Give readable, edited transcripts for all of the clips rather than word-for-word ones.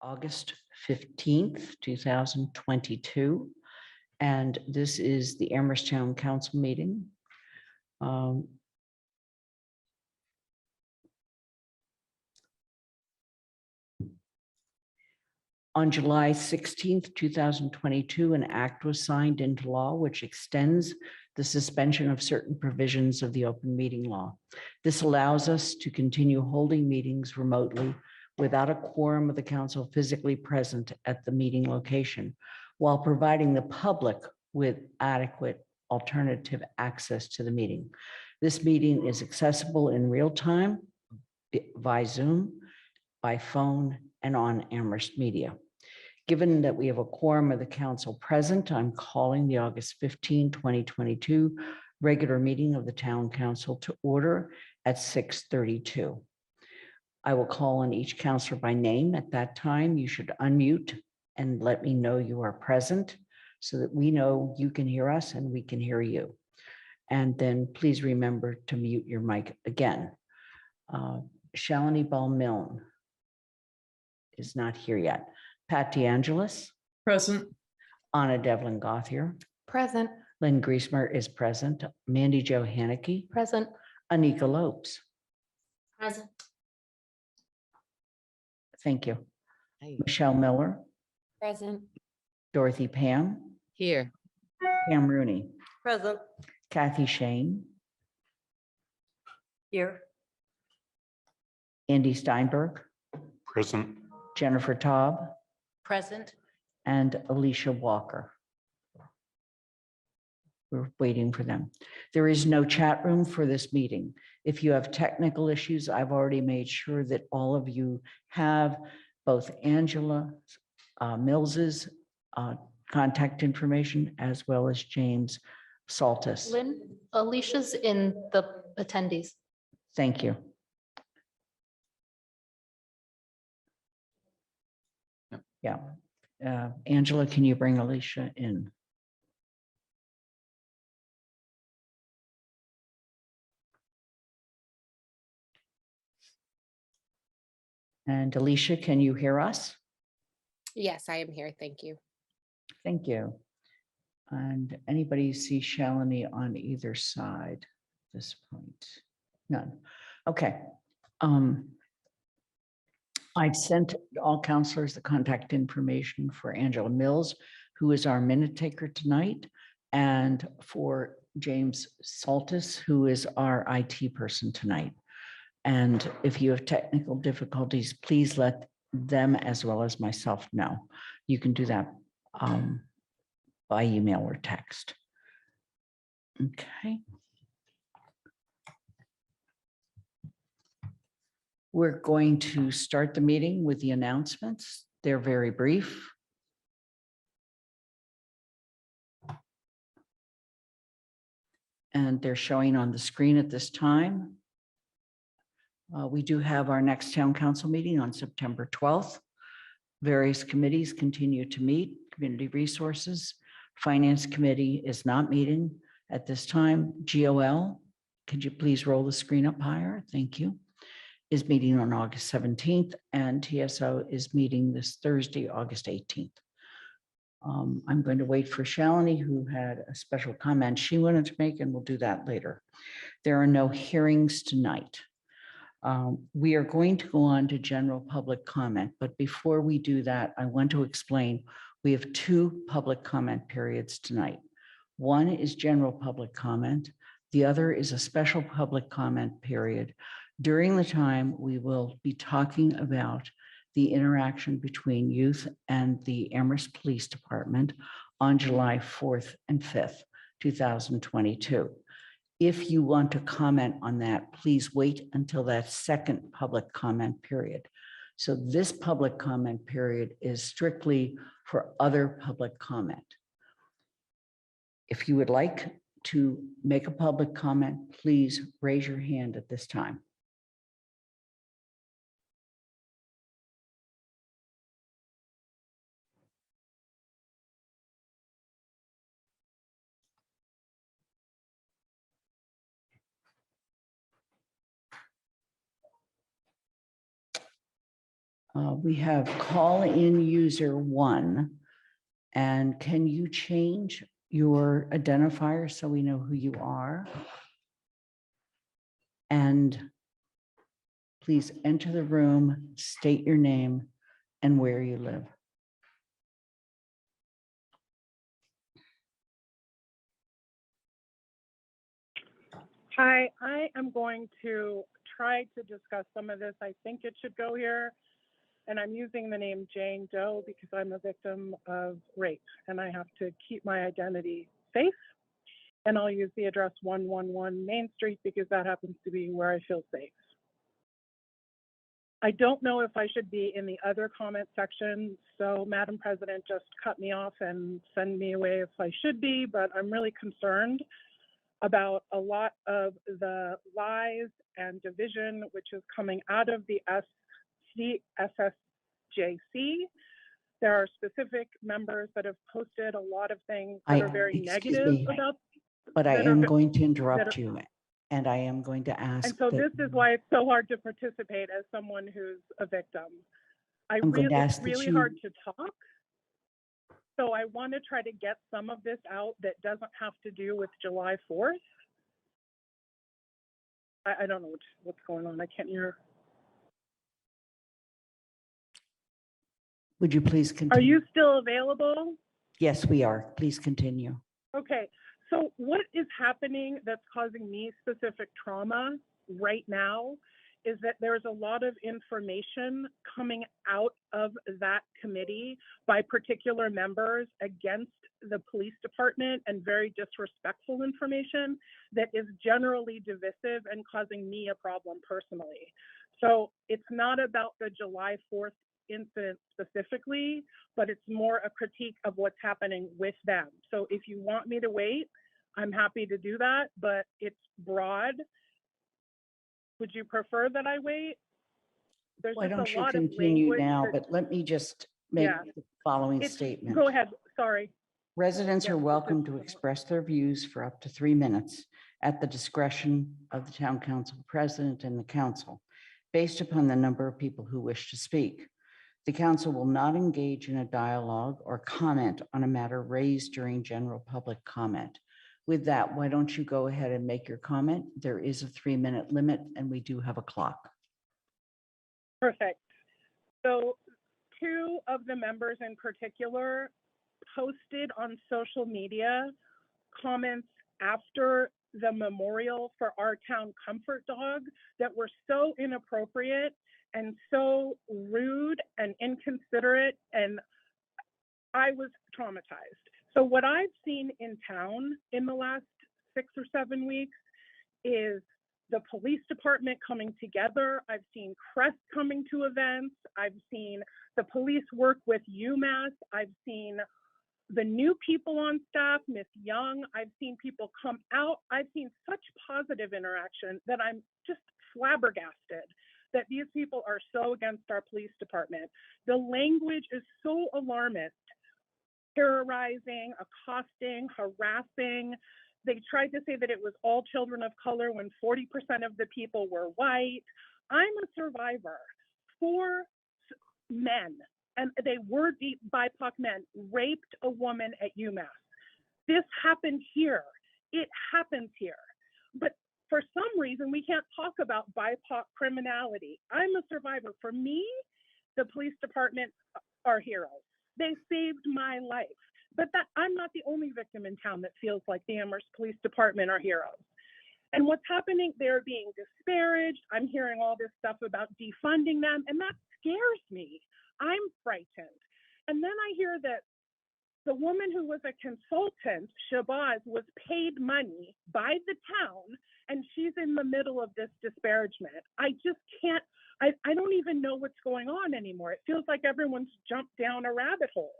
August 15th, 2022. And this is the Amherst Town Council meeting. On July 16th, 2022, an act was signed into law which extends the suspension of certain provisions of the open meeting law. This allows us to continue holding meetings remotely without a quorum of the council physically present at the meeting location, while providing the public with adequate alternative access to the meeting. This meeting is accessible in real time by Zoom, by phone, and on Amherst Media. Given that we have a quorum of the council present, I'm calling the August 15, 2022 regular meeting of the town council to order at 6:32. I will call on each councilor by name. At that time, you should unmute and let me know you are present so that we know you can hear us and we can hear you. And then please remember to mute your mic again. Shalini Ball-Milne is not here yet. Pat DeAngelis. Present. Anna Devlin Gothier. Present. Lynn Griesmer is present. Mandy Jo Haneke. Present. Anika Lopes. Present. Thank you. Michelle Miller. Present. Dorothy Pam. Here. Pam Rooney. Present. Kathy Shane. Here. Andy Steinberg. Present. Jennifer Taub. Present. And Alicia Walker. We're waiting for them. There is no chat room for this meeting. If you have technical issues, I've already made sure that all of you have both Angela Mills's contact information as well as James Saltis. Lynn, Alicia's in the attendees. Thank you. Yeah. Angela, can you bring Alicia in? And Alicia, can you hear us? Yes, I am here. Thank you. Thank you. And anybody see Shalini on either side at this point? None. Okay. I've sent all counselors the contact information for Angela Mills, who is our minute taker tonight, and for James Saltis, who is our IT person tonight. And if you have technical difficulties, please let them as well as myself know. You can do that by email or text. Okay. We're going to start the meeting with the announcements. They're very brief. And they're showing on the screen at this time. We do have our next town council meeting on September 12th. Various committees continue to meet. Community Resources, Finance Committee is not meeting at this time. GOL, could you please roll the screen up higher? Thank you. Is meeting on August 17th, and TSO is meeting this Thursday, August 18th. I'm going to wait for Shalini, who had a special comment she wanted to make, and we'll do that later. There are no hearings tonight. We are going to go on to general public comment, but before we do that, I want to explain we have two public comment periods tonight. One is general public comment. The other is a special public comment period. During the time, we will be talking about the interaction between youth and the Amherst Police Department on July 4th and 5th, 2022. If you want to comment on that, please wait until that second public comment period. So this public comment period is strictly for other public comment. If you would like to make a public comment, please raise your hand at this time. We have call-in user 1. And can you change your identifier so we know who you are? And please enter the room, state your name and where you live. Hi, I am going to try to discuss some of this. I think it should go here. And I'm using the name Jane Doe because I'm a victim of rape and I have to keep my identity safe. And I'll use the address 111 Main Street because that happens to be where I feel safe. I don't know if I should be in the other comment section. So Madam President, just cut me off and send me away if I should be, but I'm really concerned about a lot of the lies and division which is coming out of the SSJC. There are specific members that have posted a lot of things that are very Excuse negative me, about. but I that are am ve- going to that interrupt are- you and I am going to ask. And so that- this is why it's so hard to participate as someone who's a victim. I'm going to ask It's that really you- hard to talk. So I want to try to get some of this out that doesn't have to do with July 4th. I don't know what's going on. I can't hear. Would you please Are continue? you still available? Yes, we are. Please continue. Okay, so what is happening that's causing me specific trauma right now is that there's a lot of information coming out of that committee by particular members against the police department and very disrespectful information that is generally divisive and causing me a problem personally. So it's not about the July 4th incident specifically, but it's more a critique of what's happening with them. So if you want me to wait, I'm happy to do that, but it's broad. Would you prefer that I wait? There's Why just don't a you lot of continue language now, that- but let me just make Yeah. the following It's- statement. Go ahead, sorry. Residents are Yes, welcome this to is- express their views for up to 3 minutes at the discretion of the town council president and the council, based upon the number of people who wish to speak. The council will not engage in a dialogue or comment on a matter raised during general public comment. With that, why don't you go ahead and make your comment? There is a 3-minute limit and we do have a clock. Perfect. So 2 of the members in particular posted on social media comments after the memorial for our town comfort dog that were so inappropriate and so rude and inconsiderate, and I was traumatized. So what I've seen in town in the last 6 or 7 weeks is the police department coming together. I've seen Crest coming to events. I've seen the police work with UMass. I've seen the new people on staff, Miss Young. I've seen people come out. I've seen such positive interaction that I'm just flabbergasted that these people are so against our police department. The language is so alarmist. Terrorizing, accosting, harassing. They tried to say that it was all children of color when 40% of the people were white. I'm a survivor. 4 men, and they were BIPOC men, raped a woman at UMass. This happened here. It happens here. But for some reason, we can't talk about BIPOC criminality. I'm a survivor. For me, the police department are heroes. They saved my life. But that I'm not the only victim in town that feels like the Amherst Police Department are heroes. And what's happening, they're being disparaged. I'm hearing all this stuff about defunding them, and that scares me. I'm frightened. And then I hear that the woman who was a consultant, Shabazz, was paid money by the town, and she's in the middle of this disparagement. I just can't, I don't even know what's going on anymore. It feels like everyone's jumped down a rabbit hole.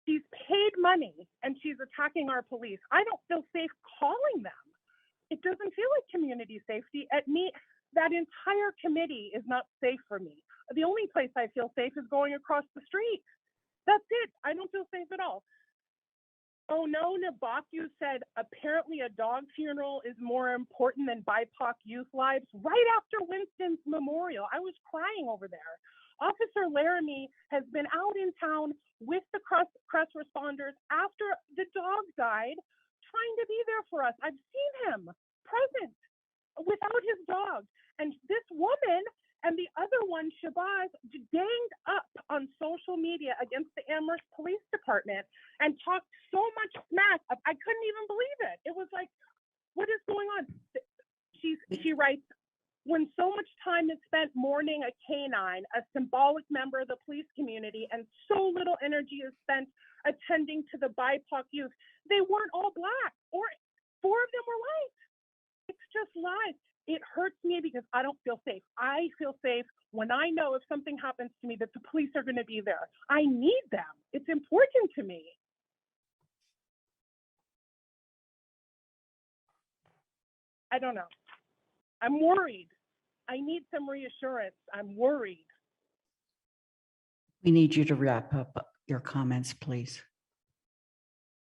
She's paid money and she's attacking our police. I don't feel safe calling them. It doesn't feel like community safety. At me, that entire committee is not safe for me. The only place I feel safe is going across the street. That's it. I don't feel safe at all. Oh no, Nabaku said apparently a dog funeral is more important than BIPOC youth lives right after Winston's memorial. I was crying over there. Officer Laramie has been out in town with the crest responders after the dog died, trying to be there for us. I've seen him present without his dog. And this woman and the other one, Shabazz, ganged up on social media against the Amherst Police Department and talked so much smack. I couldn't even believe it. It was like, what is going on? She writes, when so much time is spent mourning a canine, a symbolic member of the police community, and so little energy is spent attending to the BIPOC youth, they weren't all Black, or 4 of them were white. It's just lies. It hurts me because I don't feel safe. I feel safe when I know if something happens to me that the police are going to be there. I need them. It's important to me. I don't know. I'm worried. I need some reassurance. I'm worried. We need you to wrap up your comments, please.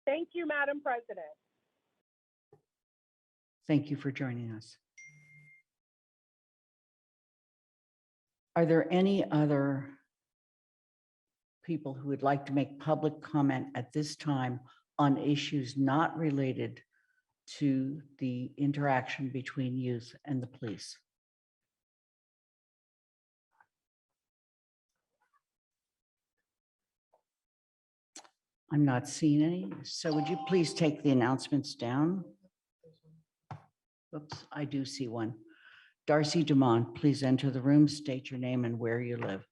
Thank you, Madam President. Thank you for joining us. Are there any other people who would like to make public comment at this time on issues not related to the interaction between youth and the police? I'm not seeing any, so would you please take the announcements down? Oops, I do see one. Darcy Dumont, please enter the room, state your name and where you live.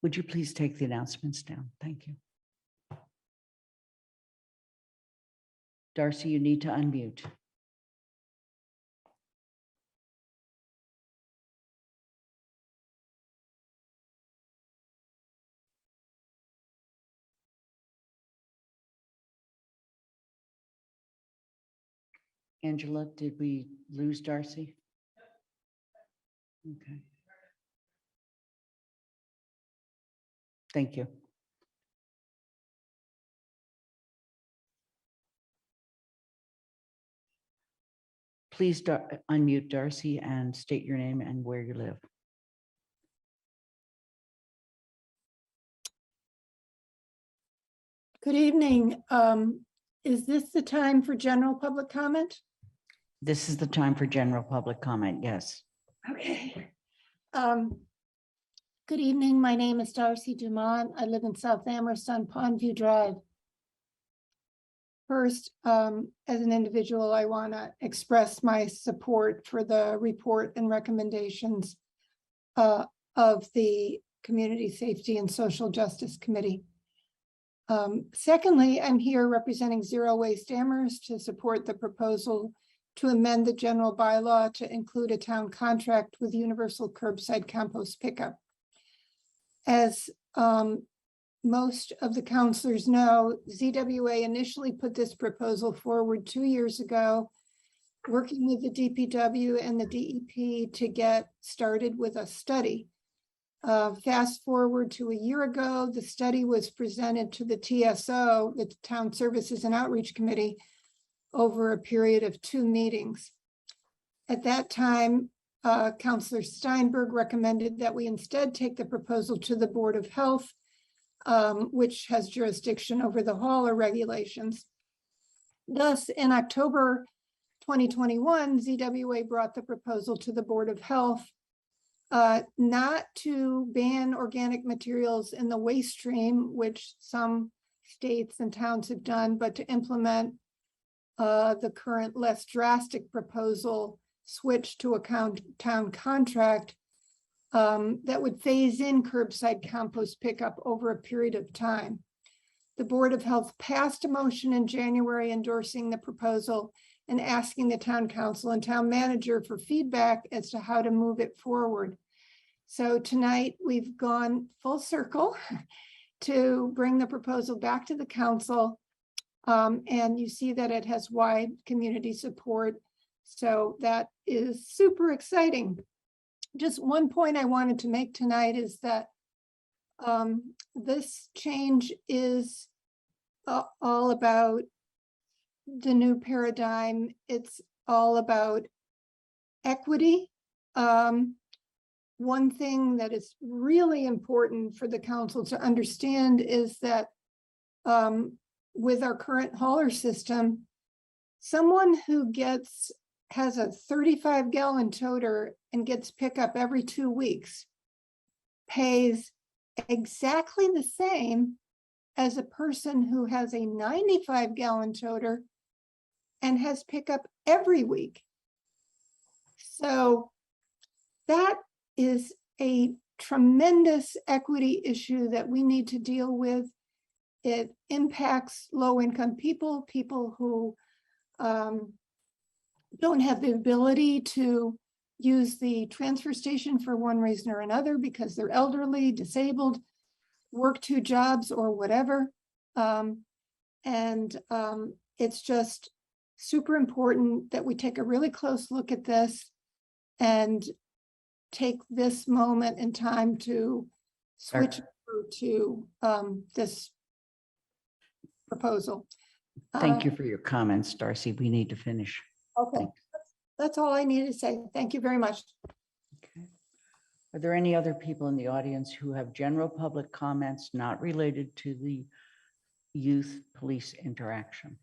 Would you please take the announcements down? Thank you. Darcy, you need to unmute. Angela, did we lose Darcy? Okay. Thank you. Please unmute Darcy and state your name and where you live. Good evening. Is this the time for general public comment? This is the time for general public comment, yes. Okay. Good evening. My name is Darcy Dumont. I live in South Amherst on Pondview Drive. First, as an individual, I want to express my support for the report and recommendations of the Community Safety and Social Justice Committee. Secondly, I'm here representing Zero Waste Amherst to support the proposal to amend the general bylaw to include a town contract with universal curbside compost pickup. As most of the counselors know, ZWA initially put this proposal forward 2 years ago, working with the DPW and the DEP to get started with a study. Fast forward to a year ago, the study was presented to the TSO, the Town Services and Outreach Committee, over a period of 2 meetings. At that time, Councillor Steinberg recommended that we instead take the proposal to the Board of Health, which has jurisdiction over the hauler regulations. Thus, in October 2021, ZWA brought the proposal to the Board of Health, not to ban organic materials in the waste stream, which some states and towns have done, but to implement the current less drastic proposal switch to a town contract that would phase in curbside compost pickup over a period of time. The Board of Health passed a motion in January endorsing the proposal and asking the town council and town manager for feedback as to how to move it forward. So tonight we've gone full circle to bring the proposal back to the council. And you see that it has wide community support. So that is super exciting. Just one point I wanted to make tonight is that This change is all about the new paradigm. It's all about equity. One thing that is really important for the council to understand is that with our current hauler system, someone who has a 35-gallon toter and gets pickup every 2 weeks pays exactly the same as a person who has a 95-gallon toter and has pickup every week. So that is a tremendous equity issue that we need to deal with. It impacts low-income people, people who don't have the ability to use the transfer station for one reason or another because they're elderly, disabled, work 2 jobs or whatever. It's just super important that we take a really close look at this and take this moment in time to switch over to this proposal. Thank you for your comments, Darcy. We need to finish. Okay, Thanks. that's all I need to say. Thank you very much. Okay. Are there any other people in the audience who have general public comments not related to the youth police interaction?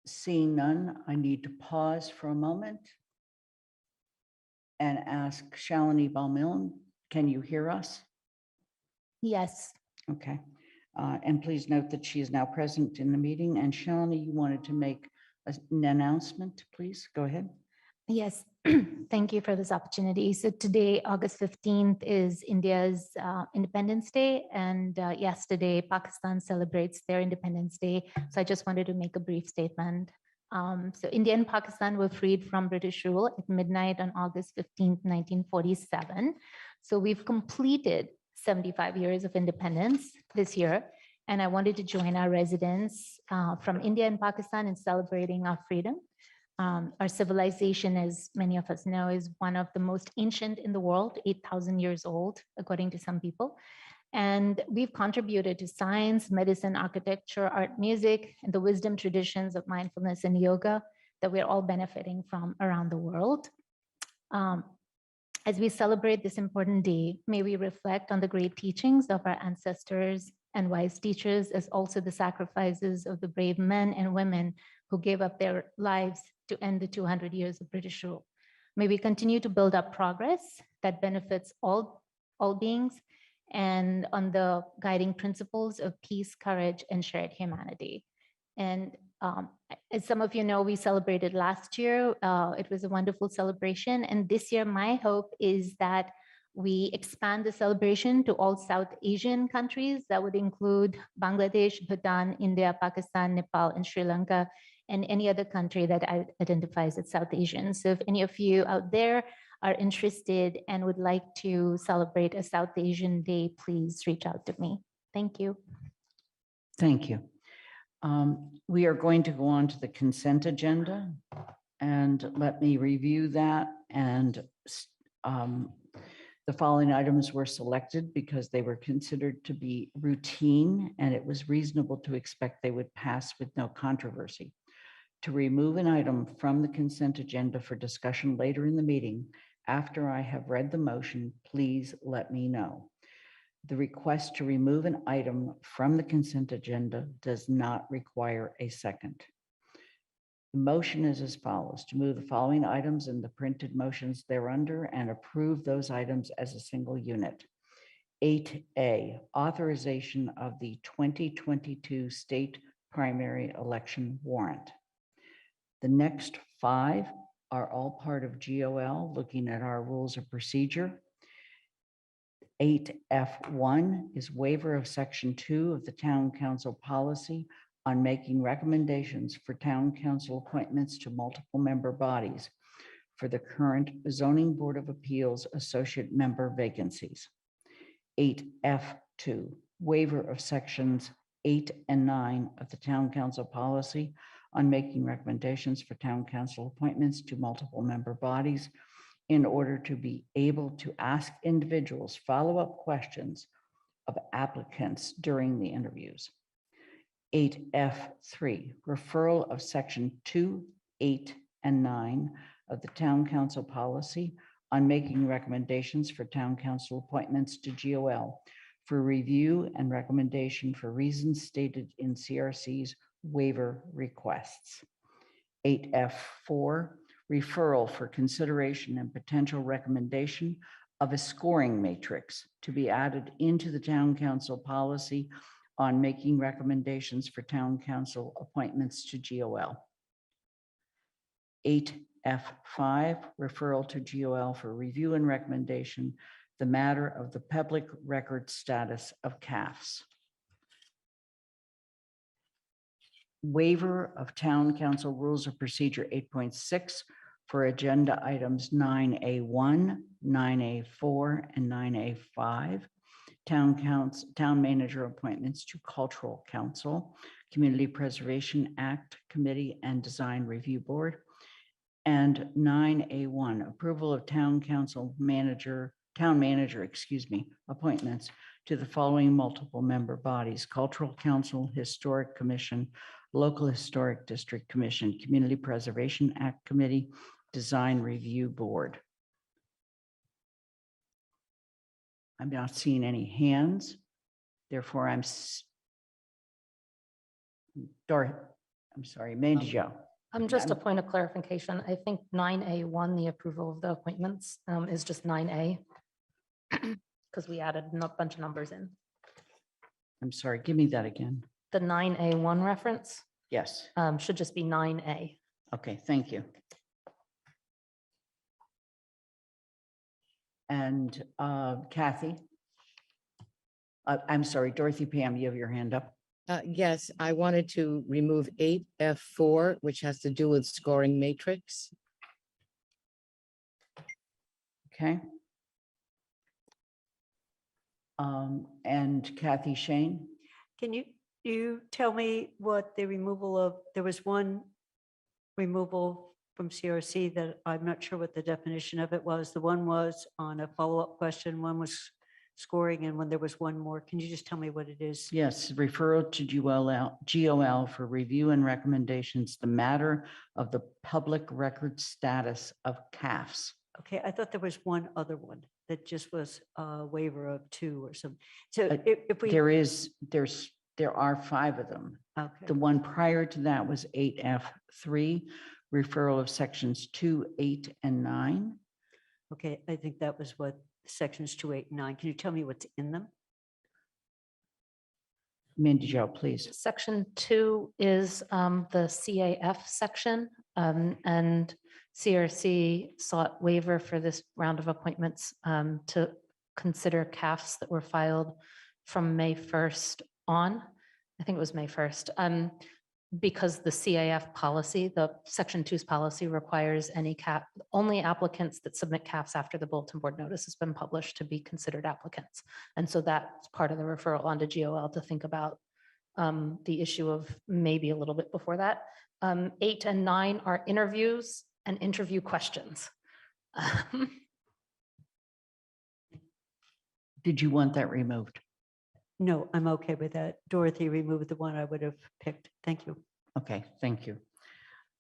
Seeing none, I need to pause for a moment and ask Shalini Balmillan, can you hear us? Yes. Okay. And please note that she is now present in the meeting. And Shalini, you wanted to make an announcement, please go ahead. Yes, thank you for this opportunity. So today, August 15th, is India's Independence Day, and yesterday, Pakistan celebrates their Independence Day. So I just wanted to make a brief statement. So India and Pakistan were freed from British rule at midnight on August 15th, 1947. So we've completed 75 years of independence this year, and I wanted to join our residents from India and Pakistan in celebrating our freedom. Our civilization, as many of us know, is one of the most ancient in the world, 8,000 years old, according to some people. And we've contributed to science, medicine, architecture, art, music, and the wisdom traditions of mindfulness and yoga that we're all benefiting from around the world. As we celebrate this important day, may we reflect on the great teachings of our ancestors and wise teachers, as also the sacrifices of the brave men and women who gave up their lives to end the 200 years of British rule. May we continue to build up progress that benefits all beings and on the guiding principles of peace, courage, and shared humanity. And as some of you know, we celebrated last year. It was a wonderful celebration. And this year, my hope is that we expand the celebration to all South Asian countries. That would include Bangladesh, Bhutan, India, Pakistan, Nepal, and Sri Lanka, and any other country that identifies as South Asian. So if any of you out there are interested and would like to celebrate a South Asian Day, please reach out to me. Thank you. Thank you. We are going to go on to the consent agenda, and let me review that. And the following items were selected because they were considered to be routine, and it was reasonable to expect they would pass with no controversy. To remove an item from the consent agenda for discussion later in the meeting, after I have read the motion, please let me know. The request to remove an item from the consent agenda does not require a second. The motion is as follows: to move the following items in the printed motions thereunder and approve those items as a single unit. 8A, authorization of the 2022 state primary election warrant. The next 5 are all part of GOL, looking at our rules of procedure. 8F1 is waiver of section 2 of the town council policy on making recommendations for town council appointments to multiple member bodies for the current zoning board of appeals associate member vacancies. 8F2, waiver of sections 8 and 9 of the town council policy on making recommendations for town council appointments to multiple member bodies in order to be able to ask individuals follow-up questions of applicants during the interviews. 8F3, referral of section 2, 8, and 9 of the Town Council policy on making recommendations for Town Council appointments to GOL for review and recommendation for reasons stated in CRC's waiver requests. 8F4, referral for consideration and potential recommendation of a scoring matrix to be added into the Town Council policy on making recommendations for Town Council appointments to GOL. 8F5, referral to GOL for review and recommendation, the matter of the public record status of CAFs. Waiver of Town Council Rules of Procedure 8.6 for agenda items 9A1, 9A4, and 9A5. Town manager appointments to Cultural Council, Community Preservation Act Committee and Design Review Board. And 9A1, approval of town manager, appointments to the following multiple member bodies: Cultural Council, Historic Commission, Local Historic District Commission, Community Preservation Act Committee, Design Review Board. I'm not seeing any hands. Therefore, I'm sorry, Mandy Jo. Just a point of clarification. I think 9A1, the approval of the appointments, is just 9A. Because we added a bunch of numbers in. I'm sorry, give me that again. The 9A1 reference Yes. should just be 9A. Okay, thank you. And Kathy? I'm sorry, Dorothy Pam, you have your hand up. Yes, I wanted to remove 8F4, which has to do with scoring matrix. Okay. And Kathy Shane? Can you tell me what the removal of, there was one removal from CRC that I'm not sure what the definition of it was. The one was on a follow-up question, one was scoring, and when there was one more. Can you just tell me what it is? Yes, referral to GOL for review and recommendations, the matter of the public record status of CAFs. Okay, I thought there was one other one that just was a waiver of 2 or something. So Uh, if we, There are 5 of them. okay, The one prior to that was 8F3, referral of sections 2, 8, and 9. okay, I think that was what sections 2, 8, and 9. Can you tell me what's in them? Mandy Jo, please. Section 2 is the CAF section, and CRC sought waiver for this round of appointments to consider CAFs that were filed from May 1st on. I think it was May 1st. Because the CAF policy, the Section 2's policy requires any CAF, only applicants that submit CAFs after the bulletin board notice has been published to be considered applicants. And so that's part of the referral onto GOL to think about the issue of maybe a little bit before that. 8 and 9 are interviews and interview questions. Did you want that removed? No, I'm okay with that. Dorothy removed the one I would have picked. Thank you. Okay, thank you.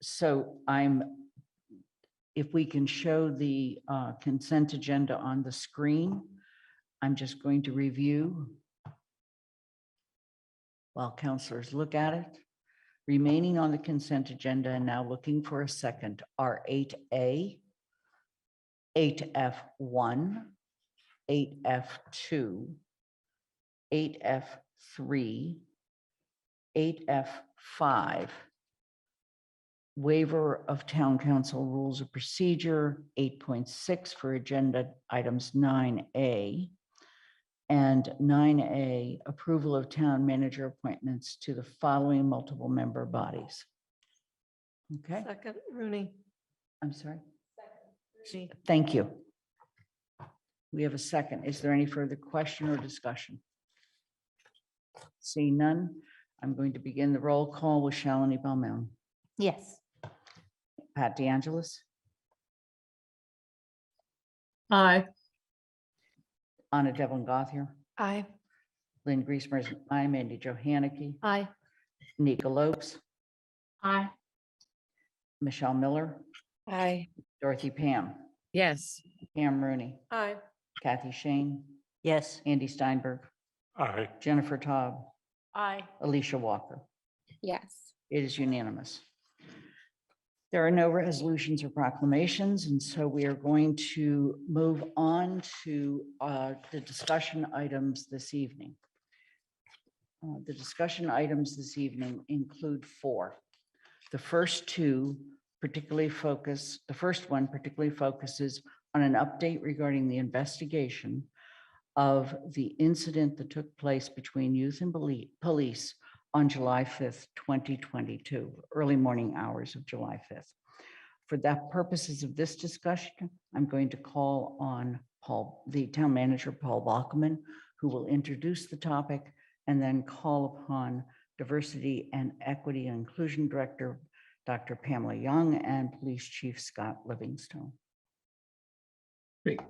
So if we can show the consent agenda on the screen, I'm just going to review while counselors look at it. Remaining on the consent agenda and now looking for a second are 8A, 8F1, 8F2, 8F3, 8F5, waiver of town council rules of procedure, 8.6 for agenda items 9A, and 9A, approval of town manager appointments to the following multiple member bodies. Okay, Second, Rooney. I'm sorry. Thank you. We have a second. Is there any further question or discussion? Seeing none, I'm going to begin the roll call with Shalini Bowman. Yes. Pat DeAngelis, Aye. Anna Devlin Gothier, Aye. Lynn Griesmer is an aye, Mandy Jo Haneke, Aye. Nika Lopes, Aye. Michelle Miller, Aye. Dorothy Pam, Yes. Pam Rooney, Aye. Kathy Shane, Yes. Andy Steinberg, Aye. Jennifer Taub, Aye. Alicia Walker. Yes. It is unanimous. There are no resolutions or proclamations, and so we are going to move on to the discussion items this evening. The discussion items this evening include four. The first one particularly focuses on an update regarding the investigation of the incident that took place between youth and police on July 5th, 2022, early morning hours of July 5th. For that purposes of this discussion, I'm going to call on the town manager, Paul Bachman, who will introduce the topic, and then call upon Diversity and Equity and Inclusion Director, Dr. Pamela Young, and Police Chief Scott Livingstone. Great.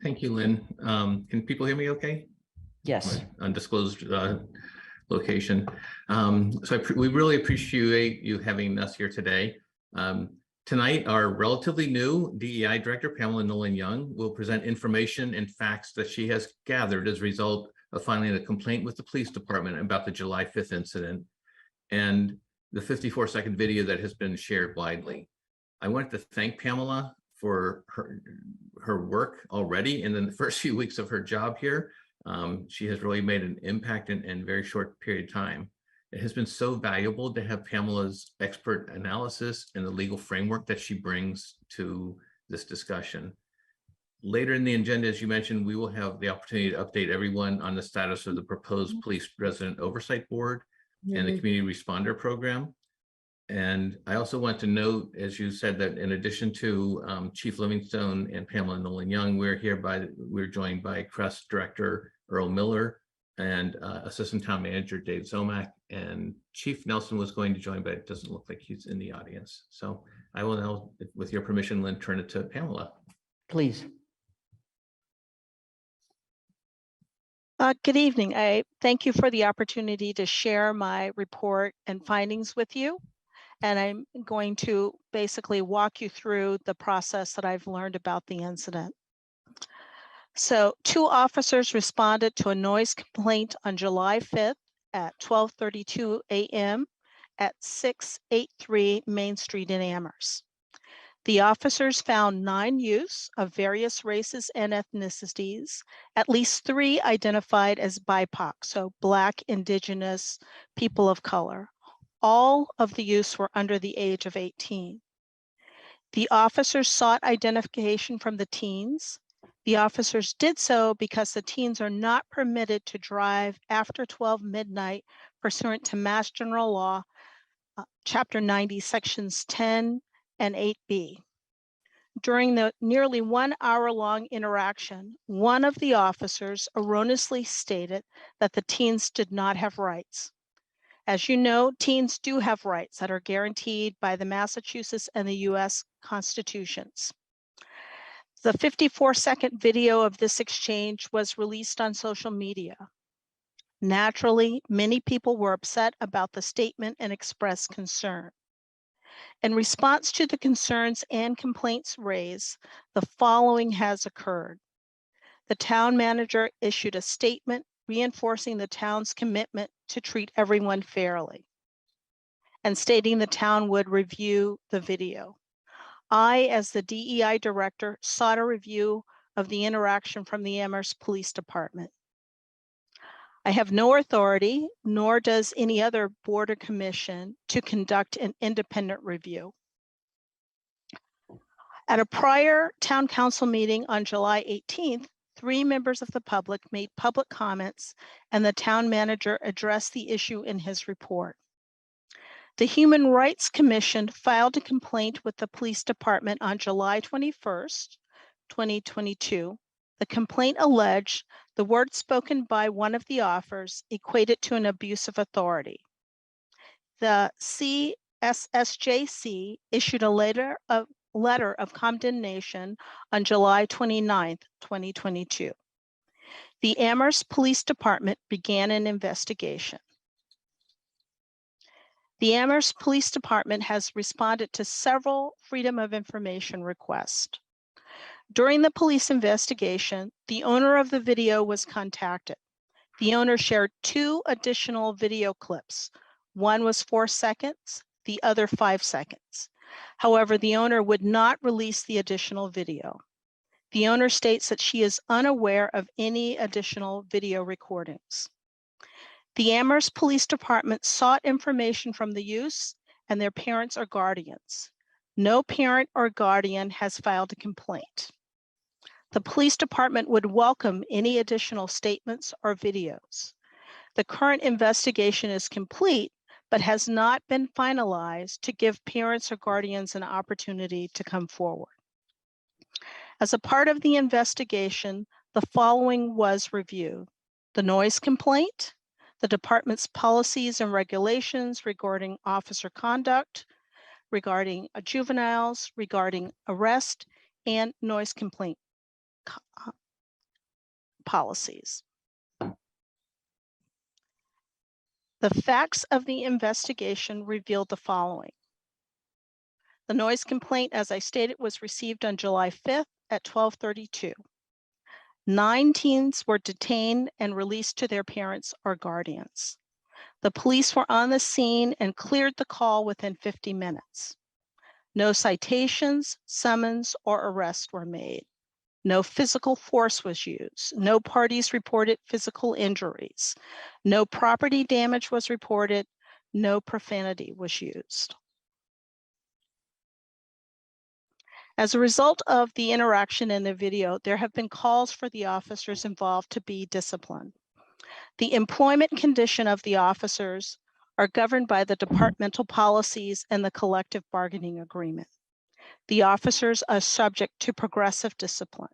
Thank you, Lynn. Can people hear me okay? Yes. My undisclosed location. We really appreciate you having us here today. Tonight, our relatively new DEI Director, Pamela Nolan Young, will present information and facts that she has gathered as a result of filing a complaint with the police department about the July 5th incident and the 54-second video that has been shared widely. I wanted to thank Pamela for her work already in the first few weeks of her job here. She has really made an impact in a very short period of time. It has been so valuable to have Pamela's expert analysis and the legal framework that she brings to this discussion. Later in the agenda, as you mentioned, we will have the opportunity to update everyone on the status of the proposed Police Resident Oversight Board and the Community Responder Program. And I also want to note, as you said, that in addition to Chief Livingstone and Pamela Nolan Young, we're joined by CREST Director Earl Miller and Assistant Town Manager Dave Zomack, and Chief Nelson was going to join, but it doesn't look like he's in the audience. So I will now, with your permission, Lynn, turn it to Pamela. Please. Good evening. I thank you for the opportunity to share my report and findings with you. And I'm going to basically walk you through the process that I've learned about the incident. So 2 officers responded to a noise complaint on July 5th at 12:32 a.m. at 683 Main Street in Amherst. The officers found 9 youths of various races and ethnicities, at least 3 identified as BIPOC, so Black, Indigenous, people of color. All of the youths were under the age of 18. The officers sought identification from the teens. The officers did so because the teens are not permitted to drive after 12 midnight pursuant to Mass General Law, Chapter 90, Sections 10 and 8B. During the nearly 1 hour-long interaction, one of the officers erroneously stated that the teens did not have rights. As you know, teens do have rights that are guaranteed by the Massachusetts and the US constitutions. The 54-second video of this exchange was released on social media. Naturally, many people were upset about the statement and expressed concern. In response to the concerns and complaints raised, the following has occurred. The town manager issued a statement reinforcing the town's commitment to treat everyone fairly and stating the town would review the video. I, as the DEI director, sought a review of the interaction from the Amherst Police Department. I have no authority, nor does any other board or commission, to conduct an independent review. At a prior town council meeting on July 18th, 3 members of the public made public comments and the town manager addressed the issue in his report. The Human Rights Commission filed a complaint with the police department on July 21st, 2022. The complaint alleged the words spoken by one of the officers equated to an abuse of authority. The CSSJC issued a letter of letter of condemnation on July 29th, 2022. The Amherst Police Department began an investigation. The Amherst Police Department has responded to several Freedom of Information requests. During the police investigation, the owner of the video was contacted. The owner shared 2 additional video clips. One was 4 seconds, the other 5 seconds. However, the owner would not release the additional video. The owner states that she is unaware of any additional video recordings. The Amherst Police Department sought information from the youths and their parents or guardians. No parent or guardian has filed a complaint. The police department would welcome any additional statements or videos. The current investigation is complete, but has not been finalized to give parents or guardians an opportunity to come forward. As a part of the investigation, the following was reviewed: the noise complaint, the department's policies and regulations regarding officer conduct, regarding juveniles, regarding arrest, and noise complaint policies. The facts of the investigation revealed the following. The noise complaint, as I stated, was received on July 5th at 12:32. 9 teens were detained and released to their parents or guardians. The police were on the scene and cleared the call within 50 minutes. No citations, summons, or arrests were made. No physical force was used. No parties reported physical injuries. No property damage was reported. No profanity was used. As a result of the interaction in the video, there have been calls for the officers involved to be disciplined. The employment condition of the officers are governed by the departmental policies and the collective bargaining agreement. The officers are subject to progressive discipline.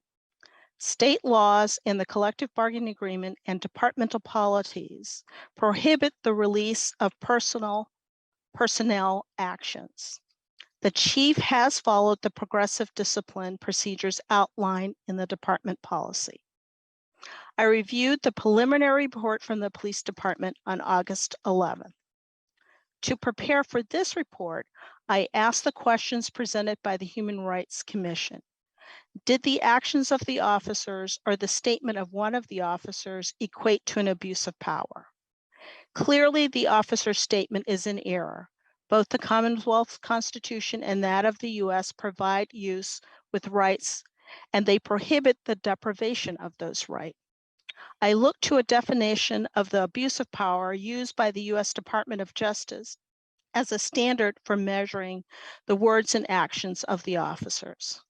State laws and the collective bargaining agreement and departmental policies prohibit the release of personnel actions. The chief has followed the progressive discipline procedures outlined in the department policy. I reviewed the preliminary report from the police department on August 11th. To prepare for this report, I asked the questions presented by the Human Rights Commission. Did the actions of the officers or the statement of one of the officers equate to an abuse of power? Clearly, the officer's statement is in error. Both the Commonwealth Constitution and that of the US provide use with rights, and they prohibit the deprivation of those rights. I looked to a definition of the abuse of power used by the US Department of Justice as a standard for measuring the words and actions of the officers.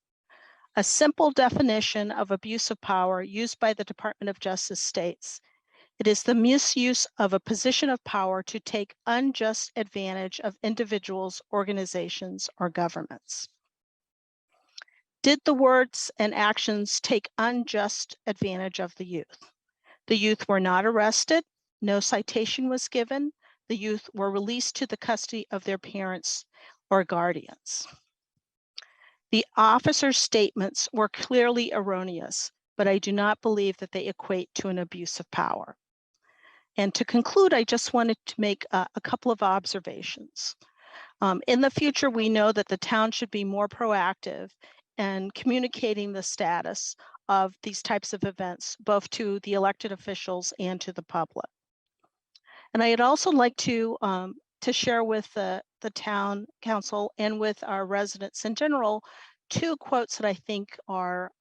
A simple definition of abuse of power used by the Department of Justice states, it is the misuse of a position of power to take unjust advantage of individuals, organizations, or governments. Did the words and actions take unjust advantage of the youth? The youth were not arrested. No citation was given. The youth were released to the custody of their parents or guardians. The officers' statements were clearly erroneous, but I do not believe that they equate to an abuse of power. And to conclude, I just wanted to make a couple of observations. In the future, we know that the town should be more proactive in communicating the status of these types of events, both to the elected officials and to the public. And I'd also like to share with the town council and with our residents in general, 2 quotes that I think are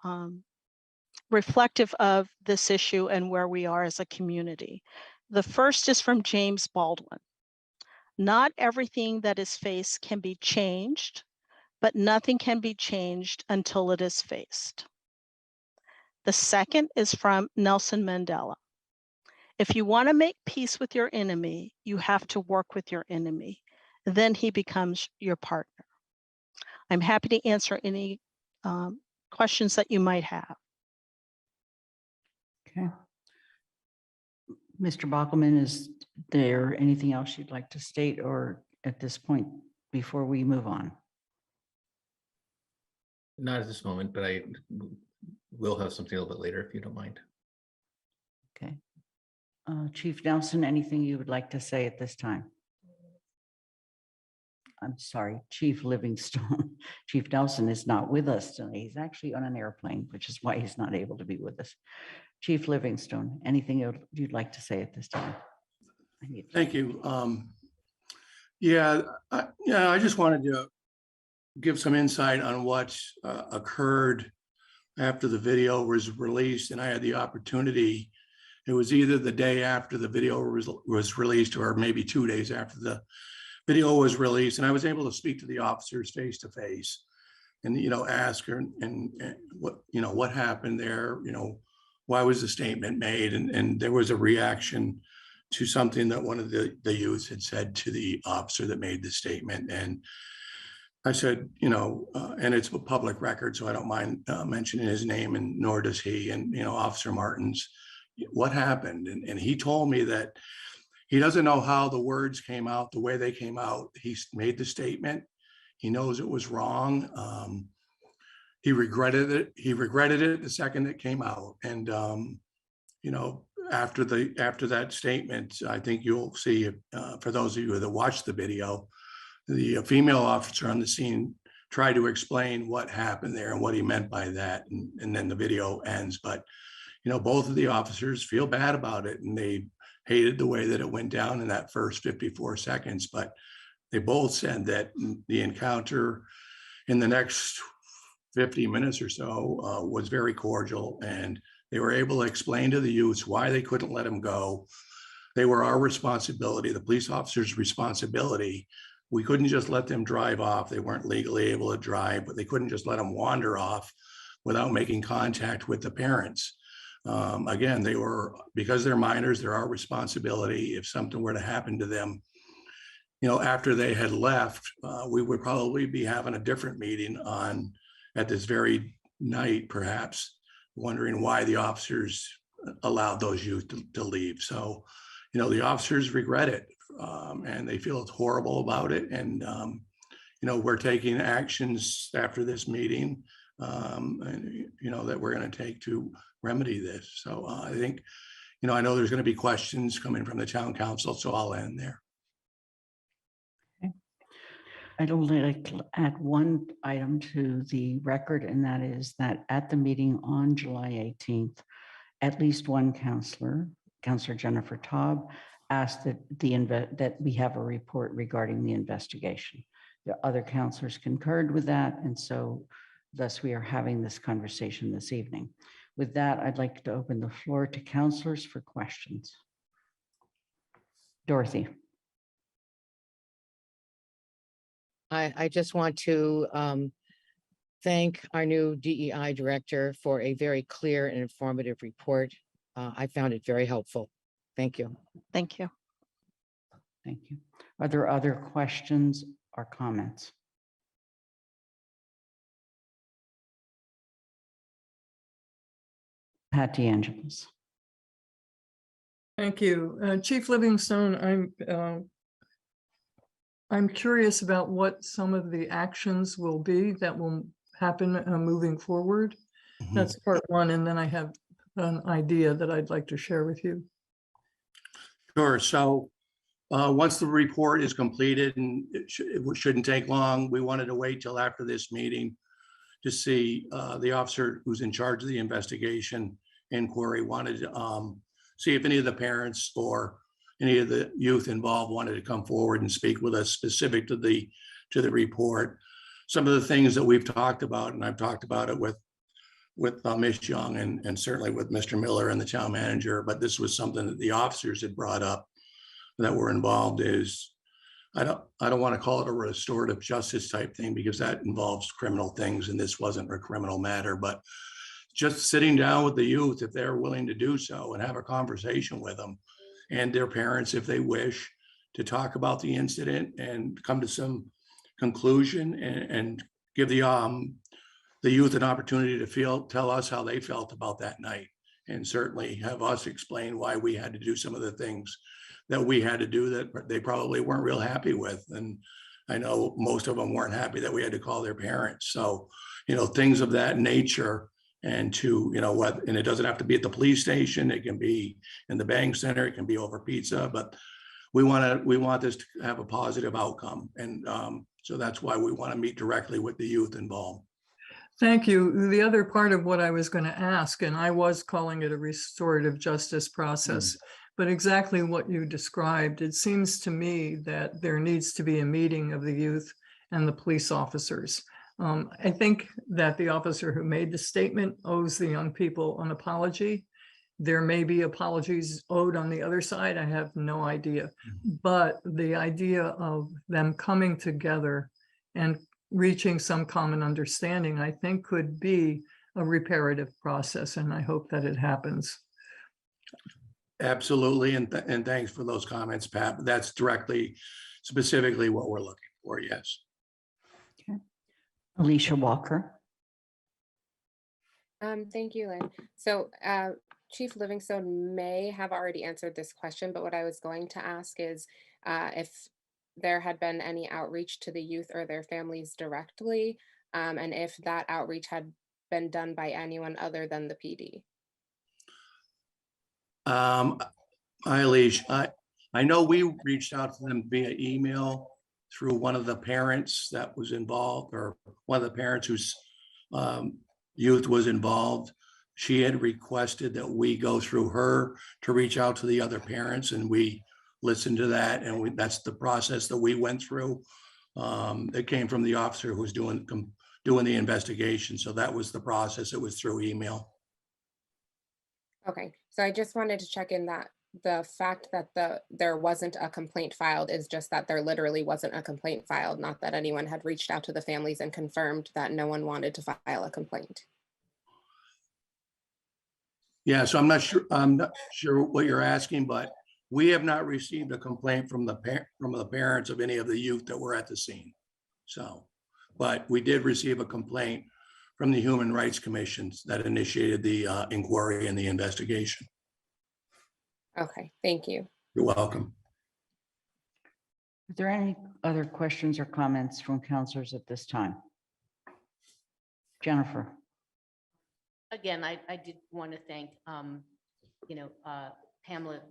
reflective of this issue and where we are as a community. The first is from James Baldwin. Not everything that is faced can be changed, but nothing can be changed until it is faced. The second is from Nelson Mandela. If you want to make peace with your enemy, you have to work with your enemy. Then he becomes your partner. I'm happy to answer any questions that you might have. Okay. Mr. Bockelman, is there anything else you'd like to state or at this point before we move on? Not at this moment, but I will have something a little bit later if you don't mind. Okay. Chief Nelson, anything you would like to say at this time? I'm sorry, Chief Livingstone. Chief Nelson is not with us tonight. He's actually on an airplane, which is why he's not able to be with us. Chief Livingstone, anything you'd like to say at this time? Thank you. I just wanted to give some insight on what occurred after the video was released, and I had the opportunity. It was either the day after the video was released or maybe 2 days after the video was released, and I was able to speak to the officers face to face and, ask her and what happened there, why was the statement made? And there was a reaction to something that one of the youths had said to the officer that made the statement. And I said, and it's a public record, so I don't mind mentioning his name, and nor does he. And, Officer Martins, what happened? And he told me that he doesn't know how the words came out, the way they came out. He made the statement. He knows it was wrong. He regretted it. He regretted it the second it came out. And, after that statement, I think you'll see, for those of you that watched the video, the female officer on the scene tried to explain what happened there and what he meant by that. And then the video ends. But, both of the officers feel bad about it, and they hated the way that it went down in that first 54 seconds. But they both said that the encounter in the next 50 minutes or so was very cordial, and they were able to explain to the youths why they couldn't let him go. They were our responsibility, the police officers' responsibility. We couldn't just let them drive off. They weren't legally able to drive, but they couldn't just let them wander off without making contact with the parents. Again, because they're minors, they're our responsibility. If something were to happen to them, after they had left, we would probably be having a different meeting at this very night, perhaps, wondering why the officers allowed those youth to leave. So, the officers regret it, and they feel it's horrible about it. And, we're taking actions after this meeting, that we're going to take to remedy this. So I think, I know there's going to be questions coming from the town council, so I'll end there. I'd only like to add one item to the record, and that is that at the meeting on July 18th, at least one counselor, Counselor Jennifer Taub, asked that we have a report regarding the investigation. The other counselors concurred with that, and so thus we are having this conversation this evening. With that, I'd like to open the floor to counselors for questions. Dorothy. I just want to thank our new DEI director for a very clear and informative report. I found it very helpful. Thank you. Thank you. Thank you. Are there other questions or comments? Pat DeAngelis. Thank you. Chief Livingstone, I'm curious about what some of the actions will be that will happen moving forward. Mhm. That's part one, and then I have an idea that I'd like to share with you. Sure. So once the report is completed, and it shouldn't take long, we wanted to wait till after this meeting to see the officer who's in charge of the investigation inquiry wanted to see if any of the parents or any of the youth involved wanted to come forward and speak with us specific to the report. Some of the things that we've talked about, and I've talked about it with Ms. Young and certainly with Mr. Miller and the town manager, but this was something that the officers had brought up that were involved is, I don't want to call it a restorative justice type thing because that involves criminal things and this wasn't a criminal matter, but just sitting down with the youth if they're willing to do so and have a conversation with them and their parents if they wish to talk about the incident and come to some conclusion and give the youth an opportunity to tell us how they felt about that night, and certainly have us explain why we had to do some of the things that we had to do that they probably weren't real happy with. And I know most of them weren't happy that we had to call their parents. So, things of that nature. And to, and it doesn't have to be at the police station. It can be in the bank center. It can be over pizza, but we want this to have a positive outcome. And so that's why we want to meet directly with the youth involved. Thank you. The other part of what I was going to ask, and I was calling it a restorative justice process, but exactly what you described, it seems to me that there needs to be a meeting of the youth and the police officers. I think that the officer who made the statement owes the young people an apology. There may be apologies owed on the other side. I have no idea. But the idea of them coming together and reaching some common understanding, I think could be a reparative process, and I hope that it happens. Absolutely. And thanks for those comments, Pat. That's specifically what we're looking for. Yes. Okay. Alicia Walker. Thank you, Lynn. So Chief Livingstone may have already answered this question, but what I was going to ask is if there had been any outreach to the youth or their families directly, and if that outreach had been done by anyone other than the PD. Hi, Alicia. I know we reached out to them via email through one of the parents that was involved, or one of the parents whose youth was involved. She had requested that we go through her to reach out to the other parents, and we listened to that, and that's the process that we went through. It came from the officer who was doing the investigation, so that was the process. It was through email. Okay, so I just wanted to check in that the fact that there wasn't a complaint filed is just that there literally wasn't a complaint filed, not that anyone had reached out to the families and confirmed that no one wanted to file a complaint. Yeah, so I'm not sure what you're asking, but we have not received a complaint from the parents of any of the youth that were at the scene. So, but we did receive a complaint from the Human Rights Commissions that initiated the inquiry and the investigation. Okay, thank you. You're welcome. Are there any other questions or comments from counselors at this time? Jennifer. Again, I did want to thank, Pamela.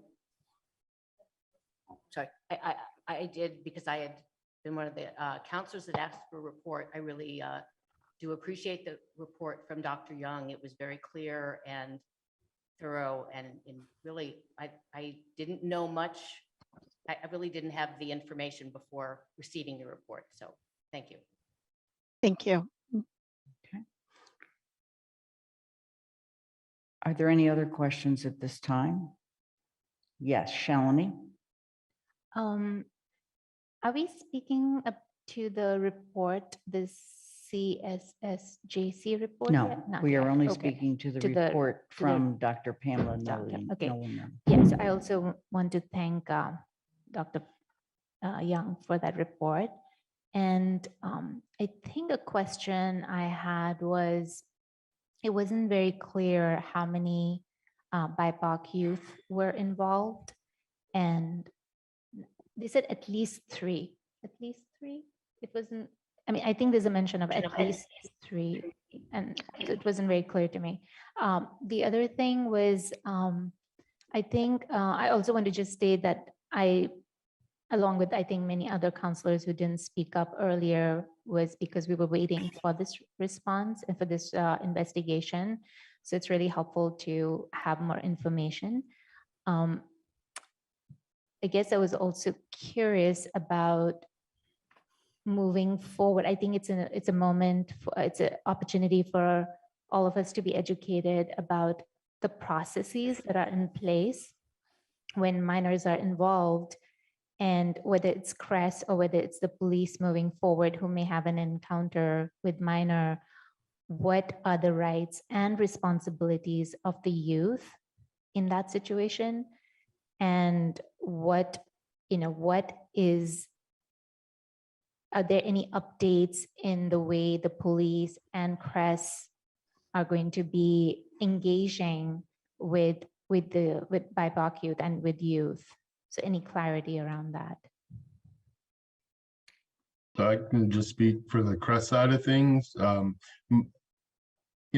Sorry, I did, because I had been one of the counselors that asked for a report. I really do appreciate the report from Dr. Young. It was very clear and thorough, and really, I didn't know much. I really didn't have the information before receiving the report. So thank you. Thank you. Okay. Are there any other questions at this time? Yes, Shalini. Are we speaking up to the report, the CSSJC report? No, yet? Not we are yet. only Okay. speaking to the To the- report to the from Dr. Pamela doctor. Okay. Nolan. Yes, I also want to thank Dr. Young for that report. And I think a question I had was, it wasn't very clear how many BIPOC youth were involved. And they said at least three. It wasn't, I mean, I think there's a mention of at least three, and it wasn't very clear to me. The other thing was, I think I also want to just state that along with, I think, many other counselors who didn't speak up earlier, was because we were waiting for this response and for this investigation. So it's really helpful to have more information. I guess I was also curious about moving forward. I think it's a moment, it's an opportunity for all of us to be educated about the processes that are in place when minors are involved, and whether it's CRES or whether it's the police moving forward who may have an encounter with minor, what are the rights and responsibilities of the youth in that situation? And are there any updates in the way the police and CRES are going to be engaging with BIPOC youth and with youth? So any clarity around that? So I can just speak for the CREST side of things.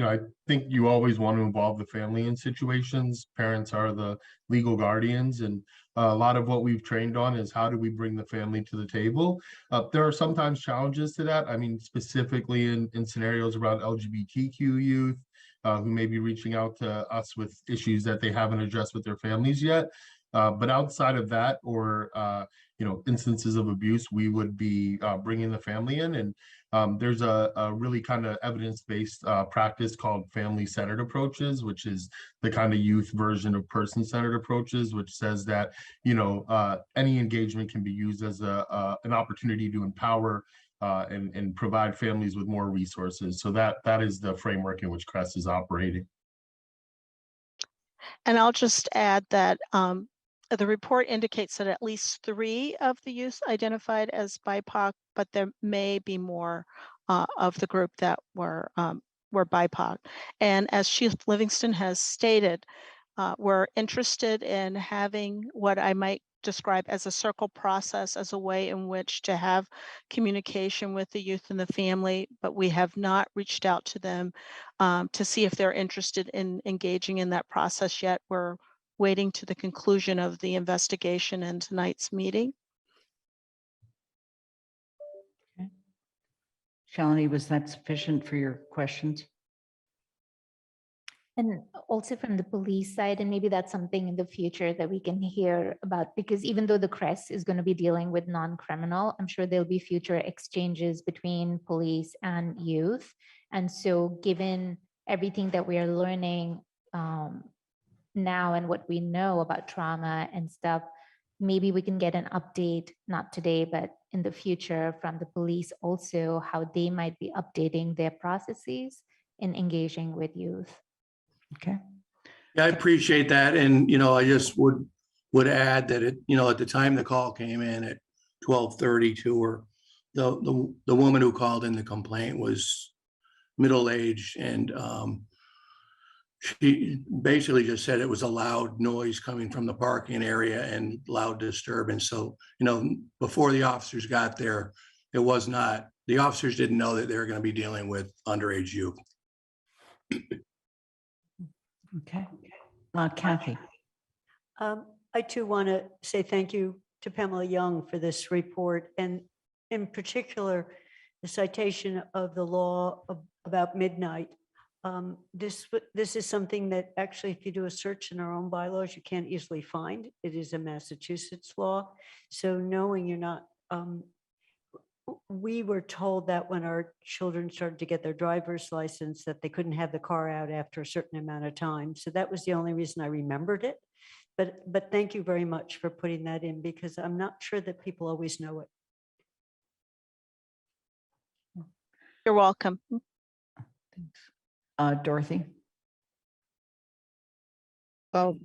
I think you always want to involve the family in situations. Parents are the legal guardians, and a lot of what we've trained on is how do we bring the family to the table. There are sometimes challenges to that. I mean, specifically in scenarios around LGBTQ youth who may be reaching out to us with issues that they haven't addressed with their families yet. But outside of that, or instances of abuse, we would be bringing the family in, and there's a really kind of evidence-based practice called family-centered approaches, which is the kind of youth version of person-centered approaches, which says that any engagement can be used as an opportunity to empower and provide families with more resources. So that is the framework in which CREST is operating. And I'll just add that the report indicates that at least 3 of the youth identified as BIPOC, but there may be more of the group that were BIPOC. And as Chief Livingston has stated, we're interested in having what I might describe as a circle process, as a way in which to have communication with the youth and the family, but we have not reached out to them to see if they're interested in engaging in that process yet. We're waiting to the conclusion of the investigation and tonight's meeting. Okay. Shalini, was that sufficient for your questions? And also from the police side, and maybe that's something in the future that we can hear about, because even though the CREST is going to be dealing with non-criminal, I'm sure there'll be future exchanges between police and youth. And so given everything that we are learning now and what we know about trauma and stuff, maybe we can get an update, not today, but in the future from the police also, how they might be updating their processes in engaging with youth. Okay. Yeah, I appreciate that. And, I just would add that at the time the call came in at 12:30 to her, the woman who called in the complaint was middle-aged, and she basically just said it was a loud noise coming from the parking area and loud disturbance. So, before the officers got there, it was not, the officers didn't know that they were going to be dealing with underage youth. Okay. Kathy. I too want to say thank you to Pamela Young for this report, and in particular, the citation of the law about midnight. This is something that actually, if you do a search in our own bylaws, you can't easily find. It is a Massachusetts law. So knowing you're not, we were told that when our children started to get their driver's license, that they couldn't have the car out after a certain amount of time. So that was the only reason I remembered it. But thank you very much for putting that in, because I'm not sure that people always know it. You're welcome. Thanks. Dorothy. Well,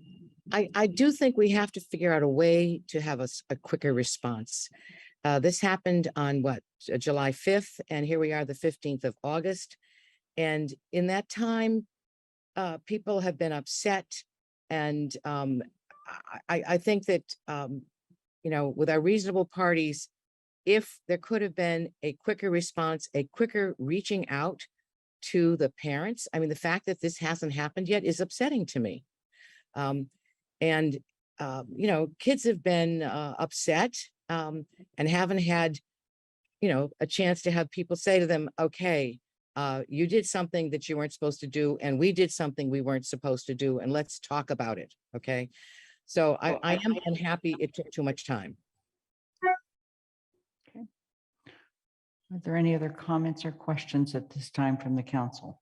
I do think we have to figure out a way to have a quicker response. This happened on July 5th, and here we are, the 15th of August. And in that time, people have been upset. And I think that, with our reasonable parties, if there could have been a quicker response, a quicker reaching out to the parents. I mean, the fact that this hasn't happened yet is upsetting to me. Kids have been upset and haven't had, a chance to have people say to them, okay, you did something that you weren't supposed to do, and we did something we weren't supposed to do, and let's talk about it, okay? So I am unhappy it took too much time. Okay. Are there any other comments or questions at this time from the council?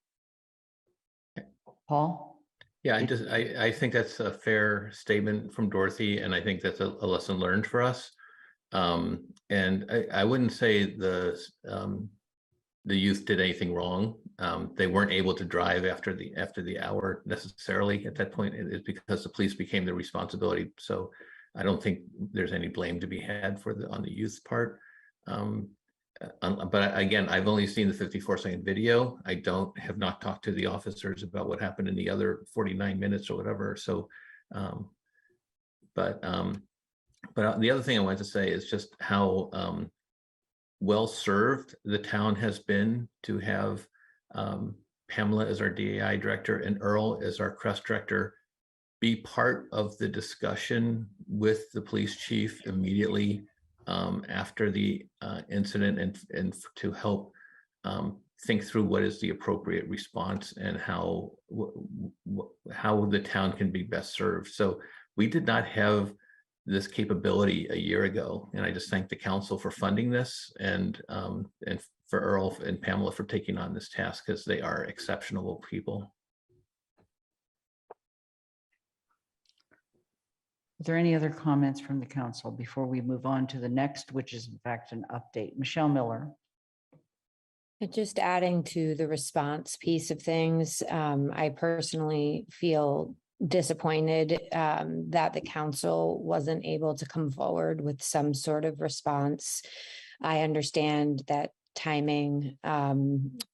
Paul? Yeah, I think that's a fair statement from Dorothy, and I think that's a lesson learned for us. And I wouldn't say the youth did anything wrong. They weren't able to drive after the hour necessarily at that point. It's because the police became the responsibility. So I don't think there's any blame to be had on the youth part. But again, I've only seen the 54-second video. I have not talked to the officers about what happened in the other 49 minutes or whatever. So, but the other thing I wanted to say is just how well served the town has been to have Pamela as our DEI director and Earl as our CREST director be part of the discussion with the police chief immediately after the incident, and to help think through what is the appropriate response and how the town can be best served. So we did not have this capability a year ago, and I just thank the council for funding this, and for Earl and Pamela for taking on this task, because they are exceptional people. Are there any other comments from the council before we move on to the next, which is in fact an update? Michelle Miller. Just adding to the response piece of things, I personally feel disappointed that the council wasn't able to come forward with some sort of response. I understand that timing,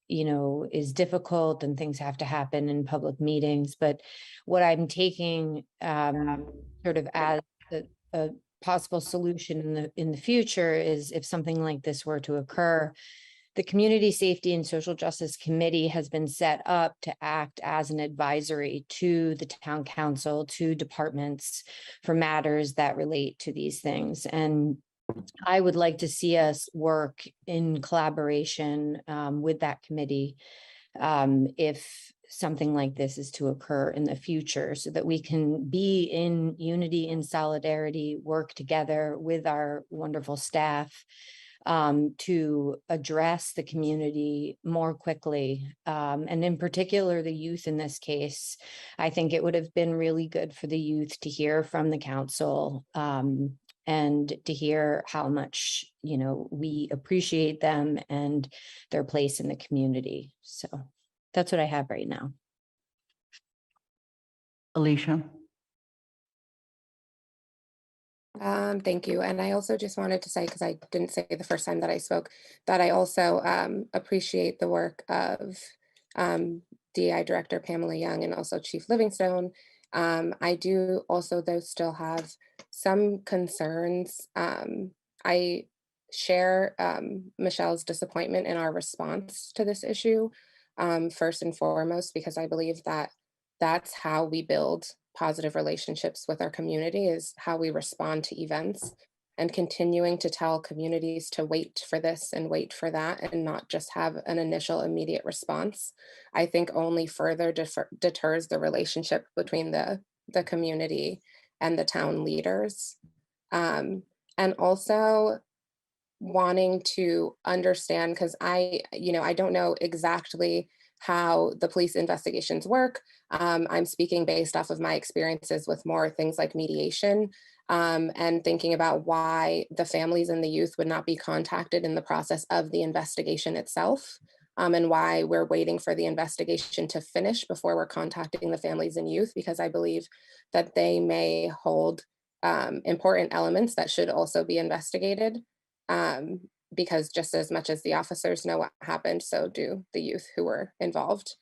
is difficult and things have to happen in public meetings, but what I'm taking sort of as a possible solution in the future is, if something like this were to occur, the Community Safety and Social Justice Committee has been set up to act as an advisory to the town council, to departments for matters that relate to these things. And I would like to see us work in collaboration with that committee if something like this is to occur in the future, so that we can be in unity and solidarity, work together with our wonderful staff to address the community more quickly. And in particular, the youth in this case. I think it would have been really good for the youth to hear from the council and to hear how much, we appreciate them and their place in the community. So that's what I have right now. Alicia. Thank you. And I also just wanted to say, because I didn't say the first time that I spoke, that I also appreciate the work of DEI Director Pamela Young and also Chief Livingstone. I do also, though, still have some concerns. I share Michelle's disappointment in our response to this issue, first and foremost, because I believe that that's how we build positive relationships with our community, is how we respond to events, and continuing to tell communities to wait for this and wait for that and not just have an initial immediate response, I think only further deters the relationship between the community and the town leaders. And also wanting to understand, because I don't know exactly how the police investigations work. I'm speaking based off of my experiences with more things like mediation, and thinking about why the families and the youth would not be contacted in the process of the investigation itself, and why we're waiting for the investigation to finish before we're contacting the families and youth, because I believe that they may hold important elements that should also be investigated. Because just as much as the officers know what happened, so do the youth who were involved.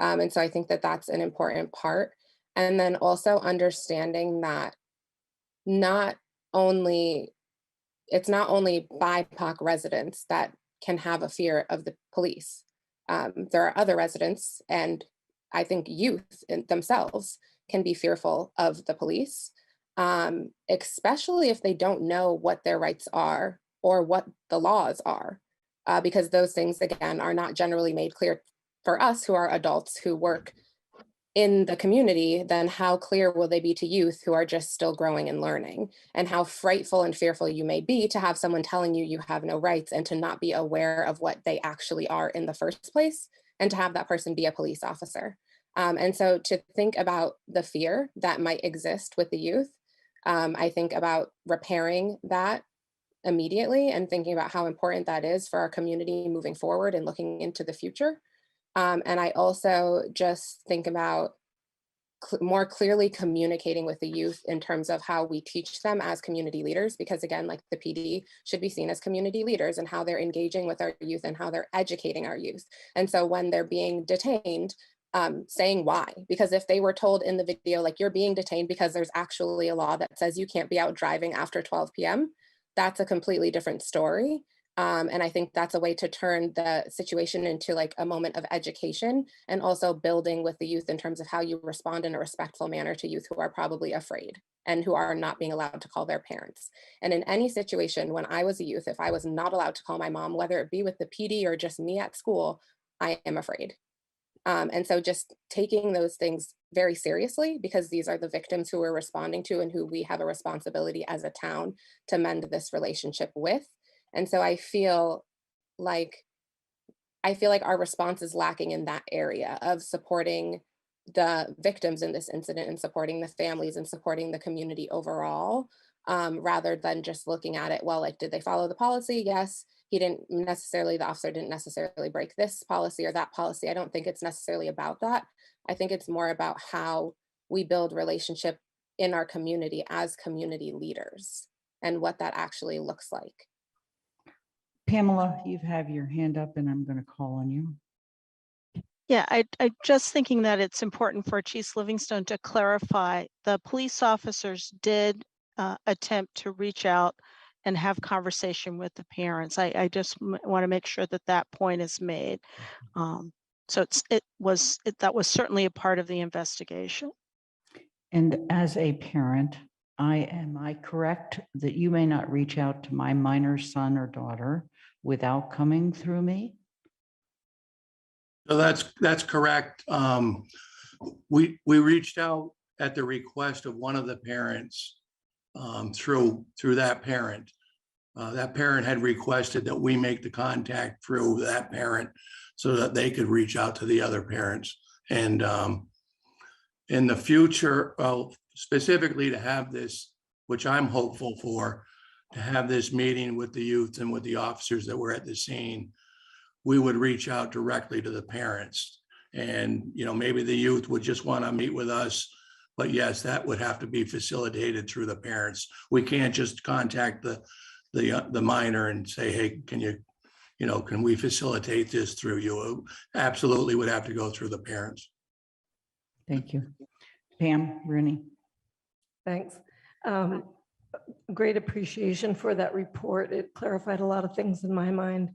And so I think that that's an important part. And then also understanding that it's not only BIPOC residents that can have a fear of the police. There are other residents, and I think youth themselves can be fearful of the police, especially if they don't know what their rights are or what the laws are, because those things, again, are not generally made clear for us who are adults who work in the community. Then how clear will they be to youth who are just still growing and learning? And how frightful and fearful you may be to have someone telling you you have no rights and to not be aware of what they actually are in the first place, and to have that person be a police officer. And so to think about the fear that might exist with the youth, I think about repairing that immediately and thinking about how important that is for our community moving forward and looking into the future. And I also just think about more clearly communicating with the youth in terms of how we teach them as community leaders, because again, like the PD should be seen as community leaders, and how they're engaging with our youth and how they're educating our youth. And so when they're being detained, saying why, because if they were told in the video, like, you're being detained because there's actually a law that says you can't be out driving after 12 p.m., that's a completely different story. And I think that's a way to turn the situation into like a moment of education and also building with the youth in terms of how you respond in a respectful manner to youth who are probably afraid and who are not being allowed to call their parents. And in any situation, when I was a youth, if I was not allowed to call my mom, whether it be with the PD or just me at school, I am afraid. And so just taking those things very seriously, because these are the victims who we're responding to and who we have a responsibility as a town to mend this relationship with. And so I feel like our response is lacking in that area of supporting the victims in this incident and supporting the families and supporting the community overall, rather than just looking at it, well, like, did they follow the policy? Yes. The officer didn't necessarily break this policy or that policy. I don't think it's necessarily about that. I think it's more about how we build relationship in our community as community leaders and what that actually looks like. Pamela, you have your hand up and I'm going to call on you. Yeah, I just thinking that it's important for Chief Livingstone to clarify the police officers did attempt to reach out and have conversation with the parents. I just want to make sure that that point is made. So that was certainly a part of the investigation. And as a parent, am I correct that you may not reach out to my minor son or daughter without coming through me? So that's correct. We reached out at the request of one of the parents through that parent. That parent had requested that we make the contact through that parent so that they could reach out to the other parents. And in the future, specifically to have this, which I'm hopeful for, to have this meeting with the youth and with the officers that were at the scene, we would reach out directly to the parents. And, maybe the youth would just want to meet with us. But yes, that would have to be facilitated through the parents. We can't just contact the minor and say, hey, can we facilitate this through you? It absolutely would have to go through the parents. Thank you. Pam, Rooney. Thanks. Great appreciation for that report. It clarified a lot of things in my mind.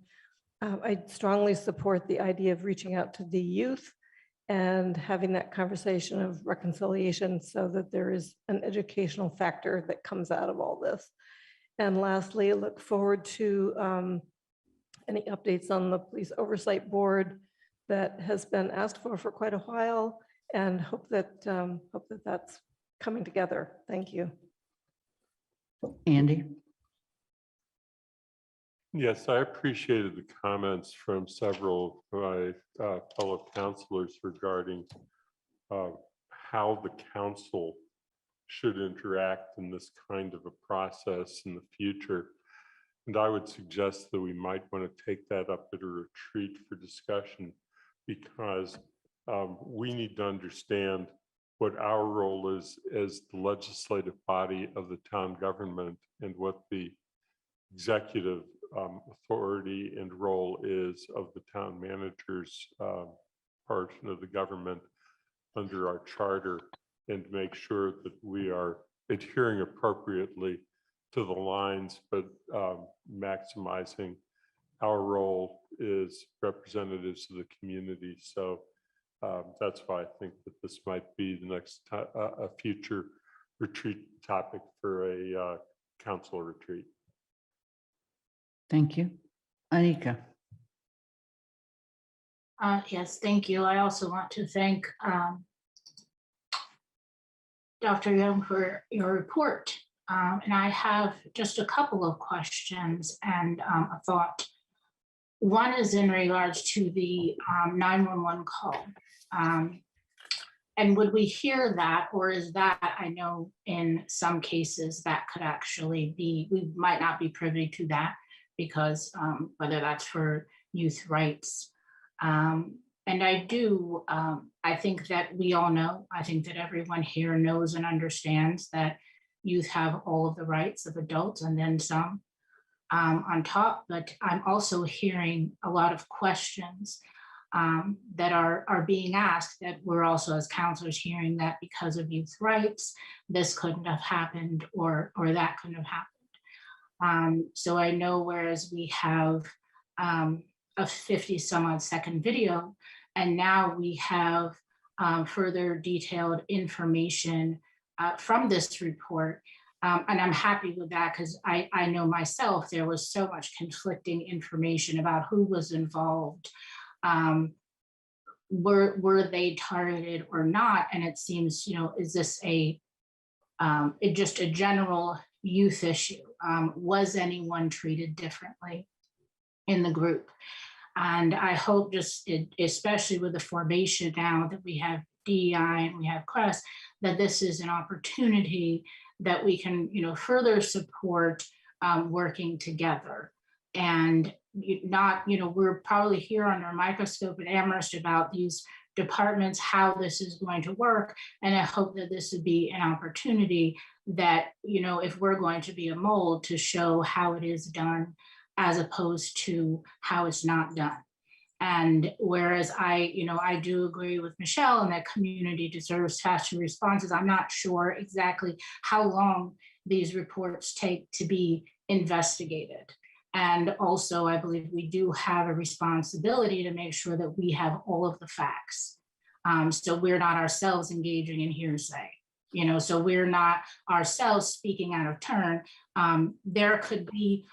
I strongly support the idea of reaching out to the youth and having that conversation of reconciliation so that there is an educational factor that comes out of all this. And lastly, I look forward to any updates on the Police Oversight Board that has been asked for quite a while, and hope that that's coming together. Thank you. Andy. Yes, I appreciated the comments from several of my fellow councilors regarding how the council should interact in this kind of a process in the future. And I would suggest that we might want to take that up at a retreat for discussion, because we need to understand what our role is as the legislative body of the town government and what the executive authority and role is of the town manager's portion of the government under our charter, and make sure that we are adhering appropriately to the lines, but maximizing our role as representatives of the community. So that's why I think that this might be the next a future retreat topic for a council retreat. Thank you. Anika. Yes, thank you. I also want to thank Dr. Young for your report. And I have just a couple of questions and a thought. One is in regards to the 911 call. And would we hear that, or is that, I know in some cases that could actually be, we might not be privy to that, because whether that's for youth rights. And I think that we all know, I think that everyone here knows and understands that youth have all of the rights of adults and then some on top, but I'm also hearing a lot of questions that are being asked, that we're also as counselors hearing that because of youth rights, this couldn't have happened or that couldn't have happened. So I know whereas we have a 50 some odd second video, and now we have further detailed information from this report. And I'm happy with that because I know myself, there was so much conflicting information about who was involved. Were they targeted or not? And it seems, is this just a general youth issue? Was anyone treated differently in the group? And I hope especially with the formation now that we have DEI and we have CREST, that this is an opportunity that we can, further support working together. And we're probably here under a microscope at Amherst about these departments, how this is going to work. And I hope that this would be an opportunity that, if we're going to be a mold, to show how it is done as opposed to how it's not done. And whereas I do agree with Michelle and that community deserves faster responses, I'm not sure exactly how long these reports take to be investigated. And also, I believe we do have a responsibility to make sure that we have all of the facts. So we're not ourselves engaging in hearsay, so we're not ourselves speaking out of turn. There could be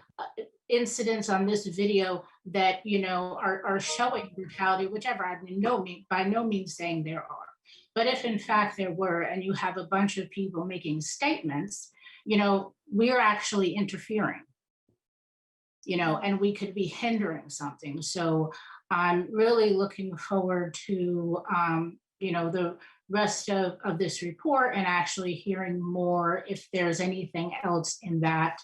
incidents on this video that, are showing brutality, whichever. I mean, by no means saying there are. But if in fact there were, and you have a bunch of people making statements, we're actually interfering. And we could be hindering something. So I'm really looking forward to, the rest of this report and actually hearing more if there's anything else in that,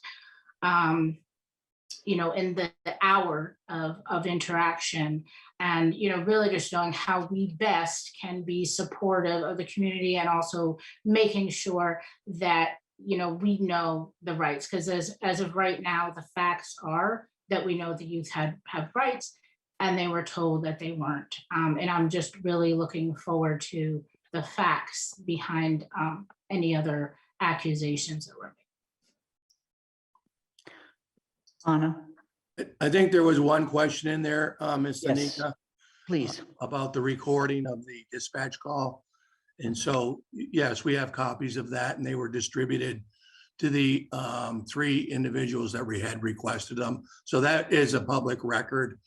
in the hour of interaction, and, really just knowing how we best can be supportive of the community and also making sure that we know the rights, because as of right now, the facts are that we know the youth have rights and they were told that they weren't. And I'm just really looking forward to the facts behind any other accusations that were made. Anna? I think there was one question in there, Ms. Yes, Danica, please. about the recording of the dispatch call. And so, yes, we have copies of that, and they were distributed to the 3 individuals that we had requested them. So that is a public record.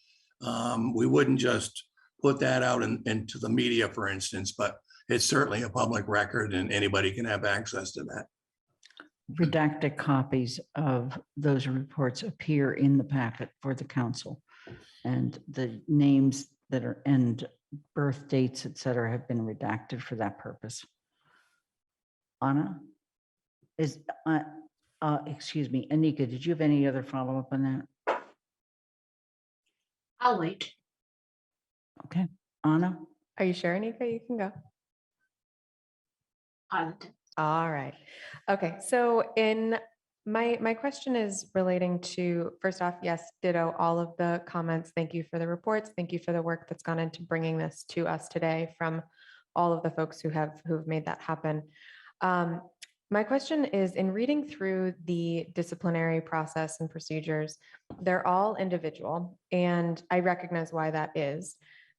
We wouldn't just put that out into the media, for instance, but it's certainly a public record and anybody can have access to that. Redacted copies of those reports appear in the packet for the council, and the names that are and birth dates, et cetera, have been redacted for that purpose. Anna, excuse me, Anika, did you have any other follow-up on that? I'll wait. Okay, Anna? Are you sure, Anika? You can go. Positive. All right. Okay. So my question is relating to, first off, yes, ditto all of the comments. Thank you for the reports. Thank you for the work that's gone into bringing this to us today from all of the folks who've made that happen. My question is, in reading through the disciplinary process and procedures, they're all individual, and I recognize why that is.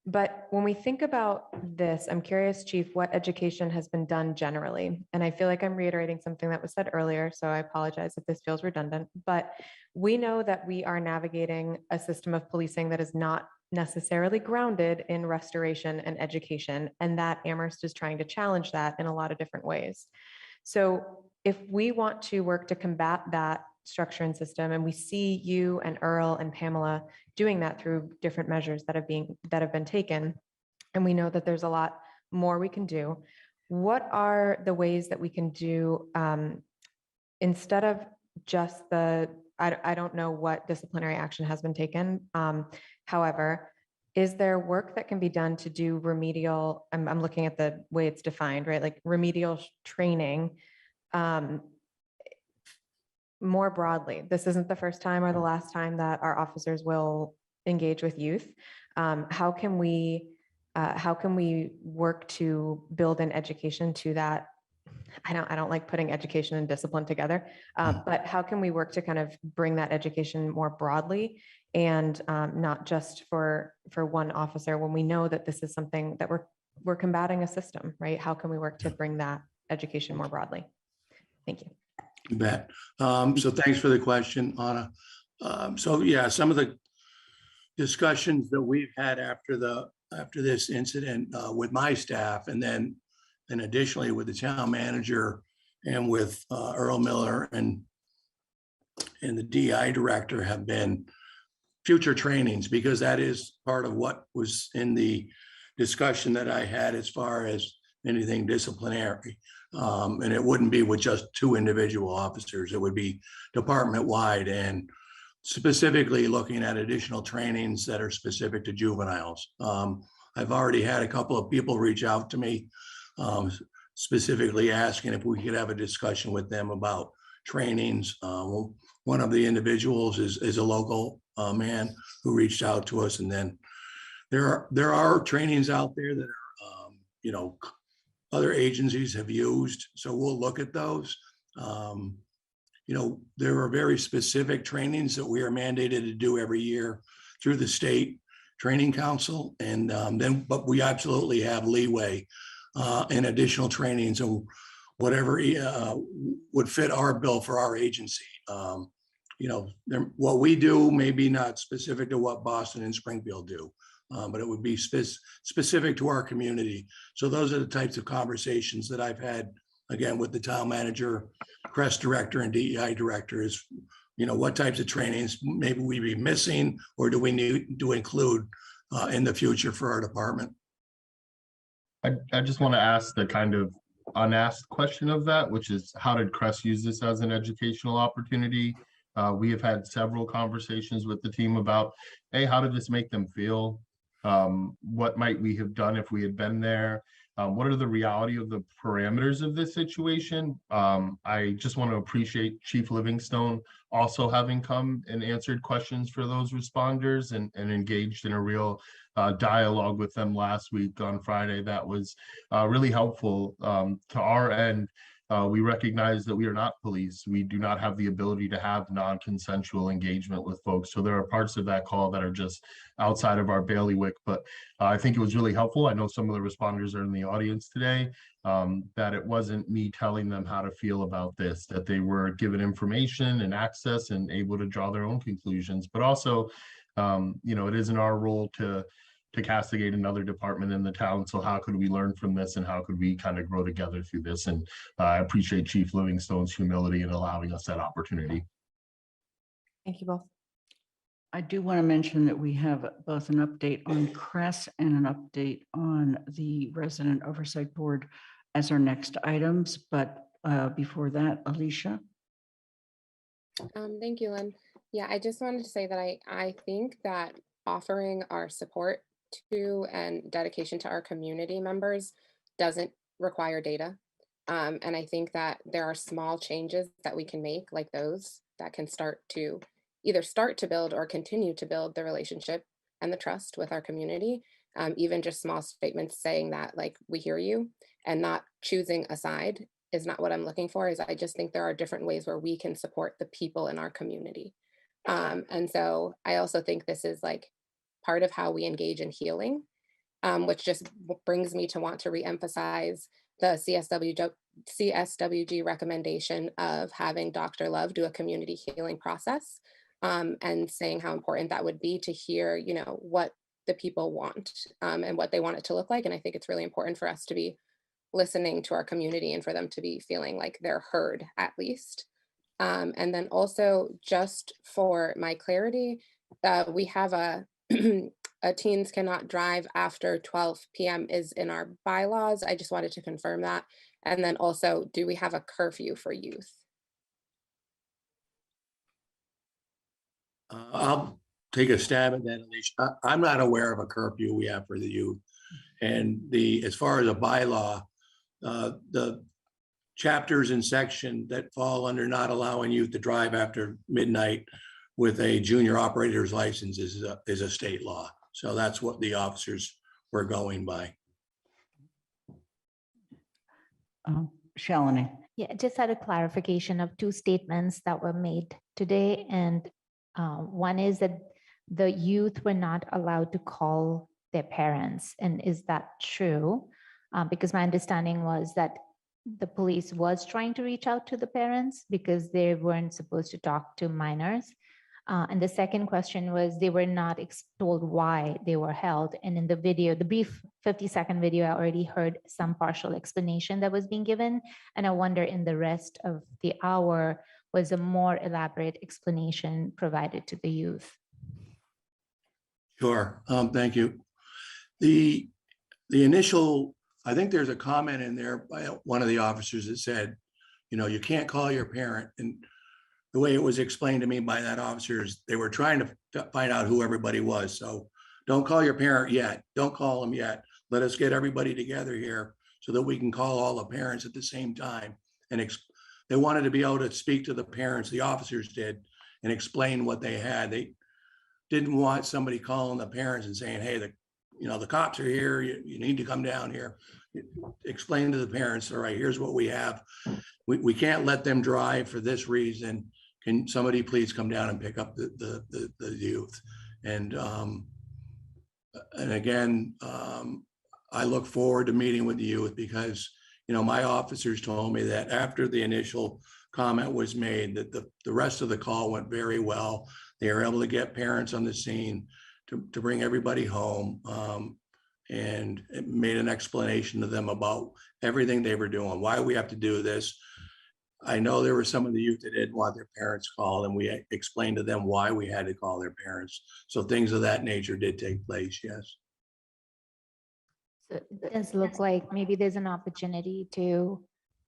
But when we think about this, I'm curious, Chief, what education has been done generally? And I feel like I'm reiterating something that was said earlier, so I apologize if this feels redundant, but we know that we are navigating a system of policing that is not necessarily grounded in restoration and education, and that Amherst is trying to challenge that in a lot of different ways. So if we want to work to combat that structure and system, and we see you and Earl and Pamela doing that through different measures that have been taken, and we know that there's a lot more we can do, what are the ways that we can do, instead of just I don't know what disciplinary action has been taken, however, is there work that can be done to do remedial, I'm looking at the way it's defined, right? Like remedial training, more broadly. This isn't the first time or the last time that our officers will engage with youth. How can we work to build an education to that I don't like putting education and discipline together, but how can we work to kind of bring that education more broadly and not just for one officer when we know that this is something that we're combating a system, right? How can we work to bring that education more broadly? Thank you. You bet. So thanks for the question, Anna. So yeah, some of the discussions that we've had after this incident with my staff, and then additionally with the town manager and with Earl Miller and the DI director have been future trainings, because that is part of what was in the discussion that I had as far as anything disciplinary. And it wouldn't be with just 2 individual officers. It would be department-wide, and specifically looking at additional trainings that are specific to juveniles. I've already had a couple of people reach out to me, specifically asking if we could have a discussion with them about trainings. One of the individuals is a local man who reached out to us, and then there are trainings out there that are, other agencies have used. So we'll look at those. There are very specific trainings that we are mandated to do every year through the state training council. And but we absolutely have leeway in additional trainings and whatever would fit our bill for our agency. What we do may be not specific to what Boston and Springfield do, but it would be specific to our community. So those are the types of conversations that I've had, again, with the town manager, CREST director, and DEI director is, what types of trainings maybe we be missing, or do we need to include in the future for our department? I just want to ask the kind of unasked question of that, which is, how did CREST use this as an educational opportunity? We have had several conversations with the team about, hey, how did this make them feel? What might we have done if we had been there? What are the reality of the parameters of this situation? I just want to appreciate Chief Livingstone also having come and answered questions for those responders and engaged in a real dialogue with them last week on Friday. That was really helpful to our end. We recognize that we are not police. We do not have the ability to have non-consensual engagement with folks. So there are parts of that call that are just outside of our bailiwick, but I think it was really helpful. I know some of the responders are in the audience today, that it wasn't me telling them how to feel about this, that they were given information and access and able to draw their own conclusions, but also, it isn't our role to castigate another department in the town. So how could we learn from this, and how could we kind of grow together through this? And I appreciate Chief Livingstone's humility in allowing us that opportunity. Thank you both. I do want to mention that we have both an update on CREST and an update on the Resident Oversight Board as our next items. But before that, Alicia. Thank you, Lynn. Yeah, I just wanted to say that I think that offering our support to and dedication to our community members doesn't require data. And I think that there are small changes that we can make, like those, that can either start to build or continue to build the relationship and the trust with our community. Even just small statements saying that, like, we hear you, and not choosing a side is not what I'm looking for. I just think there are different ways where we can support the people in our community. And so I also think this is like part of how we engage in healing, which just brings me to want to reemphasize the CSWG recommendation of having Dr. Love do a community healing process, and saying how important that would be to hear, what the people want, and what they want it to look like. And I think it's really important for us to be listening to our community and for them to be feeling like they're heard, at least. And then also, just for my clarity, we have a teens cannot drive after 12 p.m. is in our bylaws. I just wanted to confirm that. And then also, do we have a curfew for youth? I'll take a stab at that, Alicia. I'm not aware of a curfew we have for the youth. And as far as a bylaw, the chapters and section that fall under not allowing youth to drive after midnight with a junior operator's license is a state law. So that's what the officers were going by. Shalini. Yeah, just had a clarification of two statements that were made today. And one is that the youth were not allowed to call their parents. And is that true? Because my understanding was that the police was trying to reach out to the parents because they weren't supposed to talk to minors. And the second question was they were not told why they were held. And in the video, the brief 50-second video, I already heard some partial explanation that was being given. And I wonder in the rest of the hour, was a more elaborate explanation provided to the youth? Sure. Thank you. The initial, I think there's a comment in there by one of the officers that said, you know, you can't call your parent. And the way it was explained to me by that officer is they were trying to find out who everybody was. So don't call your parent yet. Don't call them yet. Let us get everybody together here so that we can call all the parents at the same time. And they wanted to be able to speak to the parents, the officers did, and explain what they had. They didn't want somebody calling the parents and saying, hey, the cops are here. You need to come down here. Explain to the parents, all right, here's what we have. We can't let them drive for this reason. Can somebody please come down and pick up the youth? And again, I look forward to meeting with the youth because, my officers told me that after the initial comment was made, that the rest of the call went very well. They were able to get parents on the scene to bring everybody home, and it made an explanation to them about everything they were doing, why we have to do this. I know there were some of the youth that didn't want their parents called, and we explained to them why we had to call their parents. So things of that nature did take place, yes. So it does look like maybe there's an opportunity to,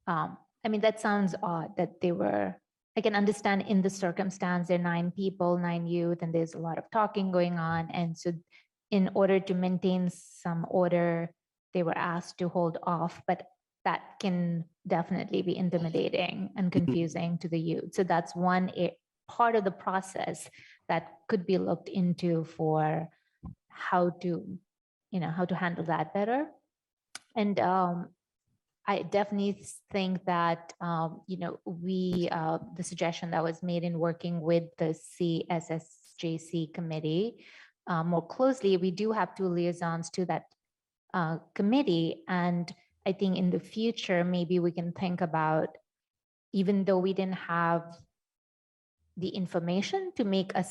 that sounds odd that I can understand in the circumstance, there are 9 people, 9 youth, and there's a lot of talking going on. And so in order to maintain some order, they were asked to hold off, but that can definitely be intimidating and confusing to the youth. So that's one part of the process that could be looked into for how to handle that better. And I definitely think that, the suggestion that was made in working with the CSSJC committee more closely, we do have 2 liaisons to that committee. And I think in the future, maybe we can think about, even though we didn't have the information to make a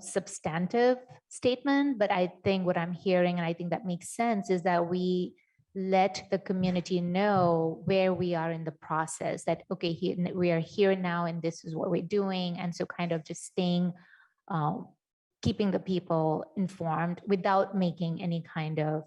substantive statement, but I think what I'm hearing, and I think that makes sense, is that we let the community know where we are in the process, that, okay, we are here now and this is what we're doing. And so kind of just keeping the people informed without making any kind of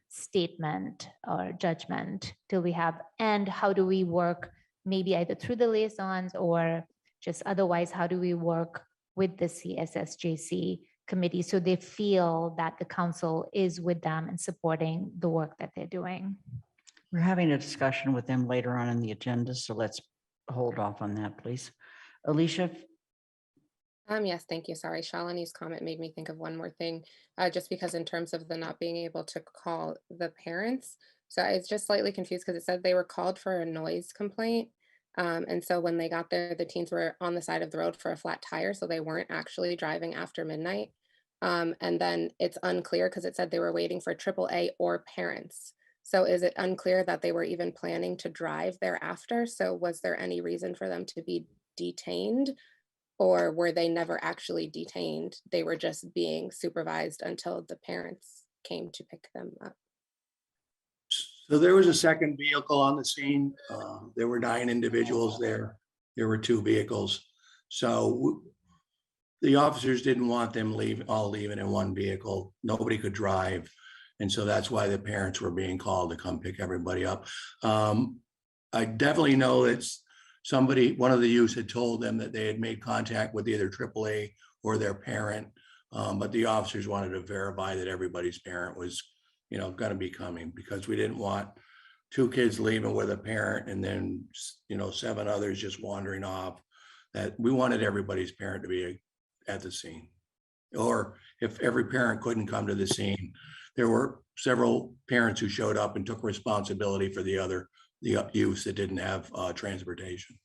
statement or judgment till we have, and how do we work maybe either through the liaisons or just otherwise, how do we work with the CSSJC committee so they feel that the council is with them and supporting the work that they're doing? We're having a discussion with them later on in the agenda, so let's hold off on that, please. Alicia? Yes, thank you. Sorry, Shalini's comment made me think of one more thing, just because in terms of the not being able to call the parents. So I was just slightly confused because it said they were called for a noise complaint. And so when they got there, the teens were on the side of the road for a flat tire, so they weren't actually driving after midnight. And then it's unclear because it said they were waiting for AAA or parents. So is it unclear that they were even planning to drive thereafter? So was there any reason for them to be detained, or were they never actually detained? They were just being supervised until the parents came to pick them up. So there was a second vehicle on the scene. There were 9 individuals there. There were 2 vehicles. So the officers didn't want them all leaving in one vehicle. Nobody could drive. And so that's why the parents were being called to come pick everybody up. I definitely know that one of the youths had told them that they had made contact with either AAA or their parent, but the officers wanted to verify that everybody's parent was going to be coming, because we didn't want 2 kids leaving with a parent and then 7 others just wandering off. That we wanted everybody's parent to be at the scene, or if every parent couldn't come to the scene, there were several parents who showed up and took responsibility for the other the youth that didn't have transportation.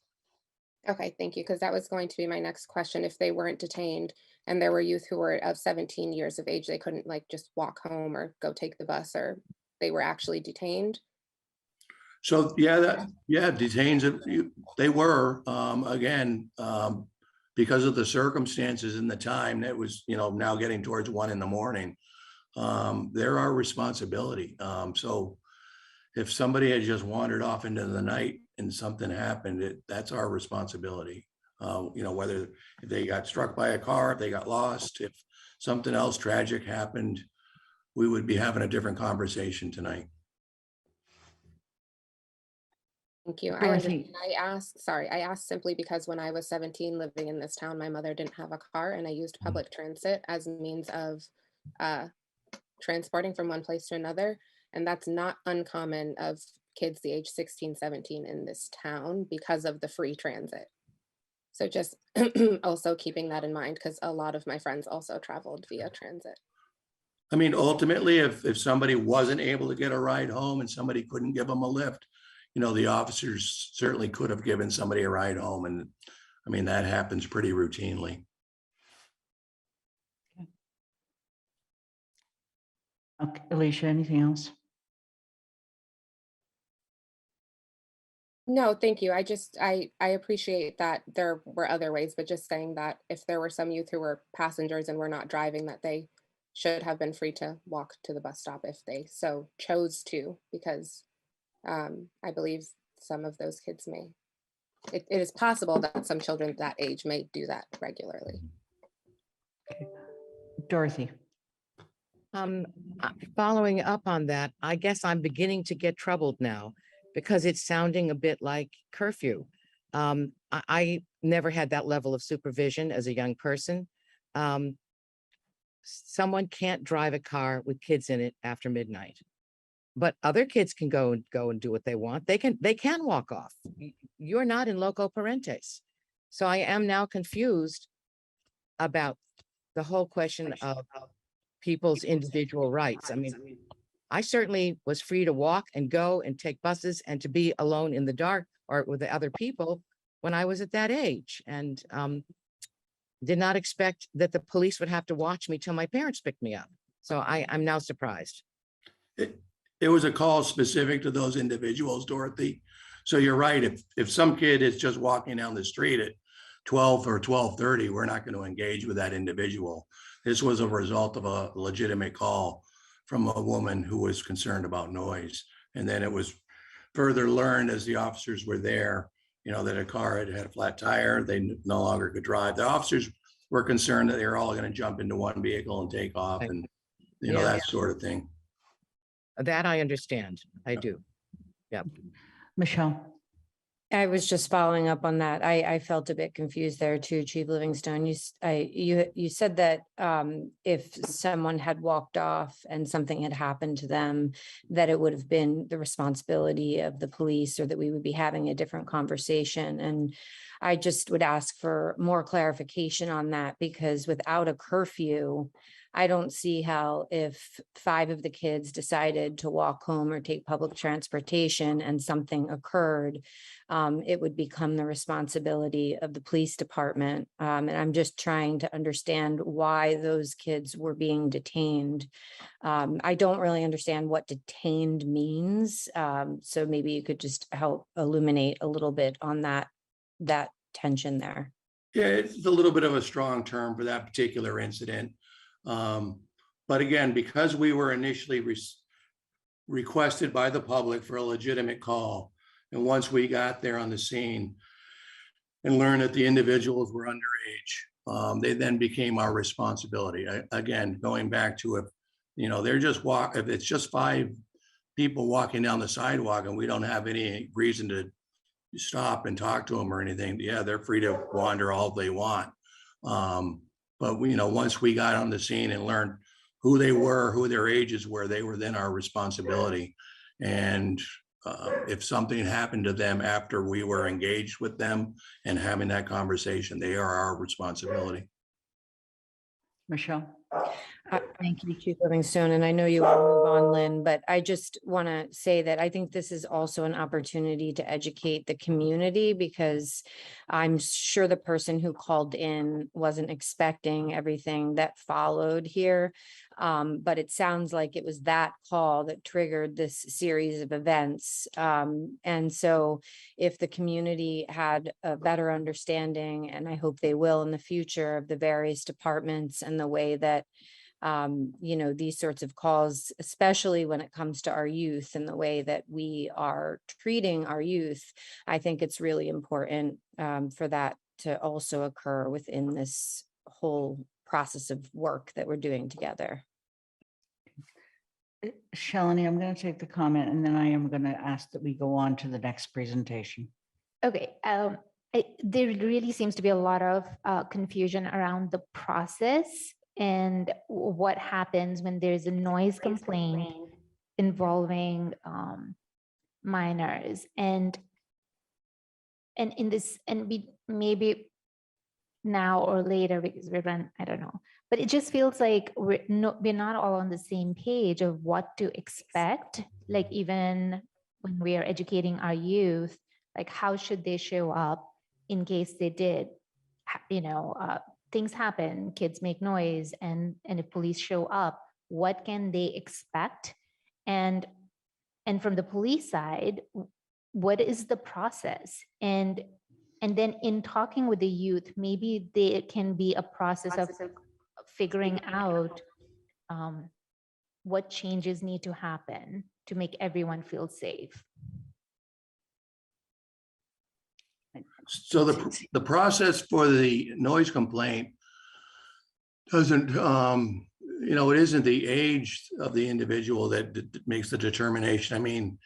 Okay, thank you, because that was going to be my next question. If they weren't detained and there were youth who were of 17 years of age, they couldn't like just walk home or go take the bus, or they were actually detained? So yeah, detains, they were, again, because of the circumstances and the time that was, now getting towards 1 a.m. They're our responsibility. So if somebody had just wandered off into the night and something happened, that's our responsibility. Whether if they got struck by a car, if they got lost, if something else tragic happened, we would be having a different conversation tonight. Thank you. I Dorothy. understand. I asked simply because when I was 17 living in this town, my mother didn't have a car and I used public transit as a means of transporting from one place to another. And that's not uncommon of kids the age 16, 17 in this town because of the free transit. So just also keeping that in mind, because a lot of my friends also traveled via transit. I mean, ultimately, if somebody wasn't able to get a ride home and somebody couldn't give them a lift, the officers certainly could have given somebody a ride home. And I mean, that happens pretty routinely. Okay, Alicia, anything else? No, thank you. I appreciate that there were other ways, but just saying that if there were some youth who were passengers and were not driving, that they should have been free to walk to the bus stop if they so chose to, because I believe some of those kids may, it is possible that some children that age may do that regularly. Dorothy. Following up on that, I guess I'm beginning to get troubled now because it's sounding a bit like curfew. I never had that level of supervision as a young person. Someone can't drive a car with kids in it after midnight, but other kids can go and do what they want. They can walk off. You're not in loco parentis. So I am now confused about the whole question of people's individual rights. I mean, I certainly was free to walk and go and take buses and to be alone in the dark or with the other people when I was at that age, and did not expect that the police would have to watch me till my parents picked me up. So I'm now surprised. It was a call specific to those individuals, Dorothy. So you're right. If some kid is just walking down the street at 12 or 12:30, we're not going to engage with that individual. This was a result of a legitimate call from a woman who was concerned about noise. And then it was further learned as the officers were there, that a car had a flat tire. They no longer could drive. The officers were concerned that they were all going to jump into one vehicle and take off and, that sort of thing. That I understand. I do. Yep. Michelle. I was just following up on that. I felt a bit confused there too, Chief Livingstone. You said that if someone had walked off and something had happened to them, that it would have been the responsibility of the police, or that we would be having a different conversation. And I just would ask for more clarification on that, because without a curfew, I don't see how, if 5 of the kids decided to walk home or take public transportation and something occurred, it would become the responsibility of the police department. And I'm just trying to understand why those kids were being detained. I don't really understand what detained means. So maybe you could just help illuminate a little bit on that tension there. Yeah, it's a little bit of a strong term for that particular incident. But again, because we were initially requested by the public for a legitimate call, and once we got there on the scene and learned that the individuals were underage, they then became our responsibility. Again, going back to if it's just 5 people walking down the sidewalk and we don't have any reason to stop and talk to them or anything, yeah, they're free to wander all they want. But once we got on the scene and learned who they were, who their ages were, they were then our responsibility. And if something happened to them after we were engaged with them and having that conversation, they are our responsibility. Michelle? Thank you, Chief Livingstone, and I know you want to move on, Lynn, but I just want to say that I think this is also an opportunity to educate the community, because I'm sure the person who called in wasn't expecting everything that followed here. But it sounds like it was that call that triggered this series of events. And so if the community had a better understanding, and I hope they will in the future, of the various departments and the way that these sorts of calls, especially when it comes to our youth and the way that we are treating our youth, I think it's really important for that to also occur within this whole process of work that we're doing together. Shalini, I'm going to take the comment and then I am going to ask that we go on to the next presentation. Okay. There really seems to be a lot of confusion around the process and what happens when there's a noise complaint involving minors. And in this, and we maybe now or later, because we're run, I don't know, but it just feels like we're not all on the same page of what to expect. Like even when we are educating our youth, like how should they show up in case they did, things happen, kids make noise, and if police show up, what can they expect? And from the police side, what is the process? And then in talking with the youth, maybe there can be a process of figuring out what changes need to happen to make everyone feel safe. So the process for the noise complaint doesn't, it isn't the age of the individual that makes the determination. I mean,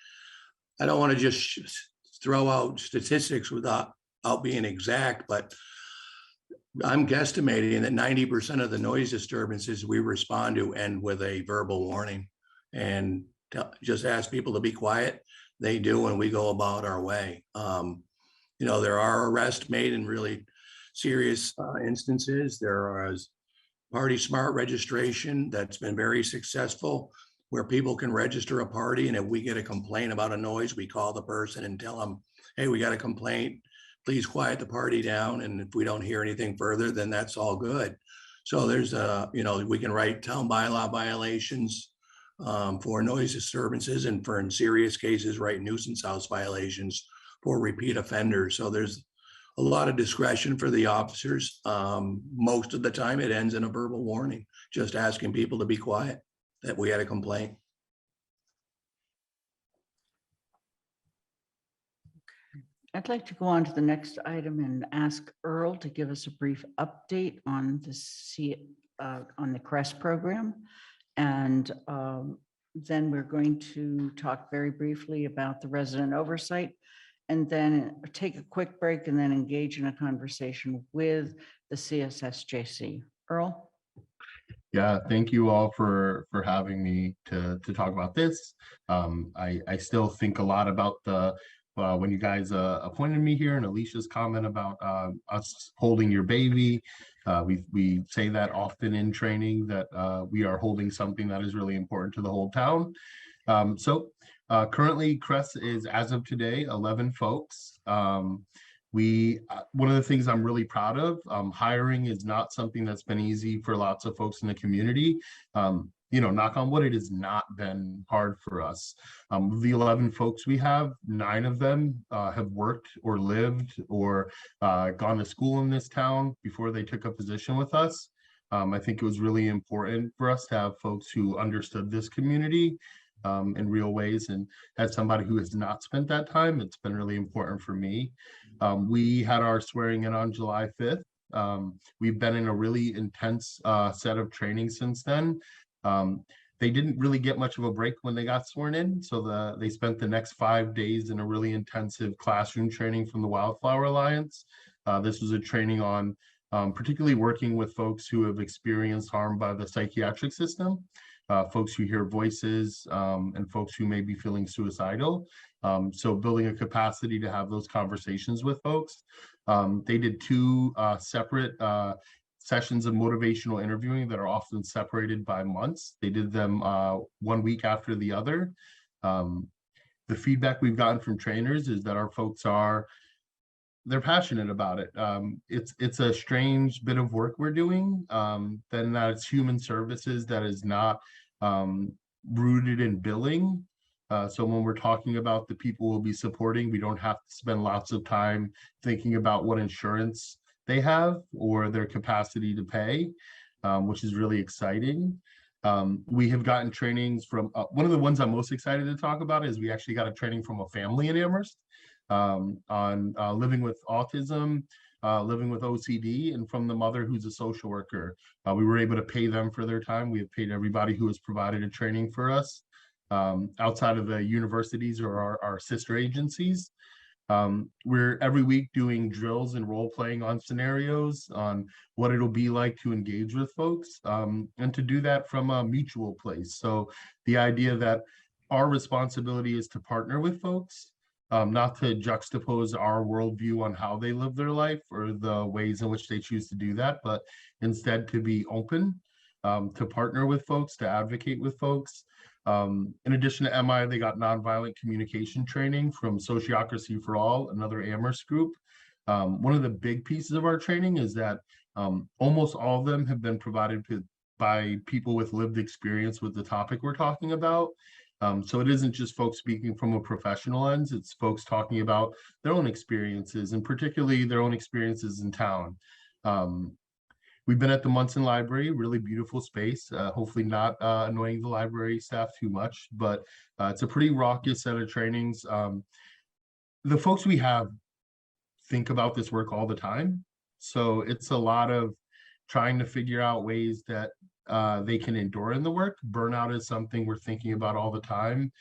I don't want to just throw out statistics without being exact, but I'm guesstimating that 90% of the noise disturbances we respond to end with a verbal warning, and just ask people to be quiet. They do, and we go about our way. There are arrests made in really serious instances. There is Party Smart registration that's been very successful, where people can register a party, and if we get a complaint about a noise, we call the person and tell them, hey, we got a complaint, please quiet the party down. And if we don't hear anything further, then that's all good. So there's we can write town bylaw violations for noise disturbances, and for in serious cases, write nuisance house violations for repeat offenders. So there's a lot of discretion for the officers. Most of the time it ends in a verbal warning, just asking people to be quiet, that we had a complaint. I'd like to go on to the next item and ask Earl to give us a brief update on the CREST program. And then we're going to talk very briefly about the resident oversight, and then take a quick break and then engage in a conversation with the CSSJC. Earl? Yeah, thank you all for having me to talk about this. I still think a lot about when you guys appointed me here, and Alicia's comment about us holding your baby. We say that often in training, that we are holding something that is really important to the whole town. Currently, CREST is, as of today, 11 folks. One of the things I'm really proud of, hiring is not something that's been easy for lots of folks in the community. Knock on wood, it has not been hard for us. The 11 folks we have, 9 of them have worked or lived or gone to school in this town before they took a position with us. I think it was really important for us to have folks who understood this community in real ways, and as somebody who has not spent that time, it's been really important for me. We had our swearing in on July 5th. We've been in a really intense set of training since then. They didn't really get much of a break when they got sworn in, so they spent the next 5 days in a really intensive classroom training from the Wildflower Alliance. This was a training on particularly working with folks who have experienced harm by the psychiatric system. Folks who hear voices, and folks who may be feeling suicidal. So building a capacity to have those conversations with folks. They did 2 separate sessions of motivational interviewing that are often separated by months. They did them 1 week after the other. The feedback we've gotten from trainers is that our folks they're passionate about it. It's a strange bit of work we're doing. Then that it's human services that is not rooted in billing. So when we're talking about the people we'll be supporting, we don't have to spend lots of time thinking about what insurance they have or their capacity to pay, which is really exciting. We have gotten trainings from one of the ones I'm most excited to talk about is we actually got a training from a family in Amherst on living with autism, living with OCD, and from the mother who's a social worker. We were able to pay them for their time. We have paid everybody who has provided a training for us outside of the universities or our sister agencies. We're every week doing drills and role playing on scenarios on what it'll be like to engage with folks and to do that from a mutual place. So the idea that our responsibility is to partner with folks, not to juxtapose our worldview on how they live their life or the ways in which they choose to do that, but instead to be open, to partner with folks, to advocate with folks. In addition to MI, they got nonviolent communication training from Sociocracy for All, another Amherst group. One of the big pieces of our training is that almost all of them have been provided by people with lived experience with the topic we're talking about. So it isn't just folks speaking from a professional lens, it's folks talking about their own experiences and particularly their own experiences in town. We've been at the Munson Library, really beautiful space, hopefully not annoying the library staff too much, but it's a pretty raucous set of trainings. The folks we have think about this work all the time. So it's a lot of trying to figure out ways that they can endure in the work. Burnout is something we're thinking about all the time.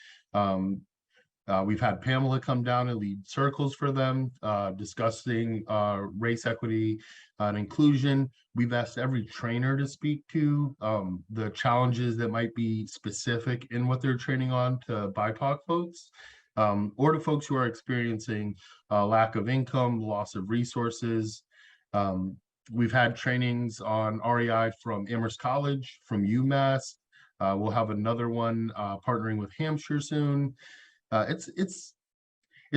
We've had Pamela come down and lead circles for them, discussing race equity and inclusion. We've asked every trainer to speak to the challenges that might be specific in what they're training on to BIPOC folks, or to folks who are experiencing lack of income, loss of resources. We've had trainings on REI from Amherst College, from UMass. We'll have another one partnering with Hampshire soon. It's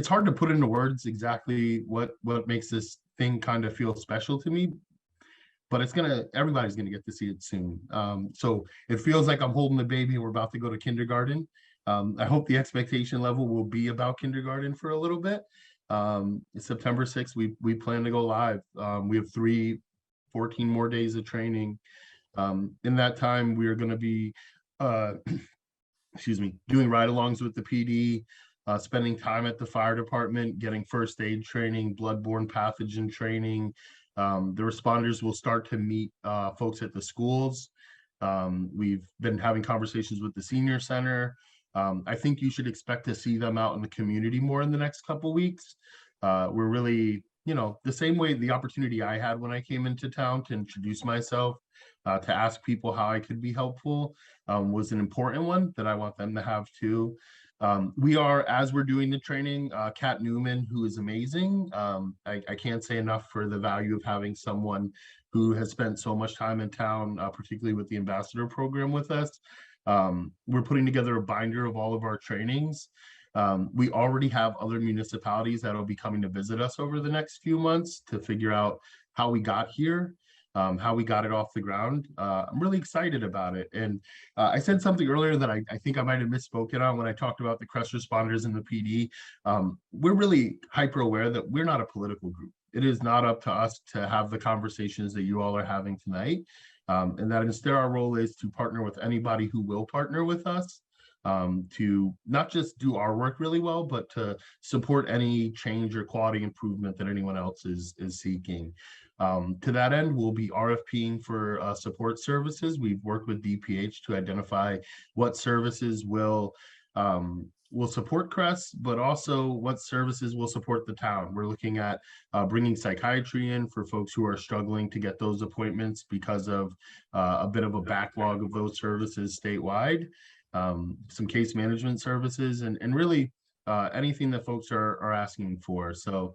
hard to put into words exactly what makes this thing kind of feel special to me, but everybody's gonna get to see it soon. So it feels like I'm holding the baby and we're about to go to kindergarten. I hope the expectation level will be about kindergarten for a little bit. September 6th, we plan to go live. We have 14 more days of training. In that time, we are going to be, doing ride-alongs with the PD, spending time at the fire department, getting first aid training, bloodborne pathogen training. The responders will start to meet folks at the schools. We've been having conversations with the senior center. I think you should expect to see them out in the community more in the next couple weeks. We're really, the same way the opportunity I had when I came into town to introduce myself, to ask people how I could be helpful, was an important one that I want them to have too. We are, as we're doing the training, Kat Newman, who is amazing. I can't say enough for the value of having someone who has spent so much time in town, particularly with the ambassador program with us. We're putting together a binder of all of our trainings. We already have other municipalities that will be coming to visit us over the next few months to figure out how we got here, how we got it off the ground. I'm really excited about it. And I said something earlier that I think I might have misspoken on when I talked about the CREST responders and the PD. We're really hyper aware that we're not a political group. It is not up to us to have the conversations that you all are having tonight. And that instead our role is to partner with anybody who will partner with us, to not just do our work really well, but to support any change or quality improvement that anyone else is seeking. To that end, we'll be RFPing for support services. We've worked with DPH to identify what services will support CREST, but also what services will support the town. We're looking at bringing psychiatry in for folks who are struggling to get those appointments because of a bit of a backlog of those services statewide. Some case management services and really anything that folks are asking for. So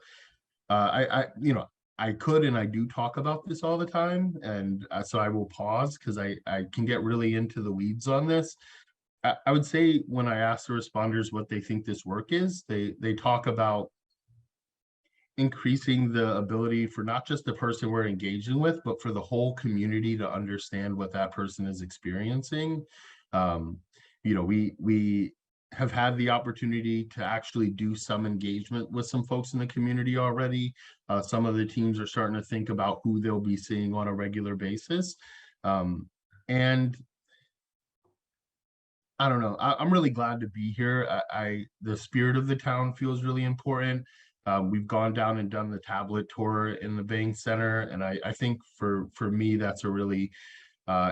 I could and I do talk about this all the time, and so I will pause because I can get really into the weeds on this. I would say when I ask the responders what they think this work is, they talk about increasing the ability for not just the person we're engaging with, but for the whole community to understand what that person is experiencing. You know, we have had the opportunity to actually do some engagement with some folks in the community already. Some of the teams are starting to think about who they'll be seeing on a regular basis. And I don't know. I'm really glad to be here. The spirit of the town feels really important. We've gone down and done the tablet tour in the Bank Center, and I think for me that's a really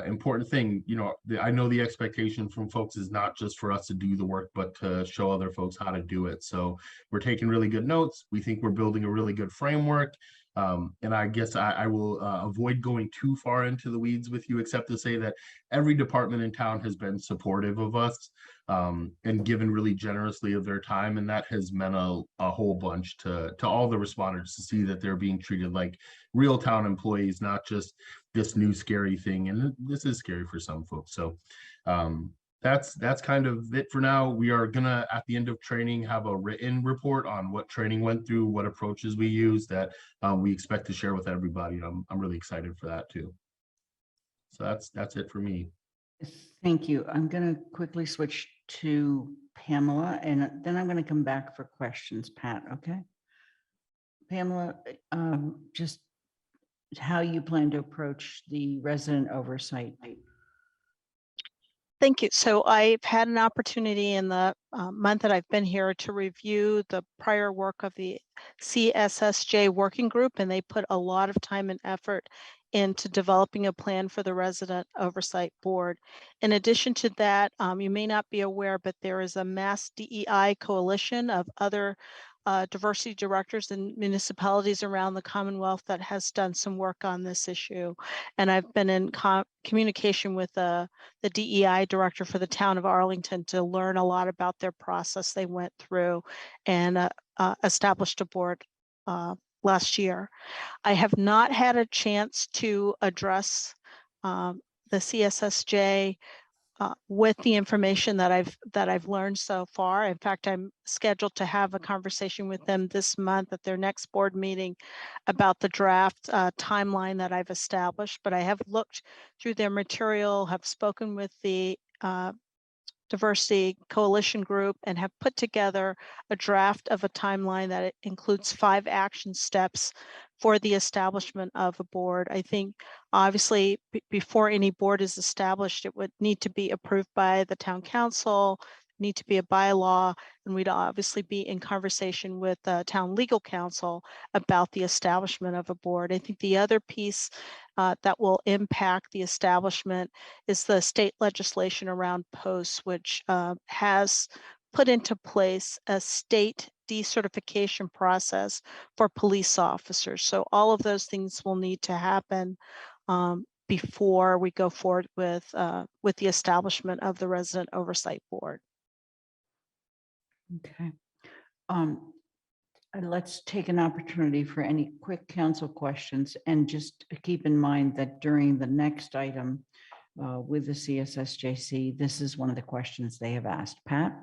important thing. You know, I know the expectation from folks is not just for us to do the work, but to show other folks how to do it. So we're taking really good notes. We think we're building a really good framework. And I guess I will avoid going too far into the weeds with you, except to say that every department in town has been supportive of us and given really generously of their time. And that has meant a whole bunch to all the responders to see that they're being treated like real town employees, not just this new scary thing. And this is scary for some folks. So that's kind of it for now. We are gonna, at the end of training, have a written report on what training went through, what approaches we use that we expect to share with everybody. I'm really excited for that too. So that's it for me. Thank you. I'm going to quickly switch to Pamela, and then I'm going to come back for questions, Pat, okay? Pamela, just how you plan to approach the resident oversight. Thank you. So I've had an opportunity in the month that I've been here to review the prior work of the CSSJ working group, and they put a lot of time and effort into developing a plan for the Resident Oversight Board. In addition to that, you may not be aware, but there is a mass DEI coalition of other diversity directors in municipalities around the Commonwealth that has done some work on this issue. And I've been in communication with the DEI director for the town of Arlington to learn a lot about their process they went through and established a board last year. I have not had a chance to address the CSSJ with the information that I've learned so far. In fact, I'm scheduled to have a conversation with them this month at their next board meeting about the draft timeline that I've established. But I have looked through their material, have spoken with the Diversity Coalition Group, and have put together a draft of a timeline that includes 5 action steps for the establishment of a board. I think obviously before any board is established, it would need to be approved by the town council, need to be a bylaw, and we'd obviously be in conversation with the town legal counsel about the establishment of a board. I think the other piece that will impact the establishment is the state legislation around posts, which has put into place a state decertification process for police officers. So all of those things will need to happen before we go forward with the establishment of the Resident Oversight Board. Okay. Let's take an opportunity for any quick council questions, and just keep in mind that during the next item with the CSSJC, this is one of the questions they have asked. Pat?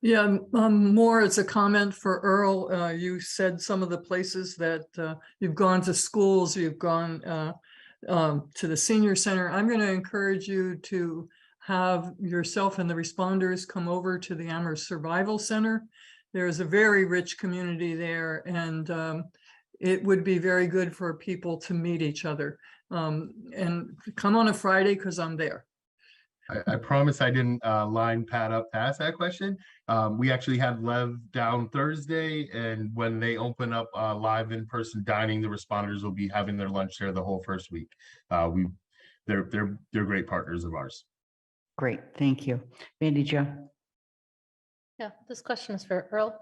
Yeah, more as a comment for Earl. You said some of the places that you've gone to schools, you've gone to the senior center. I'm going to encourage you to have yourself and the responders come over to the Amherst Survival Center. There's a very rich community there, and it would be very good for people to meet each other. And come on a Friday because I'm there. I promise I didn't line Pat up to ask that question. We actually had Lev down Thursday, and when they open up live in-person dining, the responders will be having their lunch there the whole first week. They're great partners of ours. Great, thank you. Mandy Jo? Yeah, this question is for Earl.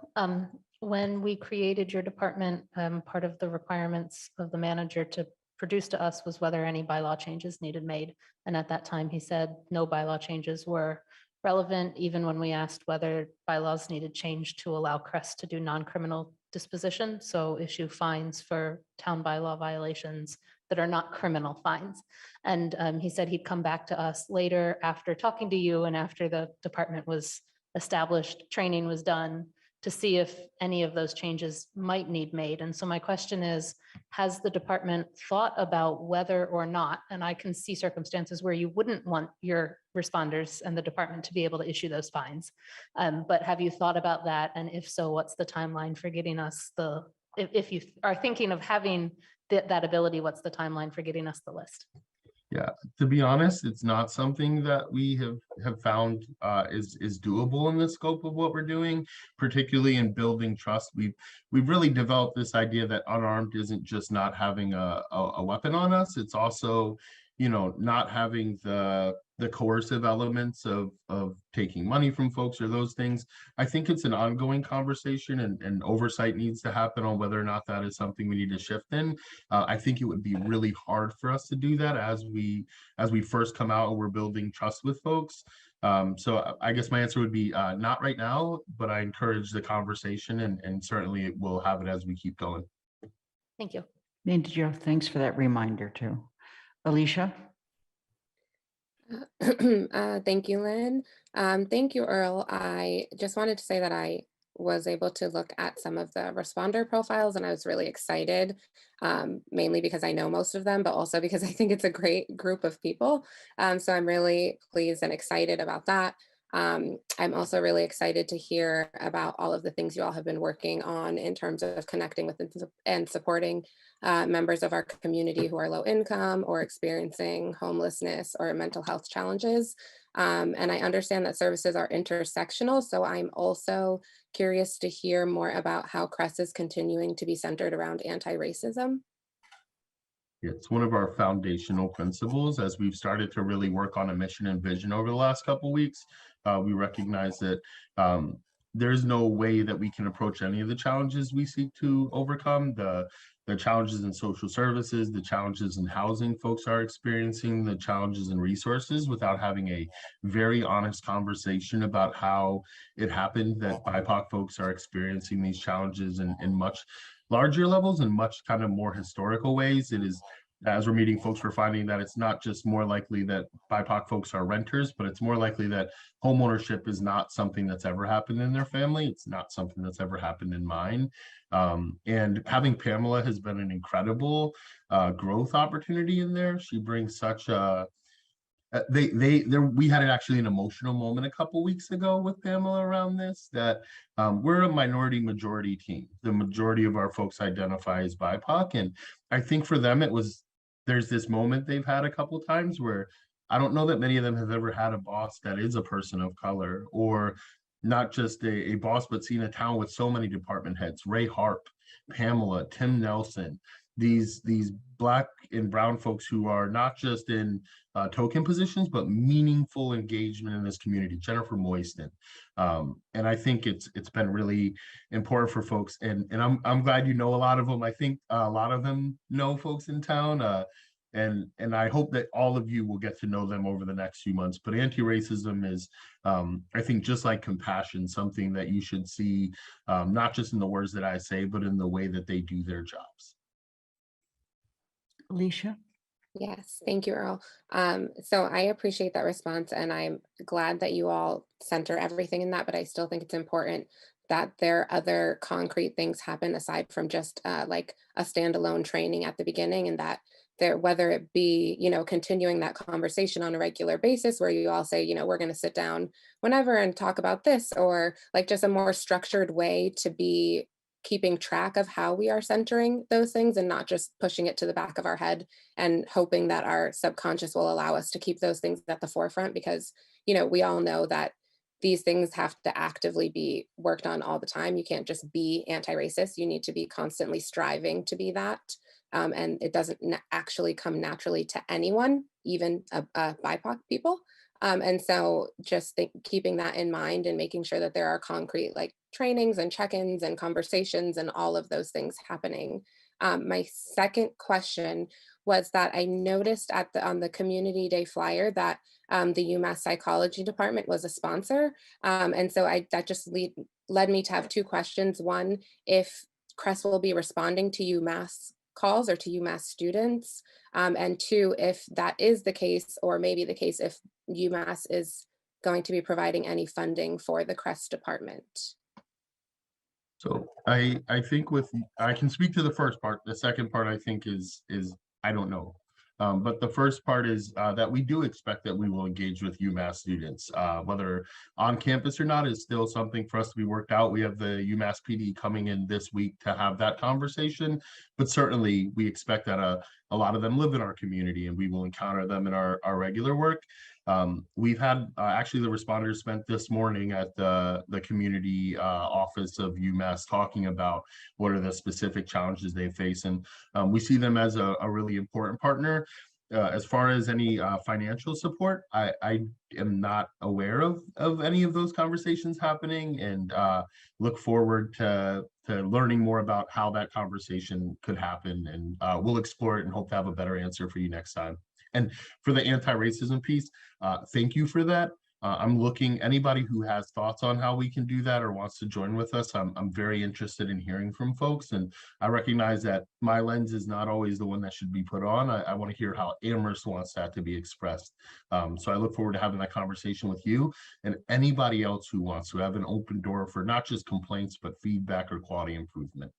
When we created your department, part of the requirements of the manager to produce to us was whether any bylaw changes needed made. And at that time, he said no bylaw changes were relevant, even when we asked whether bylaws needed change to allow Crest to do non-criminal disposition, so issue fines for town bylaw violations that are not criminal fines. And he said he'd come back to us later after talking to you and after the department was established, training was done, to see if any of those changes might need made. And so my question is, has the department thought about whether or not, and I can see circumstances where you wouldn't want your responders and the department to be able to issue those fines. But have you thought about that? And if so, what's the timeline for getting us if you are thinking of having that ability, what's the timeline for getting us the list? Yeah, to be honest, it's not something that we have found is doable in the scope of what we're doing, particularly in building trust. We've really developed this idea that unarmed isn't just not having a weapon on us. It's also, you know, not having the coercive elements of taking money from folks or those things. I think it's an ongoing conversation, and oversight needs to happen on whether or not that is something we need to shift in. I think it would be really hard for us to do that as we first come out and we're building trust with folks. So I guess my answer would be not right now, but I encourage the conversation, and certainly we'll have it as we keep going. Thank you. Thanks for that reminder too. Alicia? Thank you, Lynn. Thank you, Earl. I just wanted to say that I was able to look at some of the responder profiles, and I was really excited, mainly because I know most of them, but also because I think it's a great group of people. So I'm really pleased and excited about that. I'm also really excited to hear about all of the things you all have been working on in terms of connecting with and supporting members of our community who are low income or experiencing homelessness or mental health challenges. And I understand that services are intersectional, so I'm also curious to hear more about how CRESS is continuing to be centered around anti-racism. It's one of our foundational principles. As we've started to really work on a mission and vision over the last couple of weeks, we recognize that there's no way that we can approach any of the challenges we seek to overcome, the challenges in social services, the challenges in housing folks are experiencing, the challenges in resources, without having a very honest conversation about how it happened that BIPOC folks are experiencing these challenges in much larger levels and much kind of more historical ways. It is, as we're meeting folks, we're finding that it's not just more likely that BIPOC folks are renters, but it's more likely that homeownership is not something that's ever happened in their family. It's not something that's ever happened in mine. And having Pamela has been an incredible growth opportunity in there. She brings such a we had actually an emotional moment a couple weeks ago with Pamela around this, that we're a minority majority team. The majority of our folks identify as BIPOC. And I think for them, there's this moment they've had a couple times where I don't know that many of them have ever had a boss that is a person of color, or not just a boss, but seen a town with so many department heads: Ray Harp, Pamela, Tim Nelson, these Black and brown folks who are not just in token positions, but meaningful engagement in this community. Jennifer Moiston. And I think it's been really important for folks. And I'm glad you know a lot of them. I think a lot of them know folks in town. And I hope that all of you will get to know them over the next few months. But anti-racism is, I think, just like compassion, something that you should see, not just in the words that I say, but in the way that they do their jobs. Alicia? Yes, thank you, Earl. So I appreciate that response, and I'm glad that you all center everything in that, but I still think it's important that there are other concrete things happen aside from just like a standalone training at the beginning, and that there, whether it be, you know, continuing that conversation on a regular basis where you all say, you know, we're going to sit down whenever and talk about this, or like just a more structured way to be keeping track of how we are centering those things and not just pushing it to the back of our head and hoping that our subconscious will allow us to keep those things at the forefront, because, you know, we all know that these things have to actively be worked on all the time. You can't just be anti-racist. You need to be constantly striving to be that. And it doesn't actually come naturally to anyone, even BIPOC people. And so just keeping that in mind and making sure that there are concrete like trainings and check-ins and conversations and all of those things happening. My second question was that I noticed on the Community Day flyer that the UMass Psychology Department was a sponsor. And so that just led me to have two questions. One, if CREST will be responding to UMass calls or to UMass students? And two, if that is the case, or maybe the case if UMass is going to be providing any funding for the CREST department. So I think I can speak to the first part. The second part I think is I don't know. But the first part is that we do expect that we will engage with UMass students, whether on campus or not is still something for us to be worked out. We have the UMass PD coming in this week to have that conversation, but certainly we expect that a lot of them live in our community and we will encounter them in our regular work. We've had actually the responders spent this morning at the community office of UMass talking about what are the specific challenges they face, and we see them as a really important partner. As far as any financial support, I am not aware of any of those conversations happening, and look forward to learning more about how that conversation could happen, and we'll explore it and hope to have a better answer for you next time. And for the anti-racism piece, thank you for that. I'm looking, anybody who has thoughts on how we can do that or wants to join with us, I'm very interested in hearing from folks. And I recognize that my lens is not always the one that should be put on. I want to hear how Amherst wants that to be expressed. So I look forward to having that conversation with you and anybody else who wants to have an open door for not just complaints, but feedback or quality improvement.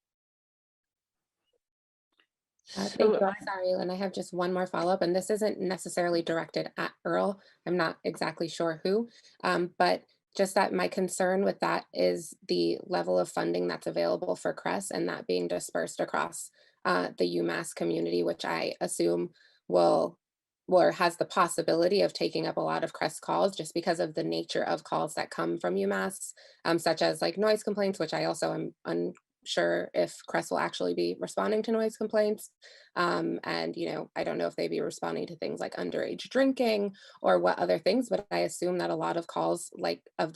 Thank you. I'm sorry, and I have just one more follow-up, and this isn't necessarily directed at Earl. I'm not exactly sure who, but just that my concern with that is the level of funding that's available for CREST and that being dispersed across the UMass community, which I assume will or has the possibility of taking up a lot of CREST calls just because of the nature of calls that come from UMass, such as like noise complaints, which I also am unsure if CREST will actually be responding to noise complaints. And, you know, I don't know if they'd be responding to things like underage drinking or what other things, but I assume that a lot of calls like of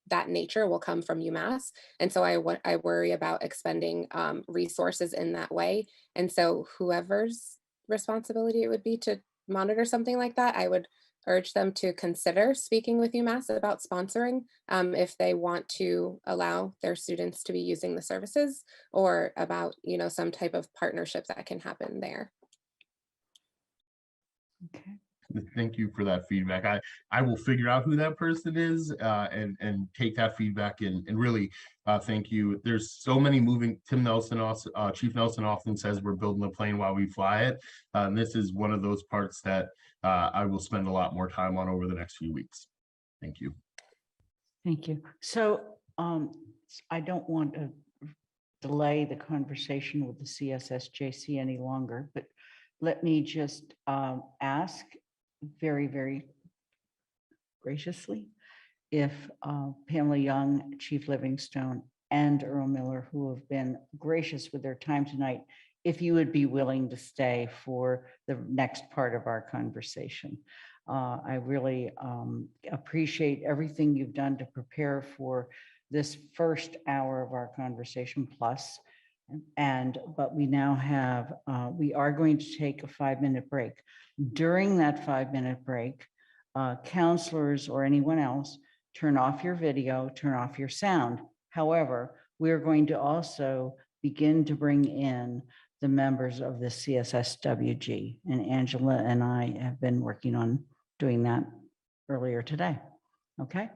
that nature will come from UMass. And so I worry about expending resources in that way. And so whoever's responsibility it would be to monitor something like that, I would urge them to consider speaking with UMass about sponsoring if they want to allow their students to be using the services, or about, you know, some type of partnership that can happen there. Okay. Thank you for that feedback. I will figure out who that person is and take that feedback and really thank you. There's so many moving. Tim Nelson, also, Chief Nelson often says we're building the plane while we fly it. And this is one of those parts that I will spend a lot more time on over the next few weeks. Thank you. Thank you. So I don't want to delay the conversation with the CSSJC any longer, but let me just ask very, very graciously if Pamela Young, Chief Livingstone, and Earl Miller, who have been gracious with their time tonight, if you would be willing to stay for the next part of our conversation. I really appreciate everything you've done to prepare for this first hour of our conversation plus. But we now have, we are going to take a 5-minute break. During that 5-minute break, counselors or anyone else, turn off your video, turn off your sound. However, we're going to also begin to bring in the members of the CSSWG, and Angela and I have been working on doing that earlier today. Okay.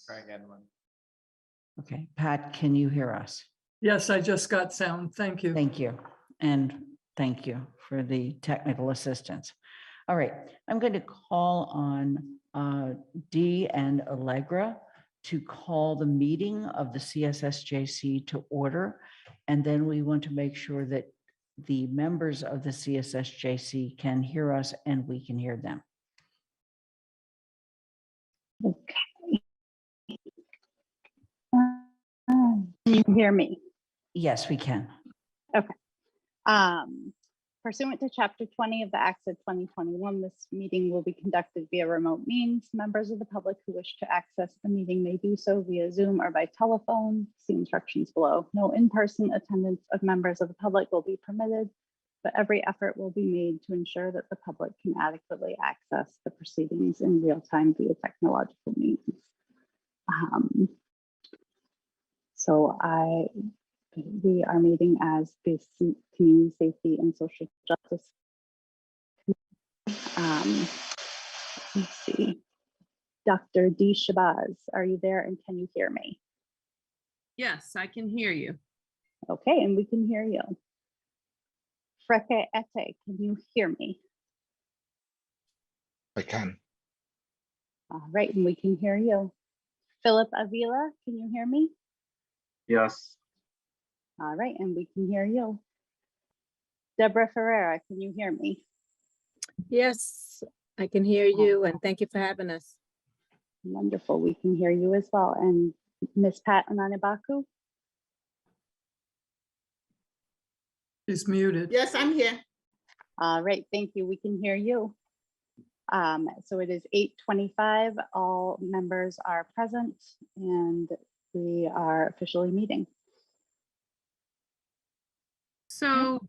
Try again. Okay, Pat, can you hear us? Yes, I just got sound. Thank you. Thank you. And thank you for the technical assistance. All right, I'm going to call on Dee and Allegra to call the meeting of the CSSJC to order. And then we want to make sure that the members of the CSSJC can hear us and we can hear them. Can you hear me? Yes, we can. Okay. Pursuant to Chapter 20 of the Acts of 2021, this meeting will be conducted via remote means. Members of the public who wish to access the meeting may do so via Zoom or by telephone. See instructions below. No in-person attendance of members of the public will be permitted, but every effort will be made to ensure that the public can adequately access the proceedings in real time via technological means. We are meeting as the Community Safety and Social Justice. Let's see. Dr. D. Shabazz, are you there and can you hear me? Yes, I can hear you. Okay, and we can hear you. Freke Ete, can you hear me? I can. All right, and we can hear you. Philip Avila, can you hear me? Yes. All right, and we can hear you. Deborah Ferreira, can you hear me? Yes, I can hear you, and thank you for having us. Wonderful, we can hear you as well. And Ms. Pat Ananibaku? She's muted. Yes, I'm here. All right, thank you, we can hear you. So it is 8:25, all members are present and we are officially meeting. So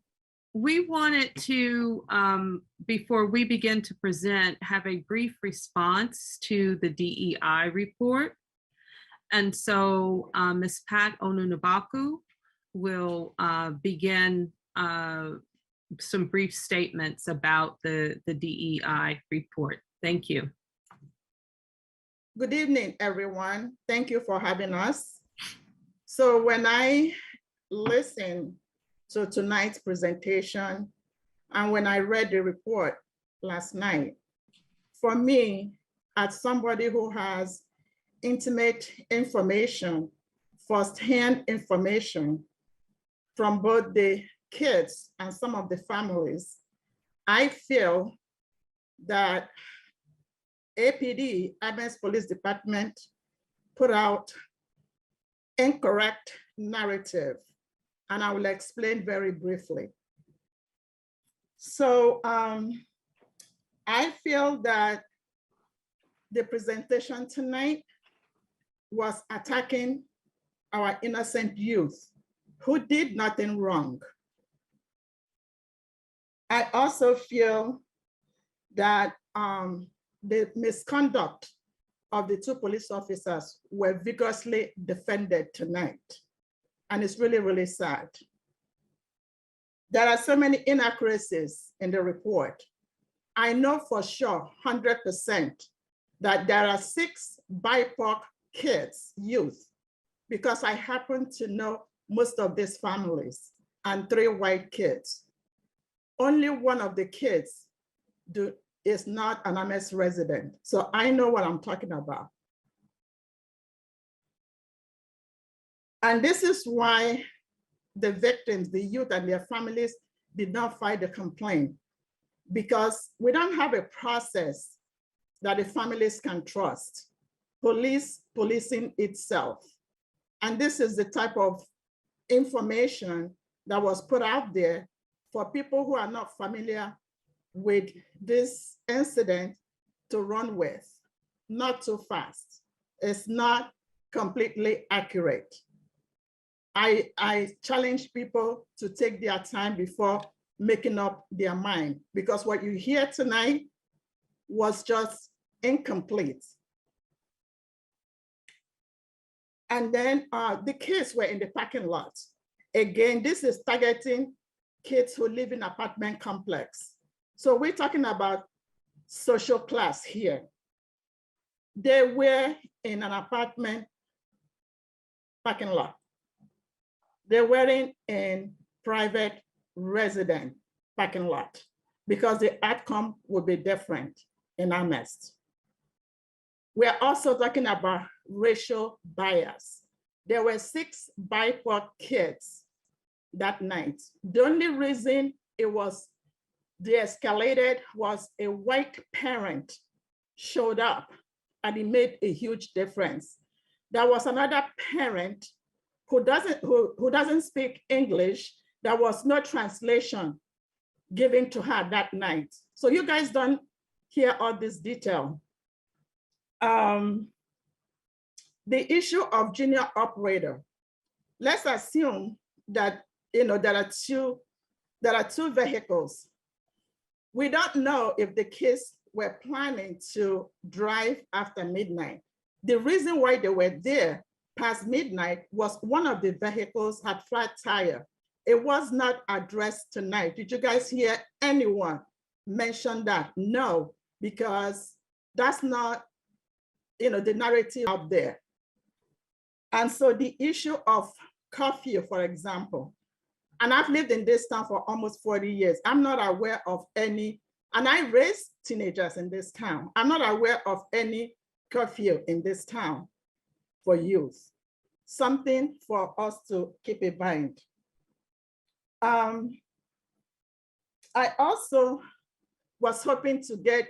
we wanted to, before we begin to present, have a brief response to the DEI report. And so Ms. Pat Onunabaku will begin some brief statements about the DEI report. Thank you. Good evening, everyone. Thank you for having us. So when I listened to tonight's presentation and when I read the report last night, for me, as somebody who has intimate information, firsthand information from both the kids and some of the families, I feel that APD, Amherst Police Department, put out incorrect narrative, and I will explain very briefly. So I feel that the presentation tonight was attacking our innocent youth who did nothing wrong. I also feel that the misconduct of the two police officers were vigorously defended tonight. And it's really, really sad. There are so many inaccuracies in the report. I know for sure, 100%, that there are 6 BIPOC kids, youth, because I happen to know most of these families, and 3 white kids. Only one of the kids is not an Amherst resident. So I know what I'm talking about. And this is why the victims, the youth and their families did not file the complaint, because we don't have a process that the families can trust. Policing itself. And this is the type of information that was put out there for people who are not familiar with this incident to run with. Not too fast. It's not completely accurate. I challenge people to take their time before making up their mind, because what you hear tonight was just incomplete. And then the kids were in the parking lot. Again, this is targeting kids who live in apartment complex. So we're talking about social class here. They were in an apartment parking lot. They weren't in private resident parking lot, because the outcome would be different in Amherst. We're also talking about racial bias. There were 6 BIPOC kids that night. The only reason it was de-escalated was a white parent showed up, and it made a huge difference. There was another parent who doesn't speak English. There was no translation given to her that night. So you guys don't hear all this detail. The issue of junior operator. Let's assume that there are two vehicles. We don't know if the kids were planning to drive after midnight. The reason why they were there past midnight was one of the vehicles had flat tire. It was not addressed tonight. Did you guys hear anyone mention that? No, because that's not the narrative out there. And so the issue of curfew, for example, and I've lived in this town for almost 40 years. I'm not aware of any, and I raised teenagers in this town. I'm not aware of any curfew in this town for youth. Something for us to keep in mind. I also was hoping to get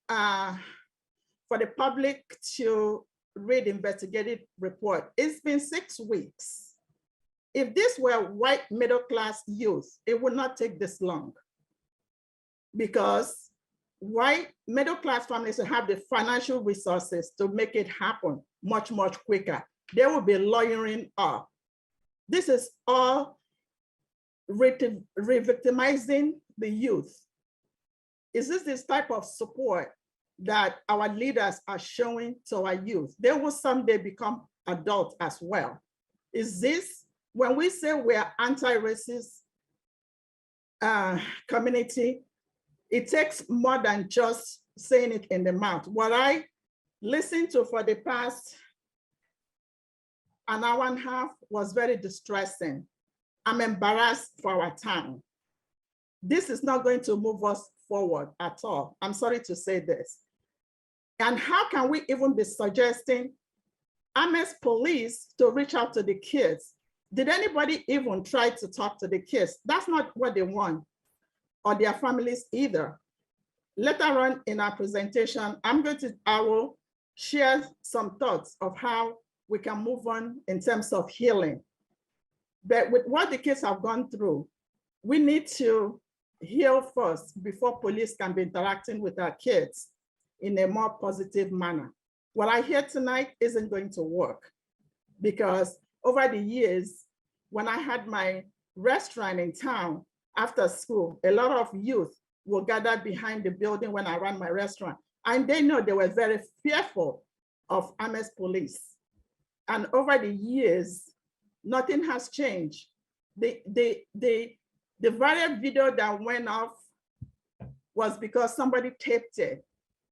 for the public to read investigative report. It's been 6 weeks. If this were white middle-class youth, it would not take this long, because white middle-class families have the financial resources to make it happen much, much quicker. They will be lawyering up. This is all re-victimizing the youth. Is this type of support that our leaders are showing to our youth? They will someday become adults as well. Is this, when we say we're anti-racist community, it takes more than just saying it in the mouth. What I listened to for the past an hour and a half was very distressing. I'm embarrassed for our town. This is not going to move us forward at all. I'm sorry to say this. And how can we even be suggesting Amherst police to reach out to the kids? Did anybody even try to talk to the kids? That's not what they want, or their families either. Later on in our presentation, I will share some thoughts of how we can move on in terms of healing. But with what the kids have gone through, we need to heal first before police can be interacting with our kids in a more positive manner. What I hear tonight isn't going to work, because over the years, when I had my restaurant in town after school, a lot of youth will gather behind the building when I ran my restaurant. And they know they were very fearful of Amherst police. And over the years, nothing has changed. The viral video that went off was because somebody taped it,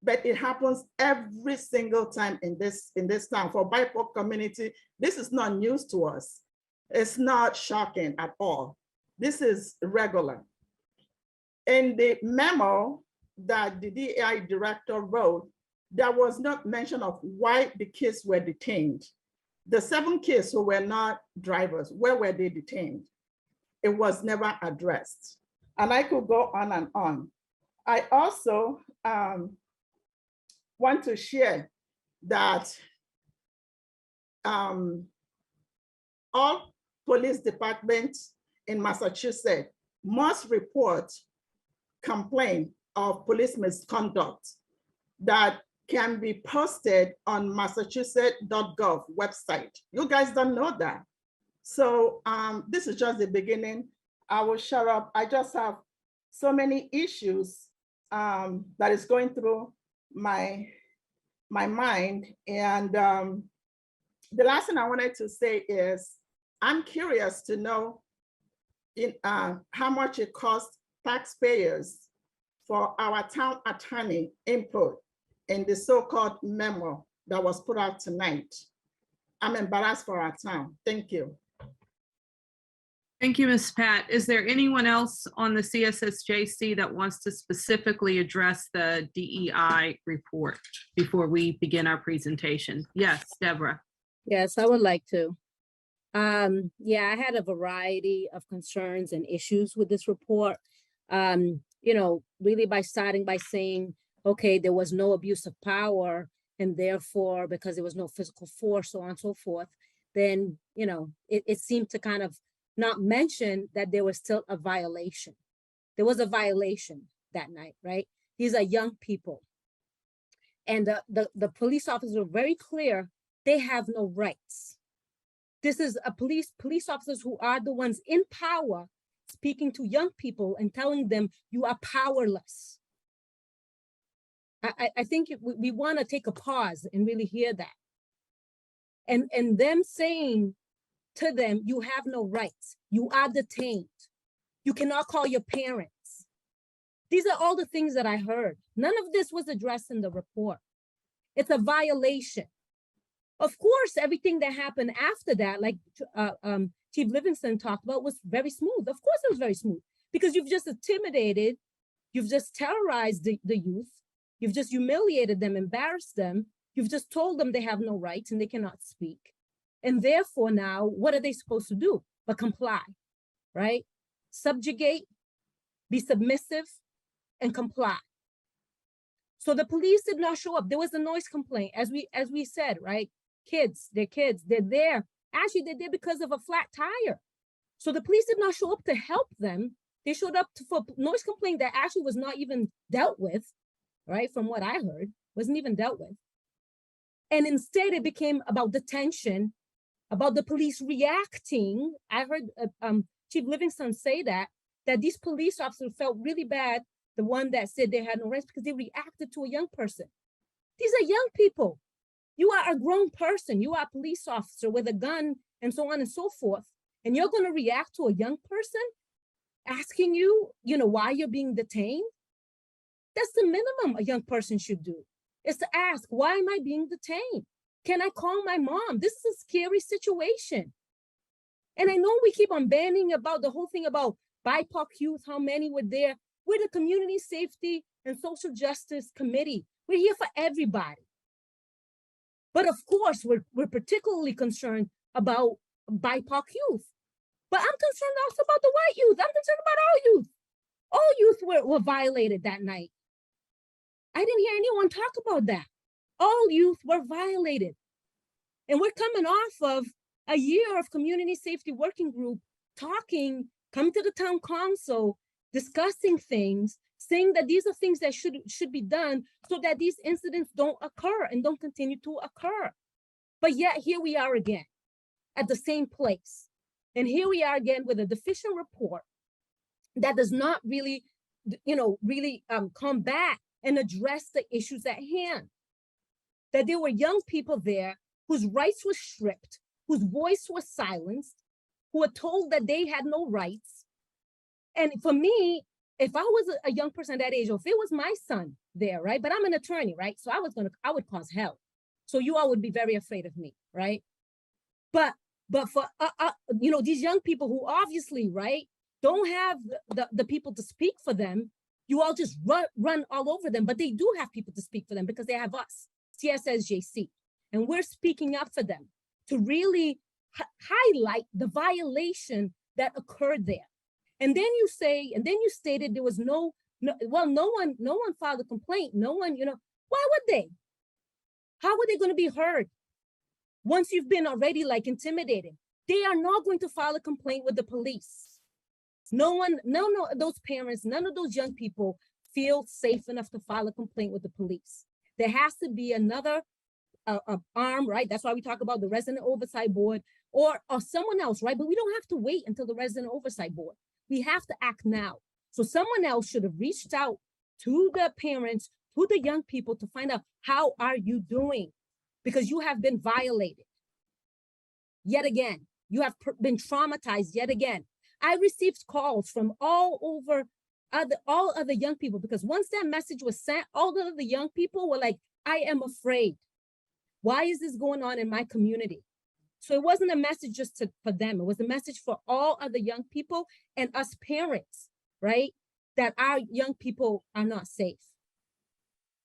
but it happens every single time in this town. For BIPOC community, this is not news to us. It's not shocking at all. This is regular. In the memo that the DEI director wrote, there was no mention of why the kids were detained. The 7 kids who were not drivers, where were they detained? It was never addressed. And I could go on and on. I also want to share that all police departments in Massachusetts must report complaint of police misconduct that can be posted on massachusetts.gov website. You guys don't know that. So this is just the beginning. I will shut up. I just have so many issues that is going through my mind. And the last thing I wanted to say is, I'm curious to know how much it costs taxpayers for our town attorney input in the so-called memo that was put out tonight. I'm embarrassed for our town. Thank you. Thank you, Ms. Pat. Is there anyone else on the CSSJC that wants to specifically address the DEI report before we begin our presentation? Yes, Deborah. Yes, I would like to. Yeah, I had a variety of concerns and issues with this report. You know, really by starting by saying, okay, there was no abuse of power, and therefore, because there was no physical force, so on and so forth, then, you know, it seemed to kind of not mention that there was still a violation. There was a violation that night, right? These are young people. And the police officers were very clear, they have no rights. This is a police officers who are the ones in power speaking to young people and telling them you are powerless. I think we want to take a pause and really hear that. And them saying to them, you have no rights. You are detained. You cannot call your parents. These are all the things that I heard. None of this was addressed in the report. It's a violation. Of course, everything that happened after that, like Chief Livingston talked about, was very smooth. Of course it was very smooth, because you've just intimidated, you've just terrorized the youth, you've just humiliated them, embarrassed them, you've just told them they have no rights and they cannot speak. And therefore now, what are they supposed to do but comply, right? Subjugate, be submissive, and comply. So the police did not show up. There was a noise complaint, as we said, right? Kids, they're there. Actually, they're there because of a flat tire. So the police did not show up to help them. They showed up for noise complaint that actually was not even dealt with, right? From what I heard, wasn't even dealt with. And instead it became about detention, about the police reacting. I heard Chief Livingston say that these police officers felt really bad, the one that said they had no rights, because they reacted to a young person. These are young people. You are a grown person. You are a police officer with a gun and so on and so forth. And you're going to react to a young person asking you, you know, why you're being detained? That's the minimum a young person should do, is to ask, why am I being detained? Can I call my mom? This is a scary situation. And I know we keep on banning about the whole thing about BIPOC youth, how many were there. We're the Community Safety and Social Justice Committee. We're here for everybody. But of course, we're particularly concerned about BIPOC youth. But I'm concerned also about the white youth. I'm concerned about all youth. All youth were violated that night. I didn't hear anyone talk about that. All youth were violated. And we're coming off of a year of community safety working group talking, coming to the town council, discussing things, saying that these are things that should be done so that these incidents don't occur and don't continue to occur. But yet here we are again at the same place. And here we are again with a deficient report that does not really, combat and address the issues at hand. That there were young people there whose rights were stripped, whose voice was silenced, who were told that they had no rights. And for me, if I was a young person that age, or if it was my son there, right? But I'm an attorney, right? So I would cause hell. So you all would be very afraid of me, right? But for these young people who obviously, right, don't have the people to speak for them, you all just run all over them. But they do have people to speak for them because they have us, CSSJC, and we're speaking up for them to really highlight the violation that occurred there. And then you stated there was no one filed a complaint. No one, why would they? How were they going to be heard once you've been already like intimidated? they are not going to file a complaint with the police. No, those parents, none of those young people feel safe enough to file a complaint with the police. There has to be another arm, right? That's why we talk about the resident oversight board or someone else, right? But we don't have to wait until the resident oversight board. We have to act now. So someone else should have reached out to the parents, to the young people to find out, how are you doing? Because you have been violated. Yet again, you have been traumatized yet again. I received calls from all other young people, because once that message was sent, all the other young people were like, I am afraid. Why is this going on in my community? So it wasn't a message just for them. It was a message for all other young people and us parents, right? That our young people are not safe.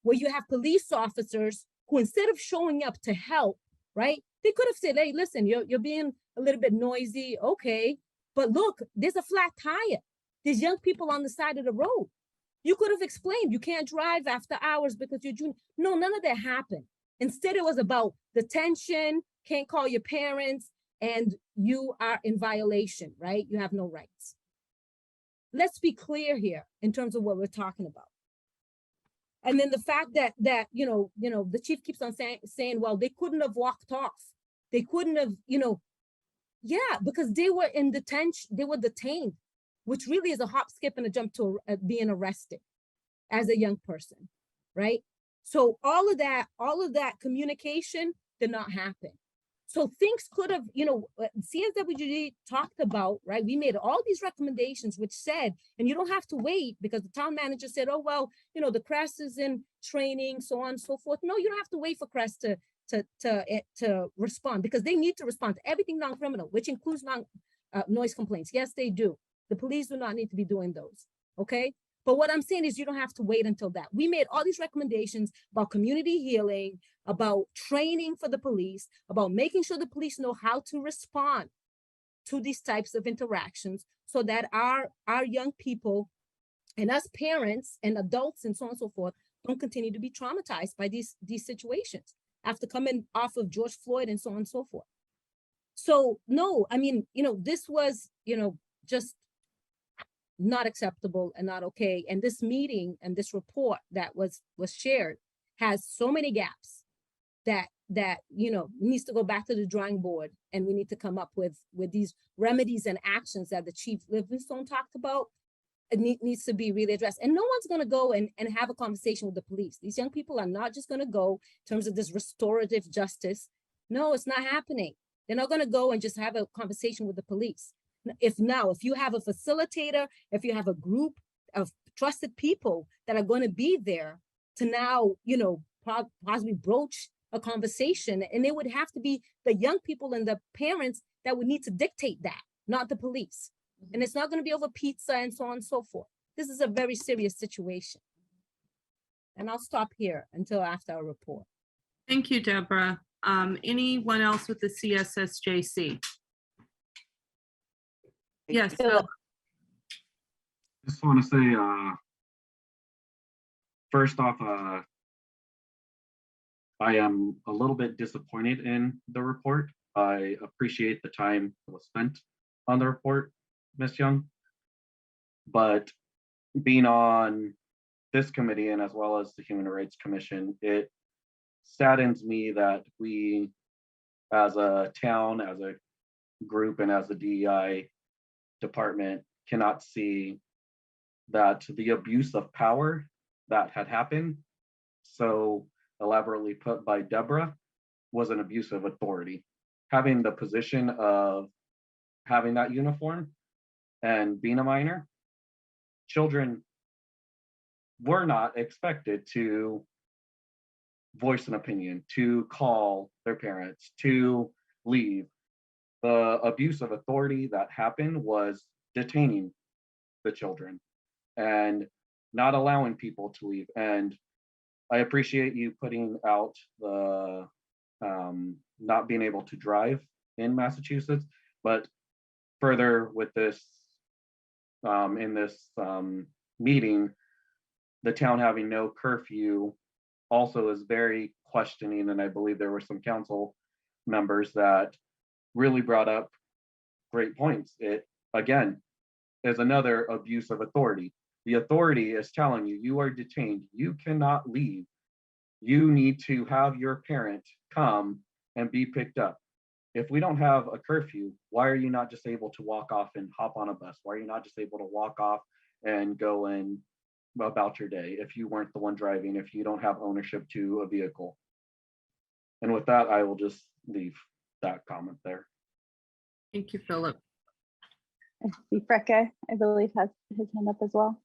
Where you have police officers who, instead of showing up to help, right? They could have said, hey, listen, you're being a little bit noisy. Okay. But look, there's a flat tire. There's young people on the side of the road. You could have explained you can't drive after hours because you're junior. No, none of that happened. Instead, it was about the tension, can't call your parents, and you are in violation, right? You have no rights. Let's be clear here in terms of what we're talking about. And then the fact that the chief keeps on saying, well, they couldn't have walked off. They couldn't have, yeah, because they were in detention, they were detained, which really is a hop, skip, and a jump to being arrested as a young person, right? So all of that communication did not happen. So things could have, CSWG talked about, right? We made all these recommendations, which said, and you don't have to wait because the town manager said, oh, well, the CREST is in training, so on and so forth. No, you don't have to wait for CREST to respond, because they need to respond to everything non-criminal, which includes noise complaints. Yes, they do. The police do not need to be doing those, okay? But what I'm saying is you don't have to wait until that. We made all these recommendations about community healing, about training for the police, about making sure the police know how to respond to these types of interactions so that our young people and us parents and adults and so on and so forth don't continue to be traumatized by these situations after coming off of George Floyd and so on and so forth. So no, I mean, this was, just not acceptable and not okay. And this meeting and this report that was shared has so many gaps that needs to go back to the drawing board, and we need to come up with these remedies and actions that the Chief Livingstone talked about. It needs to be really addressed. And no one's going to go and have a conversation with the police. These young people are not just going to go in terms of this restorative justice. No, it's not happening. They're not going to go and just have a conversation with the police. If you have a facilitator, if you have a group of trusted people that are going to be there to now, possibly broach a conversation, and it would have to be the young people and the parents that would need to dictate that, not the police. And it's not going to be over pizza and so on and so forth. This is a very serious situation. And I'll stop here until after our report. Thank you, Deborah. Anyone else with the CSSJC? Yes, Phil. Just want to say, first off, I am a little bit disappointed in the report. I appreciate the time that was spent on the report, Ms. Young, but being on this committee and as well as the Human Rights Commission, it saddens me that we, as a town, as a group, and as the DEI department, cannot see that the abuse of power that had happened, so elaborately put by Deborah, was an abuse of authority. Having the position of having that uniform and being a minor, children were not expected to voice an opinion, to call their parents, to leave. The abuse of authority that happened was detaining the children and not allowing people to leave. And I appreciate you putting out the not being able to drive in Massachusetts, but further with this, in this meeting, the town having no curfew also is very questioning. And I believe there were some council members that really brought up great points. It, again, is another abuse of authority. The authority is telling you, you are detained, you cannot leave. You need to have your parent come and be picked up. If we don't have a curfew, why are you not just able to walk off and hop on a bus? Why are you not just able to walk off and go and about your day if you weren't the one driving, if you don't have ownership to a vehicle? And with that, I will just leave that comment there. Thank you, Philip. I see Freke, I believe, has his hand up as well.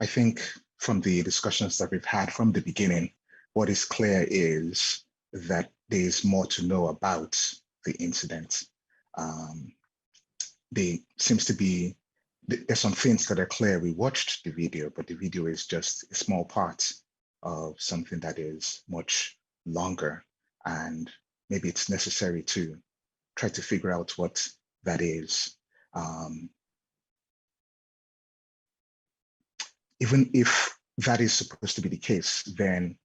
I think from the discussions that we've had from the beginning, what is clear is that there is more to know about the incident. There seems to be, there's some things that are clear. We watched the video, but the video is just a small part of something that is much longer. And maybe it's necessary to try to figure out what that is. Even if that is supposed to be the case, then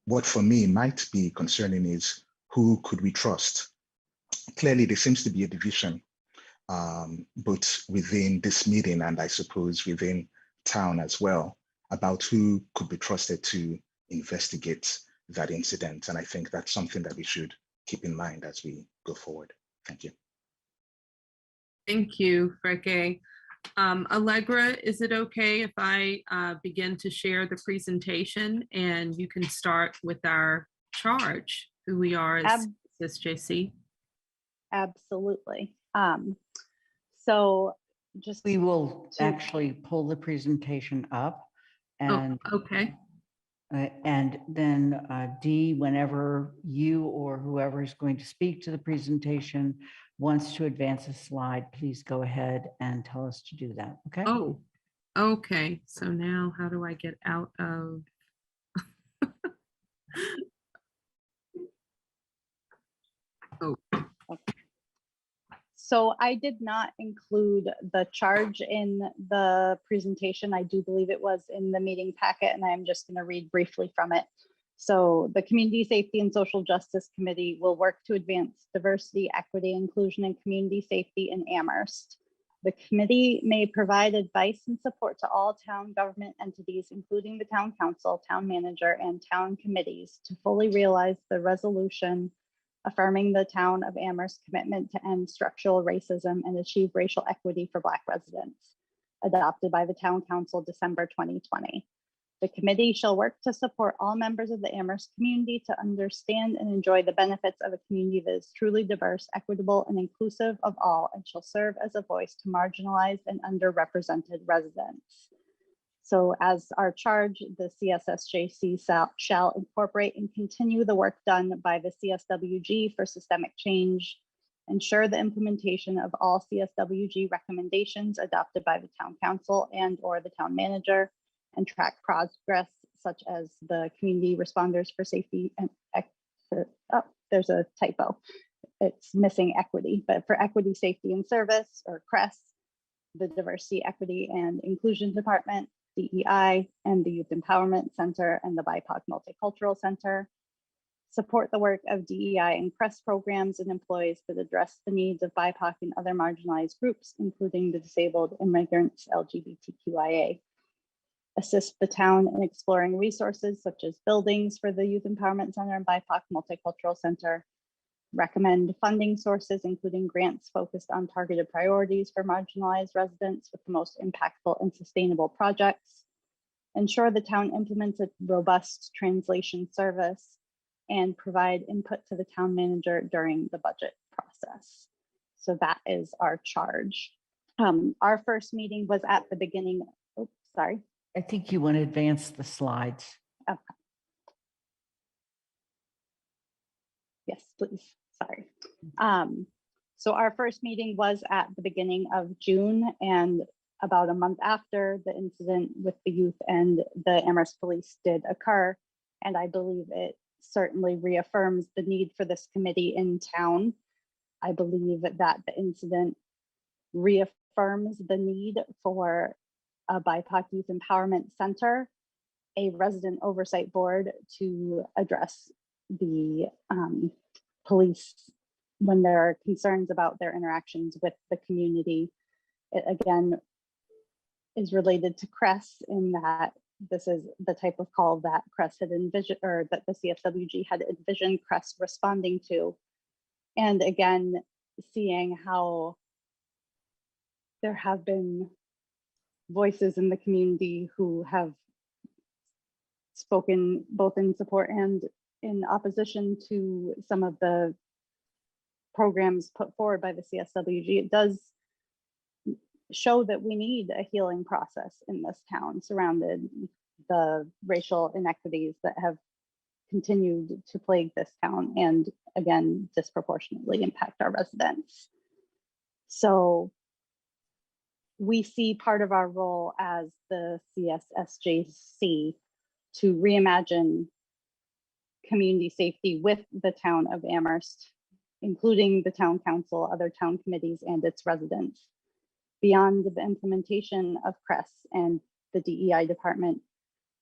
what for me might be concerning is who could we trust? Clearly, there seems to be a division both within this meeting and I suppose within town as well about who could be trusted to investigate that incident. And I think that's something that we should keep in mind as we go forward. Thank you. Thank you, Freke. Allegra, is it okay if I begin to share the presentation and you can start with our charge, who we are as SJC? Absolutely. So just we will actually pull the presentation up and okay. And then Dee, whenever you or whoever is going to speak to the presentation wants to advance a slide, please go ahead and tell us to do that. Okay. Oh, okay. So now how do I get out of? Oh. So I did not include the charge in the presentation. I do believe it was in the meeting packet, and I'm just going to read briefly from it. So the Community Safety and Social Justice Committee will work to advance diversity, equity, inclusion, and community safety in Amherst. The committee may provide advice and support to all town government entities, including the town council, town manager, and town committees to fully realize the resolution affirming the town of Amherst's commitment to end structural racism and achieve racial equity for Black residents, adopted by the town council December 2020. The committee shall work to support all members of the Amherst community to understand and enjoy the benefits of a community that is truly diverse, equitable, and inclusive of all, and shall serve as a voice to marginalized and underrepresented residents. So as our charge, the CSSJC shall incorporate and continue the work done by the CSWG for systemic change, ensure the implementation of all CSWG recommendations adopted by the town council and or the town manager, and track progress such as the community responders for safety and oh, there's a typo. It's missing equity, but for equity, safety, and service, or CRESS, the Diversity, Equity, and Inclusion Department, DEI, and the Youth Empowerment Center and the BIPOC Multicultural Center. Support the work of DEI and CRESS programs and employees that address the needs of BIPOC and other marginalized groups, including the disabled, immigrants, LGBTQIA. Assist the town in exploring resources such as buildings for the Youth Empowerment Center and BIPOC Multicultural Center. Recommend funding sources, including grants focused on targeted priorities for marginalized residents with the most impactful and sustainable projects. Ensure the town implements a robust translation service and provide input to the town manager during the budget process. So that is our charge. Our first meeting was at the beginning. Oh, sorry. I think you want to advance the slides. Okay. Yes, please. Sorry. So our first meeting was at the beginning of June, and about a month after the incident with the youth and the Amherst police did occur. And I believe it certainly reaffirms the need for this committee in town. I believe that the incident reaffirms the need for a BIPOC Youth Empowerment Center, a resident oversight board to address the police when there are concerns about their interactions with the community. It again is related to CRESS in that this is the type of call that CRESS had envisioned, or that the CSWG had envisioned CRESS responding to. And again, seeing how there have been voices in the community who have spoken both in support and in opposition to some of the programs put forward by the CSWG, it does show that we need a healing process in this town surrounded the racial inequities that have continued to plague this town and again disproportionately impact our residents. So we see part of our role as the CSSJC to reimagine community safety with the town of Amherst, including the town council, other town committees, and its residents. Beyond the implementation of CRESS and the DEI department,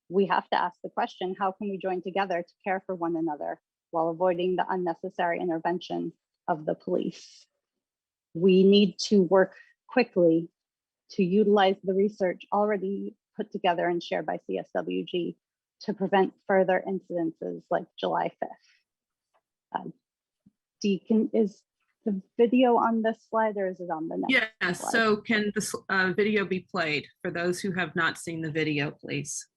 we have to ask the question, how can we join together to care for one another while avoiding the unnecessary intervention of the police? We need to work quickly to utilize the research already put together and shared by CSWG to prevent further incidences like July 5th. Deacon, is the video on this slide or is it on the next Yes, slide? so can this video be played for those who have not seen the video, please?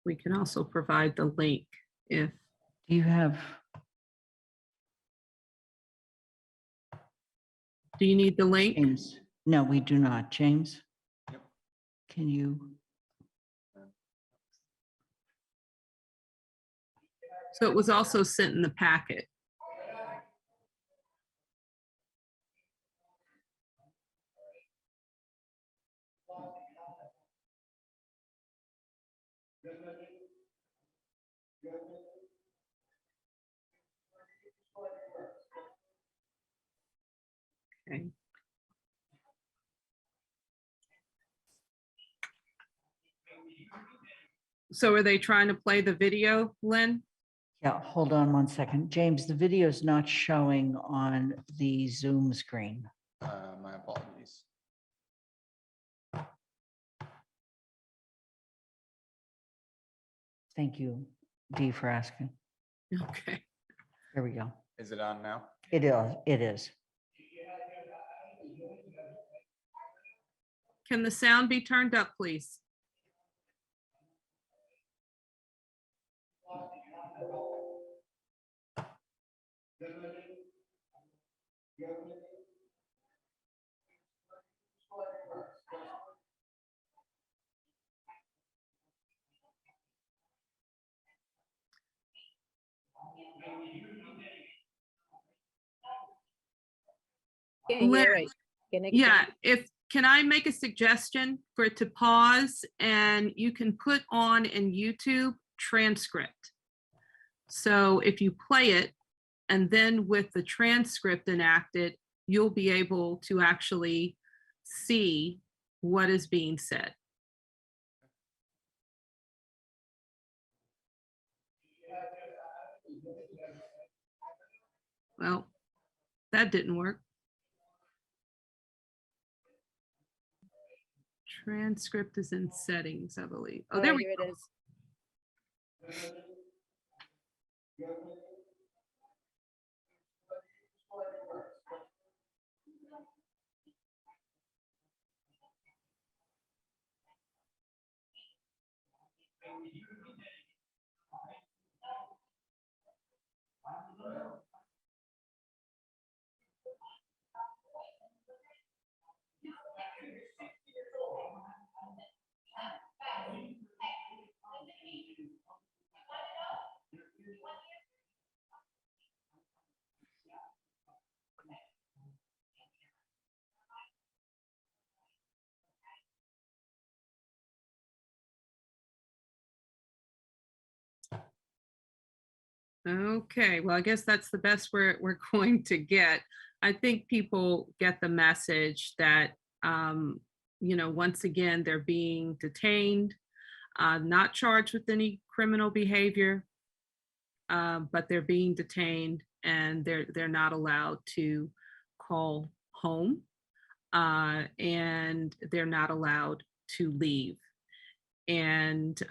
We can also provide the link if. Do you have? Do you need the link? James? No, we do not. James? Can you? So it was also sent in the packet. Okay. So are they trying to play the video, Lynn? Yeah, hold on one second. James, the video is not showing on the Zoom screen. My apologies. Thank you, Dee, for asking. Okay. There we go. Is it on now? It is. It is. Can the sound be turned up, please? Lynn, yeah, can I make a suggestion for it to pause and you can put on in YouTube transcript. So if you play it and then with the transcript enacted, you'll be able to actually see what is being said. Well, that didn't work. Transcript is in settings, I believe. Oh, there we go. It is. Okay, well, I guess that's the best we're going to get. I think people get the message that once again, they're being detained, not charged with any criminal behavior, but they're being detained and they're not allowed to call home, and they're not allowed to leave. And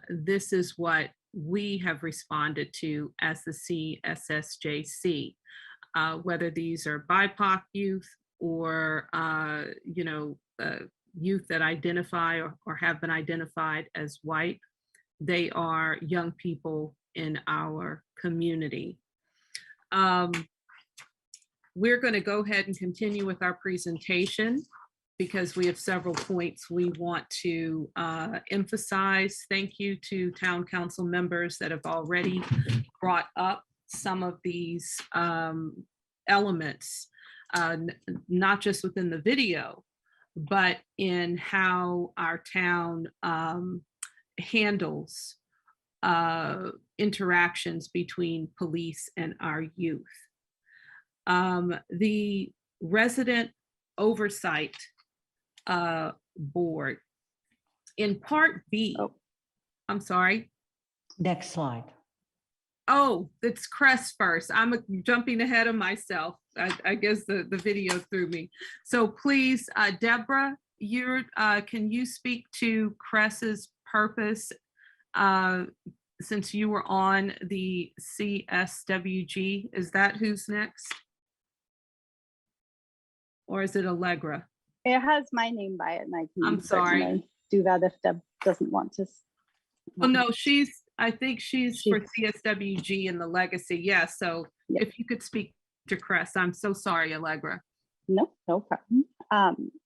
this is what we have responded to as the CSSJC, whether these are BIPOC youth or, youth that identify or have been identified as white. They are young people in our community. We're going to go ahead and continue with our presentation because we have several points we want to emphasize. Thank you to town council members that have already brought up some of these elements, not just within the video, but in how our town handles interactions between police and our youth. The Resident Oversight Board, in Part B, I'm sorry. Next slide. Oh, it's Crest first. I'm jumping ahead of myself. I guess the video threw me. So please, Deborah, can you speak to Crest's purpose since you were on the CSWG? Is that who's next? Or is it Allegra? It has my name by it, and I can I'm sorry. certainly do that if Deb doesn't want to. Well, no, I think she's for CSWG and the legacy. Yeah, so if you could speak to Crest, I'm so sorry, Allegra. No problem.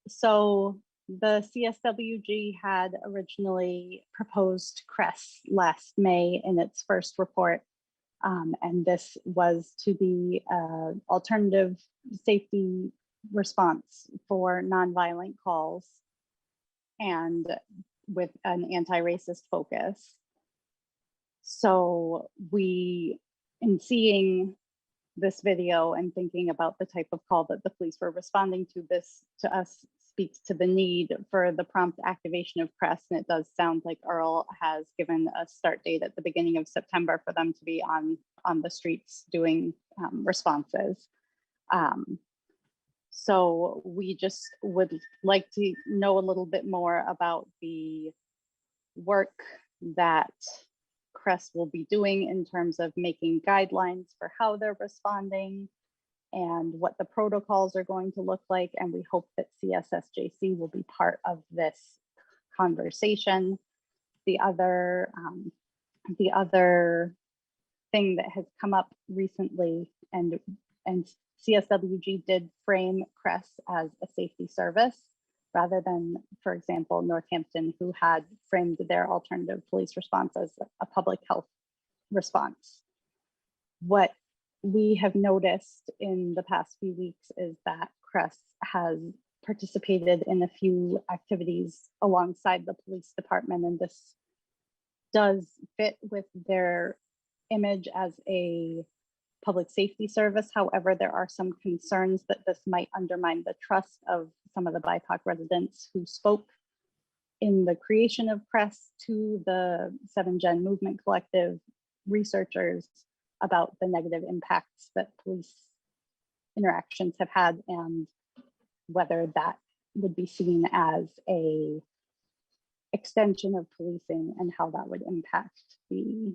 So the CSWG had originally proposed Crest last May in its first report. And this was to be an alternative safety response for nonviolent calls and with an anti-racist focus. So in seeing this video and thinking about the type of call that the police were responding to, this to us speaks to the need for the prompt activation of Crest. And it does sound like Earl has given a start date at the beginning of September for them to be on the streets doing responses. So we just would like to know a little bit more about the work that Crest will be doing in terms of making guidelines for how they're responding and what the protocols are going to look like. And we hope that CSSJC will be part of this conversation. The other thing that has come up recently, and CSWG did frame Crest as a safety service rather than, for example, Northampton, who had framed their alternative police response as a public health response. What we have noticed in the past few weeks is that Crest has participated in a few activities alongside the police department, and this does fit with their image as a public safety service. However, there are some concerns that this might undermine the trust of some of the BIPOC residents who spoke in the creation of Crest to the 7Gen Movement Collective researchers about the negative impacts that police interactions have had and whether that would be seen as a extension of policing and how that would impact the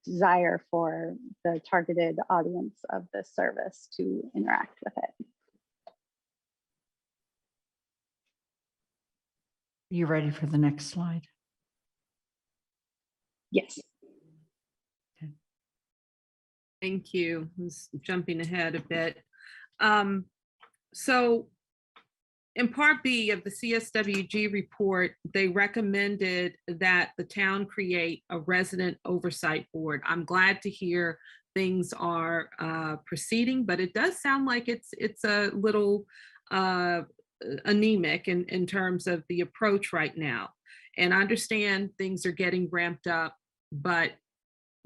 desire for the targeted audience of this service to interact with it. You ready for the next slide? Yes. Okay. Thank you. I was jumping ahead a bit. So in Part B of the CSWG report, they recommended that the town create a resident oversight board. I'm glad to hear things are proceeding, but it does sound like it's a little anemic in terms of the approach right now. And I understand things are getting ramped up, but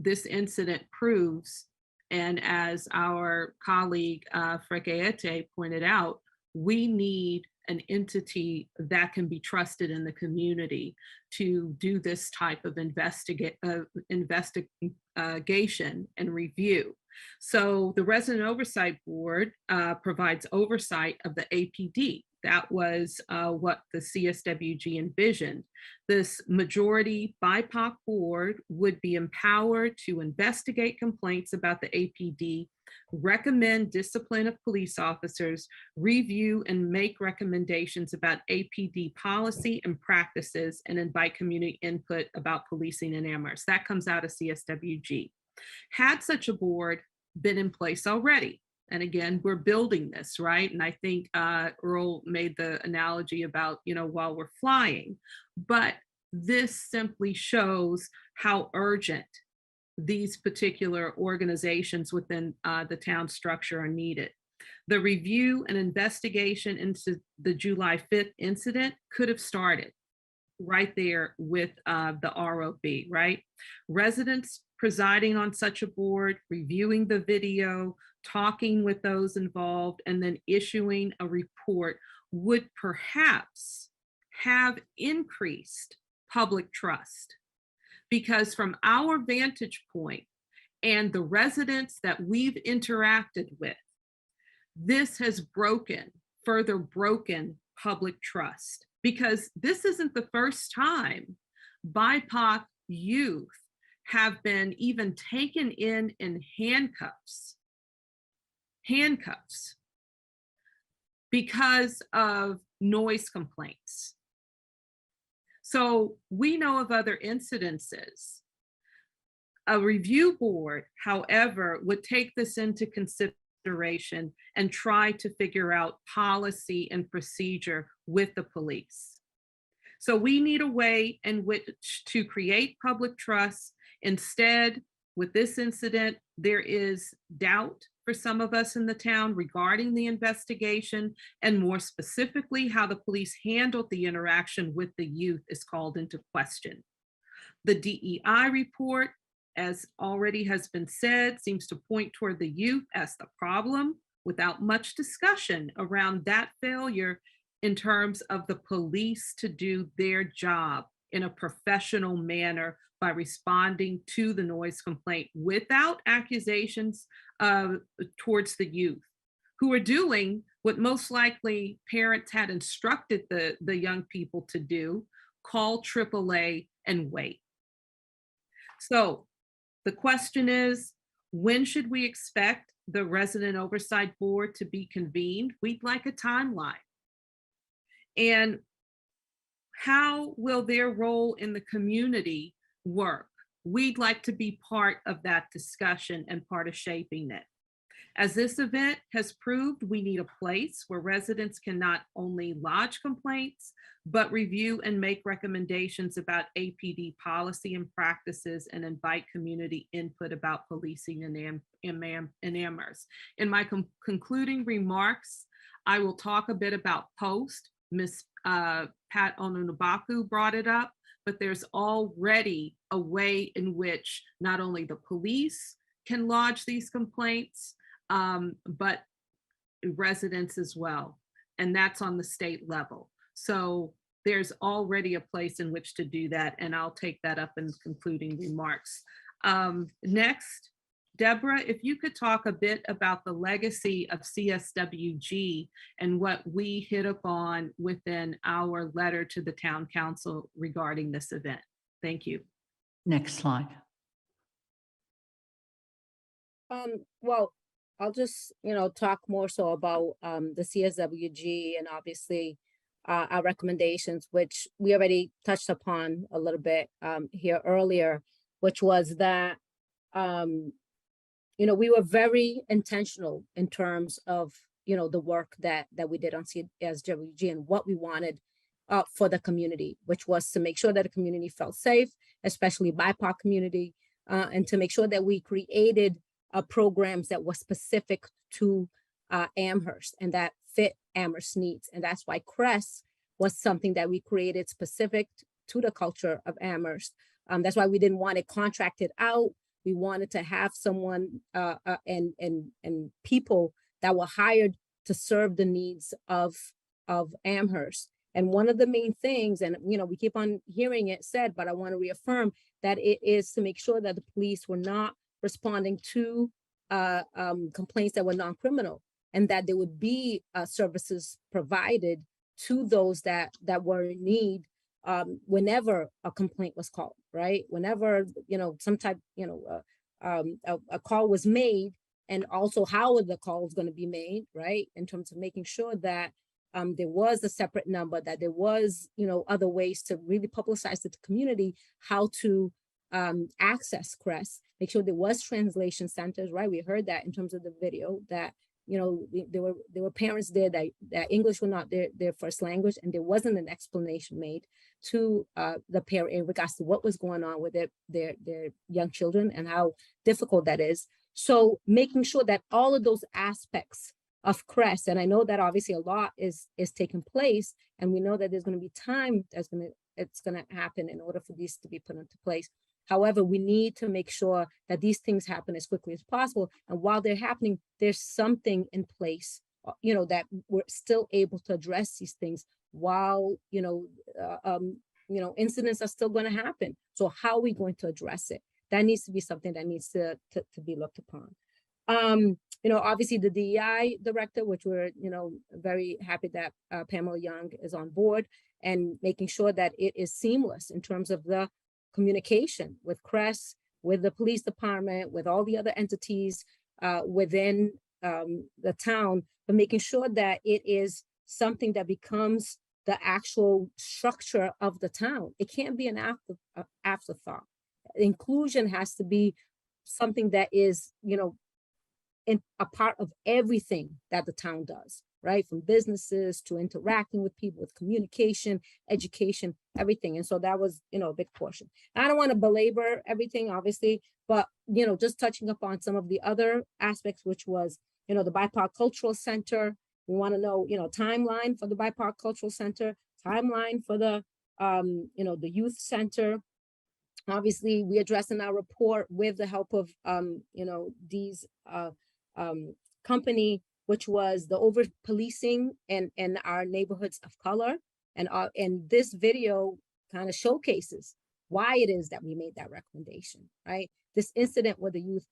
this incident proves, and as our colleague Frequeete pointed out, we need an entity that can be trusted in the community to do this type of investigation and review. So the Resident Oversight Board provides oversight of the APD. That was what the CSWG envisioned. This majority BIPOC board would be empowered to investigate complaints about the APD, recommend discipline of police officers, review and make recommendations about APD policy and practices, and invite community input about policing in Amherst. That comes out of CSWG. Had such a board been in place already, and again, we're building this, right? And I think Earl made the analogy about, while we're flying, but this simply shows how urgent these particular organizations within the town structure are needed. The review and investigation into the July 5th incident could have started right there with the ROB, right? Residents presiding on such a board, reviewing the video, talking with those involved, and then issuing a report would perhaps have increased public trust. Because from our vantage point and the residents that we've interacted with, this has further broken public trust. Because this isn't the first time BIPOC youth have been even taken in handcuffs because of noise complaints. So we know of other incidences. A review board, however, would take this into consideration and try to figure out policy and procedure with the police. So we need a way in which to create public trust. Instead, with this incident, there is doubt for some of us in the town regarding the investigation, and more specifically, how the police handled the interaction with the youth is called into question. The DEI report, as already has been said, seems to point toward the youth as the problem without much discussion around that failure in terms of the police to do their job in a professional manner by responding to the noise complaint without accusations towards the youth, who are doing what most likely parents had instructed the young people to do: call AAA and wait. So the question is, when should we expect the Resident Oversight Board to be convened? We'd like a timeline. And how will their role in the community work? We'd like to be part of that discussion and part of shaping it. As this event has proved, we need a place where residents can not only lodge complaints, but review and make recommendations about APD policy and practices, and invite community input about policing in Amherst. In my concluding remarks, I will talk a bit about post. Ms. Pat Onunabaku brought it up, but there's already a way in which not only the police can lodge these complaints, but residents as well. And that's on the state level. So there's already a place in which to do that. And I'll take that up in concluding remarks. Next, Deborah, if you could talk a bit about the legacy of CSWG and what we hit upon within our letter to the town council regarding this event. Thank you. Next slide. Well, I'll just, talk more so about the CSWG and obviously our recommendations, which we already touched upon a little bit here earlier, which was that, we were very intentional in terms of, the work that we did on CSWG and what we wanted for the community, which was to make sure that the community felt safe, especially BIPOC community, and to make sure that we created programs that were specific to Amherst and that fit Amherst needs. And that's why CRESS was something that we created specific to the culture of Amherst. That's why we didn't want it contracted out. We wanted to have someone and people that were hired to serve the needs of of Amherst. And one of the main things, and we keep on hearing it said, but I want to reaffirm that it is to make sure that the police were not responding to complaints that were non-criminal, and that there would be services provided to those that were in need whenever a complaint was called, right? Whenever, some type, a call was made, and also how the call was going to be made, right? In terms of making sure that there was a separate number, that there was, other ways to really publicize to the community how to access CREST, make sure there was translation centers, right? We heard that in terms of the video that, there were parents there that English was not their first language, and there wasn't an explanation made to the parent in regards to what was going on with their young children and how difficult that is. So making sure that all of those aspects of CREST, and I know that obviously a lot is taking place, and we know that there's going to be time it's going to happen in order for these to be put into place. However, we need to make sure that these things happen as quickly as possible. And while they're happening, there's something in place, that we're still able to address these things while, incidents are still going to happen. So how are we going to address it? That needs to be something that needs to be looked upon. Obviously the DEI director, which we're, very happy that Pamela Young is on board, and making sure that it is seamless in terms of the communication with CREST, with the police department, with all the other entities within the town, but making sure that it is something that becomes the actual structure of the town. It can't be an afterthought. Inclusion has to be something that is, a part of everything that the town does, right? From businesses to interacting with people, with communication, education, everything. And so that was, a big portion. I don't want to belabor everything, obviously, but, just touching upon some of the other aspects, which was, the BIPOC Cultural Center. We want to know, timeline for the BIPOC Cultural Center, timeline for the, the youth center. Obviously, we address in our report with the help of, these company, which was the over policing in our neighborhoods of color. And this video kind of showcases why it is that we made that recommendation, right? This incident with the youth,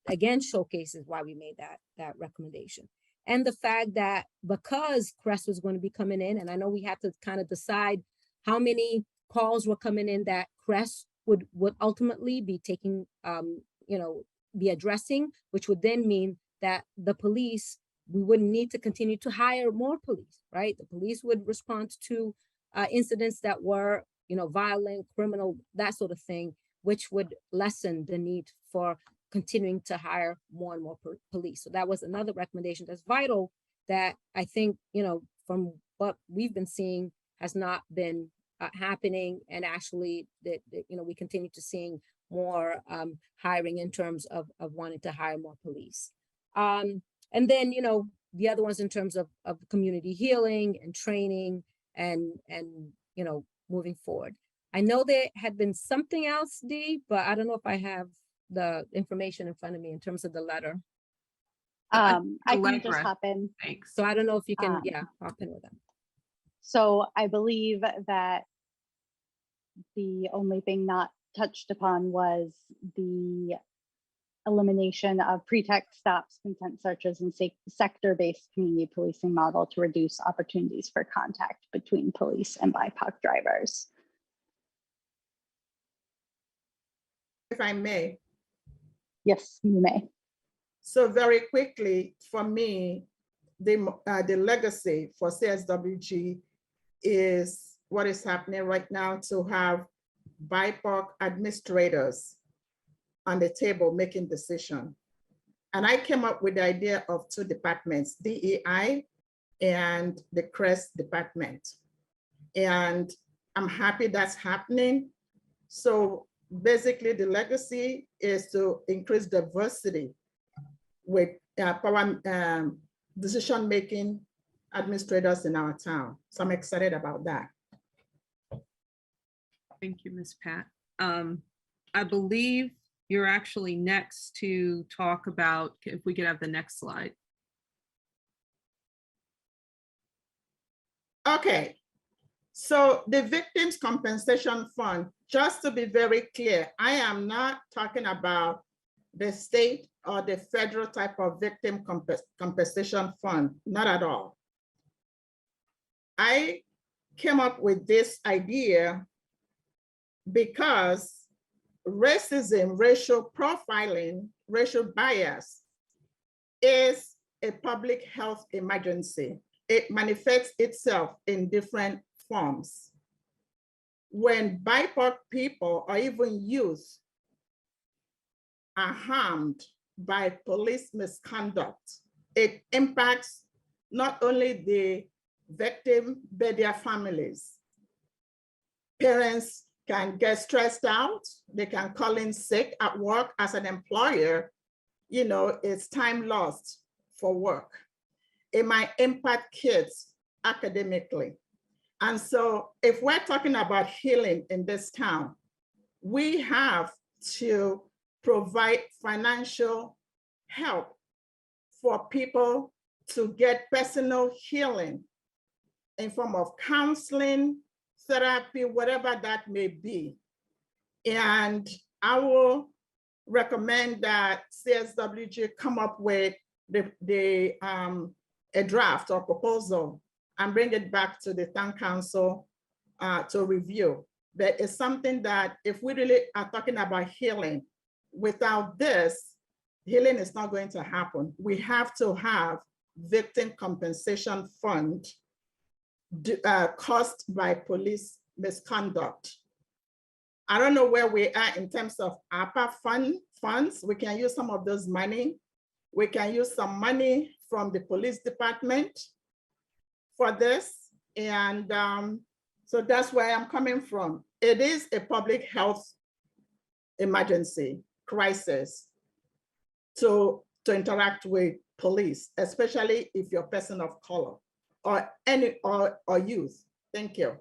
again, showcases why we made that recommendation. And the fact that because CREST was going to be coming in, and I know we had to kind of decide how many calls were coming in that CREST would ultimately be taking, be addressing, which would then mean that the police, we wouldn't need to continue to hire more police, right? The police would respond to incidents that were, violent, criminal, that sort of thing, which would lessen the need for continuing to hire more and more police. So that was another recommendation that's vital that I think, from what we've been seeing has not been happening, and actually that we continue to seeing more hiring in terms of wanting to hire more police. And then, the other ones in terms of community healing and training and moving forward. I know there had been something else, Dee, but I don't know if I have the information in front of me in terms of the letter. I can just Allegra. hop in. Thanks. So I don't know if you can, hop in with them. So I believe that the only thing not touched upon was the elimination of pretext stops, consent searches, and sector-based community policing model to reduce opportunities for contact between police and BIPOC drivers. If I may. Yes, you may. So very quickly, for me, the legacy for CSWG is what is happening right now, to have BIPOC administrators on the table making decisions. And I came up with the idea of two departments, DEI and the CREST department. And I'm happy that's happening. So basically the legacy is to increase diversity with power decision-making administrators in our town. So I'm excited about that. Thank you, Ms. Pat. I believe you're actually next to talk about, if we could have the next slide. Okay, so the Victims Compensation Fund, just to be very clear, I am not talking about the state or the federal type of victim compensation fund, not at all. I came up with this idea because racism, racial profiling, racial bias is a public health emergency. It manifests itself in different forms. When BIPOC people or even youth are harmed by police misconduct, it impacts not only the victim, but their families. Parents can get stressed out. They can call in sick at work. As an employer, you know, it's time lost for work. It might impact kids academically. And so if we're talking about healing in this town, we have to provide financial help for people to get personal healing in form of counseling, therapy, whatever that may be. And I will recommend that CSWG come up with a draft or proposal and bring it back to the town council to review. But it's something that if we really are talking about healing, without this, healing is not going to happen. We have to have victim compensation fund caused by police misconduct. I don't know where we are in terms of APA funds. We can use some of those money. We can use some money from the police department for this. And so that's where I'm coming from. It is a public health emergency crisis to interact with police, especially if you're a person of color or youth. Thank you.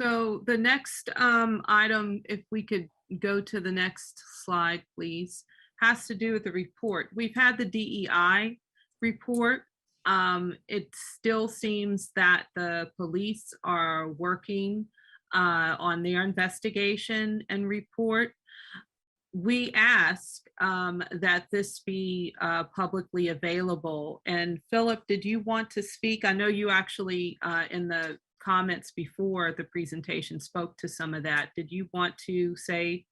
So the next item, if we could go to the next slide, please, has to do with the report. We've had the DEI report. It still seems that the police are working on their investigation and report. We ask that this be publicly available. And Philip, did you want to speak? I know you actually in the comments before the presentation spoke to some of that. Did you want to say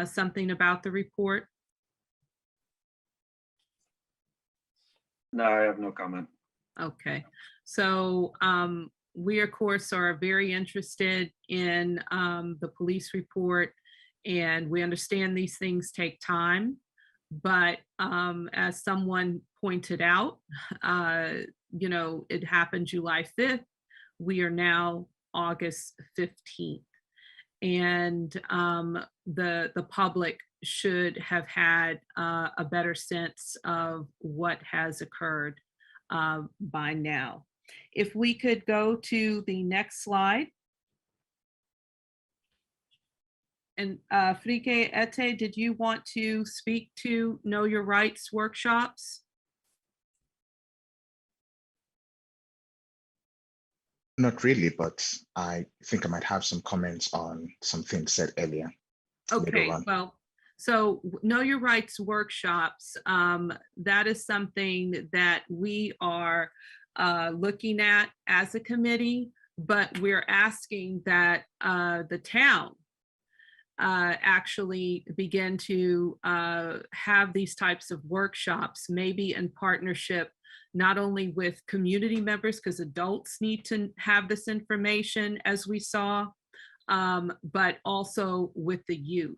something about the report? No, I have no comment. Okay, so we of course are very interested in the police report, and we understand these things take time, but as someone pointed out, you know, it happened July 5th. We are now August 15th. And the public should have had a better sense of what has occurred by now. If we could go to the next slide. And Frike Ete, did you want to speak to Know Your Rights workshops? Not really, but I think I might have some comments on some things said earlier. Okay, well, so Know Your Rights workshops, that is something that we are looking at as a committee, but we're asking that the town actually begin to have these types of workshops, maybe in partnership not only with community members, because adults need to have this information as we saw, but also with the youth.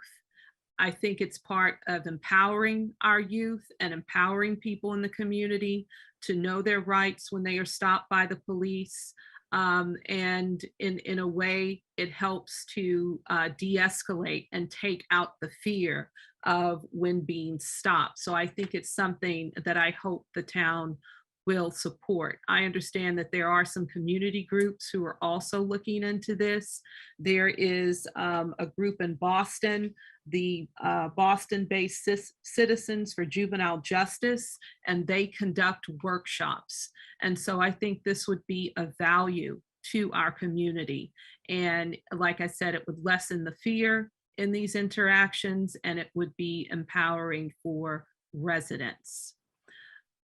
I think it's part of empowering our youth and empowering people in the community to know their rights when they are stopped by the police. And in a way, it helps to de-escalate and take out the fear of when being stopped. So I think it's something that I hope the town will support. I understand that there are some community groups who are also looking into this. There is a group in Boston, the Boston-based Citizens for Juvenile Justice, and they conduct workshops. And so I think this would be of value to our community. And like I said, it would lessen the fear in these interactions, and it would be empowering for residents.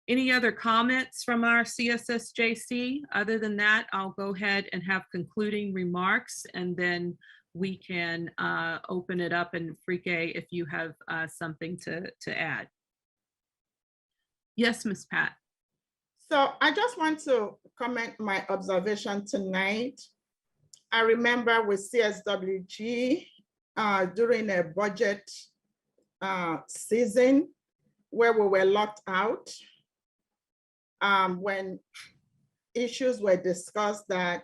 Any other comments from our CSSJC? Other than that, I'll go ahead and have concluding remarks, and then we can open it up. And Frike, if you have something to add. Yes, Ms. Pat. So I just want to comment my observation tonight. I remember with CSWG during a budget season where we were locked out, when issues were discussed that,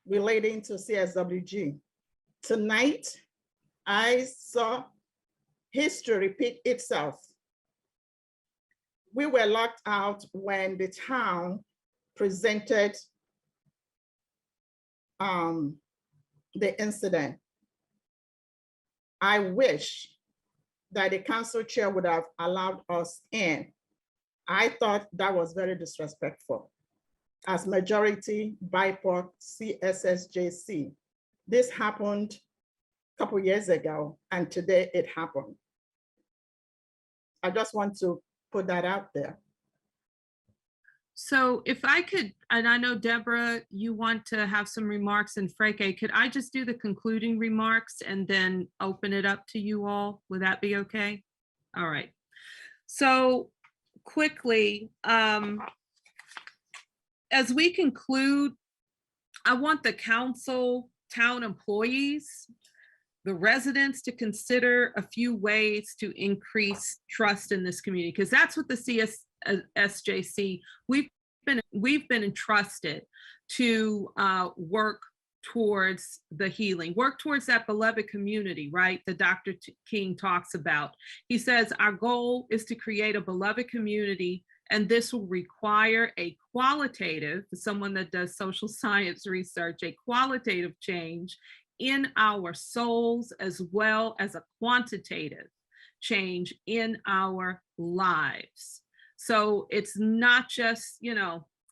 relating to CSWG. Tonight, I saw history repeat itself. We were locked out when the town presented the incident. I wish that the council chair would have allowed us in. I thought that was very disrespectful. As majority BIPOC CSSJC, this happened a couple years ago, and today it happened. I just want to put that out there. So if I could, and I know Deborah, you want to have some remarks, and Frike, could I just do the concluding remarks and then open it up to you all? Would that be okay? All right. So quickly, as we conclude, I want the council, town employees, the residents to consider a few ways to increase trust in this community, because that's what the CSSJC, we've been entrusted to work towards the healing, work towards that beloved community, right? That Dr. King talks about. He says, our goal is to create a beloved community, and this will require a qualitative, someone that does social science research, a qualitative change in our souls, as well as a quantitative change in our lives. So it's not just,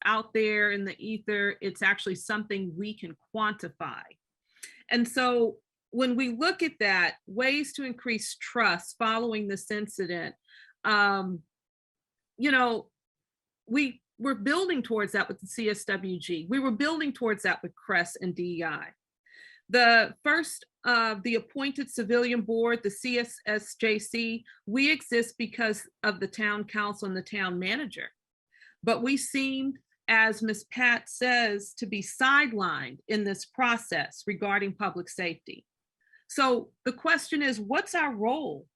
out there in the ether, it's actually something we can quantify. And so when we look at that, ways to increase trust following this incident, we're building towards that with the CSWG. We were building towards that with CRESS and DEI. The first, the appointed civilian board, the CSSJC, we exist because of the town council and the town manager. But we seem, as Ms. Pat says, to be sidelined in this process regarding public safety. So the question is, what's our role?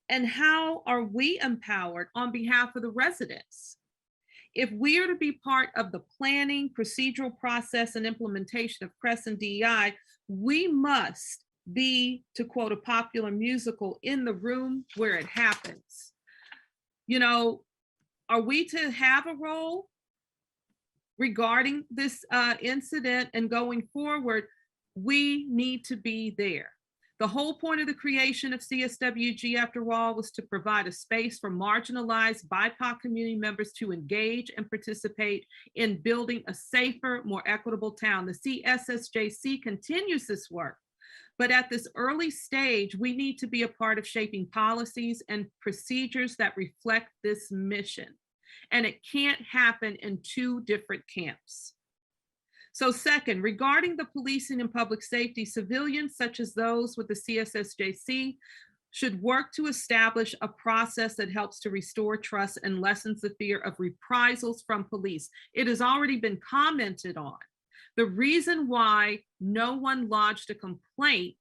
And how are we empowered on behalf of the residents? If we are to be part of the planning, procedural process, and implementation of CRESS and DEI, we must be, to quote a popular musical, in the room where it happens. Are we to have a role regarding this incident and going forward? We need to be there. The whole point of the creation of CSWG, after all, was to provide a space for marginalized BIPOC community members to engage and participate in building a safer, more equitable town. The CSSJC continues this work, but at this early stage, we need to be a part of shaping policies and procedures that reflect this mission. And it can't happen in two different camps. So second, regarding the policing and public safety, civilians such as those with the CSSJC should work to establish a process that helps to restore trust and lessens the fear of reprisals from police. It has already been commented on. The reason why no one lodged a complaint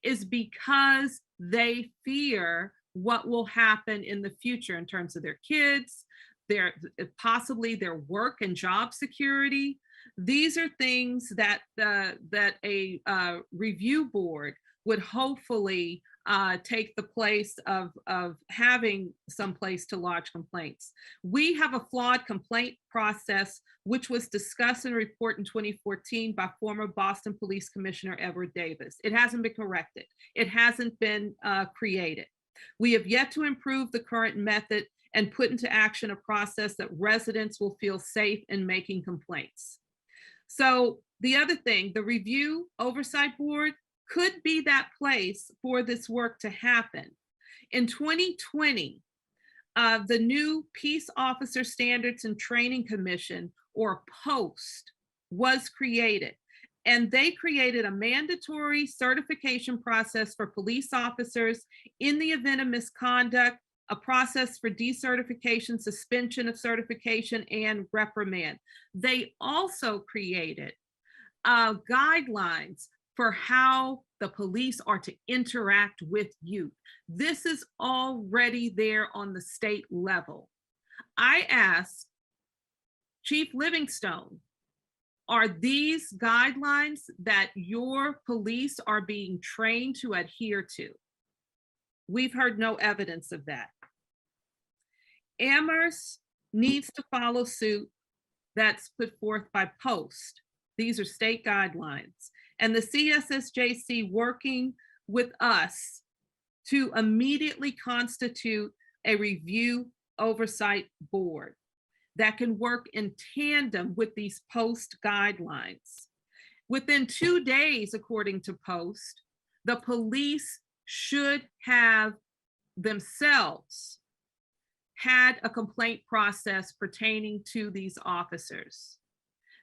is because they fear what will happen in the future in terms of their kids, possibly their work and job security. These are things that a review board would hopefully take the place of having some place to lodge complaints. We have a flawed complaint process, which was discussed in a report in 2014 by former Boston Police Commissioner Edward Davis. It hasn't been corrected. It hasn't been created. We have yet to improve the current method and put into action a process that residents will feel safe in making complaints. So the other thing, the Review Oversight Board could be that place for this work to happen. In 2020, the new Peace Officer Standards and Training Commission, or POST, was created. And they created a mandatory certification process for police officers in the event of misconduct, a process for decertification, suspension of certification, and reprimand. They also created guidelines for how the police are to interact with youth. This is already there on the state level. I asked Chief Livingstone, are these guidelines that your police are being trained to adhere to? We've heard no evidence of that. Amherst needs to follow suit that's put forth by POST. These are state guidelines. And the CSSJC working with us to immediately constitute a review oversight board that can work in tandem with these POST guidelines. Within 2 days, according to POST, the police should have themselves had a complaint process pertaining to these officers.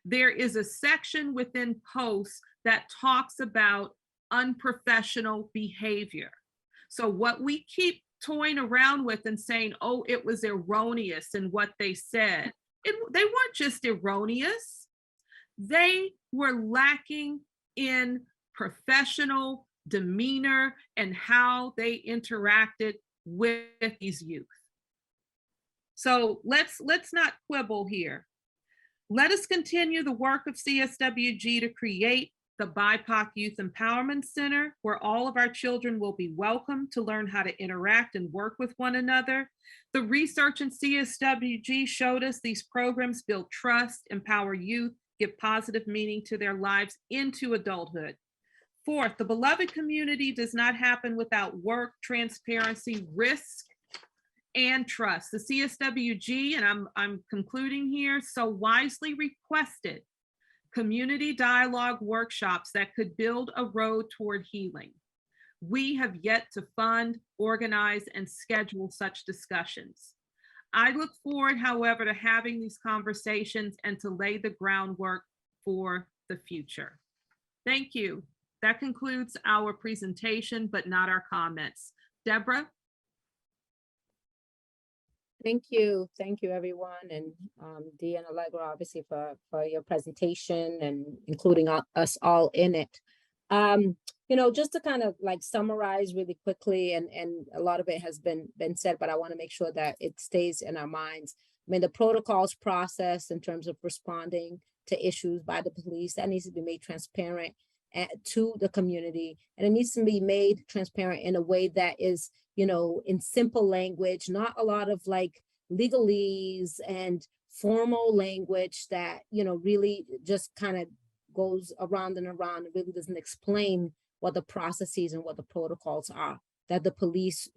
There is a section within POST that talks about unprofessional behavior. So what we keep toying around with and saying, oh, it was erroneous in what they said. They weren't just erroneous. They were lacking in professional demeanor and how they interacted with these youth. So let's not quibble here. Let us continue the work of CSWG to create the BIPOC Youth Empowerment Center, where all of our children will be welcome to learn how to interact and work with one another. The research in CSWG showed us these programs build trust, empower youth, give positive meaning to their lives into adulthood. Fourth, the beloved community does not happen without work, transparency, risk, and trust. The CSWG, and I'm concluding here, so wisely requested community dialogue workshops that could build a road toward healing. We have yet to fund, organize, and schedule such discussions. I look forward, however, to having these conversations and to lay the groundwork for the future. Thank you. That concludes our presentation, but not our comments. Deborah? Thank you, everyone, and Dee and Allegra, obviously, for your presentation and including us all in it. Just to kind of like summarize really quickly, and a lot of it has been said, but I want to make sure that it stays in our minds. I mean, the protocols process in terms of responding to issues by the police, that needs to be made transparent to the community, and it needs to be made transparent in a way that is, in simple language, not a lot of like legalese and formal language that, really just kind of goes around and around and really doesn't explain what the processes and what the protocols are, that the police,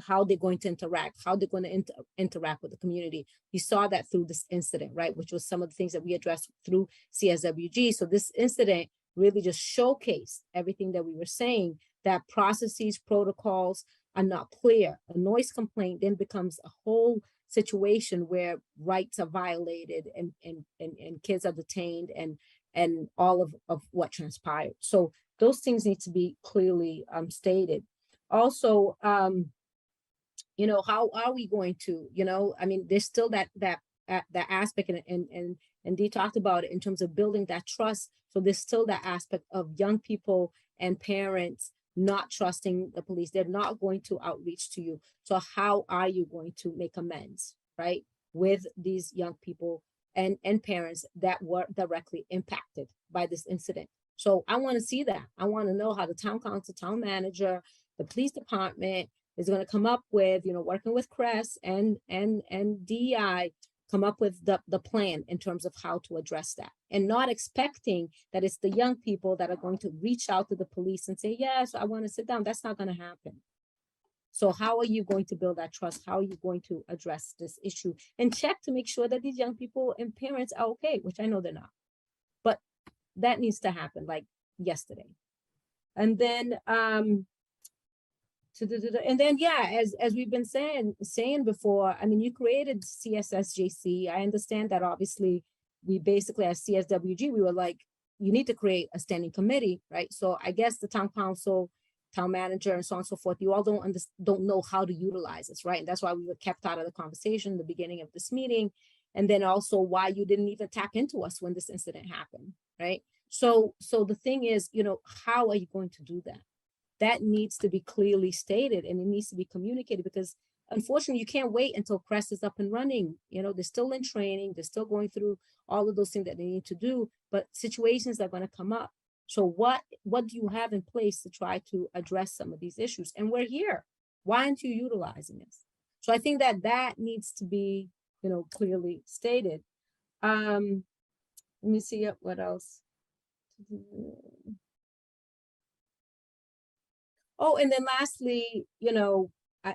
how they're going to interact, how they're going to interact with the community. You saw that through this incident, right? Which was some of the things that we addressed through CSWG. So this incident really just showcased everything that we were saying, that processes, protocols are not clear. A noise complaint then becomes a whole situation where rights are violated and kids are detained and all of what transpired. So those things need to be clearly stated. Also, how are we going to, there's still that aspect, and Dee talked about it in terms of building that trust. So there's still that aspect of young people and parents not trusting the police. They're not going to outreach to you. So how are you going to make amends, right, with these young people and parents that were directly impacted by this incident? So I want to see that. I want to know how the town council, town manager, the police department is going to come up with, working with CRES and DEI, come up with the plan in terms of how to address that, and not expecting that it's the young people that are going to reach out to the police and say, yes, I want to sit down. That's not going to happen. So how are you going to build that trust? How are you going to address this issue and check to make sure that these young people and parents are okay, which I know they're not, but that needs to happen like yesterday. And then, yeah, as we've been saying before, I mean, you created CSSJC. I understand that obviously we basically as CSWG, we were like, you need to create a standing committee, right? So I guess the town council, town manager, and so on and so forth, you all don't know how to utilize this, right? And that's why we were kept out of the conversation in the beginning of this meeting. And then also why you didn't even tap into us when this incident happened, right? So the thing is, how are you going to do that? That needs to be clearly stated and it needs to be communicated, because unfortunately you can't wait until CRES is up and running. They're still in training, they're still going through all of those things that they need to do, but situations are going to come up. So what do you have in place to try to address some of these issues? And we're here. Why aren't you utilizing this? So I think that needs to be, clearly stated. Let me see what else. Oh, and then lastly,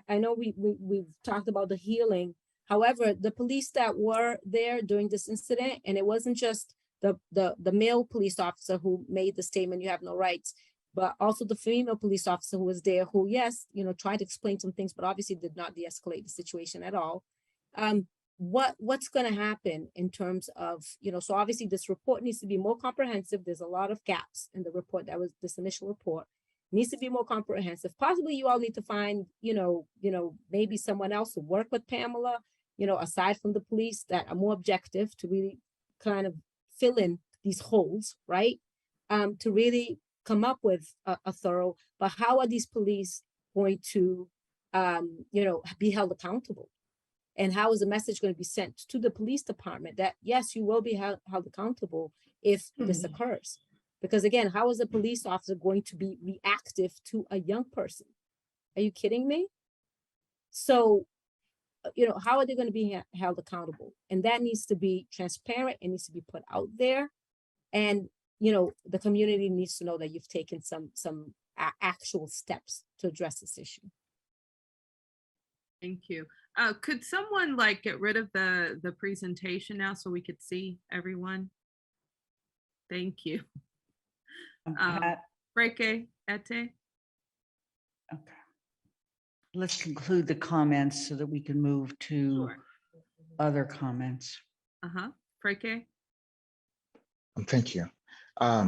I know we've talked about the healing. However, the police that were there during this incident, and it wasn't just the male police officer who made the statement, you have no rights, but also the female police officer who was there, who, yes, tried to explain some things, but obviously did not de-escalate the situation at all. What's going to happen in terms of, so obviously this report needs to be more comprehensive. There's a lot of gaps in the report that was this initial report. Needs to be more comprehensive. Possibly you all need to find, maybe someone else to work with Pamela, aside from the police, that are more objective to really kind of fill in these holes, right? To really come up with a thorough, but how are these police going to, be held accountable? And how is the message going to be sent to the police department that, yes, you will be held accountable if this occurs? Because again, how is a police officer going to be reactive to a young person? Are you kidding me? So, how are they going to be held accountable? And that needs to be transparent. It needs to be put out there. And, the community needs to know that you've taken some actual steps to address this issue. Thank you. Could someone get rid of the presentation now so we could see everyone? Thank you. Breke Ete. Okay. Let's conclude the comments so that we can move to other comments. Breke. Thank you. I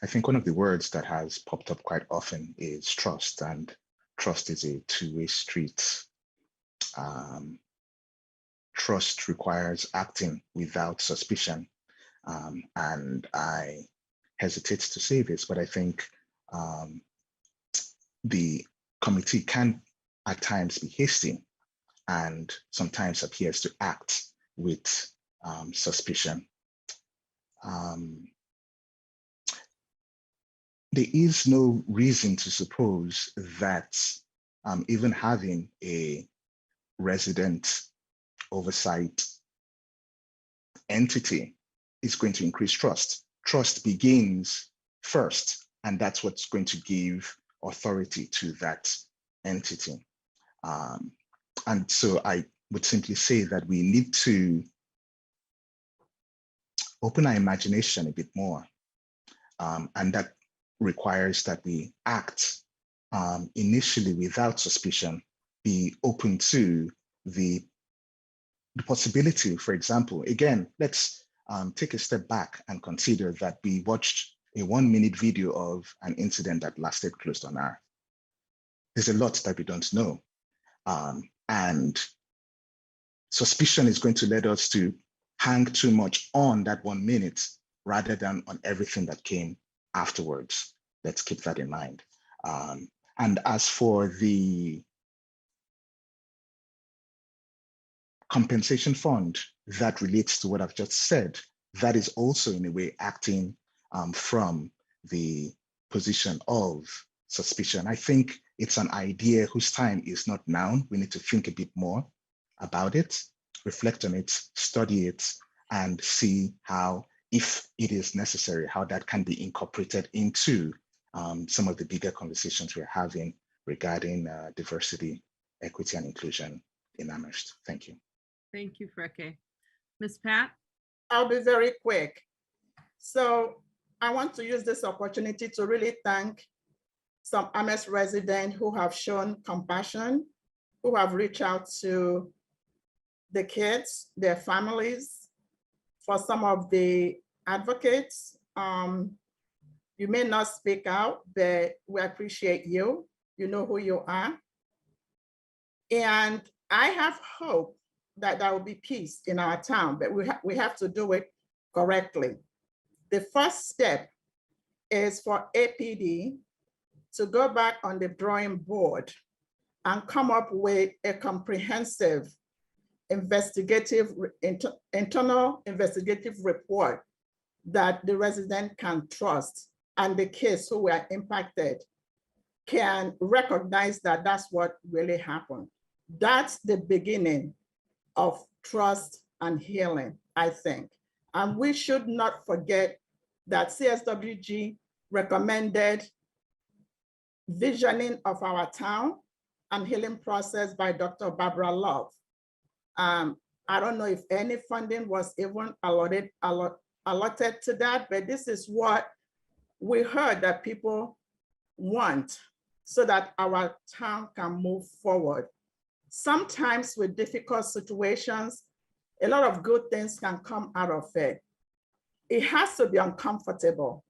think one of the words that has popped up quite often is trust, and trust is a two-way street. Trust requires acting without suspicion. And I hesitate to say this, but I think the committee can at times be hasty and sometimes appears to act with suspicion. There is no reason to suppose that even having a resident oversight entity is going to increase trust. Trust begins first, and that's what's going to give authority to that entity. And so I would simply say that we need to open our imagination a bit more. And that requires that we act initially without suspicion, be open to the possibility, for example, again, let's take a step back and consider that we watched a 1-minute video of an incident that lasted close to an hour. There's a lot that we don't know. And suspicion is going to lead us to hang too much on that 1 minute rather than on everything that came afterwards. Let's keep that in mind. And as for the compensation fund that relates to what I've just said, that is also in a way acting from the position of suspicion. I think it's an idea whose time is not now. We need to think a bit more about it, reflect on it, study it, and see how, if it is necessary, how that can be incorporated into some of the bigger conversations we're having regarding diversity, equity, and inclusion in Amherst. Thank you. Thank you, Freke. Ms. Pat? I'll be very quick. So I want to use this opportunity to really thank some Amherst residents who have shown compassion, who have reached out to the kids, their families. For some of the advocates, you may not speak out, but we appreciate you. You know who you are. And I have hope that there will be peace in our town, but we have to do it correctly. The first step is for APD to go back on the drawing board and come up with a comprehensive internal investigative report that the resident can trust, and the kids who were impacted can recognize that that's what really happened. That's the beginning of trust and healing, I think. And we should not forget that CSWG recommended visioning of our town and healing process by Dr. Barbara Love. I don't know if any funding was even allotted to that, but this is what we heard that people want so that our town can move forward. Sometimes with difficult situations, a lot of good things can come out of it. It has to be uncomfortable.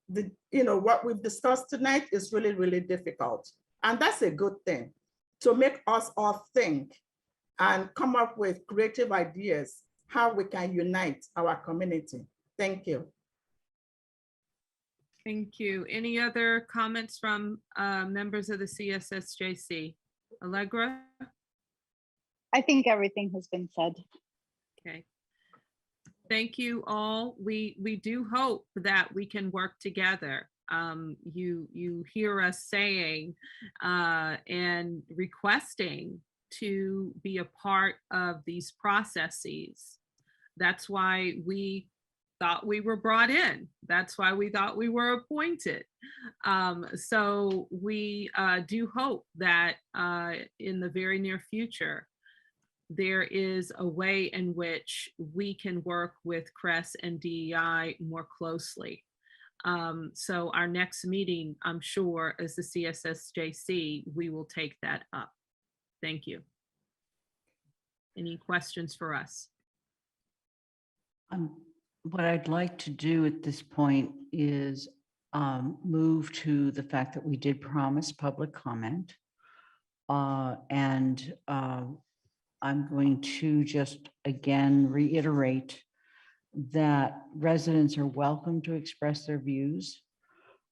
What we've discussed tonight is really, really difficult. And that's a good thing, to make us all think and come up with creative ideas how we can unite our community. Thank you. Thank you. Any other comments from members of the CSSJC? Allegra? I think everything has been said. Okay. Thank you all. We do hope that we can work together. You hear us saying and requesting to be a part of these processes. That's why we thought we were brought in. That's why we thought we were appointed. So we do hope that in the very near future, there is a way in which we can work with CRES and DEI more closely. So our next meeting, I'm sure, as the CSSJC, we will take that up. Thank you. Any questions for us? What I'd like to do at this point is move to the fact that we did promise public comment. I'm going to just again reiterate that residents are welcome to express their views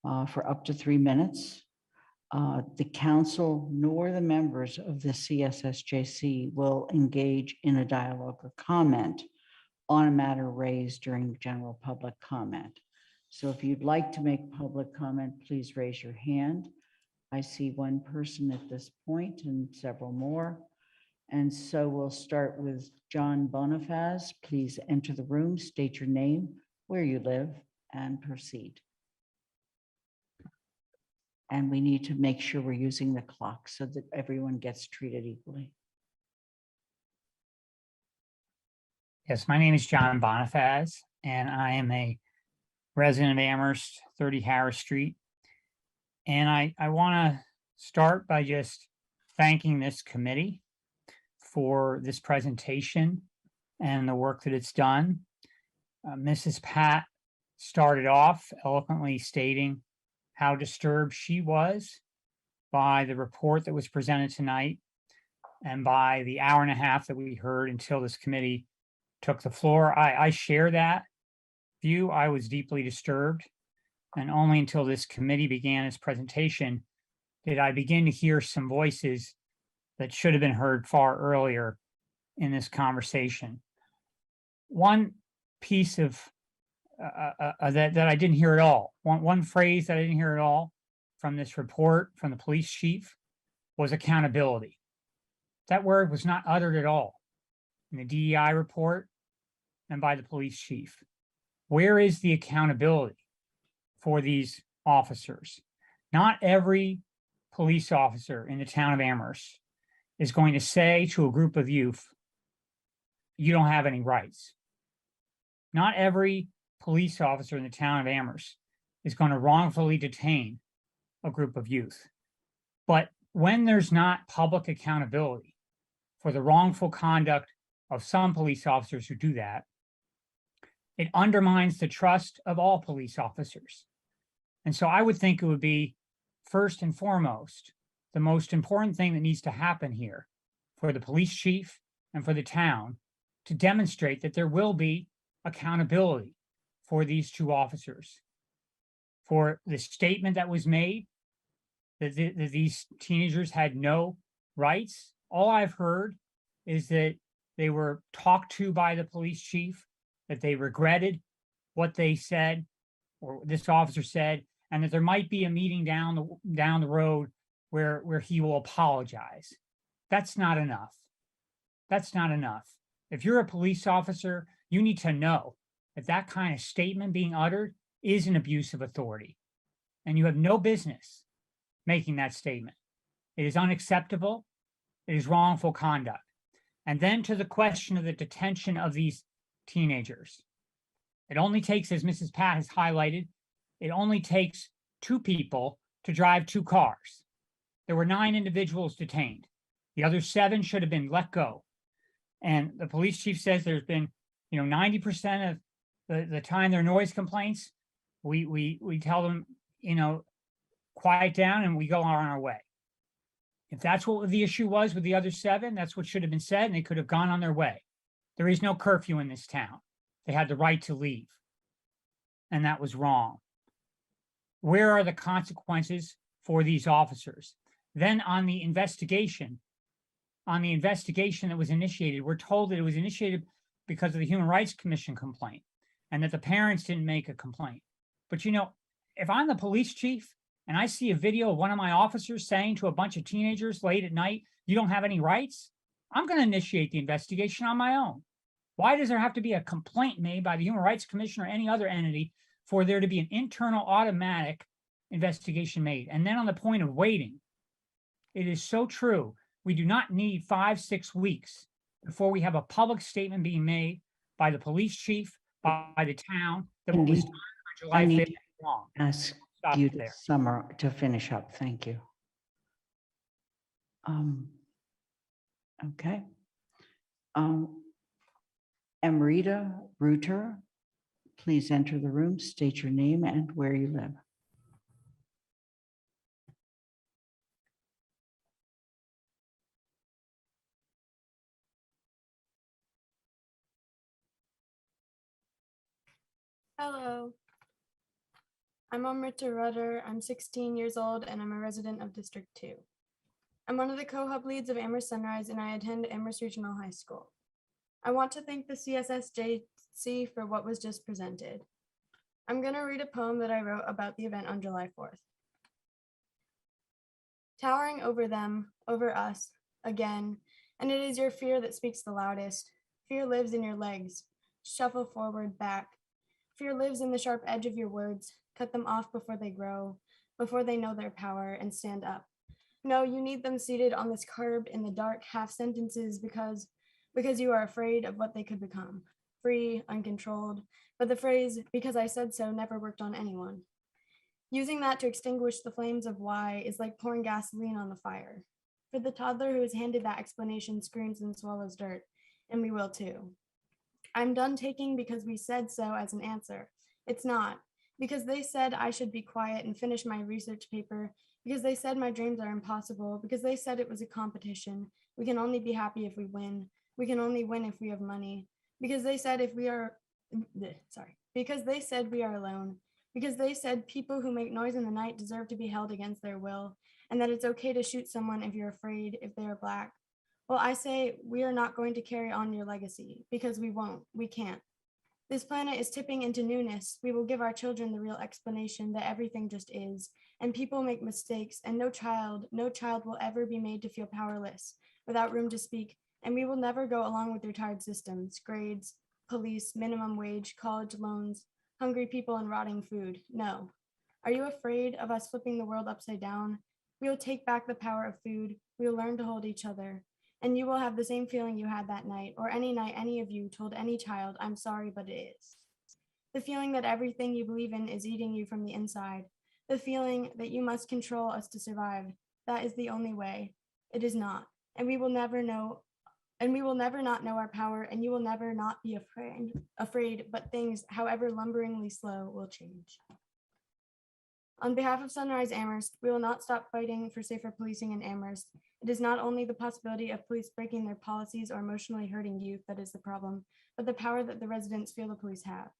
for up to 3 minutes. The council nor the members of the CSSJC will engage in a dialogue or comment on a matter raised during general public comment. So if you'd like to make public comment, please raise your hand. I see one person at this point and several more. And so we'll start with John Bonifaz. Please enter the room, state your name, where you live, and proceed. And we need to make sure we're using the clock so that everyone gets treated equally. Yes, my name is John Bonifaz, and I am a resident of Amherst, 30 Harris Street. And I want to start by just thanking this committee for this presentation and the work that it's done. Mrs. Pat started off eloquently stating how disturbed she was by the report that was presented tonight and by the hour and a half that we heard until this committee took the floor. I share that view. I was deeply disturbed, and only until this committee began its presentation did I begin to hear some voices that should have been heard far earlier in this conversation. One piece of that I didn't hear at all, one phrase that I didn't hear at all from this report from the police chief was accountability. That word was not uttered at all in the DEI report and by the police chief. Where is the accountability for these officers? Not every police officer in the town of Amherst is going to say to a group of youth, you don't have any rights. Not every police officer in the town of Amherst is going to wrongfully detain a group of youth. But when there's not public accountability for the wrongful conduct of some police officers who do that, it undermines the trust of all police officers. And so I would think it would be first and foremost, the most important thing that needs to happen here for the police chief and for the town to demonstrate that there will be accountability for these two officers. For the statement that was made that these teenagers had no rights, all I've heard is that they were talked to by the police chief, that they regretted what they said or this officer said, and that there might be a meeting down the road where he will apologize. That's not enough. That's not enough. If you're a police officer, you need to know that that kind of statement being uttered is an abuse of authority, and you have no business making that statement. It is unacceptable. It is wrongful conduct. And then to the question of the detention of these teenagers. It only takes, as Mrs. Pat has highlighted, it only takes 2 people to drive 2 cars. There were 9 individuals detained. The other 7 should have been let go. And the police chief says there's been, 90% of the time there are noise complaints. We tell them, quiet down and we go on our way. If that's what the issue was with the other 7, that's what should have been said, and they could have gone on their way. There is no curfew in this town. They had the right to leave. And that was wrong. Where are the consequences for these officers? Then on the investigation that was initiated, we're told that it was initiated because of the Human Rights Commission complaint and that the parents didn't make a complaint. But if I'm the police chief and I see a video of one of my officers saying to a bunch of teenagers late at night, you don't have any rights, I'm going to initiate the investigation on my own. Why does there have to be a complaint made by the Human Rights Commission or any other entity for there to be an internal automatic investigation made? And then on the point of waiting, it is so true. We do not need 5-6 weeks before we have a public statement being made by the police chief, by the town, that what was done on July 5th is wrong. Ask Stop you it there. to finish up. Thank you. Okay. Amrita Reuter, please enter the room, state your name and where you live. Hello. I'm Amrita Rudder. I'm 16 years old and I'm a resident of District 2. I'm one of the co-hub leads of Amherst Sunrise and I attend Amherst Regional High School. I want to thank the CSSJC for what was just presented. I'm going to read a poem that I wrote about the event on July 4th. Towering over them, over us, again, and it is your fear that speaks the loudest. Fear lives in your legs. Shuffle forward, back. Fear lives in the sharp edge of your words. Cut them off before they grow, before they know their power, and stand up. No, you need them seated on this curb in the dark half sentences because you are afraid of what they could become. Free, uncontrolled, but the phrase, because I said so, never worked on anyone. Using that to extinguish the flames of why is like pouring gasoline on the fire. For the toddler who is handed that explanation screams and swallows dirt, and we will too. I'm done taking because we said so as an answer. It's not. Because they said I should be quiet and finish my research paper. Because they said my dreams are impossible. Because they said it was a competition. We can only be happy if we win. We can only win if we have money. Because they said because they said we are alone. Because they said people who make noise in the night deserve to be held against their will. And that it's okay to shoot someone if you're afraid, if they are Black. Well, I say we are not going to carry on your legacy because we won't, we can't. This planet is tipping into newness. We will give our children the real explanation that everything just is, and people make mistakes, and no child will ever be made to feel powerless, without room to speak, and we will never go along with their tired systems, grades, police, minimum wage, college loans, hungry people, and rotting food. No. Are you afraid of us flipping the world upside down? We will take back the power of food. We will learn to hold each other. And you will have the same feeling you had that night, or any night any of you told any child, I'm sorry, but it is. The feeling that everything you believe in is eating you from the inside. The feeling that you must control us to survive. That is the only way. It is not. And we will never know, and we will never not know our power, and you will never not be afraid, but things, however lumberingly slow, will change. On behalf of Sunrise Amherst, we will not stop fighting for safer policing in Amherst. It is not only the possibility of police breaking their policies or emotionally hurting youth that is the problem, but the power that the residents feel the police have.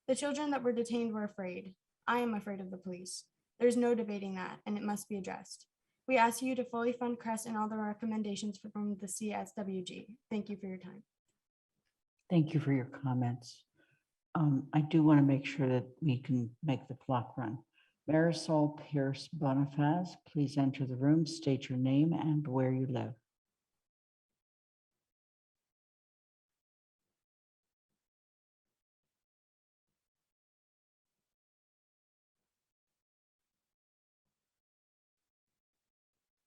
The children that were detained were afraid. I am afraid of the police. There's no debating that, and it must be addressed. We ask you to fully fund CREST and all the recommendations from the CSWG. Thank you for your time. Thank you for your comments. I do want to make sure that we can make the clock run. Marisol Pierce Bonifaz, please enter the room, state your name and where you live.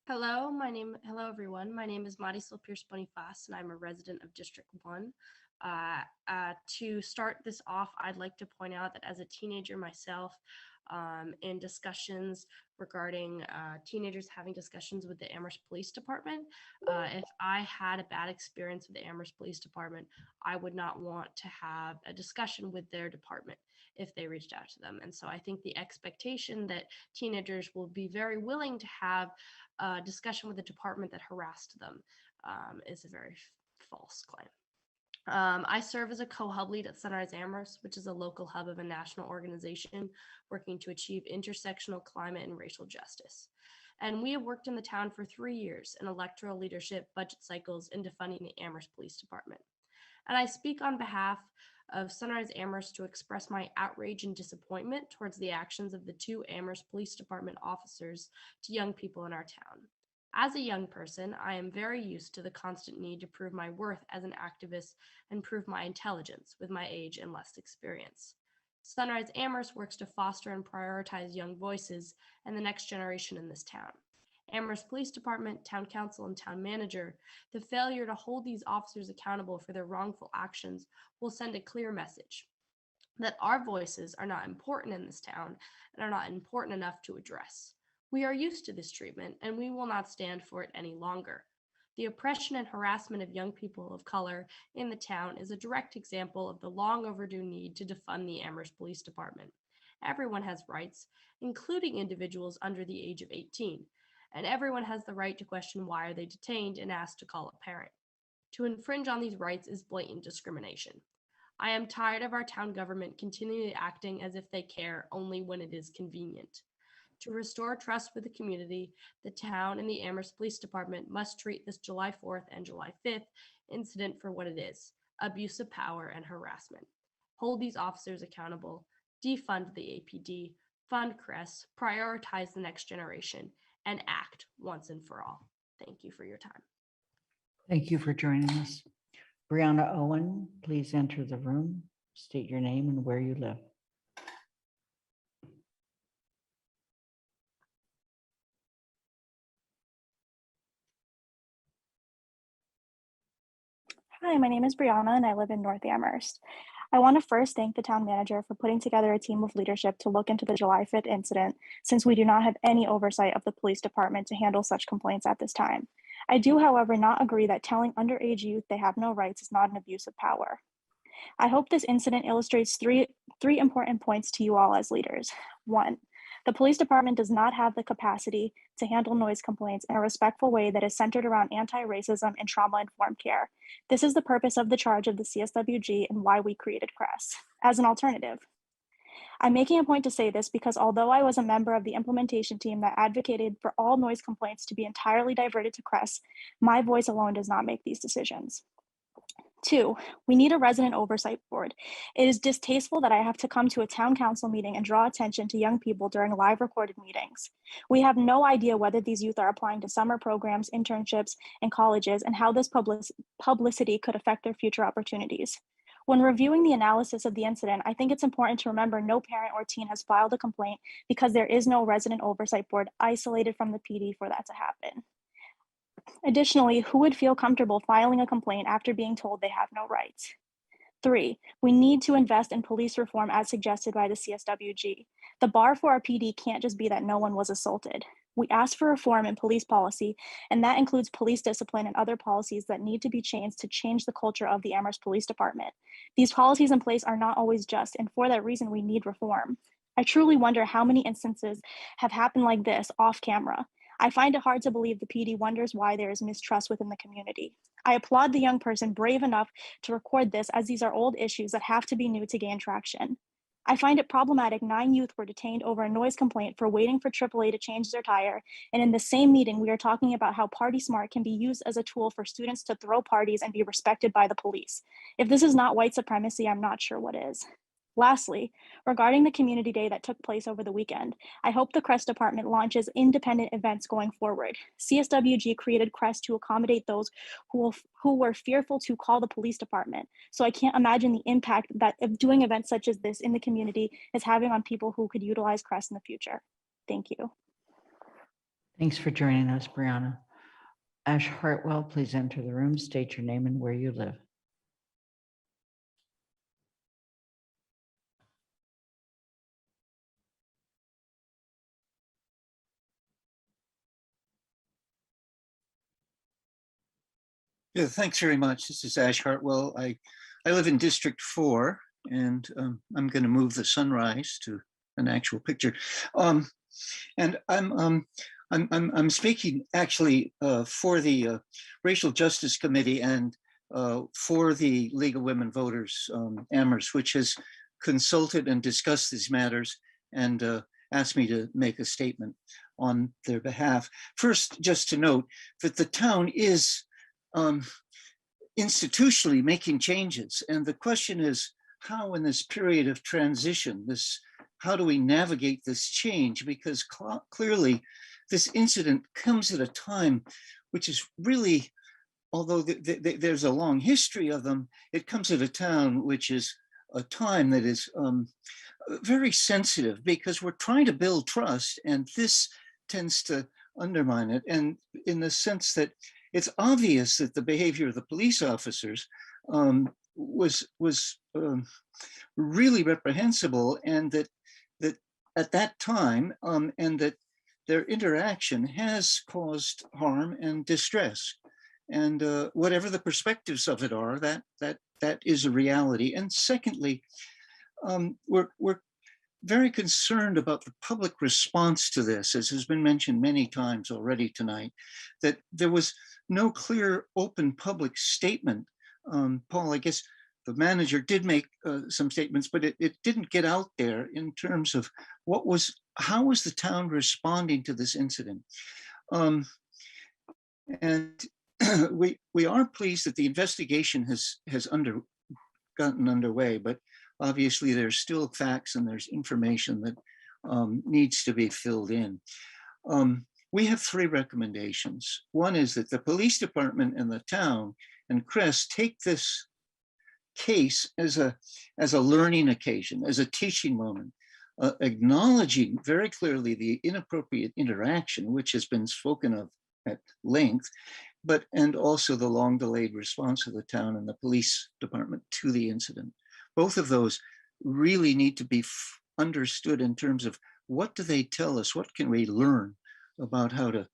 Hello, everyone. My name is Marisol Pierce Bonifaz, and I'm a resident of District 1. To start this off, I'd like to point out that as a teenager myself, in discussions regarding teenagers having discussions with the Amherst Police Department, if I had a bad experience with the Amherst Police Department, I would not want to have a discussion with their department if they reached out to them. And so I think the expectation that teenagers will be very willing to have a discussion with the department that harassed them is a very false claim. I serve as a co-hub lead at Sunrise Amherst, which is a local hub of a national organization working to achieve intersectional climate and racial justice. And we have worked in the town for 3 years in electoral leadership, budget cycles, and defunding the Amherst Police Department. And I speak on behalf of Sunrise Amherst to express my outrage and disappointment towards the actions of the 2 Amherst Police Department officers to young people in our town. As a young person, I am very used to the constant need to prove my worth as an activist and prove my intelligence with my age and less experience. Sunrise Amherst works to foster and prioritize young voices and the next generation in this town. Amherst Police Department, Town Council, and Town Manager, the failure to hold these officers accountable for their wrongful actions will send a clear message that our voices are not important in this town and are not important enough to address. We are used to this treatment, and we will not stand for it any longer. The oppression and harassment of young people of color in the town is a direct example of the long overdue need to defund the Amherst Police Department. Everyone has rights, including individuals under the age of 18, and everyone has the right to question why are they detained and asked to call a parent. To infringe on these rights is blatant discrimination. I am tired of our town government continually acting as if they care only when it is convenient. To restore trust with the community, the town and the Amherst Police Department must treat this July 4th and July 5th incident for what it is, abuse of power and harassment. Hold these officers accountable, defund the APD, fund CREST, prioritize the next generation, and act once and for all. Thank you for your time. Thank you for joining us. Brianna Owen, please enter the room, state your name and where you live. Hi, my name is Brianna and I live in North Amherst. I want to first thank the town manager for putting together a team of leadership to look into the July 5th incident, since we do not have any oversight of the police department to handle such complaints at this time. I do, however, not agree that telling underage youth they have no rights is not an abuse of power. I hope this incident illustrates three important points to you all as leaders. 1, the police department does not have the capacity to handle noise complaints in a respectful way that is centered around anti-racism and trauma-informed care. This is the purpose of the charge of the CSWG and why we created CREST as an alternative. I'm making a point to say this because although I was a member of the implementation team that advocated for all noise complaints to be entirely diverted to CREST, my voice alone does not make these decisions. 2, we need a resident oversight board. It is distasteful that I have to come to a town council meeting and draw attention to young people during live recorded meetings. We have no idea whether these youth are applying to summer programs, internships, and colleges, and how this publicity could affect their future opportunities. When reviewing the analysis of the incident, I think it's important to remember no parent or teen has filed a complaint because there is no resident oversight board isolated from the PD for that to happen. Additionally, who would feel comfortable filing a complaint after being told they have no rights? 3, we need to invest in police reform as suggested by the CSWG. The bar for our PD can't just be that no one was assaulted. We asked for reform in police policy, and that includes police discipline and other policies that need to be changed to change the culture of the Amherst Police Department. These policies in place are not always just, and for that reason, we need reform. I truly wonder how many instances have happened like this off camera. I find it hard to believe the PD wonders why there is mistrust within the community. I applaud the young person brave enough to record this, as these are old issues that have to be new to gain traction. I find it problematic 9 youth were detained over a noise complaint for waiting for AAA to change their tire, and in the same meeting we are talking about how Party Smart can be used as a tool for students to throw parties and be respected by the police. If this is not white supremacy, I'm not sure what is. Lastly, regarding the community day that took place over the weekend, I hope the CREST department launches independent events going forward. CSWG created CREST to accommodate those who were fearful to call the police department. So I can't imagine the impact that doing events such as this in the community is having on people who could utilize CREST in the future. Thank you. Thanks for joining us, Brianna. Ash Hartwell, please enter the room, state your name and where you live. Yeah, thanks very much. This is Ash Hartwell. I live in District 4, and I'm going to move the sunrise to an actual picture. And I'm speaking actually for the Racial Justice Committee and for the League of Women Voters, Amherst, which has consulted and discussed these matters and asked me to make a statement on their behalf. First, just to note that the town is institutionally making changes. And the question is, how in this period of transition, how do we navigate this change? Because clearly this incident comes at a time which is really, although there's a long history of them, it comes at a town which is a time that is very sensitive because we're trying to build trust, and this tends to undermine it. And in the sense that it's obvious that the behavior of the police officers was really reprehensible, and that at that time, and that their interaction has caused harm and distress. And whatever the perspectives of it are, that is a reality. And secondly, we're very concerned about the public response to this, as has been mentioned many times already tonight, that there was no clear, open public statement. Paul, I guess the manager did make some statements, but it didn't get out there in terms of how was the town responding to this incident? And we are pleased that the investigation has gotten underway, but obviously there's still facts and there's information that needs to be filled in. We have 3 recommendations. One is that the police department and the town and CREST take this case as a learning occasion, as a teaching moment, acknowledging very clearly the inappropriate interaction, which has been spoken of at length, and also the long delayed response of the town and the police department to the incident. Both of those really need to be understood in terms of what do they tell us, what can we learn about how to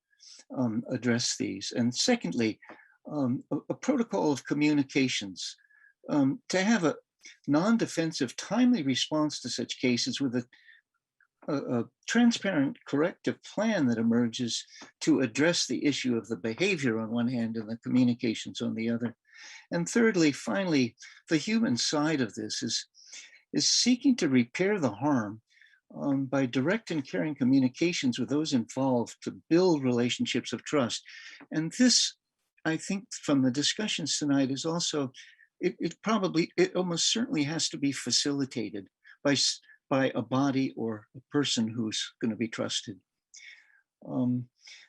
address these. And secondly, a protocol of communications, to have a non-defensive, timely response to such cases with a transparent corrective plan that emerges to address the issue of the behavior on one hand and the communications on the other. And thirdly, finally, the human side of this is seeking to repair the harm by direct and caring communications with those involved to build relationships of trust. And this, I think, from the discussions tonight, is also it almost certainly has to be facilitated by a body or a person who's going to be trusted.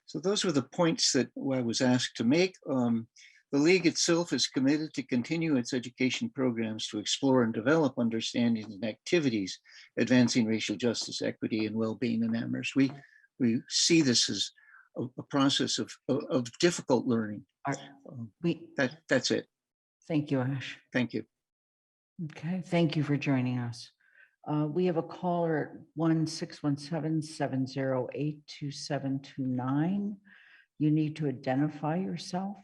So those were the points that I was asked to make. The League itself is committed to continue its education programs to explore and develop understandings and activities advancing racial justice, equity, and well-being in Amherst. We see this as a process of difficult learning. That's it. Thank you, Ash. Thank you. Okay, thank you for joining us. We have a caller at 1-617-708-2729. You need to identify yourself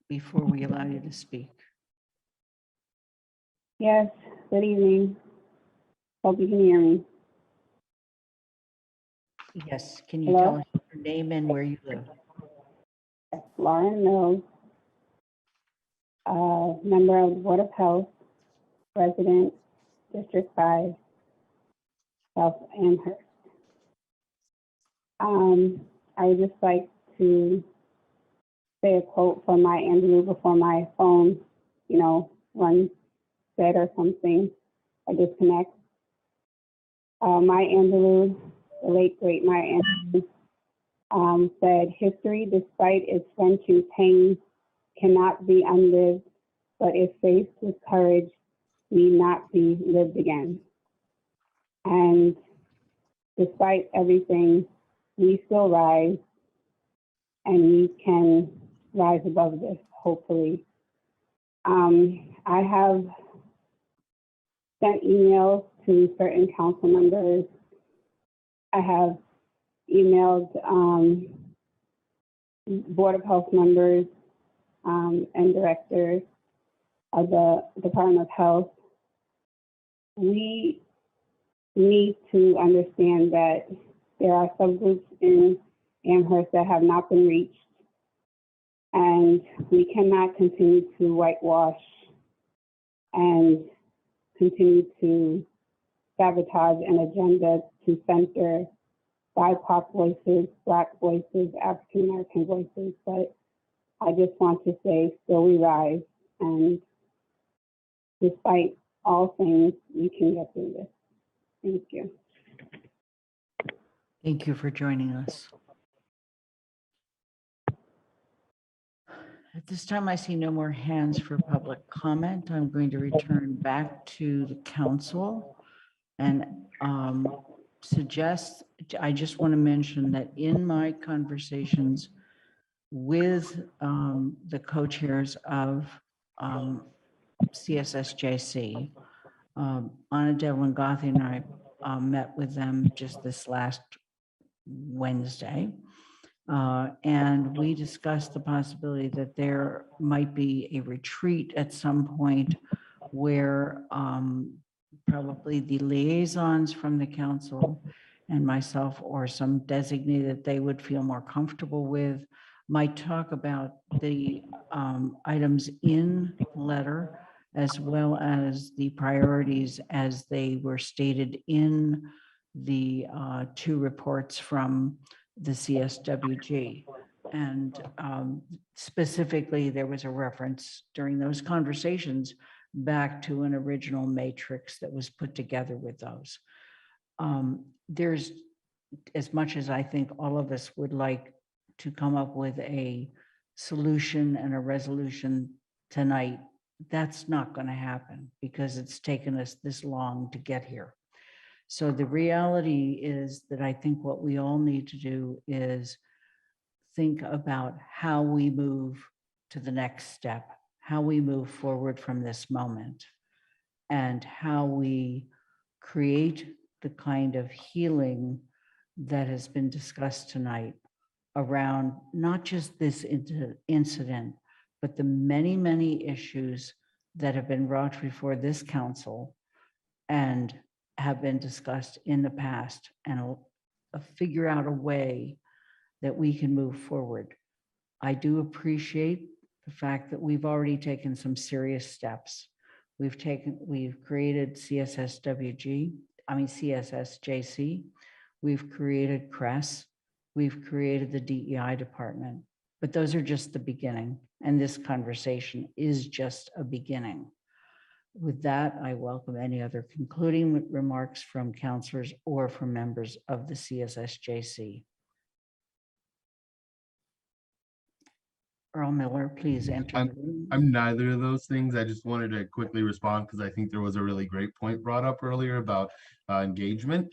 before we allow you to speak. Yes, good evening. Hope you can hear me. Yes, can you Hello? tell us your name and where you live? Yes, Lauren Mills, member of the Board of Health, resident, District 5, South Amherst. I would just like to say a quote from Maya Angelou before my phone, runs dead or something, I disconnect. Maya Angelou, the late great Maya Angelou, said, "History, despite its wrenching pain, cannot be unlived, but if faced with courage, need not be lived again." And despite everything, we still rise, and we can rise above this, hopefully. I have sent emails to certain council members. I have emailed Board of Health members and directors of the Department of Health. We need to understand that there are subgroups in Amherst that have not been reached, and we cannot continue to whitewash and continue to sabotage an agenda to center BIPOC voices, Black voices, African American voices. But I just want to say, still we rise, and despite all things, we can get through this. Thank you. Thank you for joining us. At this time, I see no more hands for public comment. I'm going to return back to the council and I just want to mention that in my conversations with the co-chairs of CSSJC, Anna Devlin Gothi and I met with them just this last Wednesday. And we discussed the possibility that there might be a retreat at some point where probably the liaisons from the council and myself or some designee that they would feel more comfortable with might talk about the items in the letter as well as the priorities as they were stated in the two reports from the CSWG. And specifically, there was a reference during those conversations back to an original matrix that was put together with those. There's, as much as I think all of us would like to come up with a solution and a resolution tonight, that's not going to happen because it's taken us this long to get here. So the reality is that I think what we all need to do is think about how we move to the next step, how we move forward from this moment, and how we create the kind of healing that has been discussed tonight around not just this incident, but the many, many issues that have been brought before this council and have been discussed in the past, and figure out a way that we can move forward. I do appreciate the fact that we've already taken some serious steps. We've created CSSJC, we've created CRESS, we've created the DEI department, but those are just the beginning. And this conversation is just a beginning. With that, I welcome any other concluding remarks from counselors or from members of the CSSJC. Earl Miller, please enter the room. I'm neither of those things. I just wanted to quickly respond because I think there was a really great point brought up earlier about engagement.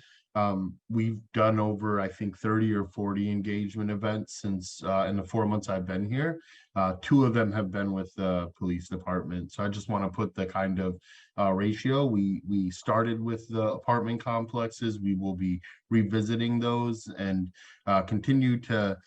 We've done over, I think, 30 or 40 engagement events since in the 4 months I've been here. 2 of them have been with the police department. So I just want to put the kind of ratio. We started with the apartment complexes. We will be revisiting those and continue to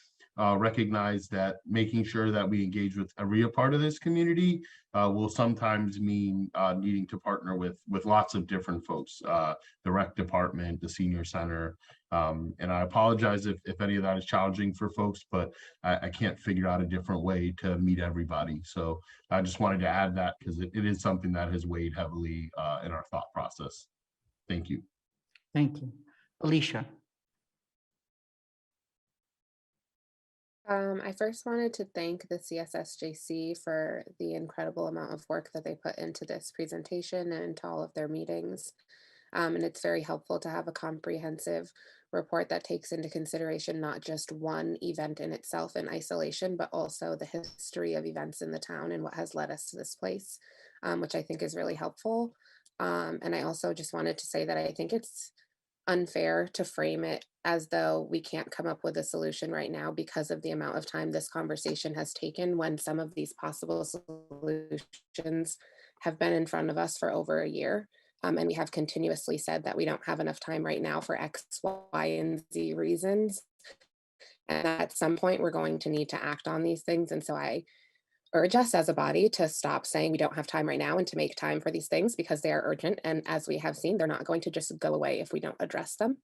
recognize that making sure that we engage with every part of this community will sometimes mean needing to partner with lots of different folks, the rec department, the senior center. And I apologize if any of that is challenging for folks, but I can't figure out a different way to meet everybody. So I just wanted to add that because it is something that has weighed heavily in our thought process. Thank you. Thank you. Alicia. I first wanted to thank the CSSJC for the incredible amount of work that they put into this presentation and into all of their meetings. And it's very helpful to have a comprehensive report that takes into consideration not just one event in itself in isolation, but also the history of events in the town and what has led us to this place, which I think is really helpful. And I also just wanted to say that I think it's unfair to frame it as though we can't come up with a solution right now because of the amount of time this conversation has taken, when some of these possible solutions have been in front of us for over a year. And we have continuously said that we don't have enough time right now for X, Y, and Z reasons. And at some point, we're going to need to act on these things. And so I urge us as a body to stop saying we don't have time right now and to make time for these things because they are urgent. And as we have seen, they're not going to just go away if we don't address them.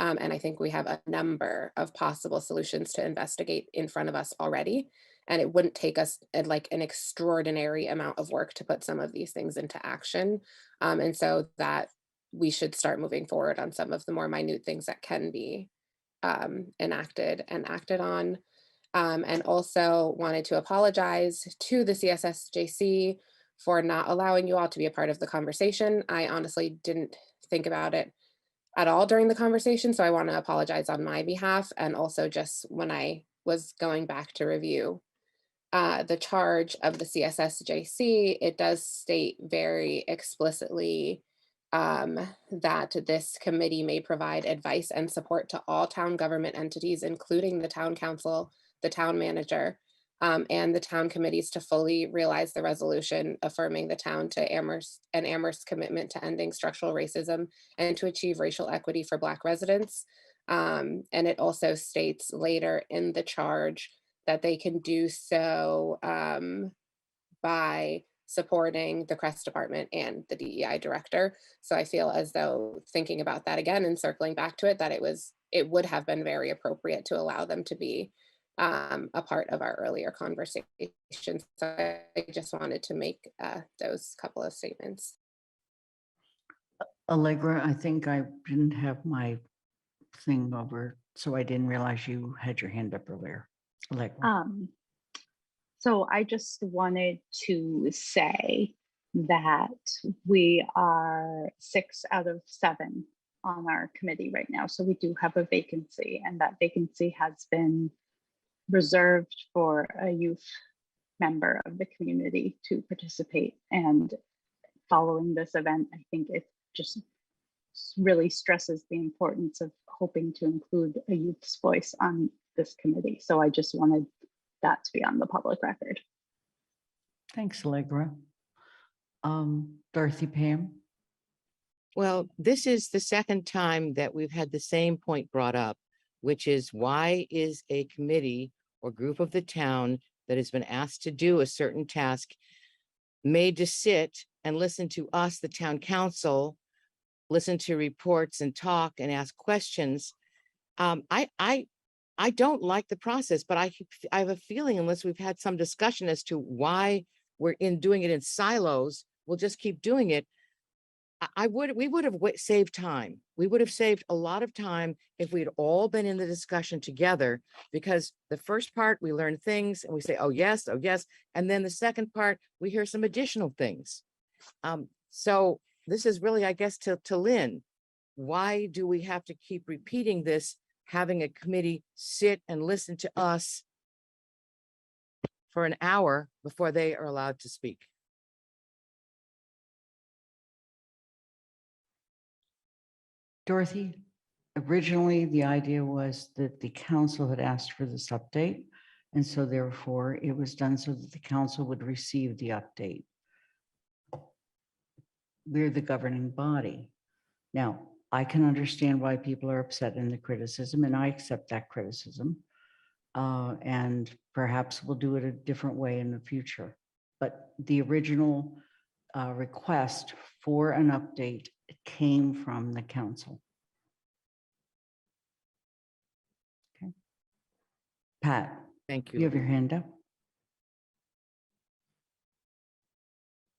And I think we have a number of possible solutions to investigate in front of us already. And it wouldn't take us like an extraordinary amount of work to put some of these things into action. And so that we should start moving forward on some of the more minute things that can be enacted and acted on. And also wanted to apologize to the CSSJC for not allowing you all to be a part of the conversation. I honestly didn't think about it at all during the conversation, so I want to apologize on my behalf. And also just when I was going back to review the charge of the CSSJC, it does state very explicitly that this committee may provide advice and support to all town government entities, including the town council, the town manager, and the town committees to fully realize the resolution affirming the town to Amherst's commitment to ending structural racism and to achieve racial equity for Black residents. And it also states later in the charge that they can do so by supporting the Crest Department and the DEI director. So I feel as though thinking about that again and circling back to it, that it would have been very appropriate to allow them to be a part of our earlier conversation. So I just wanted to make those couple of statements. Allegra, I think I didn't have my thing over, so I didn't realize you had your hand up earlier. Allegra. So I just wanted to say that we are 6 out of 7 on our committee right now. So we do have a vacancy, and that vacancy has been reserved for a youth member of the community to participate. And following this event, I think it just really stresses the importance of hoping to include a youth's voice on this committee. So I just wanted that to be on the public record. Thanks, Allegra. Dorothy Pam. Well, this is the second time that we've had the same point brought up, which is why is a committee or group of the town that has been asked to do a certain task made to sit and listen to us, the town council, listen to reports and talk and ask questions. I don't like the process, but I have a feeling unless we've had some discussion as to why we're doing it in silos, we'll just keep doing it. We would have saved time. We would have saved a lot of time if we'd all been in the discussion together, because the first part we learn things and we say, oh yes. And then the second part, we hear some additional things. So this is really, I guess, to Lynn. Why do we have to keep repeating this, having a committee sit and listen to us for an hour before they are allowed to speak? Dorothy, originally the idea was that the council had asked for this update. And so therefore it was done so that the council would receive the update. We're the governing body. Now, I can understand why people are upset in the criticism, and I accept that criticism. And perhaps we'll do it a different way in the future. But the original request for an update came from the council. Okay. Pat. Thank you. You have your hand up.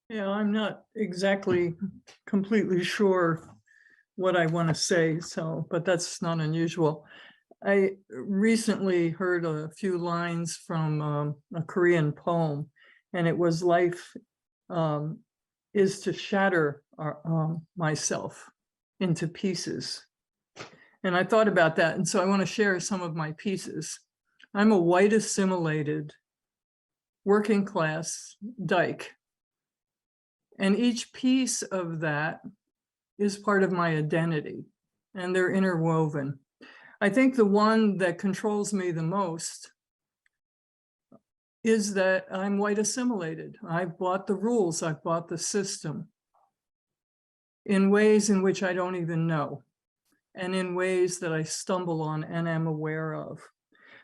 Yeah, I'm not exactly completely sure what I want to say, so, but that's not unusual. I recently heard a few lines from a Korean poem, and it was life is to shatter myself into pieces. And I thought about that, and so I want to share some of my pieces. I'm a white assimilated working class dyke. And each piece of that is part of my identity, and they're interwoven. I think the one that controls me the most is that I'm white assimilated. I've bought the rules, I've bought the system in ways in which I don't even know, and in ways that I stumble on and am aware of.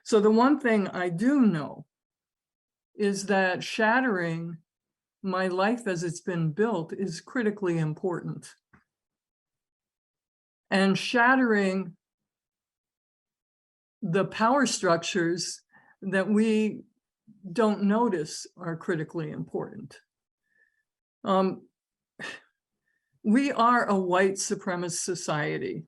So the one thing I do know is that shattering my life as it's been built is critically important. And shattering the power structures that we don't notice are critically important. We are a white supremacist society.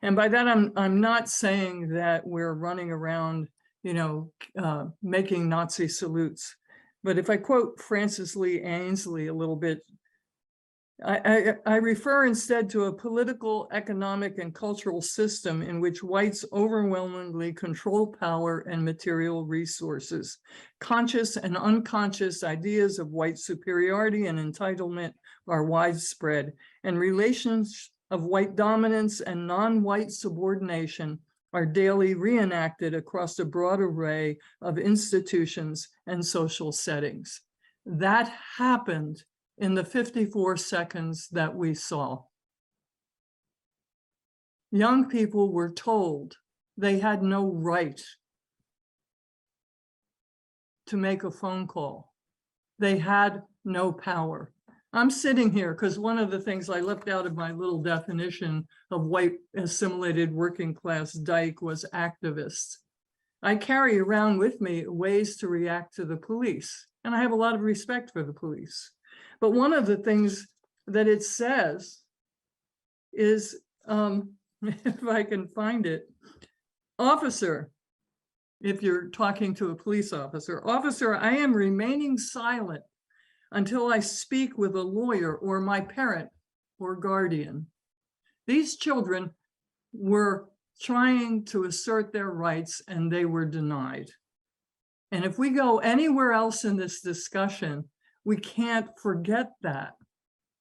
And by that, I'm not saying that we're running around, making Nazi salutes. But if I quote Francis Lee Ainsley a little bit, I refer instead to a political, economic, and cultural system in which whites overwhelmingly control power and material resources. Conscious and unconscious ideas of white superiority and entitlement are widespread, and relations of white dominance and non-white subordination are daily reenacted across a broad array of institutions and social settings. That happened in the 54 seconds that we saw. Young people were told they had no right to make a phone call. They had no power. I'm sitting here because one of the things I left out of my little definition of white assimilated working class dyke was activist. I carry around with me ways to react to the police, and I have a lot of respect for the police. But one of the things that it says is, if I can find it, officer, if you're talking to a police officer, officer, I am remaining silent until I speak with a lawyer or my parent or guardian. These children were trying to assert their rights and they were denied. And if we go anywhere else in this discussion, we can't forget that.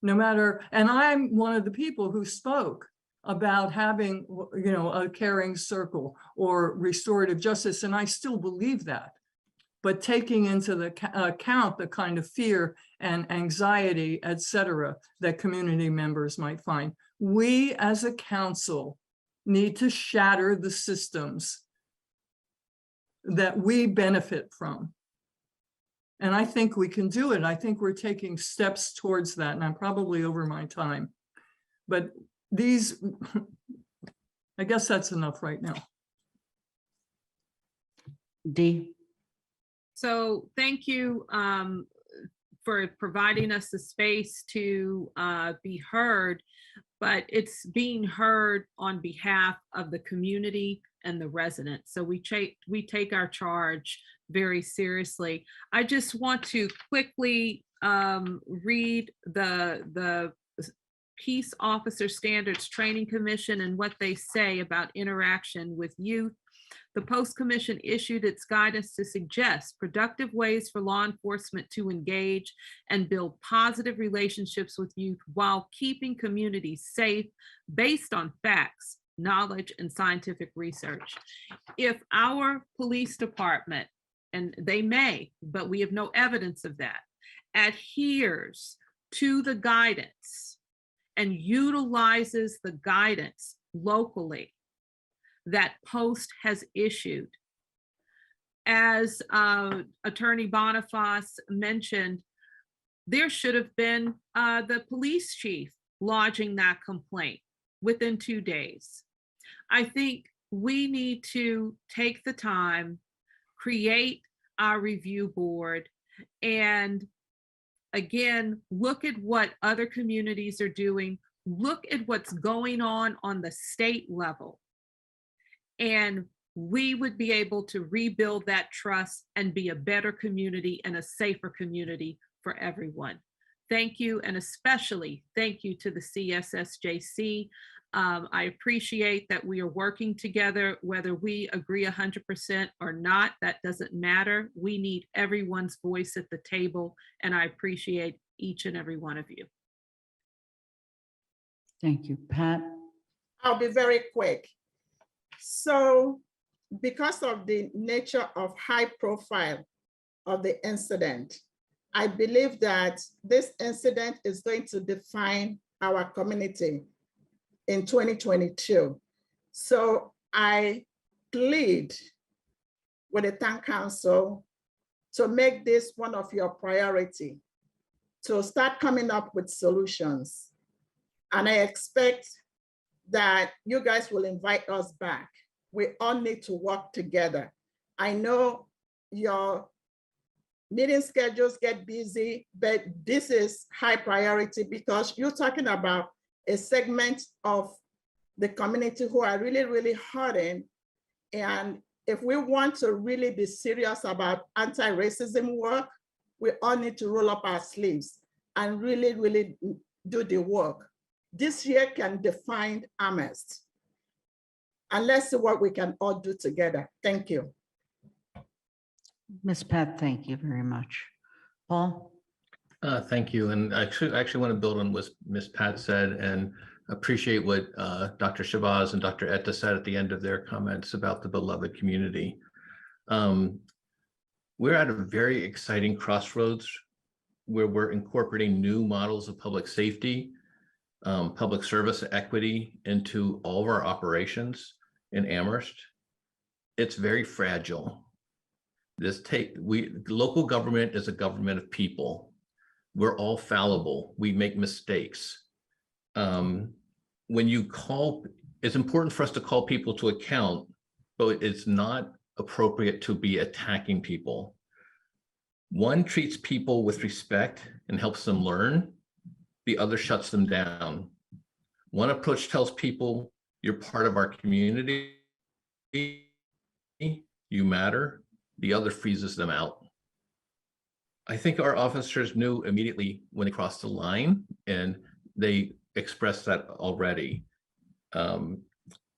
No matter, and I'm one of the people who spoke about having, a caring circle or restorative justice, and I still believe that. But taking into the account the kind of fear and anxiety, et cetera, that community members might find. We as a council need to shatter the systems that we benefit from. And I think we can do it. I think we're taking steps towards that, and I'm probably over my time. But these, I guess that's enough right now. Dee. So thank you for providing us the space to be heard, but it's being heard on behalf of the community and the residents. So we take our charge very seriously. I just want to quickly read the Peace Officer Standards Training Commission and what they say about interaction with youth. The Post Commission issued its guidance to suggest productive ways for law enforcement to engage and build positive relationships with youth while keeping communities safe based on facts, knowledge, and scientific research. If our police department, and they may, but we have no evidence of that, adheres to the guidance and utilizes the guidance locally that Post has issued. As Attorney Boniface mentioned, there should have been the police chief lodging that complaint within 2 days. I think we need to take the time, create our review board, and again, look at what other communities are doing, look at what's going on the state level, and we would be able to rebuild that trust and be a better community and a safer community for everyone. Thank you, and especially thank you to the CSSJC. I appreciate that we are working together, whether we agree 100% or not, that doesn't matter. We need everyone's voice at the table, and I appreciate each and every one of you. Thank you, Pat. I'll be very quick. So because of the nature of high profile of the incident, I believe that this incident is going to define our community in 2022. So I plead with the town council to make this one of your priority, to start coming up with solutions. And I expect that you guys will invite us back. We all need to work together. I know your meeting schedules get busy, but this is high priority because you're talking about a segment of the community who are really, really hurting. And if we want to really be serious about anti-racism work, we all need to roll up our sleeves and really, really do the work. This year can define Amherst. And let's see what we can all do together. Thank you. Ms. Pat, thank you very much. Paul? Thank you. And I actually want to build on what Ms. Pat said and appreciate what Dr. Shabazz and Dr. Etta said at the end of their comments about the beloved community. We're at a very exciting crossroads where we're incorporating new models of public safety, public service equity into all of our operations in Amherst. It's very fragile. Local government is a government of people. We're all fallible. We make mistakes. When you call, it's important for us to call people to account, but it's not appropriate to be attacking people. One treats people with respect and helps them learn. The other shuts them down. One approach tells people, you're part of our community, you matter. The other freezes them out. I think our officers knew immediately when they crossed the line, and they expressed that already.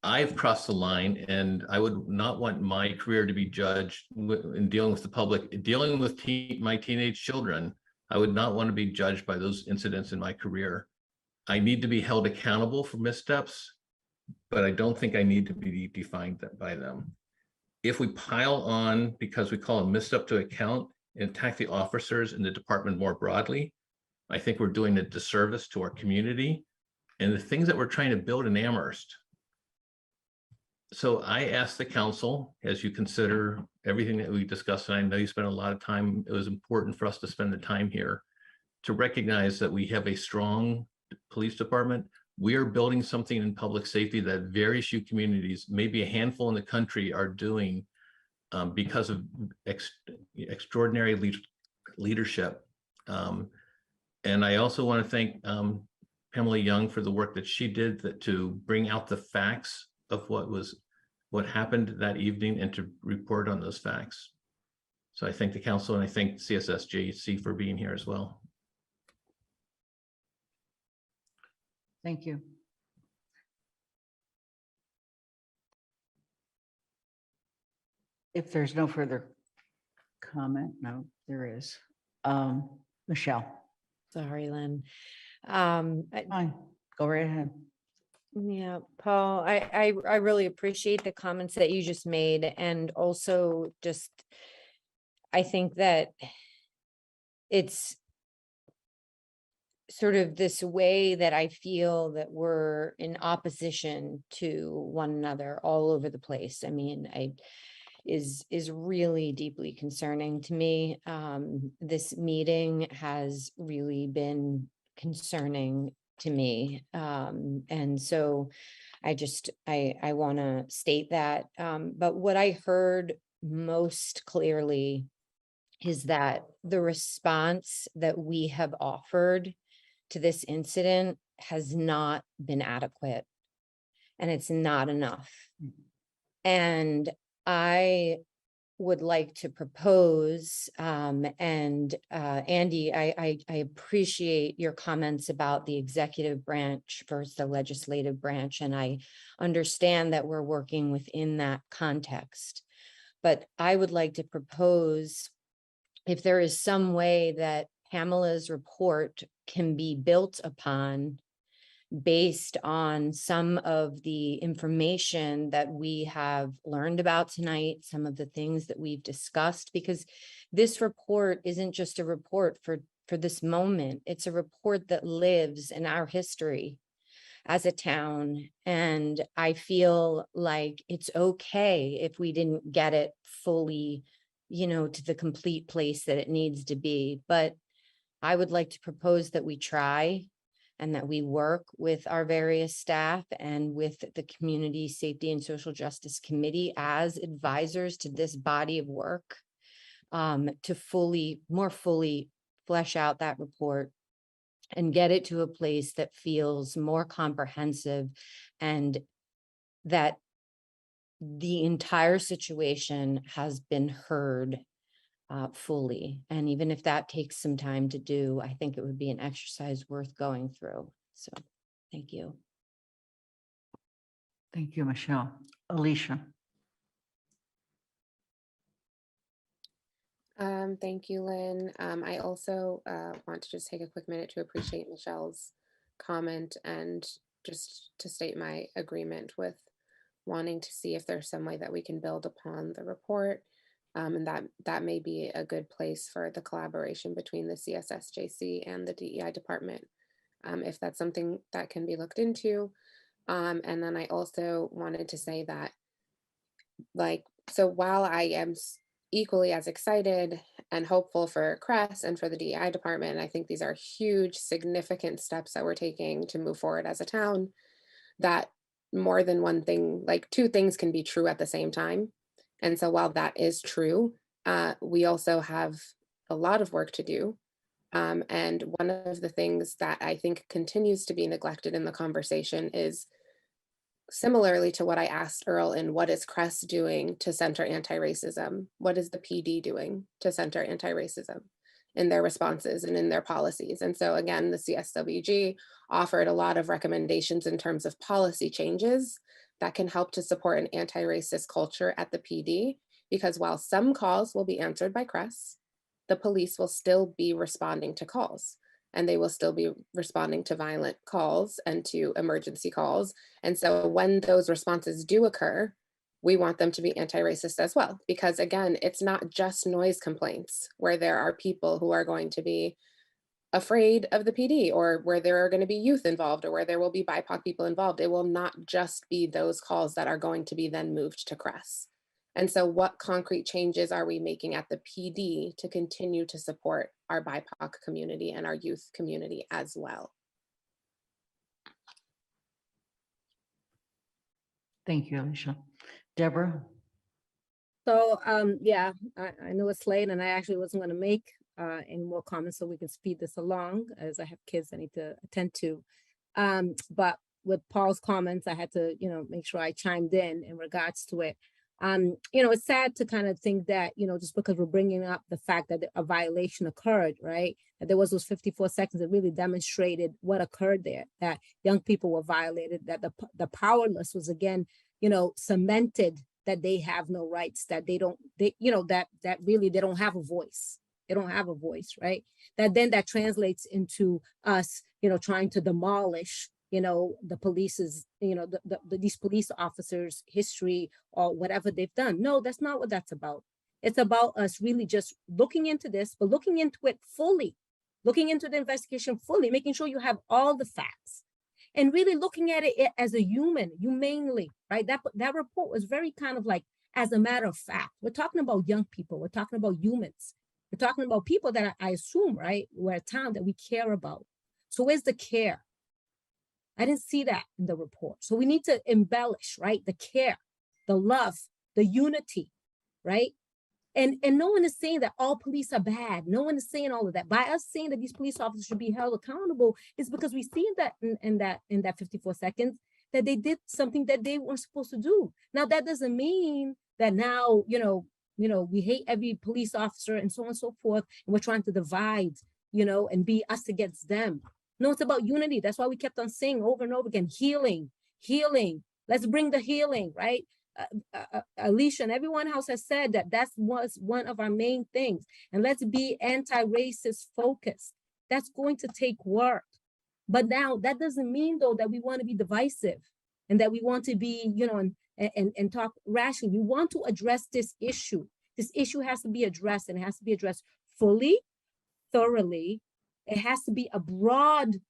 I've crossed the line, and I would not want my career to be judged in dealing with the public, dealing with my teenage children. I would not want to be judged by those incidents in my career. I need to be held accountable for missteps, but I don't think I need to be defined by them. If we pile on because we call a misstep to account and attack the officers in the department more broadly, I think we're doing a disservice to our community and the things that we're trying to build in Amherst. So I ask the council, as you consider everything that we discussed, and I know you spent a lot of time, it was important for us to spend the time here to recognize that we have a strong police department. We are building something in public safety that very few communities, maybe a handful in the country, are doing because of extraordinary leadership. And I also want to thank Pamela Young for the work that she did to bring out the facts of what happened that evening and to report on those facts. So I thank the council and I thank CSSJC for being here as well. Thank you. If there's no further comment, no, there is. Michelle, Sorry, Lynn. fine, go right ahead. Yeah, Paul, I really appreciate the comments that you just made, and also just, I think that it's sort of this way that I feel that we're in opposition to one another all over the place. I mean, is really deeply concerning to me. This meeting has really been concerning to me. And so I want to state that. But what I heard most clearly is that the response that we have offered to this incident has not been adequate, and it's not enough. And I would like to propose, and Andy, I appreciate your comments about the executive branch versus the legislative branch, and I understand that we're working within that context. But I would like to propose, if there is some way that Pamela's report can be built upon based on some of the information that we have learned about tonight, some of the things that we've discussed, because this report isn't just a report for this moment. It's a report that lives in our history as a town. And I feel like it's okay if we didn't get it fully, to the complete place that it needs to be. But I would like to propose that we try, and that we work with our various staff and with the Community Safety and Social Justice Committee as advisors to this body of work, to more fully flesh out that report and get it to a place that feels more comprehensive, and that the entire situation has been heard fully. And even if that takes some time to do, I think it would be an exercise worth going through. So thank you. Thank you, Michelle. Alicia. Thank you, Lynn. I also want to just take a quick minute to appreciate Michelle's comment, and just to state my agreement with wanting to see if there's some way that we can build upon the report. And that may be a good place for the collaboration between the CSSJC and the DEI department, if that's something that can be looked into. And then I also wanted to say that, so while I am equally as excited and hopeful for CRESS and for the DEI department, I think these are huge, significant steps that we're taking to move forward as a town, that more than one thing, two things can be true at the same time. And so while that is true, we also have a lot of work to do. And one of the things that I think continues to be neglected in the conversation is, similarly to what I asked Earl in what is CRESS doing to center anti-racism, what is the PD doing to center anti-racism in their responses and in their policies? And so again, the CSWG offered a lot of recommendations in terms of policy changes that can help to support an anti-racist culture at the PD, because while some calls will be answered by CRESS, the police will still be responding to calls, and they will still be responding to violent calls and to emergency calls. And so when those responses do occur, we want them to be anti-racist as well, because again, it's not just noise complaints where there are people who are going to be afraid of the PD, or where there are going to be youth involved, or where there will be BIPOC people involved. It will not just be those calls that are going to be then moved to CRESS. And so what concrete changes are we making at the PD to continue to support our BIPOC community and our youth community as well? Thank you, Alicia. Deborah. So yeah, I know it's late, and I actually wasn't going to make any more comments so we can speed this along, as I have kids I need to attend to. But with Paul's comments, I had to, make sure I chimed in regards to it. It's sad to kind of think that, just because we're bringing up the fact that a violation occurred, right? That there was those 54 seconds that really demonstrated what occurred there, that young people were violated, that the powerless was again, cemented, that they have no rights, that that really, they don't have a voice. They don't have a voice, right? That translates into us, trying to demolish the police's, these police officers' history or whatever they've done. No, that's not what that's about. It's about us really just looking into this, but looking into it fully, looking into the investigation fully, making sure you have all the facts, and really looking at it as a humanely, right? That report was very kind of like, as a matter of fact, we're talking about young people, we're talking about humans, we're talking about people that I assume, right, we're a town that we care about. So where's the care? I didn't see that in the report. So we need to embellish, right? The care, the love, the unity, right? And no one is saying that all police are bad. No one is saying all of that. By us saying that these police officers should be held accountable is because we see that in that 54 seconds that they did something that they weren't supposed to do. Now that doesn't mean that now, we hate every police officer and so on and so forth, and we're trying to divide, and be us against them. No, it's about unity. That's why we kept on saying over and over again, healing, healing. Let's bring the healing, right? Alicia and everyone else has said that was one of our main things. And let's be anti-racist focused. That's going to take work. But now that doesn't mean though that we want to be divisive and that we want to be, and talk rationally. We want to address this issue. This issue has to be addressed, and it has to be addressed fully, thoroughly. It has to be a broad,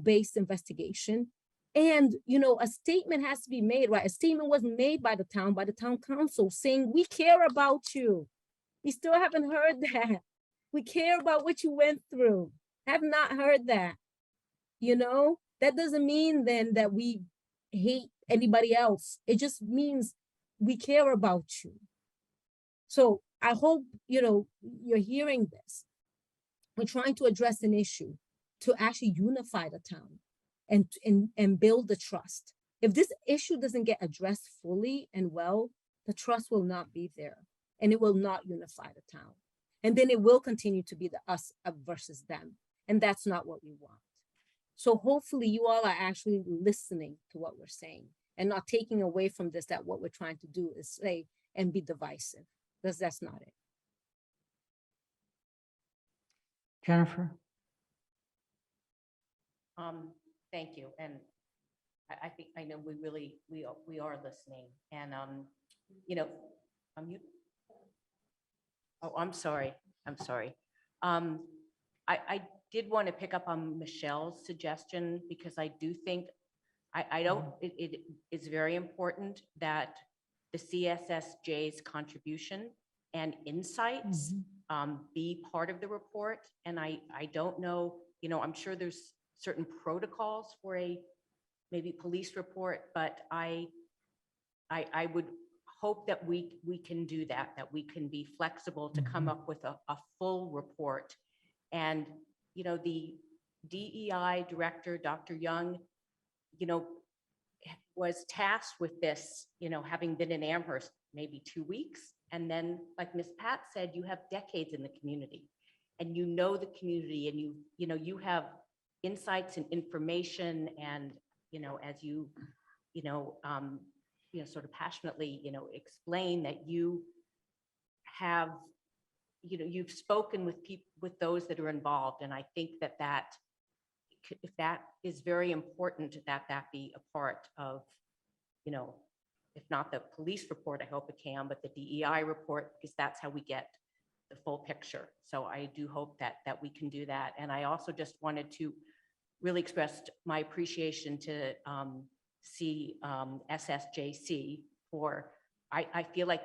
based investigation. And, a statement has to be made, right? A statement was made by the town council saying, we care about you. We still haven't heard that. We care about what you went through. Have not heard that. That doesn't mean then that we hate anybody else. It just means we care about you. So I hope, you're hearing this. We're trying to address an issue to actually unify the town and build the trust. If this issue doesn't get addressed fully and well, the trust will not be there, and it will not unify the town. And then it will continue to be the us versus them. And that's not what we want. So hopefully you all are actually listening to what we're saying and not taking away from this that what we're trying to do is say and be divisive, because that's not it. Jennifer? Thank you. And I think, I know we are listening. And, oh, I'm sorry. I did want to pick up on Michelle's suggestion, because I do think, it is very important that the CSSJ's contribution and insights be part of the report. And I don't know, I'm sure there's certain protocols for a maybe police report, but I would hope that we can do that we can be flexible to come up with a full report. And, the DEI director, Dr. Young, was tasked with this, having been in Amherst maybe 2 weeks. And then, like Ms. Pat said, you have decades in the community, and the community, and you have insights and information, and as you sort of passionately explain that you have you've spoken with people, with those that are involved. And I think that if that is very important, that be a part of, if not the police report, I hope it can, but the DEI report, because that's how we get the full picture. So I do hope that we can do that. And I also just wanted to really express my appreciation to SSJC for, I feel like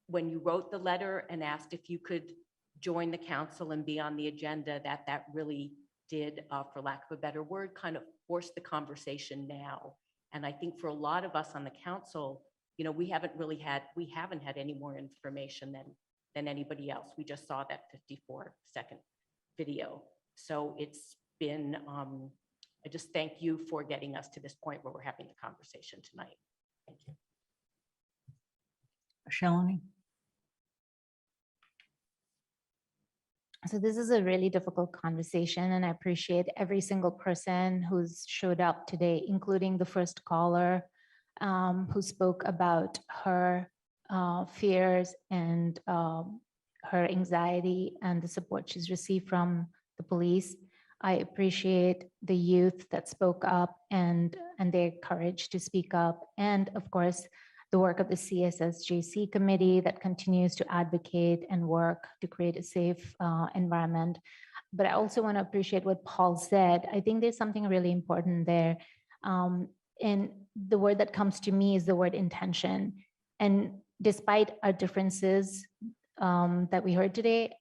when you wrote the letter and asked if you could join the council and be on the agenda, that really did, for lack of a better word, kind of force the conversation now. And I think for a lot of us on the council, we haven't had any more information than anybody else. We just saw that 54-second video. So it's been, I just thank you for getting us to this point where we're having the conversation tonight. Thank you. Shalini? So this is a really difficult conversation, and I appreciate every single person who's showed up today, including the first caller who spoke about her fears and her anxiety and the support she's received from the police. I appreciate the youth that spoke up and their courage to speak up. And of course, the work of the CSSJC committee that continues to advocate and work to create a safe environment. But I also want to appreciate what Paul said. I think there's something really important there. And the word that comes to me is the word intention. And despite our differences that we heard today,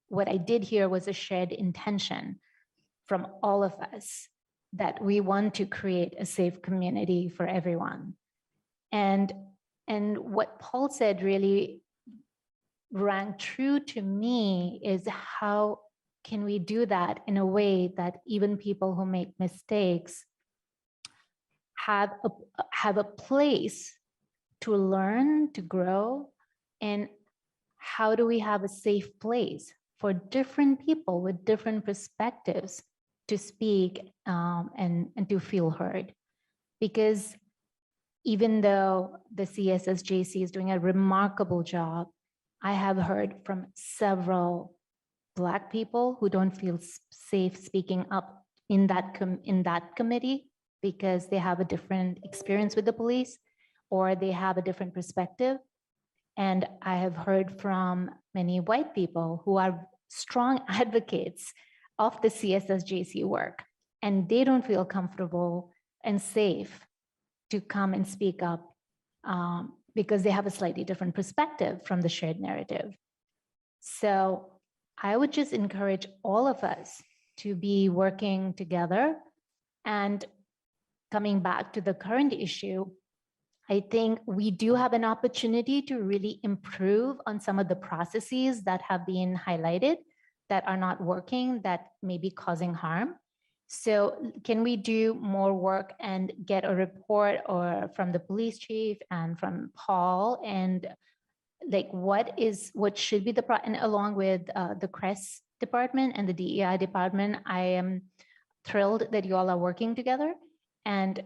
what I did hear was a shared intention from all of us that we want to create a safe community for everyone. And what Paul said really rang true to me is how can we do that in a way that even people who make mistakes have a place to learn, to grow, and how do we have a safe place for different people with different perspectives to speak and to feel heard? Because even though the CSSJC is doing a remarkable job, I have heard from several Black people who don't feel safe speaking up in that committee because they have a different experience with the police or they have a different perspective. And I have heard from many white people who are strong advocates of the CSSJC work, and they don't feel comfortable and safe to come and speak up because they have a slightly different perspective from the shared narrative. So I would just encourage all of us to be working together. And coming back to the current issue, I think we do have an opportunity to really improve on some of the processes that have been highlighted that are not working, that may be causing harm. So can we do more work and get a report or from the police chief and from Paul, and like what should be the and along with the CRES department and the DEI department. I am thrilled that you all are working together and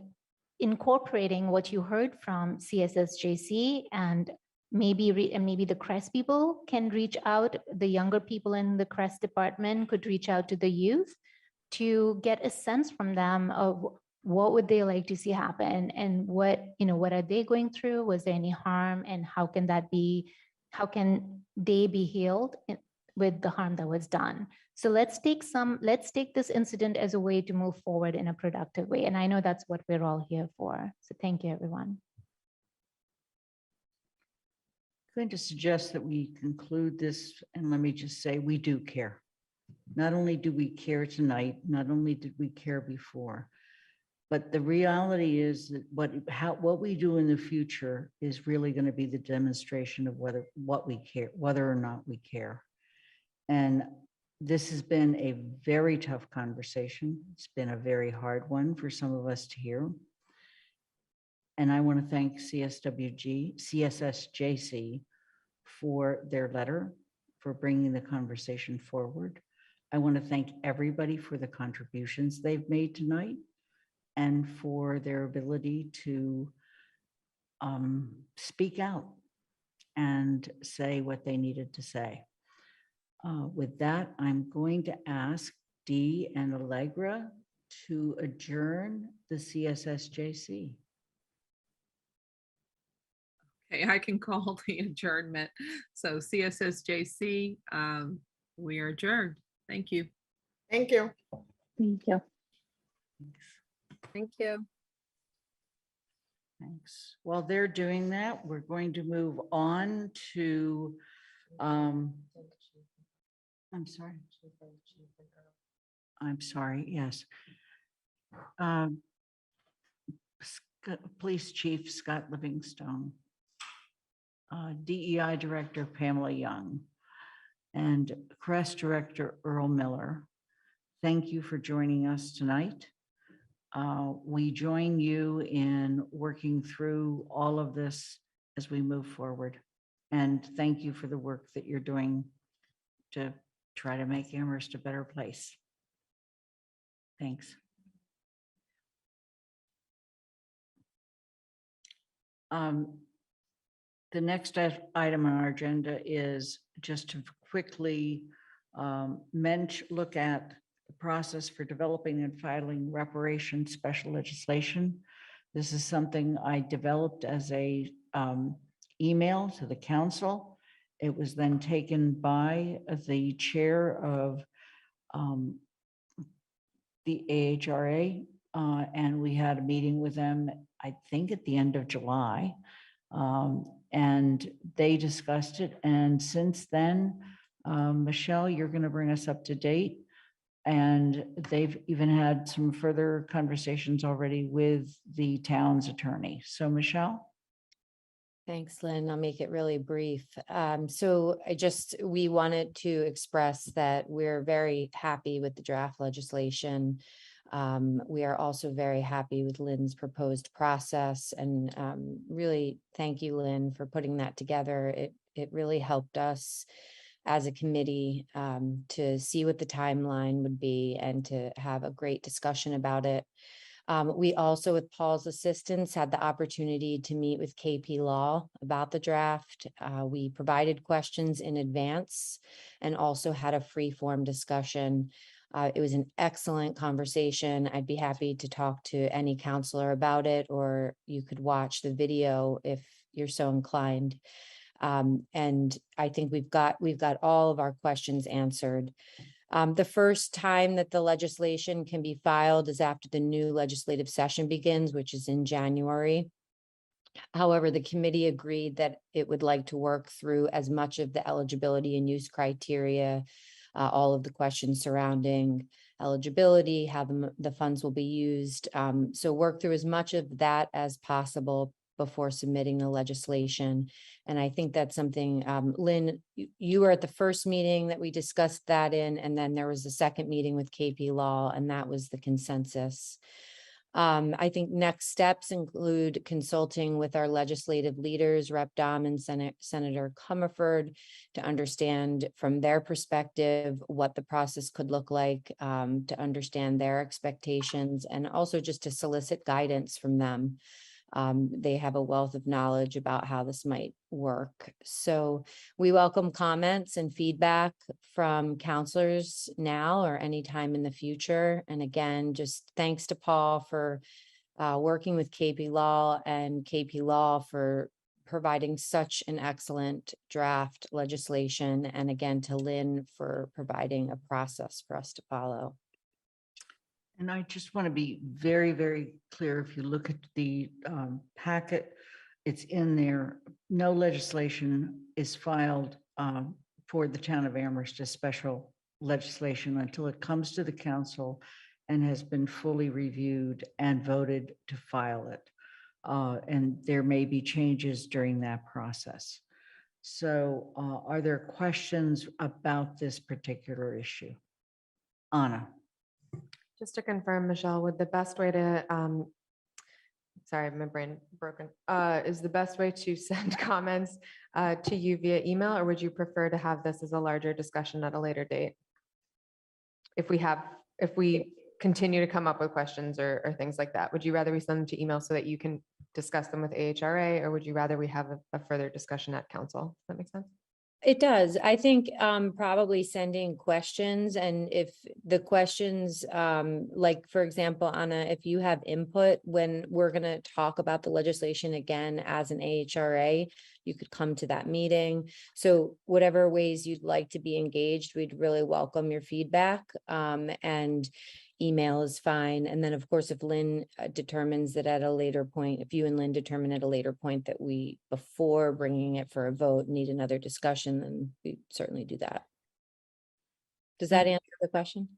incorporating what you heard from CSSJC, and maybe the CRES people can reach out, the younger people in the CRES department could reach out to the youth to get a sense from them of what would they like to see happen and what are they going through? Was there any harm, and how can they be healed with the harm that was done? So let's take this incident as a way to move forward in a productive way. And I know that's what we're all here for. So thank you, everyone. I'm going to suggest that we conclude this, and let me just say, we do care. Not only do we care tonight, not only did we care before, but the reality is that what we do in the future is really going to be the demonstration of whether or not we care. And this has been a very tough conversation. It's been a very hard one for some of us to hear. And I want to thank CSSJC for their letter, for bringing the conversation forward. I want to thank everybody for the contributions they've made tonight and for their ability to speak out and say what they needed to say. With that, I'm going to ask Dee and Allegra to adjourn the CSSJC. Okay, I can call the adjournment. So CSSJC, we are adjourned. Thank you. Thank you. Thank you. Thank you. Thanks. While they're doing that, we're going to move on to, I'm sorry, yes. Police Chief Scott Livingstone, DEI Director Pamela Young, and CRES Director Earl Miller. Thank you for joining us tonight. We join you in working through all of this as we move forward. And thank you for the work that you're doing to try to make Amherst a better place. Thanks. The next item on our agenda is just to quickly look at the process for developing and filing reparation special legislation. This is something I developed as a email to the council. It was then taken by the chair of the AHRA, and we had a meeting with them, I think at the end of July. And they discussed it. And since then, Michelle, you're going to bring us up to date. And they've even had some further conversations already with the town's attorney. So Michelle? Thanks, Lynn. I'll make it really brief. So we wanted to express that we're very happy with the draft legislation. We are also very happy with Lynn's proposed process, and really thank you, Lynn, for putting that together. It really helped us as a committee to see what the timeline would be and to have a great discussion about it. We also, with Paul's assistance, had the opportunity to meet with KP Law about the draft. We provided questions in advance and also had a free-form discussion. It was an excellent conversation. I'd be happy to talk to any counselor about it, or you could watch the video if you're so inclined. And I think we've got all of our questions answered. The first time that the legislation can be filed is after the new legislative session begins, which is in January. However, the committee agreed that it would like to work through as much of the eligibility and use criteria, all of the questions surrounding eligibility, how the funds will be used. So work through as much of that as possible before submitting the legislation. And I think that's something, Lynn, you were at the first meeting that we discussed that in, and then there was a second meeting with KP Law, and that was the consensus. I think next steps include consulting with our legislative leaders, Rep. Dom and Senator Comerford, to understand from their perspective what the process could look like, to understand their expectations, and also just to solicit guidance from them. They have a wealth of knowledge about how this might work. So we welcome comments and feedback from counselors now or anytime in the future. And again, just thanks to Paul for working with KP Law and KP Law for providing such an excellent draft legislation. And again, to Lynn for providing a process for us to follow. And I just want to be very, very clear. If you look at the packet, it's in there. No legislation is filed for the town of Amherst as special legislation until it comes to the council and has been fully reviewed and voted to file it. And there may be changes during that process. So are there questions about this particular issue? Anna. Just to confirm, Michelle, would the best way to, sorry, my brain broken, is the best way to send comments to you via email, or would you prefer to have this as a larger discussion at a later date? If we continue to come up with questions or things like that, would you rather we send them to email so that you can discuss them with AHRA, or would you rather we have a further discussion at council? Does that make sense? It does. I think probably sending questions, and if the questions, like, for example, Anna, if you have input when we're going to talk about the legislation again as an AHRA, you could come to that meeting. So whatever ways you'd like to be engaged, we'd really welcome your feedback, and email is fine. And then, of course, if Lynn determines that at a later point, if you and Lynn determine at a later point that we, before bringing it for a vote, need another discussion, then we certainly do that. Does that answer the question?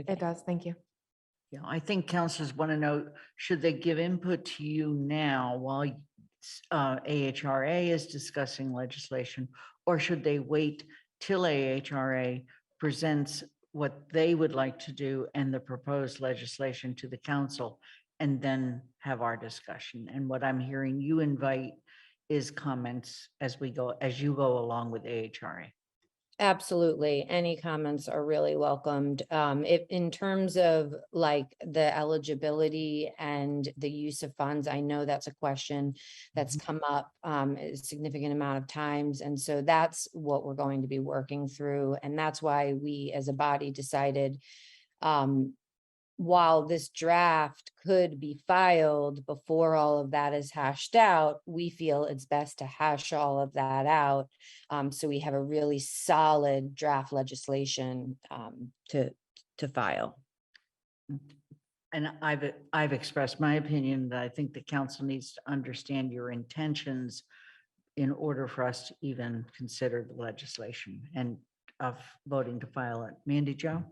Okay. It does. Thank you. Yeah, I think councilors want to know, should they give input to you now while AHRA is discussing legislation, or should they wait till AHRA presents what they would like to do and the proposed legislation to the council and then have our discussion? And what I'm hearing you invite is comments as you go along with AHRA. Absolutely. Any comments are really welcomed. If in terms of like the eligibility and the use of funds, I know that's a question that's come up a significant amount of times. And so that's what we're going to be working through. And that's why we as a body decided, while this draft could be filed before all of that is hashed out, we feel it's best to hash all of that out. So we have a really solid draft legislation to file. And I've expressed my opinion that I think the council needs to understand your intentions in order for us to even consider the legislation and of voting to file it. Mandy Jo?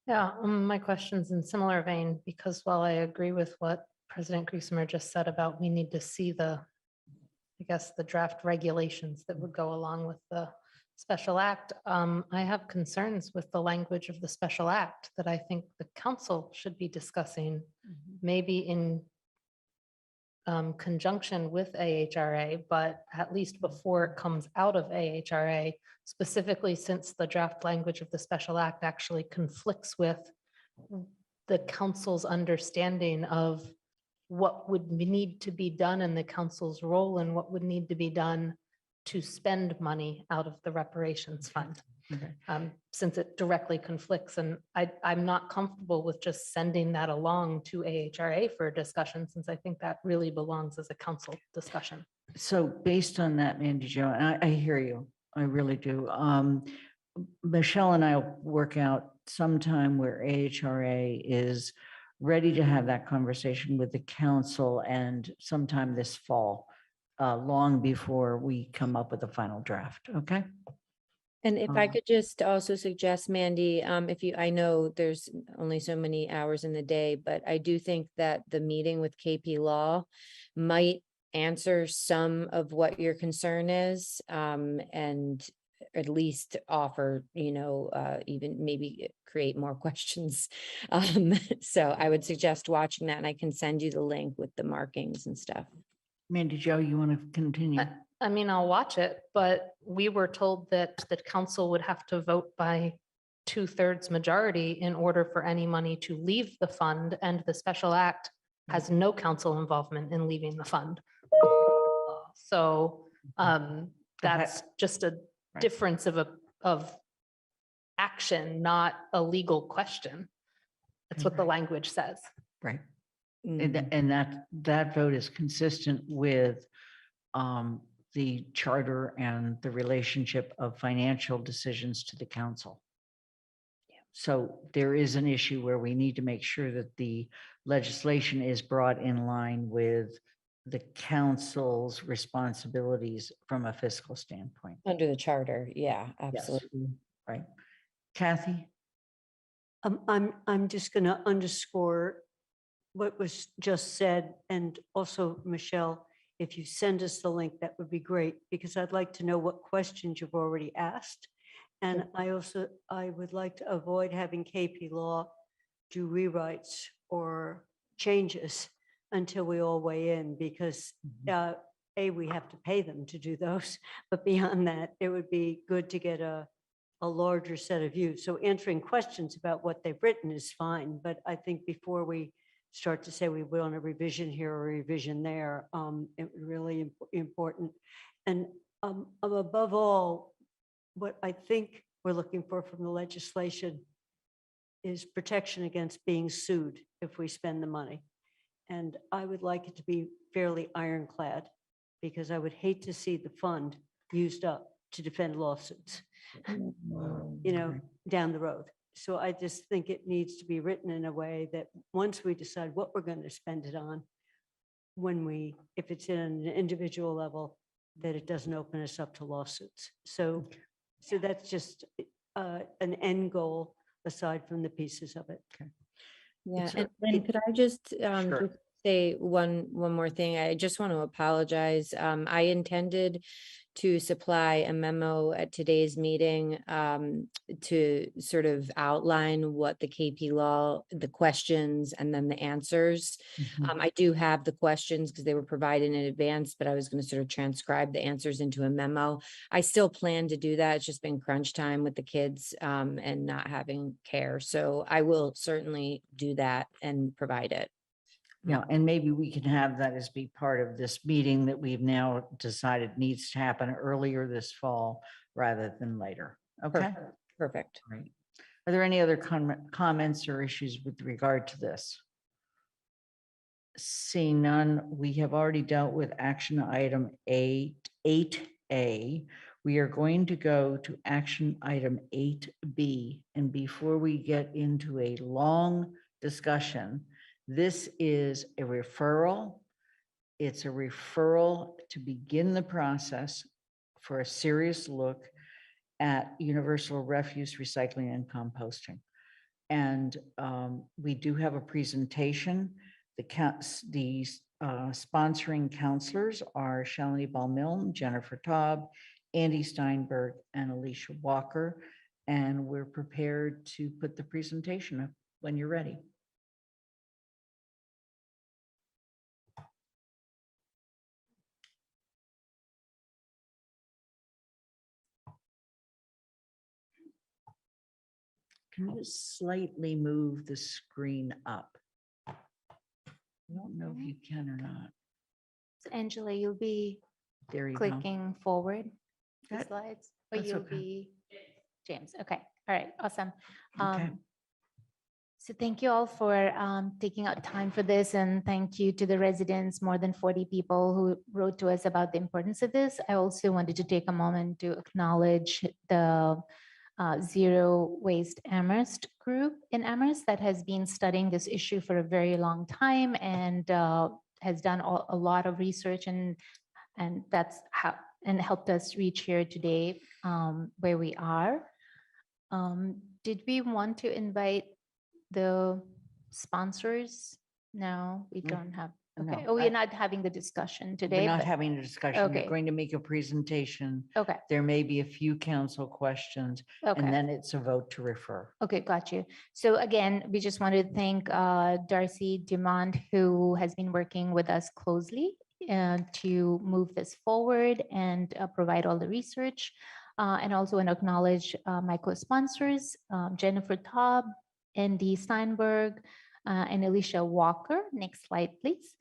Yeah, my question's in similar vein, because while I agree with what President Griesemer just said about we need to see the, I guess, the draft regulations that would go along with the special act, I have concerns with the language of the special act that I think the council should be discussing, maybe in conjunction with AHRA, but at least before it comes out of AHRA, specifically since the draft language of the special act actually conflicts with the council's understanding of what would need to be done in the council's role and what would need to be done to spend money out of the reparations fund. Since it directly conflicts, and I'm not comfortable with just sending that along to AHRA for a discussion, since I think that really belongs as a council discussion. So based on that, Mandy Jo, and I hear you, I really do. Michelle and I will work out sometime where AHRA is ready to have that conversation with the council, and sometime this fall, long before we come up with a final draft, okay? And if I could just also suggest, Mandy, I know there's only so many hours in the day, but I do think that the meeting with KP Law might answer some of what your concern is, and at least offer, even maybe create more questions. So I would suggest watching that, and I can send you the link with the markings and stuff. Mandy Jo, you want to continue? I mean, I'll watch it, but we were told that the council would have to vote by 2/3 majority in order for any money to leave the fund, and the special act has no council involvement in leaving the fund. So that's just a difference of action, not a legal question. That's what the language says. Right. And that vote is consistent with the charter and the relationship of financial decisions to the council. So there is an issue where we need to make sure that the legislation is brought in line with the council's responsibilities from a fiscal standpoint. Under the charter, yeah, Yes. absolutely. Right. Kathy? I'm just going to underscore what was just said, and also, Michelle, if you send us the link, that would be great, because I'd like to know what questions you've already asked. And I would like to avoid having KP Law do rewrites or changes until we all weigh in, because we have to pay them to do those, but beyond that, it would be good to get a larger set of views. So answering questions about what they've written is fine, but I think before we start to say we want a revision here or a revision there, it was really important. And above all, what I think we're looking for from the legislation is protection against being sued if we spend the money. And I would like it to be fairly ironclad, because I would hate to see the fund used up to defend lawsuits, down the road. So I just think it needs to be written in a way that once we decide what we're going to spend it on, if it's in an individual level, that it doesn't open us up to lawsuits. So that's just an end goal aside from the pieces of it. Yeah, and could I just say one more thing. I just want to apologize. I intended to supply a memo at today's meeting to sort of outline what the KP law, the questions, and then the answers. I do have the questions because they were provided in advance, but I was going to sort of transcribe the answers into a memo. I still plan to do that. It's just been crunch time with the kids and not having care. So I will certainly do that and provide it. Yeah, and maybe we can have that as be part of this meeting that we've now decided needs to happen earlier this fall rather than later. Okay. Perfect. Right. Are there any other comments or issues with regard to this? Seeing none, we have already dealt with action item 8A. We are going to go to action item 8B. And before we get into a long discussion, this is a referral. It's a referral to begin the process for a serious look at universal refuse recycling and composting. And we do have a presentation. The sponsoring counselors are Shalini Balmilne, Jennifer Taub, Andy Steinberg, and Alicia Walker. And we're prepared to put the presentation up when you're ready. Can you just slightly move the screen up? I don't know if you can or not. So Angela, you'll be There you go. clicking forward the That- slides, or that's you'll okay. be James. Okay. All right. Awesome. Okay. So thank you all for taking out time for this, and thank you to the residents, more than 40 people who wrote to us about the importance of this. I also wanted to take a moment to acknowledge the Zero Waste Amherst group in Amherst that has been studying this issue for a very long time and has done a lot of research, and that's how and helped us reach here today where we are. Did we want to invite the sponsors? No, we don't have. Okay. No, Oh, we're not having the discussion today. We're not but- having a discussion. We're Okay. going to make a presentation. Okay. There may be a few council questions, Okay. and then it's a vote to refer. Okay, got you. So again, we just want to thank Darcy Dumont, who has been working with us closely to move this forward and provide all the research. And also want to acknowledge my co-sponsors, Jennifer Taub, Andy Steinberg, and Alicia Walker. Next slide, please.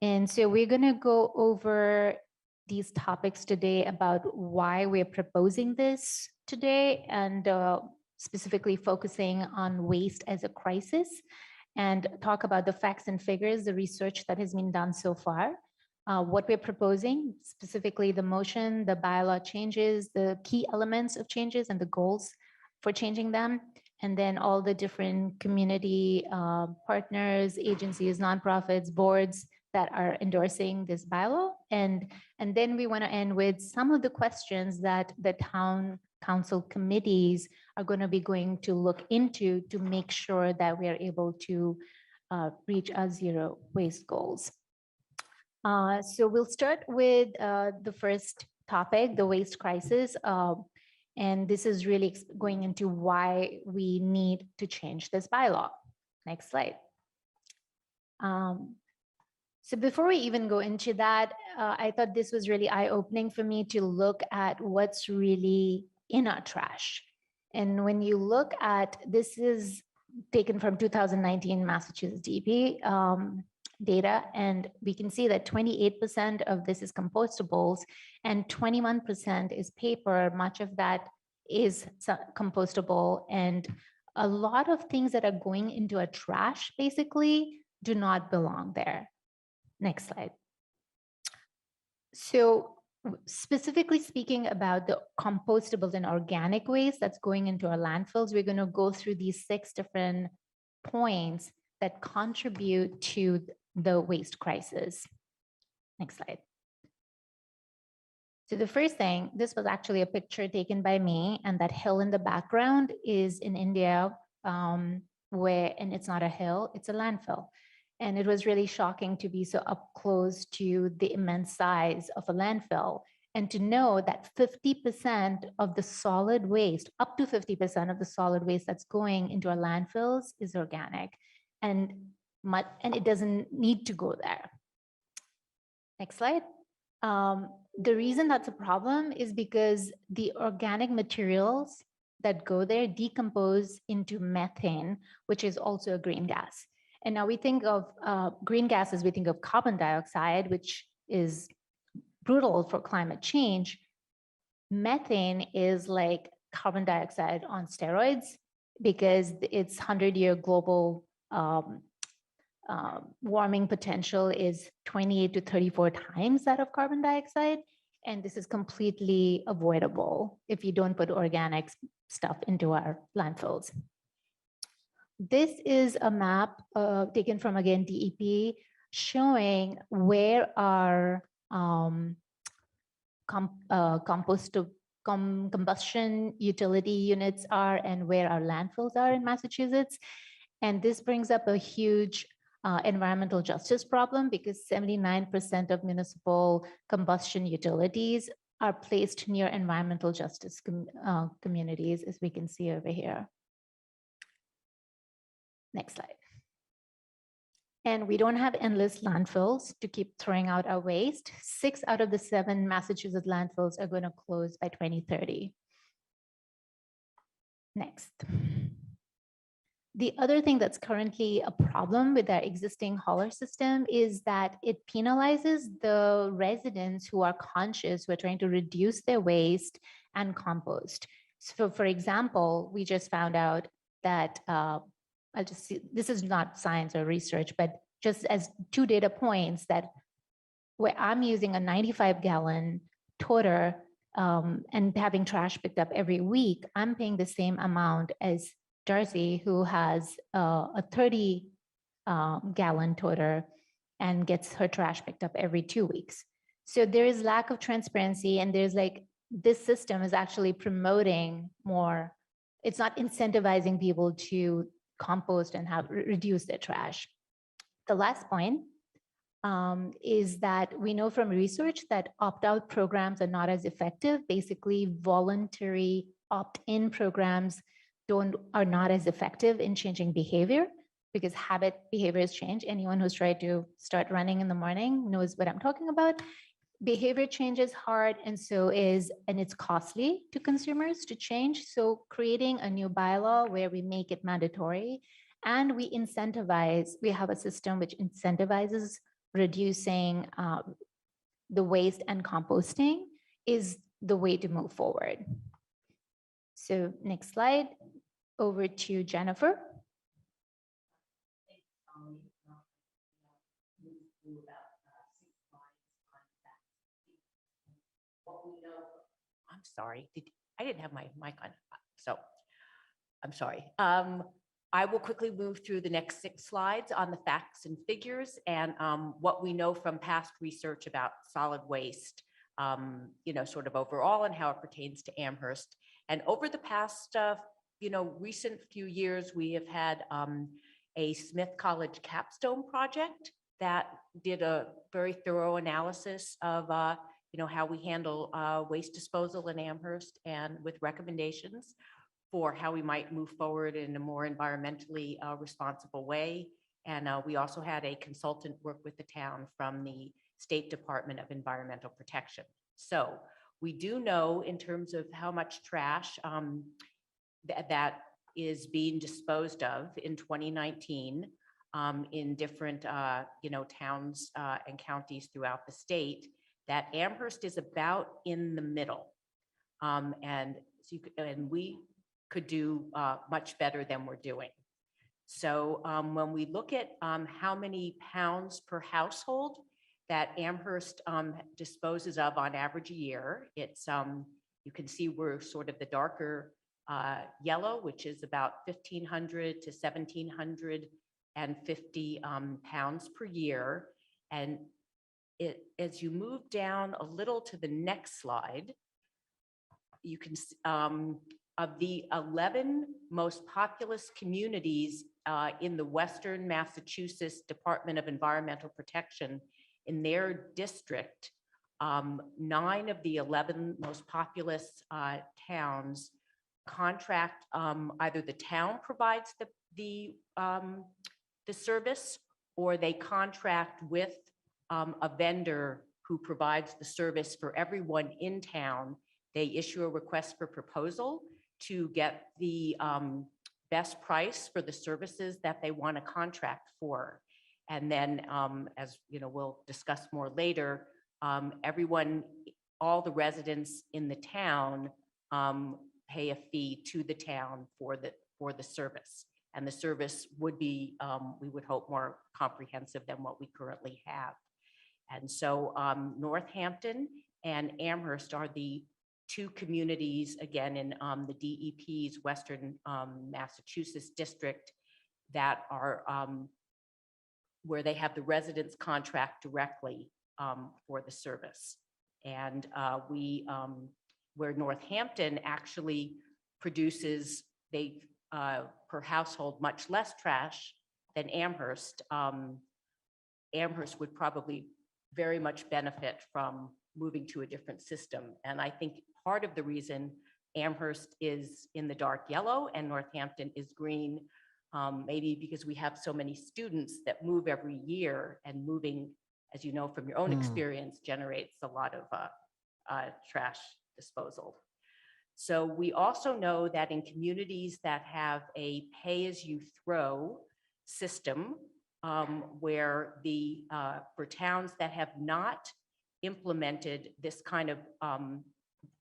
And so we're going to go over these topics today about why we're proposing this today, and specifically focusing on waste as a crisis, and talk about the facts and figures, the research that has been done so far, what we're proposing, specifically the motion, the bylaw changes, the key elements of changes and the goals for changing them, and then all the different community partners, agencies, nonprofits, boards that are endorsing this bylaw. And then we want to end with some of the questions that the town council committees are going to be going to look into to make sure that we are able to reach our zero waste goals. So we'll start with the first topic, the waste crisis. And this is really going into why we need to change this bylaw. Next slide. So before we even go into that, I thought this was really eye-opening for me to look at what's really in our trash. And when you look at, this is taken from 2019 Massachusetts DEP data, and we can see that 28% of this is compostables and 21% is paper. Much of that is compostable, and a lot of things that are going into a trash basically do not belong there. Next slide. So specifically speaking about the compostables and organic waste that's going into our landfills, we're going to go through these 6 different points that contribute to the waste crisis. Next slide. So the first thing, this was actually a picture taken by me, and that hill in the background is in India, and it's not a hill, it's a landfill. And it was really shocking to be so up close to the immense size of a landfill and to know that 50% of the solid waste, up to 50% of the solid waste that's going into our landfills is organic. And it doesn't need to go there. Next slide. The reason that's a problem is because the organic materials that go there decompose into methane, which is also a green gas. And now we think of green gases, we think of carbon dioxide, which is brutal for climate change. Methane is like carbon dioxide on steroids because its 100-year global warming potential is 28 to 34 times that of carbon dioxide. And this is completely avoidable if you don't put organic stuff into our landfills. This is a map taken from, again, DEP, showing where our combustion utility units are and where our landfills are in Massachusetts. And this brings up a huge environmental justice problem because 79% of municipal combustion utilities are placed near environmental justice communities, as we can see over here. Next slide. And we don't have endless landfills to keep throwing out our waste. 6 out of the 7 Massachusetts landfills are going to close by 2030. Next. The other thing that's currently a problem with our existing hauler system is that it penalizes the residents who are conscious, who are trying to reduce their waste and compost. So for example, we just found out that, this is not science or research, but just as 2 data points that where I'm using a 95-gallon toter and having trash picked up every week, I'm paying the same amount as Darcy, who has a 30-gallon toter and gets her trash picked up every 2 weeks. So there is lack of transparency, and there's like, this system is actually promoting more, it's not incentivizing people to compost and reduce their trash. The last point is that we know from research that opt-out programs are not as effective. Basically, voluntary opt-in programs are not as effective in changing behavior because behaviors change. Anyone who's tried to start running in the morning knows what I'm talking about. Behavior change is hard, and it's costly to consumers to change. So creating a new bylaw where we make it mandatory and we have a system which incentivizes reducing the waste and composting is the way to move forward. So next slide, over to Jennifer. I'm sorry, I didn't have my mic on, so I'm sorry. I will quickly move through the next 6 slides on the facts and figures and what we know from past research about solid waste, sort of overall and how it pertains to Amherst. And over the past, recent few years, we have had a Smith College capstone project that did a very thorough analysis of how we handle waste disposal in Amherst and with recommendations for how we might move forward in a more environmentally responsible way. And we also had a consultant work with the town from the State Department of Environmental Protection. So we do know in terms of how much trash that is being disposed of in 2019 in different towns and counties throughout the state, that Amherst is about in the middle. And we could do much better than we're doing. So when we look at how many pounds per household that Amherst disposes of on average a year, it's you can see we're sort of the darker yellow, which is about 1,500 to 1,750 pounds per year. And as you move down a little to the next slide, you can of the 11 most populous communities in the Western Massachusetts Department of Environmental Protection, in their district, 9 of the 11 most populous towns contract, either the town provides the service, or they contract with a vendor who provides the service for everyone in town. They issue a request for proposal to get the best price for the services that they want to contract for. And then, as you know, we'll discuss more later, everyone, all the residents in the town pay a fee to the town for the service. And the service would be, we would hope, more comprehensive than what we currently have. And so Northampton and Amherst are the 2 communities, again, in the DEP's Western Massachusetts district, that are where they have the residents contract directly for the service. And where Northampton actually produces, per household, much less trash than Amherst. Amherst would probably very much benefit from moving to a different system. And I think part of the reason Amherst is in the dark yellow and Northampton is green, maybe because we have so many students that move every year, and moving, as you know from your own experience, generates a lot of trash disposal. So we also know that in communities that have a pay-as-you-throw system, where for towns that have not implemented this kind of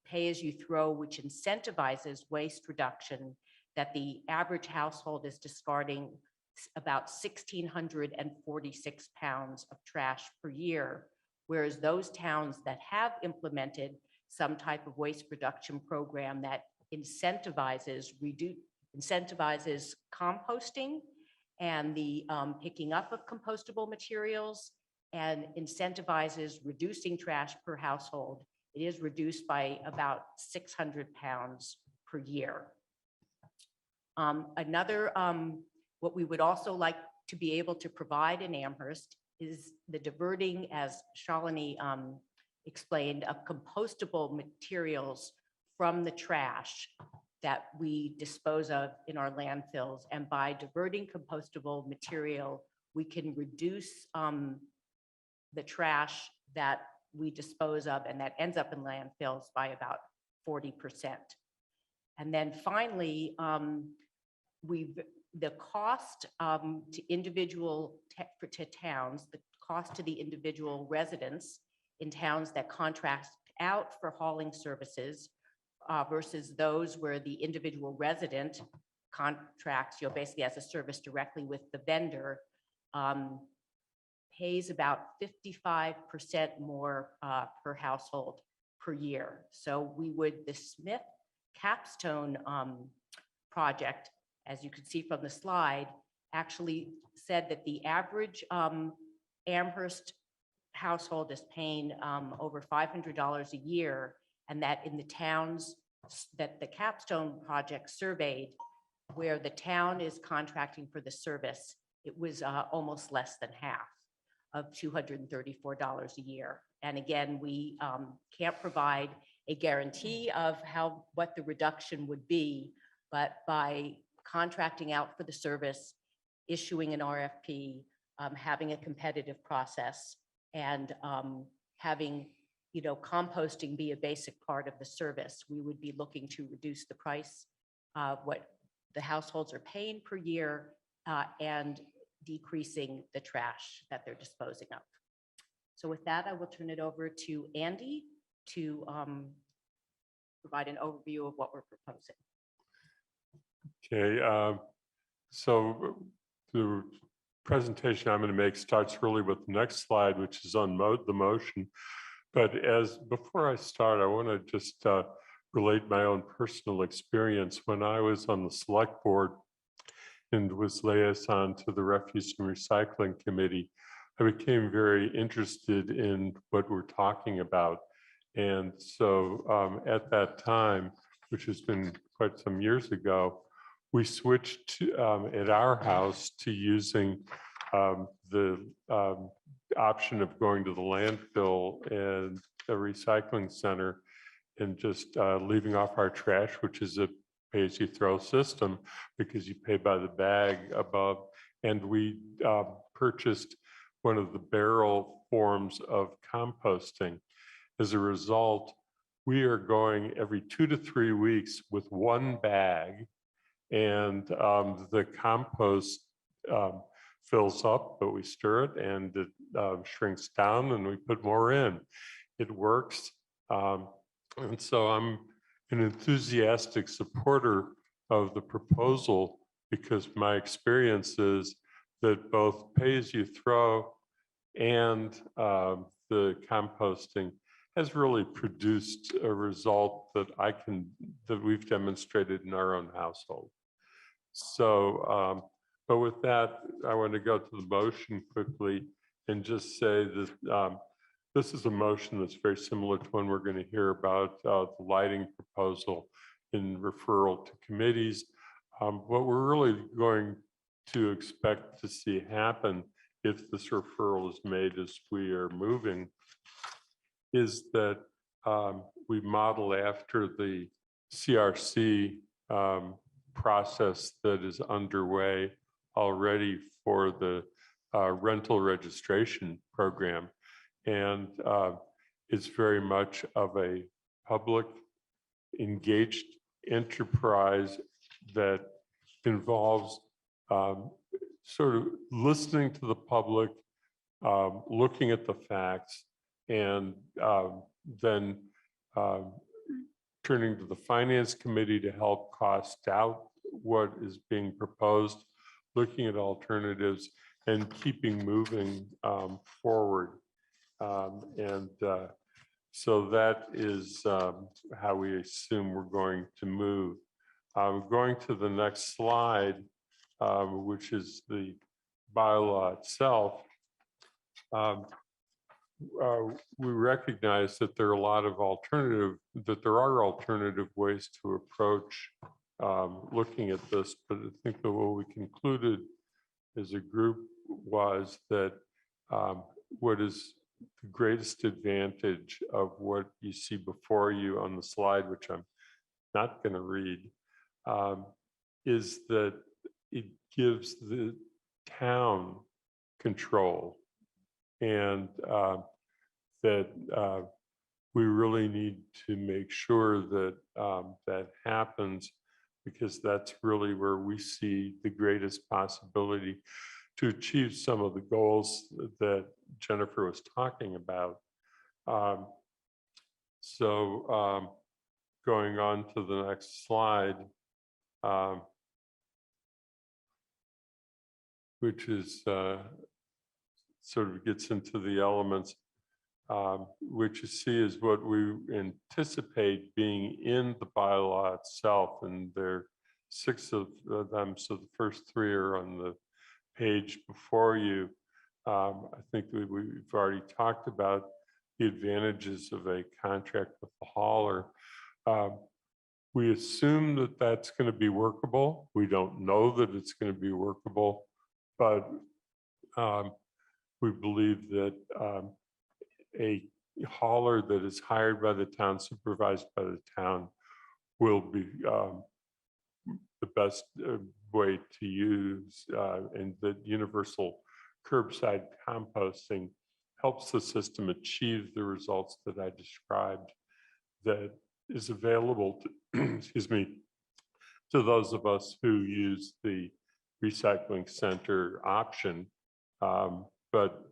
pay-as-you-throw, which incentivizes waste reduction, that the average household is discarding about 1,646 pounds of trash per year, whereas those towns that have implemented some type of waste reduction program that incentivizes composting and the picking up of compostable materials, and incentivizes reducing trash per household, it is reduced by about 600 pounds per year. What we would also like to be able to provide in Amherst is the diverting, as Shalini explained, of compostable materials from the trash that we dispose of in our landfills. And by diverting compostable material, we can reduce the trash that we dispose of and that ends up in landfills by about 40%. And then finally, the cost to individual to towns, the cost to the individual residents in towns that contract out for hauling services versus those where the individual resident contracts, basically as a service directly with the vendor, pays about 55% more per household per year. So the Smith Capstone project, as you can see from the slide, actually said that the average Amherst household is paying over $500 a year, and that in the towns that the Capstone project surveyed, where the town is contracting for the service, it was almost less than half of $234 a year. And again, we can't provide a guarantee of what the reduction would be, but by contracting out for the service, issuing an RFP, having a competitive process, and having composting be a basic part of the service, we would be looking to reduce the price of what the households are paying per year and decreasing the trash that they're disposing of. So with that, I will turn it over to Andy to provide an overview of what we're proposing. Okay, so the presentation I'm going to make starts really with the next slide, which is on the motion. But before I start, I want to just relate my own personal experience. When I was on the select board and was liaison to the Refuse and Recycling Committee, I became very interested in what we're talking about. And so at that time, which has been quite some years ago, we switched at our house to using the option of going to the landfill and a recycling center and just leaving off our trash, which is a pay-as-you-throw system because you pay by the bag above. And we purchased one of the barrel forms of composting. As a result, we are going every 2 to 3 weeks with one bag, and the compost fills up, but we stir it and it shrinks down and we put more in. It works. And so I'm an enthusiastic supporter of the proposal because my experience is that both pay-as-you-throw and the composting has really produced a result that we've demonstrated in our own household. So, but with that, I want to go to the motion quickly and just say that this is a motion that's very similar to one we're going to hear about the lighting proposal in referral to committees. What we're really going to expect to see happen if this referral is made as we are moving is that we model after the CRC process that is underway already for the rental registration program. And it's very much of a public engaged enterprise that involves sort of listening to the public, looking at the facts, and then turning to the finance committee to help cost out what is being proposed, looking at alternatives, and keeping moving forward. So that is how we assume we're going to move. Going to the next slide, which is the bylaw itself. We recognize that there are a lot of alternative ways to approach looking at this, but I think that what we concluded as a group was that what is the greatest advantage of what you see before you on the slide, which I'm not going to read, is that it gives the town control, and that we really need to make sure that that happens, because that's really where we see the greatest possibility to achieve some of the goals that Jennifer was talking about. Going on to the next slide, which is sort of gets into the elements, which you see is what we anticipate being in the bylaw itself, and there are 6 of them, so the first 3 are on the page before you. I think we've already talked about the advantages of a contract with the hauler. We assume that that's going to be workable. We don't know that it's going to be workable, but we believe that a hauler that is hired by the town, supervised by the town, will be the best way to use, and that universal curbside composting helps the system achieve the results that I described, that is available to, excuse me, to those of us who use the recycling center option, but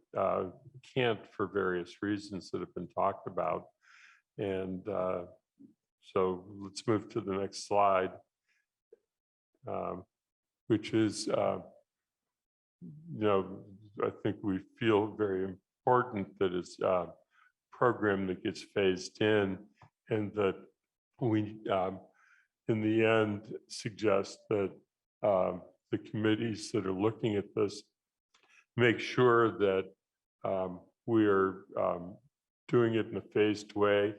can't for various reasons that have been talked about. And so let's move to the next slide, which is, I think we feel very important that it's a program that gets phased in, and that we, in the end, suggest that the committees that are looking at this make sure that we are doing it in a phased way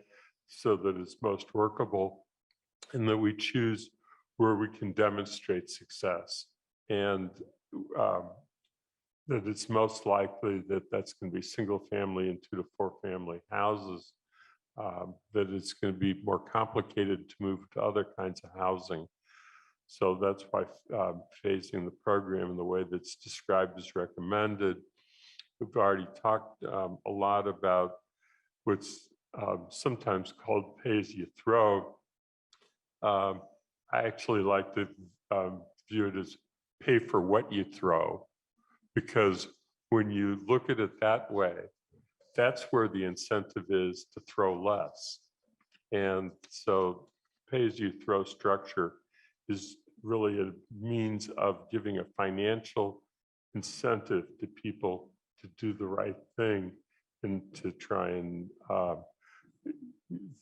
so that it's most workable, and that we choose where we can demonstrate success. And that it's most likely that that's going to be single family and 2 to 4 family houses, that it's going to be more complicated to move to other kinds of housing. So that's why phasing the program in the way that's described is recommended. We've already talked a lot about what's sometimes called pay as you throw. I actually like to view it as pay for what you throw, because when you look at it that way, that's where the incentive is to throw less. And so pay as you throw structure is really a means of giving a financial incentive to people to do the right thing and to try and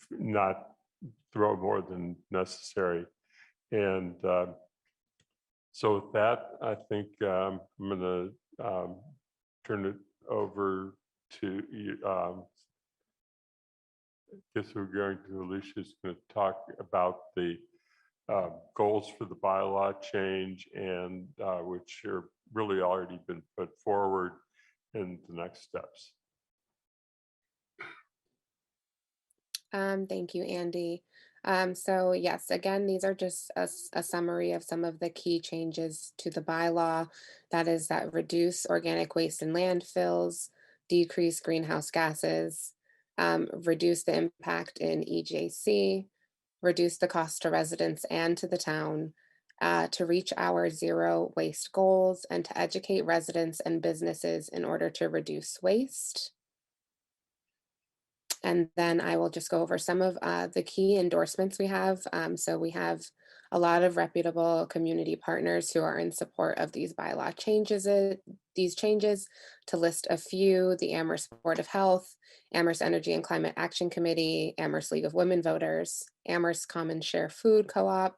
not throw more than necessary. And so with that, I think I'm going to turn it over to you. I guess we're going to Alicia's going to talk about the goals for the bylaw change, and which are really already been put forward in the next steps. Thank you, Andy. So yes, again, these are just a summary of some of the key changes to the bylaw. That is that reduce organic waste in landfills, decrease greenhouse gases, reduce the impact in EJC, reduce the cost to residents and to the town, to reach our zero waste goals, and to educate residents and businesses in order to reduce waste. And then I will just go over some of the key endorsements we have. So we have a lot of reputable community partners who are in support of these bylaw changes. These changes, to list a few: the Amherst Board of Health, Amherst Energy and Climate Action Committee, Amherst League of Women Voters, Amherst Common Share Food Co-op,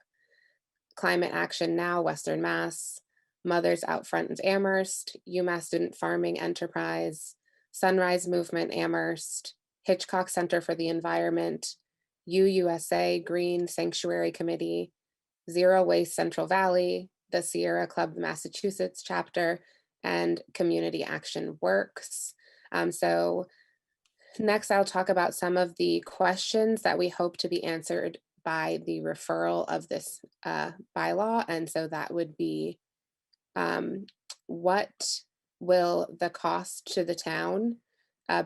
Climate Action Now Western Mass, Mothers Out Front Amherst, UMass Student Farming Enterprise, Sunrise Movement Amherst, Hitchcock Center for the Environment, UUSA Green Sanctuary Committee, Zero Waste Central Valley, the Sierra Club Massachusetts chapter, and Community Action Works. So next I'll talk about some of the questions that we hope to be answered by the referral of this bylaw. And so that would be, what will the cost to the town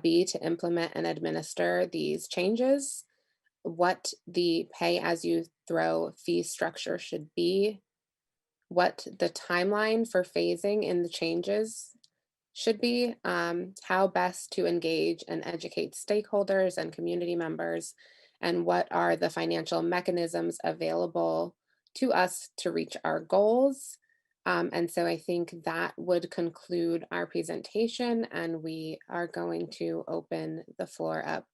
be to implement and administer these changes? What the pay as you throw fee structure should be? What the timeline for phasing in the changes should be? How best to engage and educate stakeholders and community members? And what are the financial mechanisms available to us to reach our goals? And so I think that would conclude our presentation, and we are going to open the floor up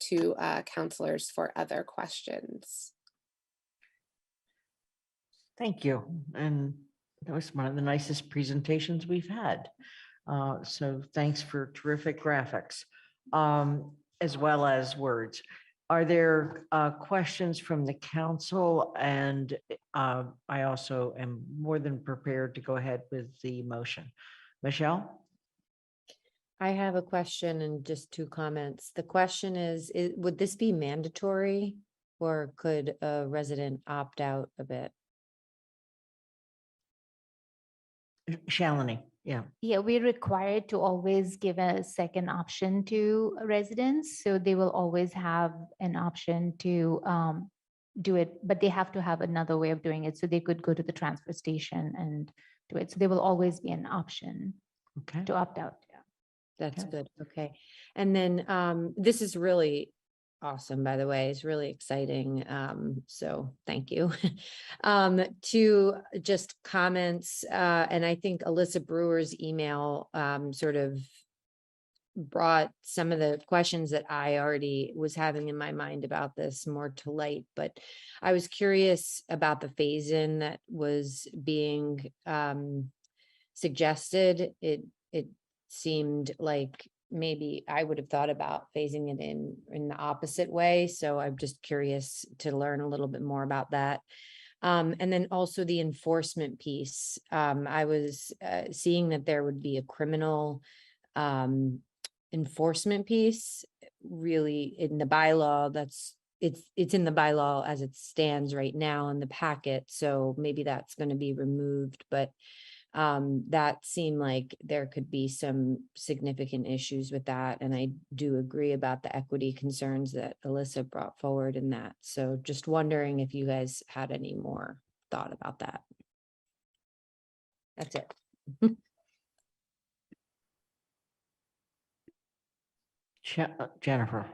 to counselors for other questions. Thank you. And that was one of the nicest presentations we've had. So thanks for terrific graphics, as well as words. Are there questions from the council? And I also am more than prepared to go ahead with the motion. Michelle? I have a question and just 2 comments. The question is, would this be mandatory, or could a resident opt out a bit? Shalini, yeah. Yeah, we're required to always give a second option to residents. So they will always have an option to do it, but they have to have another way of doing it. So they could go to the transfer station and do it. So there will always be an option to opt out. Yeah. That's good. Okay. And then this is really awesome, by the way. It's really exciting. So thank you. To just comments, and I think Alyssa Brewer's email sort of brought some of the questions that I already was having in my mind about this more to light, but I was curious about the phase-in that was being suggested. It seemed like maybe I would have thought about phasing it in the opposite way. So I'm just curious to learn a little bit more about that. And then also the enforcement piece. I was seeing that there would be a criminal enforcement piece really in the bylaw. It's in the bylaw as it stands right now in the packet. So maybe that's going to be removed, but that seemed like there could be some significant issues with that. And I do agree about the equity concerns that Alyssa brought forward in that. So just wondering if you guys had any more thought about that. That's it. Jennifer.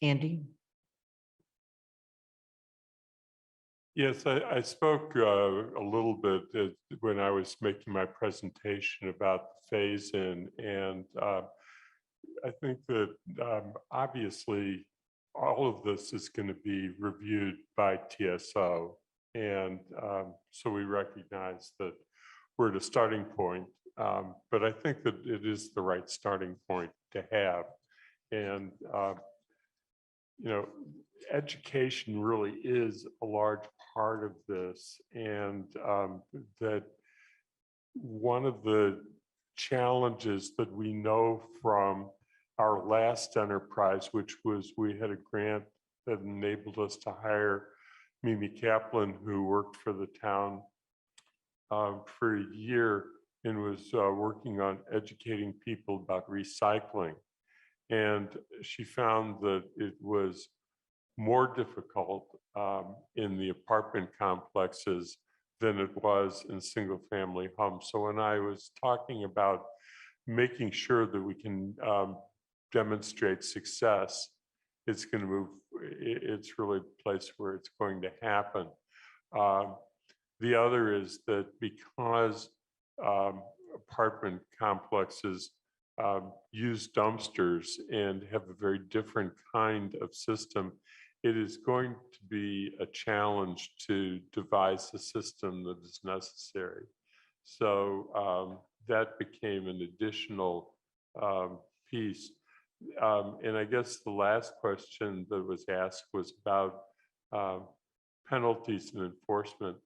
Andy? Yes, I spoke a little bit when I was making my presentation about the phase-in, and I think that obviously all of this is going to be reviewed by TSO, and so we recognize that we're at a starting point, but I think that it is the right starting point to have, and you know, education really is a large part of this, and that one of the challenges that we know from our last enterprise, which was we had a grant that enabled us to hire Mimi Kaplan, who worked for the town for a year and was working on educating people about recycling. And she found that it was more difficult in the apartment complexes than it was in single family homes. So when I was talking about making sure that we can demonstrate success, it's going to move, it's really a place where it's going to happen. The other is that because apartment complexes use dumpsters and have a very different kind of system, it is going to be a challenge to devise a system that is necessary. So that became an additional piece. And I guess the last question that was asked was about penalties and enforcement.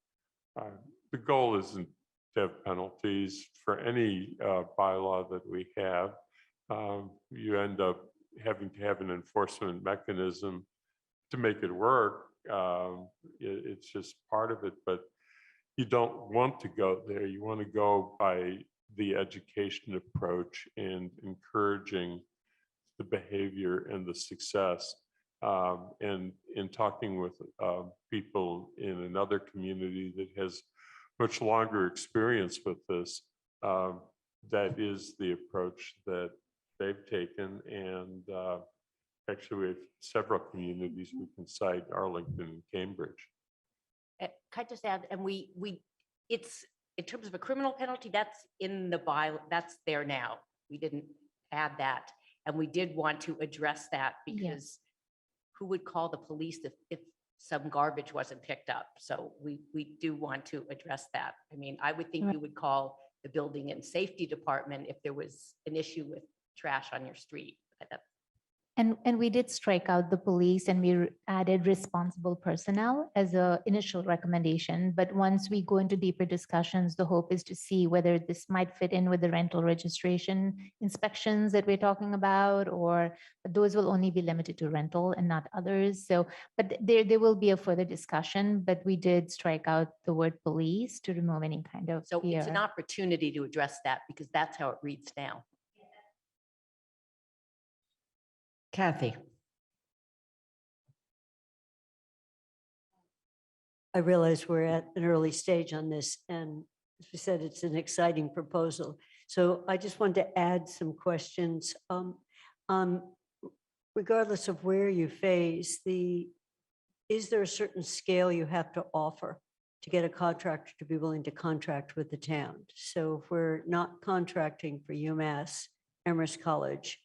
The goal isn't to have penalties for any bylaw that we have. You end up having to have an enforcement mechanism to make it work. It's just part of it, but you don't want to go there. You want to go by the education approach and encouraging the behavior and the success. And in talking with people in another community that has much longer experience with this, that is the approach that they've taken. And actually, we have several communities we can cite, Arlington and Cambridge. Can I just add, and it's, in terms of a criminal penalty, that's in the bylaw, that's there now. We didn't add that. And we did want to address that because who would call the police if some garbage wasn't picked up? So we do want to address that. I mean, I would think you would call the building and safety department if there was an issue with trash on your street. And we did strike out the police and we added responsible personnel as a initial recommendation. But once we go into deeper discussions, the hope is to see whether this might fit in with the rental registration inspections that we're talking about, or those will only be limited to rental and not others. So, but there will be a further discussion, but we did strike out the word police to remove any kind of So it's an fear. opportunity to address that because that's how it reads now. Kathy? I realize we're at an early stage on this, and as we said, it's an exciting proposal. So I just wanted to add some questions. Regardless of where you phase, is there a certain scale you have to offer to get a contractor to be willing to contract with the town? So if we're not contracting for UMass, Amherst College,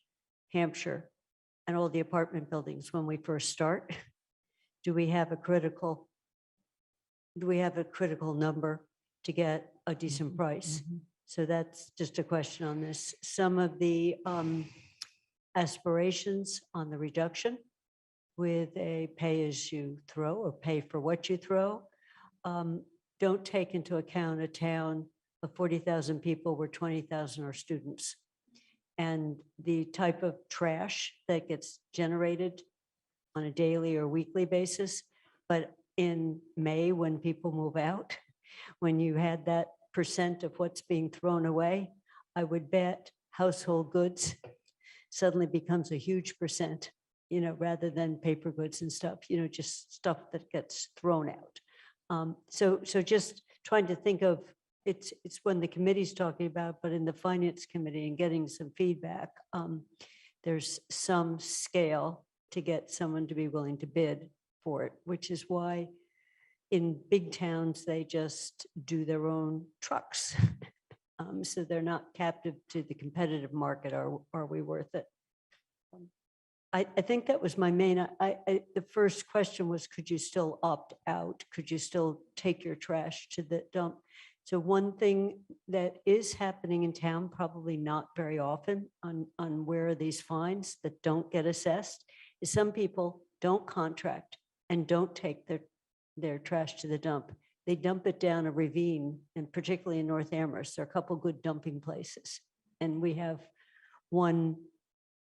Hampshire, and all the apartment buildings when we first start, do we have a critical number to get a decent price? So that's just a question on this. Some of the aspirations on the reduction with a pay as you throw or pay for what you throw, don't take into account a town of 40,000 people where 20,000 are students. And the type of trash that gets generated on a daily or weekly basis. But in May, when people move out, when you had that percent of what's being thrown away, I would bet household goods suddenly becomes a huge percent, rather than paper goods and stuff, just stuff that gets thrown out. So just trying to think of, it's when the committee's talking about, but in the finance committee and getting some feedback, there's some scale to get someone to be willing to bid for it, which is why in big towns, they just do their own trucks. So they're not captive to the competitive market. Are we worth it? I think that was my main, the first question was, could you still opt out? Could you still take your trash to the dump? So one thing that is happening in town, probably not very often on where are these fines that don't get assessed, is some people don't contract and don't take their trash to the dump. They dump it down a ravine, and particularly in North Amherst, there are a couple good dumping places. And we have one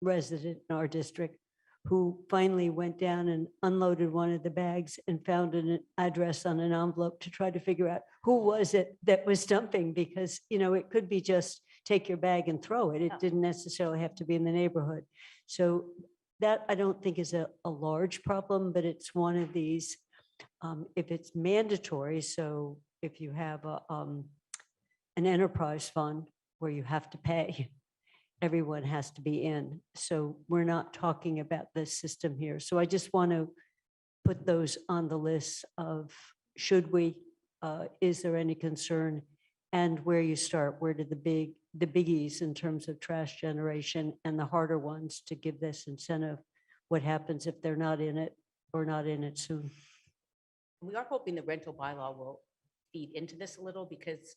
resident in our district who finally went down and unloaded one of the bags and found an address on an envelope to try to figure out who was it that was dumping, because, it could be just take your bag and throw it. It didn't necessarily have to be in the neighborhood. So that I don't think is a large problem, but it's one of these, if it's mandatory, so if you have an enterprise fund where you have to pay, everyone has to be in. So we're not talking about this system here. So I just want to put those on the list of, should we, is there any concern, and where you start, where do the biggies in terms of trash generation and the harder ones to give this incentive, what happens if they're not in it or not in it soon? We are hoping the rental bylaw will feed into this a little, because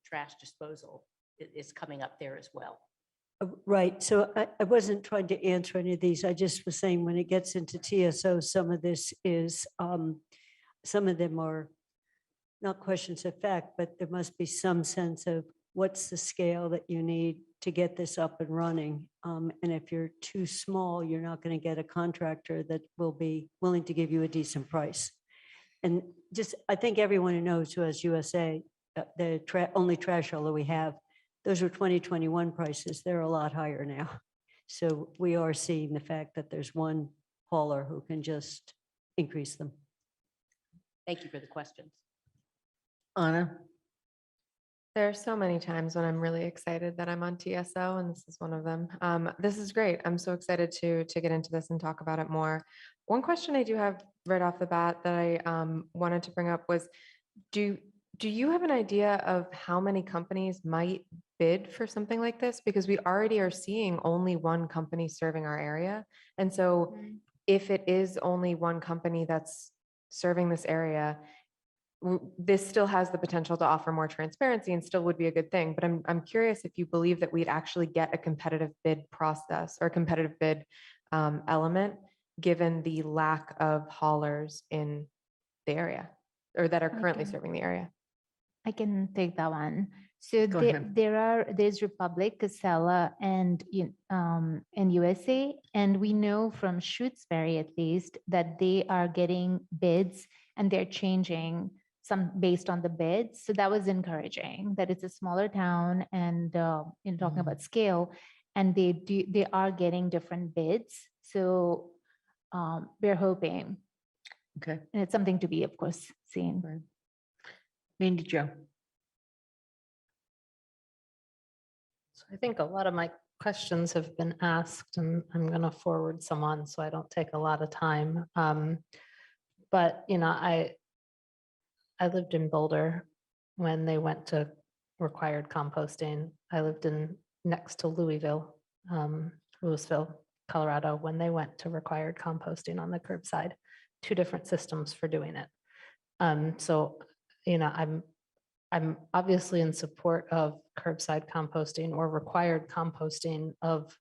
trash disposal is coming up there as well. Right. So I wasn't trying to answer any of these. I just was saying when it gets into TSO, some of this is, some of them are not questions of fact, but there must be some sense of what's the scale that you need to get this up and running. And if you're too small, you're not going to get a contractor that will be willing to give you a decent price. And just, I think everyone who knows who has USA, the only trash hauler we have, those were 2021 prices. They're a lot higher now. So we are seeing the fact that there's one hauler who can just increase them. Thank you for the questions. Anna? There are so many times when I'm really excited that I'm on TSO, and this is one of them. This is great. I'm so excited to get into this and talk about it more. One question I do have right off the bat that I wanted to bring up was, do you have an idea of how many companies might bid for something like this? Because we already are seeing only one company serving our area. And so if it is only one company that's serving this area, this still has the potential to offer more transparency and still would be a good thing. But I'm curious if you believe that we'd actually get a competitive bid process or a competitive bid element, given the lack of haulers in the area, or that are currently serving the area. I can take that one. So Go ahead. there's Republic, Casella, and USA, and we know from Shrewsbury at least that they are getting bids and they're changing some based on the bids. So that was encouraging that it's a smaller town, and talking about scale, and they are getting different bids. So we're hoping. Okay. And it's something to be, of course, seen. Right. Mandy Jo. So I think a lot of my questions have been asked, and I'm going to forward some on so I don't take a lot of time. But, I lived in Boulder when they went to required composting. I lived next to Louisville, Colorado, when they went to required composting on the curbside. 2 different systems for doing it. So, I'm obviously in support of curbside composting or required composting of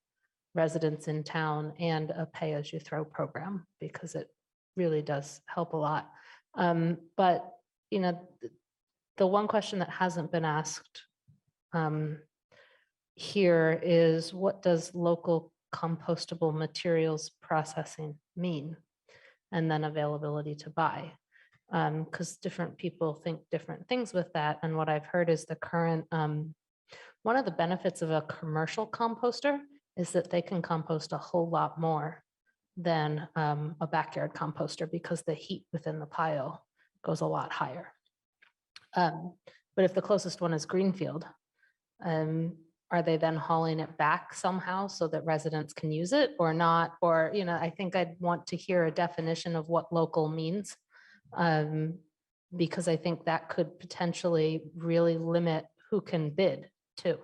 residents in town and a pay-as-you-throw program, because it really does help a lot. But, you know, the one question that hasn't been asked here is, what does local compostable materials processing mean? And then availability to buy. Because different people think different things with that. And what I've heard is the current, one of the benefits of a commercial composter is that they can compost a whole lot more than a backyard composter, because the heat within the pile goes a lot higher. But if the closest one is Greenfield, are they then hauling it back somehow so that residents can use it or not? Or, you know, I think I'd want to hear a definition of what local means, because I think that could potentially really limit who can bid too.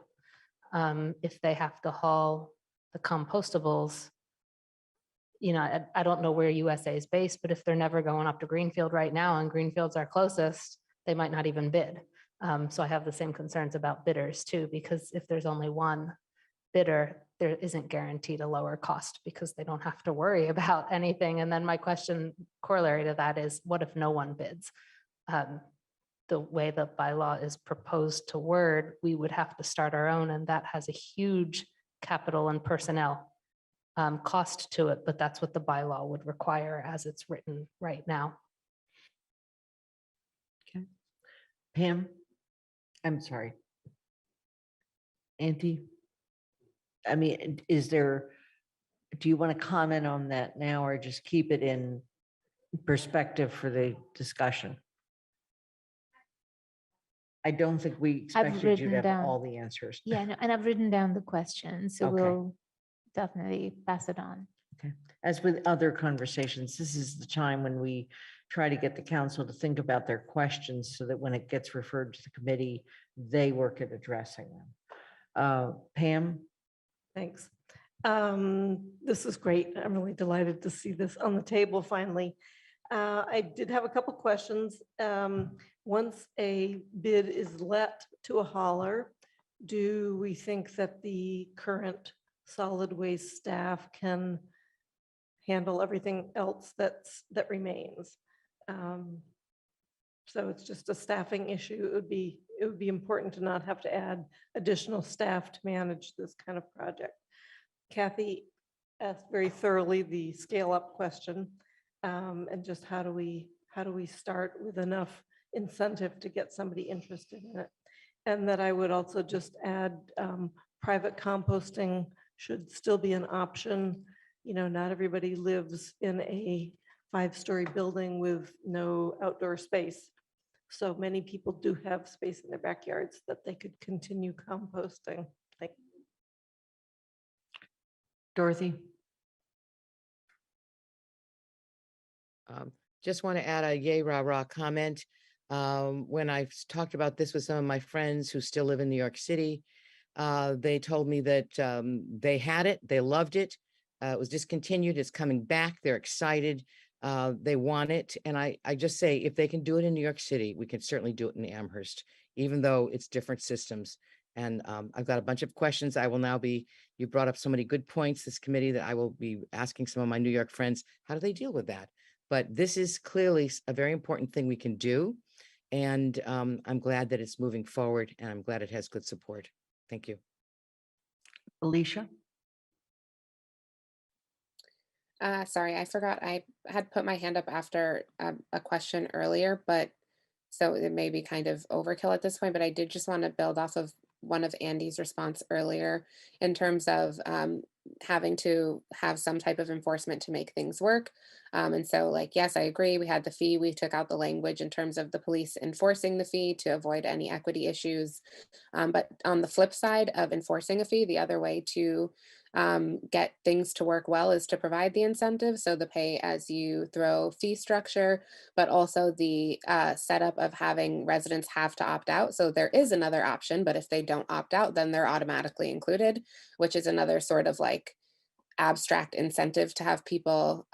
If they have to haul the compostables, you know, I don't know where USA is based, but if they're never going up to Greenfield right now and Greenfield's our closest, they might not even bid. So I have the same concerns about bidders too, because if there's only one bidder, there isn't guaranteed a lower cost because they don't have to worry about anything. And then my question corollary to that is, what if no one bids? The way the bylaw is proposed to word, we would have to start our own, and that has a huge capital and personnel cost to it, but that's what the bylaw would require as it's written right now. Okay. Pam? I'm sorry. Auntie? I mean, do you want to comment on that now, or just keep it in perspective for the discussion? I don't think we expected you to have all the answers. Yeah, no, and I've written down the questions, so Okay. we'll definitely pass it on. Okay. As with other conversations, this is the time when we try to get the council to think about their questions so that when it gets referred to the committee, they work at addressing them. Pam? Thanks. This is great. I'm really delighted to see this on the table finally. I did have a couple questions. Once a bid is let to a hauler, do we think that the current solid waste staff can handle everything else that remains? So it's just a staffing issue. It would be important to not have to add additional staff to manage this kind of project. Kathy asked very thoroughly the scale up question, and just how do we start with enough incentive to get somebody interested in it? And that I would also just add, private composting should still be an option. You know, not everybody lives in a 5-story building with no outdoor space. So many people do have space in their backyards that they could continue composting. Dorothy? Just want to add a yay rah rah comment. When I talked about this with some of my friends who still live in New York City, they told me that they had it, they loved it. It was discontinued, it's coming back, they're excited, they want it. And I just say, if they can do it in New York City, we can certainly do it in Amherst, even though it's different systems. And I've got a bunch of questions. I will now be, you brought up so many good points, this committee, that I will be asking some of my New York friends, how do they deal with that? But this is clearly a very important thing we can do. And I'm glad that it's moving forward, and I'm glad it has good support. Thank you. Alicia? Sorry, I forgot I had put my hand up after a question earlier, but so it may be kind of overkill at this point, but I did just want to build off of one of Andy's response earlier in terms of having to have some type of enforcement to make things work. And so like, yes, I agree. We had the fee. We took out the language in terms of the police enforcing the fee to avoid any equity issues. But on the flip side of enforcing a fee, the other way to get things to work well is to provide the incentive. So the pay as you throw fee structure, but also the setup of having residents have to opt out. So there is another option, but if they don't opt out, then they're automatically included, which is another sort of like abstract incentive to have people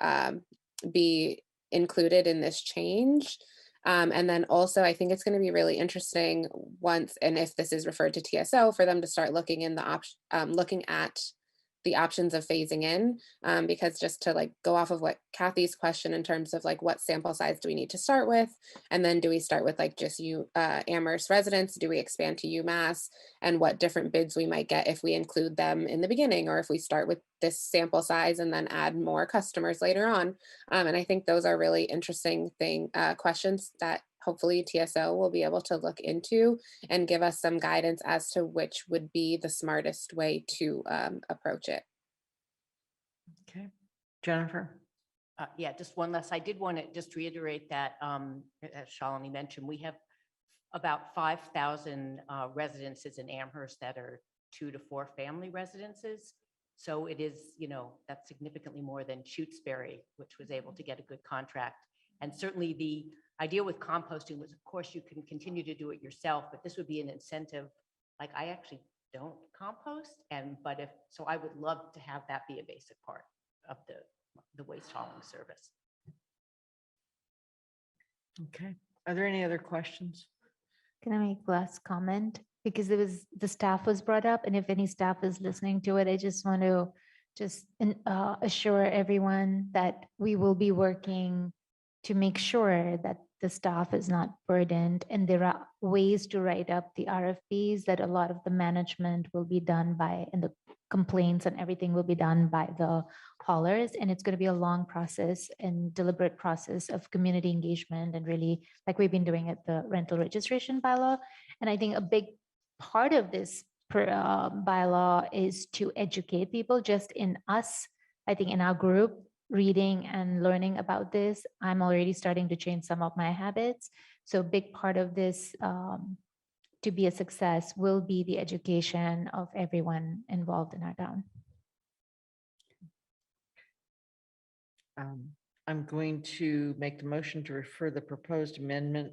be included in this change. And then also, I think it's going to be really interesting once, and if this is referred to TSO, for them to start looking in the looking at the options of phasing in, because just to like go off of what Kathy's question in terms of like what sample size do we need to start with, and then do we start with like just Amherst residents, do we expand to UMass, and what different bids we might get if we include them in the beginning, or if we start with this sample size and then add more customers later on. And I think those are really interesting questions that hopefully TSO will be able to look into and give us some guidance as to which would be the smartest way to approach it. Okay, Jennifer. Yeah, just one less. I did want to just reiterate that, as Shalini mentioned, we have about 5,000 residences in Amherst that are 2 to 4 family residences. So it is, that's significantly more than Shutesbury, which was able to get a good contract. And certainly the idea with composting was, of course, you can continue to do it yourself, but this would be an incentive. Like I actually don't compost, so I would love to have that be a basic part of the waste hauling service. Okay, are there any other questions? Can I make last comment? Because the staff was brought up, and if any staff is listening to it, I just want to assure everyone that we will be working to make sure that the staff is not burdened, and there are ways to write up the RFPs that a lot of the management will be done by, and the complaints and everything will be done by the haulers. And it's going to be a long process and deliberate process of community engagement, and really like we've been doing at the rental registration bylaw. And I think a big part of this bylaw is to educate people. Just in us, I think in our group, reading and learning about this, I'm already starting to change some of my habits. So a big part of this to be a success will be the education of everyone involved in our town. I'm going to make the motion to refer the proposed amendment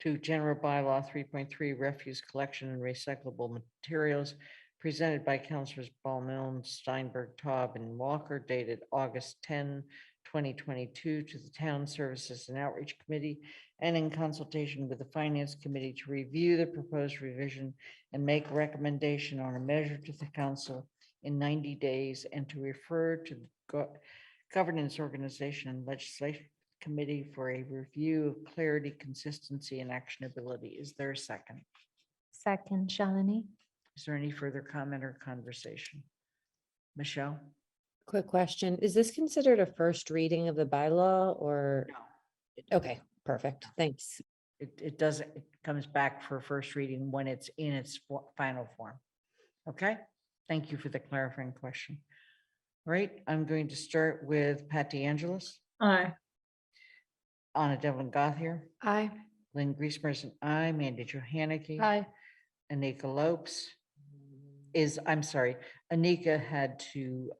to General Bylaw 3.3 Refuse Collection and Recyclable Materials presented by Councilors Ball Milne, Steinberg, Taub, and Walker, dated August 10, 2022, to the Town Services and Outreach Committee, and in consultation with the Finance Committee to review the proposed revision and make recommendation on a measure to the Council in 90 days, and to refer to the Governance, Organization, and Legislation Committee for a review of clarity, consistency, and actionability. Is there a second? Second, Shalini. Is there any further comment or conversation? Michelle? Quick question. Is this considered a first reading of the bylaw or? No. Okay, perfect. Thanks. It doesn't, it comes back for first reading when it's in its final form. Okay, thank you for the clarifying question. All right, I'm going to start with Pat DeAngelis. Aye. Anna Devlin Gothier. Aye. Lynn Griesmer's an aye. Mandy Johanicky. Aye. Anika Lopes I'm sorry, Anika had to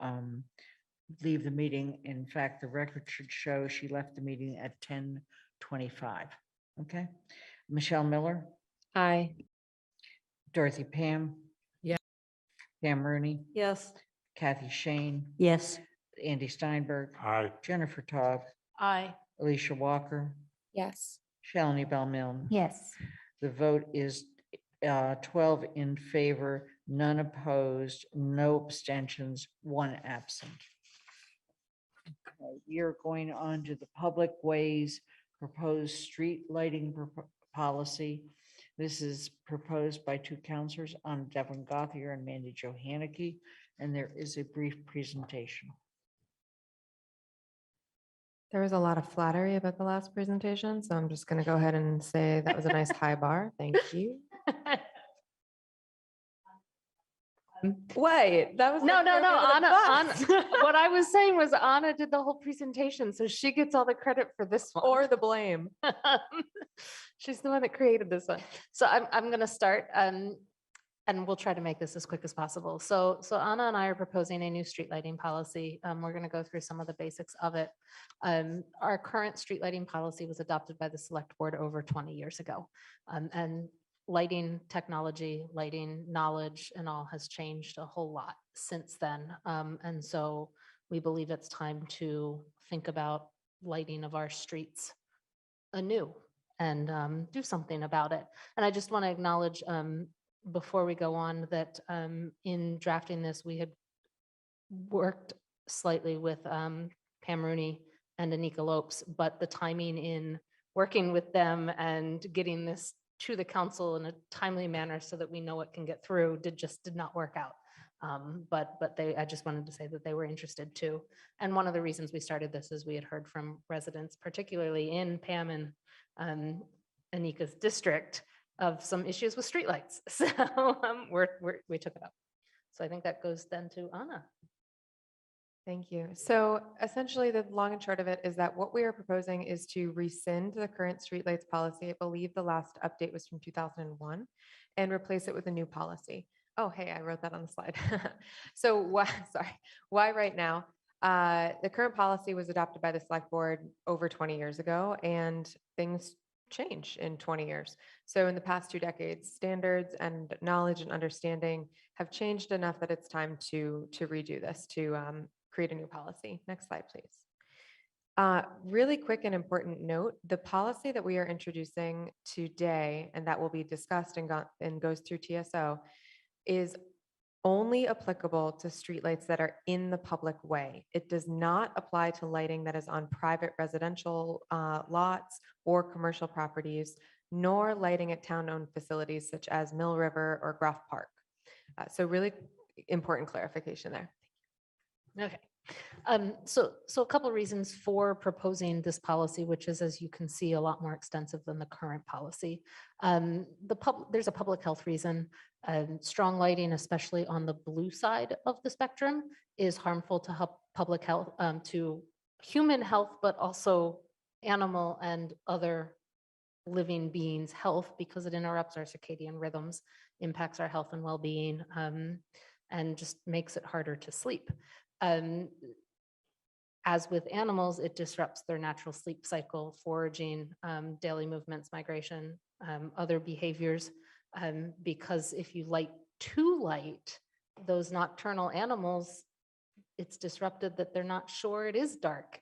leave the meeting. In fact, the record should show she left the meeting at 10:25. Okay. Michelle Miller. Aye. Dorothy Pam. Yeah. Pam Rooney. Yes. Kathy Shane. Yes. Andy Steinberg. Aye. Jennifer Taub. Aye. Alicia Walker. Yes. Shalini Bell Milne. Yes. The vote is 12 in favor, none opposed, no abstentions, 1 absent. Okay, we are going on to the Public Ways Proposed Street Lighting Policy. This is proposed by 2 counselors, Anna Devlin Gothier and Mandy Johanicky, and there is a brief presentation. There was a lot of flattery about the last presentation, so I'm just going to go ahead and say that was a nice high bar. Thank you. Wait, that was No, like no, no, throwing me under the Anna, bus. what I was saying was Anna did the whole presentation, so she gets all the credit for this one. Or the blame. She's the one that created this one. So I'm going to start and we'll try to make this as quick as possible. So Anna and I are proposing a new street lighting policy. We're going to go through some of the basics of it. Our current street lighting policy was adopted by the select board over 20 years ago. And lighting technology, lighting knowledge, and all has changed a whole lot since then. And so we believe it's time to think about lighting of our streets anew and do something about it. And I just want to acknowledge before we go on that in drafting this, we had worked slightly with Pam Rooney and Anika Lopes, but the timing in working with them and getting this to the council in a timely manner so that we know it can get through did not work out. But I just wanted to say that they were interested too. And one of the reasons we started this is we had heard from residents, particularly in Pam and Anika's district, of some issues with streetlights. So we took it up. So I think that goes then to Anna. Thank you. So essentially, the long and short of it is that what we are proposing is to rescind the current streetlights policy. I believe the last update was from 2001 and replace it with a new policy. Oh, hey, I wrote that on the slide. So why right now? The current policy was adopted by the select board over 20 years ago, and things change in 20 years. So in the past 2 decades, standards and knowledge and understanding have changed enough that it's time to redo this, to create a new policy. Next slide, please. Really quick and important note, the policy that we are introducing today and that will be discussed and goes through TSO is only applicable to streetlights that are in the public way. It does not apply to lighting that is on private residential lots or commercial properties, nor lighting at town-owned facilities such as Mill River or Groff Park. So really important clarification there. Okay. So a couple of reasons for proposing this policy, which is, as you can see, a lot more extensive than the current policy. There's a public health reason. Strong lighting, especially on the blue side of the spectrum, is harmful to public health, to human health, but also animal and other living beings' health, because it interrupts our circadian rhythms, impacts our health and well-being, and just makes it harder to sleep. As with animals, it disrupts their natural sleep cycle, foraging, daily movements, migration, other behaviors, because if you light too light, those nocturnal animals, it's disrupted that they're not sure it is dark,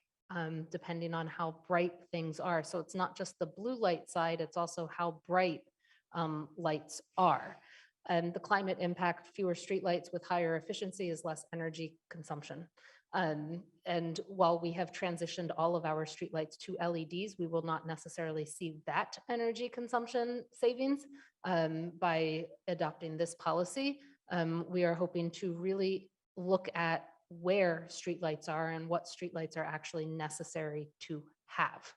depending on how bright things are. So it's not just the blue light side, it's also how bright lights are. And the climate impact, fewer streetlights with higher efficiency is less energy consumption. And while we have transitioned all of our streetlights to LEDs, we will not necessarily see that energy consumption savings by adopting this policy. We are hoping to really look at where streetlights are and what streetlights are actually necessary to have,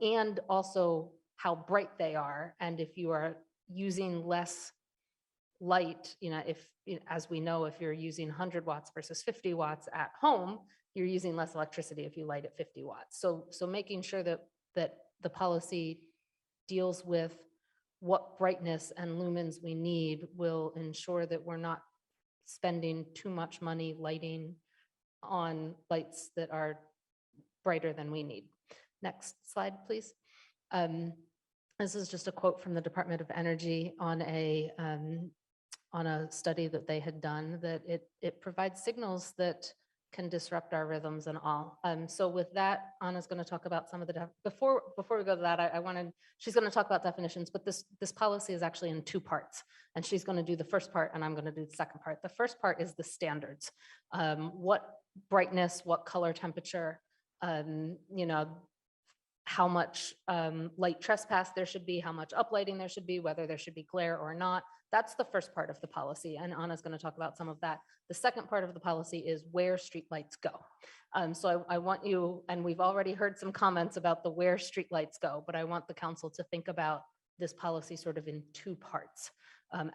and also how bright they are. And if you are using less light, as we know, if you're using 100 watts versus 50 watts at home, you're using less electricity if you light at 50 watts. So making sure that the policy deals with what brightness and lumens we need will ensure that we're not spending too much money lighting on lights that are brighter than we need. Next slide, please. This is just a quote from the Department of Energy on a study that they had done, that it provides signals that can disrupt our rhythms and all. So with that, Anna's going to talk about some of the, before we go to that, she's going to talk about definitions, but this policy is actually in 2 parts, and she's going to do the first part and I'm going to do the second part. The first part is the standards. What brightness, what color temperature, how much light trespass there should be, how much uplighting there should be, whether there should be glare or not. That's the first part of the policy, and Anna's going to talk about some of that. The second part of the policy is where streetlights go. So I want you, and we've already heard some comments about the where streetlights go, but I want the council to think about this policy sort of in 2 parts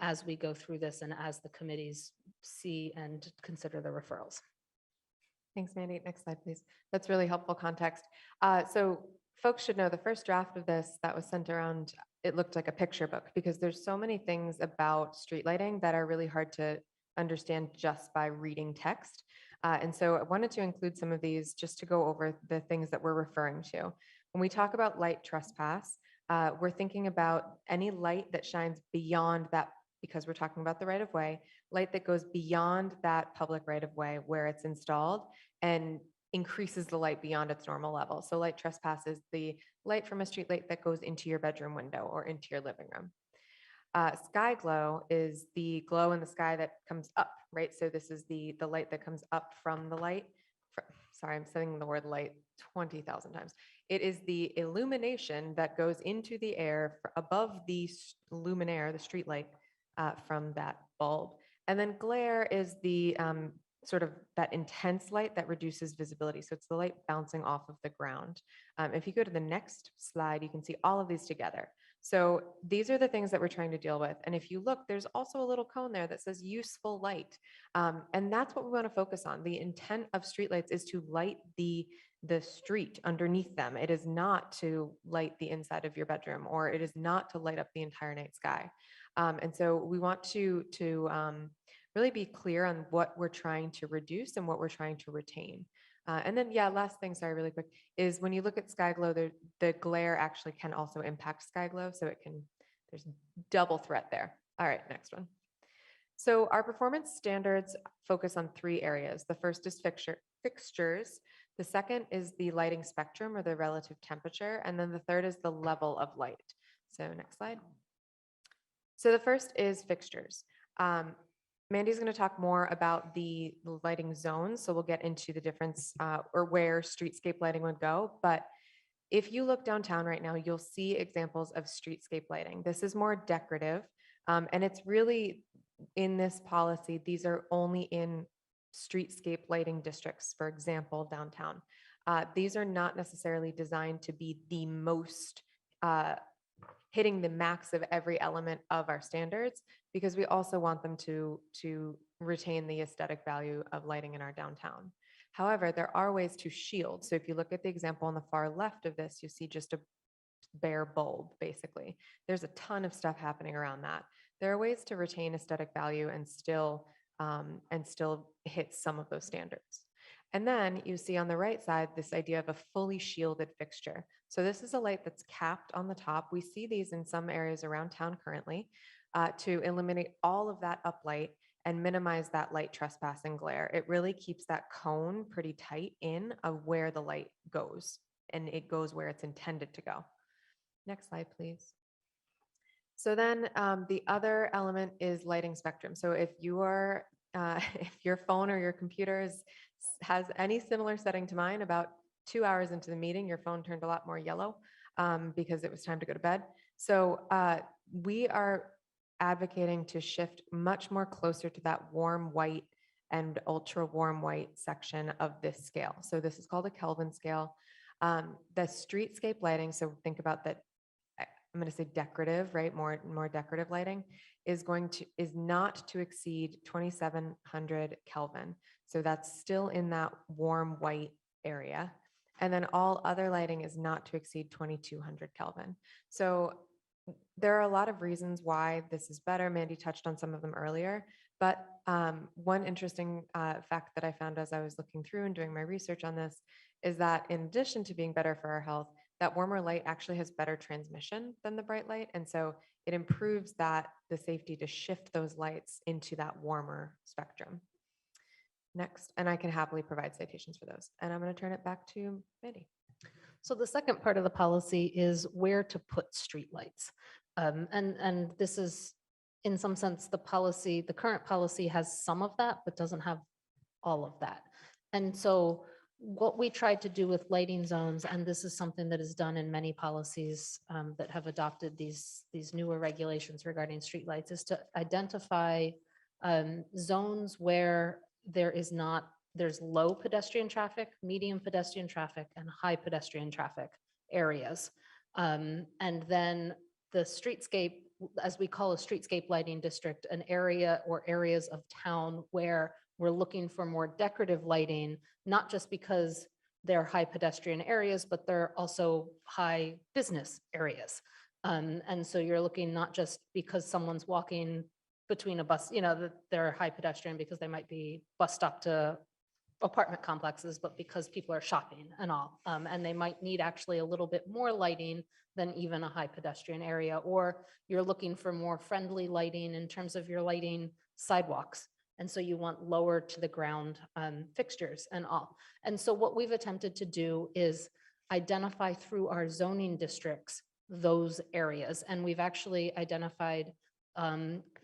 as we go through this and as the committees see and consider the referrals. Thanks, Mandy. Next slide, please. That's really helpful context. So folks should know the first draft of this that was sent around, it looked like a picture book, because there's so many things about street lighting that are really hard to understand just by reading text. And so I wanted to include some of these just to go over the things that we're referring to. When we talk about light trespass, we're thinking about any light that shines beyond that, because we're talking about the right of way, light that goes beyond that public right of way where it's installed and increases the light beyond its normal level. So light trespass is the light from a street light that goes into your bedroom window or into your living room. Sky glow is the glow in the sky that comes up, right? So this is the light that comes up from the light. Sorry, I'm saying the word light 20,000 times. It is the illumination that goes into the air above the luminaire, the street light, from that bulb. And then glare is the sort of that intense light that reduces visibility. So it's the light bouncing off of the ground. If you go to the next slide, you can see all of these together. So these are the things that we're trying to deal with. And if you look, there's also a little cone there that says useful light. And that's what we want to focus on. The intent of streetlights is to light the street underneath them. It is not to light the inside of your bedroom, or it is not to light up the entire night sky. And so we want to really be clear on what we're trying to reduce and what we're trying to retain. And then, yeah, last thing, sorry, really quick, is when you look at sky glow, the glare actually can also impact sky glow. So there's double threat there. All right, next one. So our performance standards focus on 3 areas. The first is fixtures. The second is the lighting spectrum, or the relative temperature. And then the third is the level of light. So next slide. So the first is fixtures. Mandy's going to talk more about the lighting zones. So we'll get into the difference or where streetscape lighting would go. But if you look downtown right now, you'll see examples of streetscape lighting. This is more decorative. And it's really in this policy, these are only in streetscape lighting districts, for example, downtown. These are not necessarily designed to be the most hitting the max of every element of our standards, because we also want them to retain the aesthetic value of lighting in our downtown. However, there are ways to shield. So if you look at the example on the far left of this, you see just a bare bulb, basically. There's a ton of stuff happening around that. There are ways to retain aesthetic value and still hit some of those standards. And then you see on the right side, this idea of a fully shielded fixture. So this is a light that's capped on the top. We see these in some areas around town currently to eliminate all of that uplight and minimize that light trespass and glare. It really keeps that cone pretty tight in of where the light goes, and it goes where it's intended to go. Next slide, please. So then the other element is lighting spectrum. So if your phone or your computer has any similar setting to mine, about 2 hours into the meeting, your phone turned a lot more yellow because it was time to go to bed. So we are advocating to shift much more closer to that warm white and ultra warm white section of this scale. So this is called a Kelvin scale. The streetscape lighting, so think about that, I'm going to say decorative, right? More decorative lighting is not to exceed 2700 Kelvin. So that's still in that warm white area. And then all other lighting is not to exceed 2200 Kelvin. So there are a lot of reasons why this is better. Mandy touched on some of them earlier, but one interesting fact that I found as I was looking through and doing my research on this is that in addition to being better for our health, that warmer light actually has better transmission than the bright light. And so it improves the safety to shift those lights into that warmer spectrum. Next, and I can happily provide citations for those. And I'm going to turn it back to Mandy. So the second part of the policy is where to put streetlights. And this is, in some sense, the current policy has some of that, but doesn't have all of that. And so what we tried to do with lighting zones, and this is something that is done in many policies that have adopted these newer regulations regarding streetlights, is to identify zones where there's low pedestrian traffic, medium pedestrian traffic, and high pedestrian traffic areas. And then the streetscape, as we call a streetscape lighting district, an area or areas of town where we're looking for more decorative lighting, not just because they're high pedestrian areas, but they're also high business areas. And so you're looking not just because someone's walking between a bus, that they're high pedestrian because they might be bus stop to apartment complexes, but because people are shopping and all. And they might need actually a little bit more lighting than even a high pedestrian area, or you're looking for more friendly lighting in terms of your lighting sidewalks. And so you want lower to the ground fixtures and all. And so what we've attempted to do is identify through our zoning districts those areas. And we've actually identified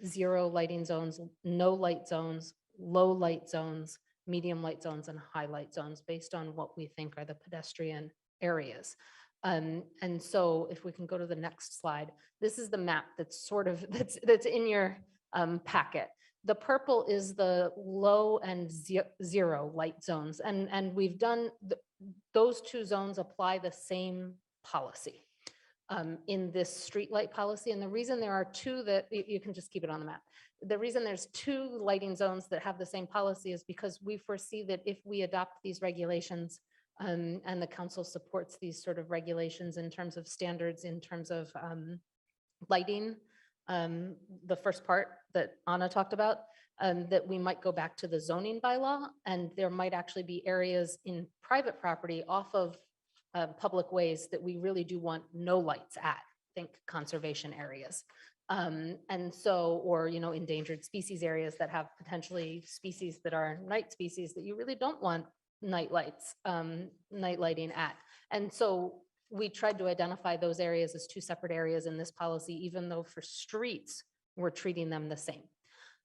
zero lighting zones, no light zones, low light zones, medium light zones, and high light zones based on what we think are the pedestrian areas. And so if we can go to the next slide, this is the map that's sort of, that's in your packet. The purple is the low and zero light zones. And we've done, those two zones apply the same policy in this streetlight policy. And the reason there are two that, you can just keep it on the map. The reason there's two lighting zones that have the same policy is because we foresee that if we adopt these regulations and the council supports these sort of regulations in terms of standards, in terms of lighting, the first part that Anna talked about, that we might go back to the zoning bylaw, and there might actually be areas in private property off of public ways that we really do want no lights at, think conservation areas. And so, or, you know, endangered species areas that have potentially species that are night species that you really don't want night lights, night lighting at. And so we tried to identify those areas as two separate areas in this policy, even though for streets, we're treating them the same.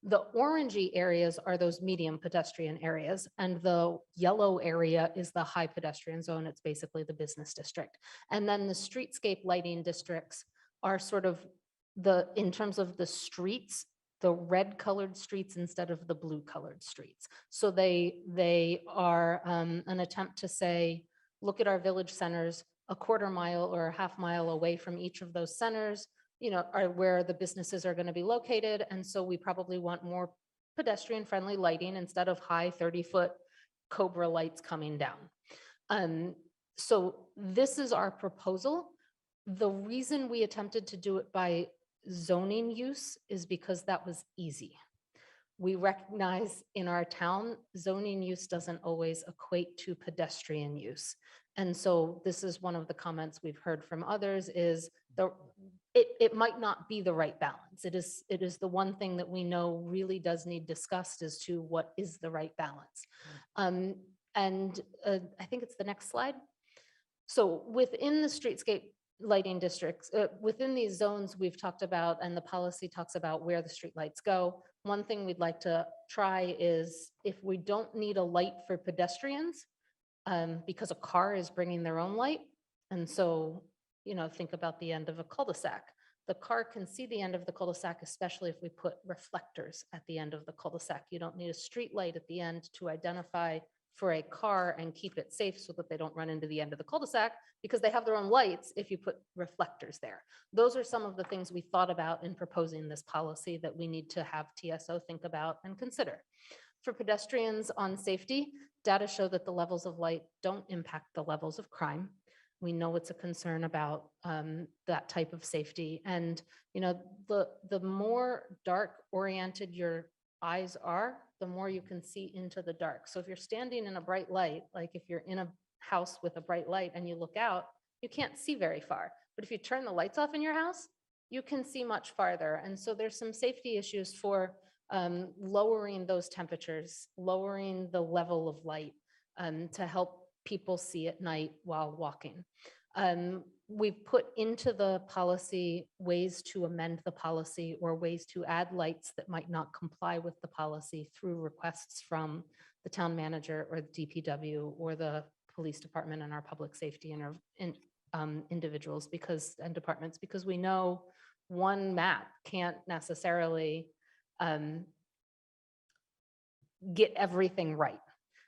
The orangey areas are those medium pedestrian areas, and the yellow area is the high pedestrian zone. It's basically the business district. And then the streetscape lighting districts are sort of in terms of the streets, the red colored streets instead of the blue colored streets. So they are an attempt to say, look at our village centers, a quarter mile or a half mile away from each of those centers, you know, are where the businesses are going to be located. And so we probably want more pedestrian friendly lighting instead of high 30-foot Cobra lights coming down. So this is our proposal. The reason we attempted to do it by zoning use is because that was easy. We recognize in our town, zoning use doesn't always equate to pedestrian use. And so this is one of the comments we've heard from others is it might not be the right balance. It is the one thing that we know really does need discussed as to what is the right balance. I think it's the next slide. So within the streetscape lighting districts, within these zones we've talked about, and the policy talks about where the streetlights go. One thing we'd like to try is if we don't need a light for pedestrians, because a car is bringing their own light. And so, you know, think about the end of a cul-de-sac. The car can see the end of the cul-de-sac, especially if we put reflectors at the end of the cul-de-sac. You don't need a street light at the end to identify for a car and keep it safe so that they don't run into the end of the cul-de-sac because they have their own lights if you put reflectors there. Those are some of the things we thought about in proposing this policy that we need to have TSO think about and consider. For pedestrians on safety, data show that the levels of light don't impact the levels of crime. We know it's a concern about that type of safety. And, you know, the more dark oriented your eyes are, the more you can see into the dark. So if you're standing in a bright light, like if you're in a house with a bright light and you look out, you can't see very far. But if you turn the lights off in your house, you can see much farther. And so there's some safety issues for lowering those temperatures, lowering the level of light to help people see at night while walking. We've put into the policy ways to amend the policy or ways to add lights that might not comply with the policy through requests from the town manager or the DPW or the police department and our public safety and individuals and departments, because we know one map can't necessarily get everything right,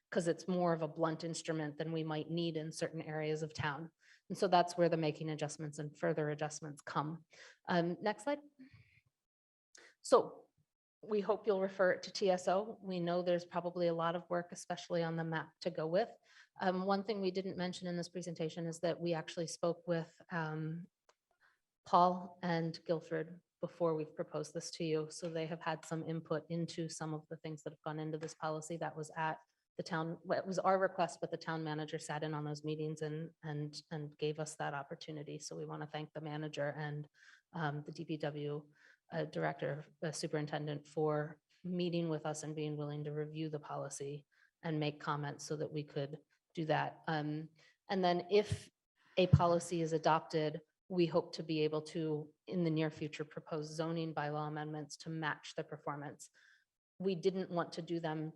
because it's more of a blunt instrument than we might need in certain areas of town. And so that's where the making adjustments and further adjustments come. Next slide. So we hope you'll refer it to TSO. We know there's probably a lot of work, especially on the map, to go with. One thing we didn't mention in this presentation is that we actually spoke with Paul and Guilford before we've proposed this to you. So they have had some input into some of the things that have gone into this policy. That was at the town, it was our request, but the town manager sat in on those meetings and gave us that opportunity. So we want to thank the manager and the DPW director, superintendent, for meeting with us and being willing to review the policy and make comments so that we could do that. And then if a policy is adopted, we hope to be able to, in the near future, propose zoning bylaw amendments to match the performance. We didn't want to do them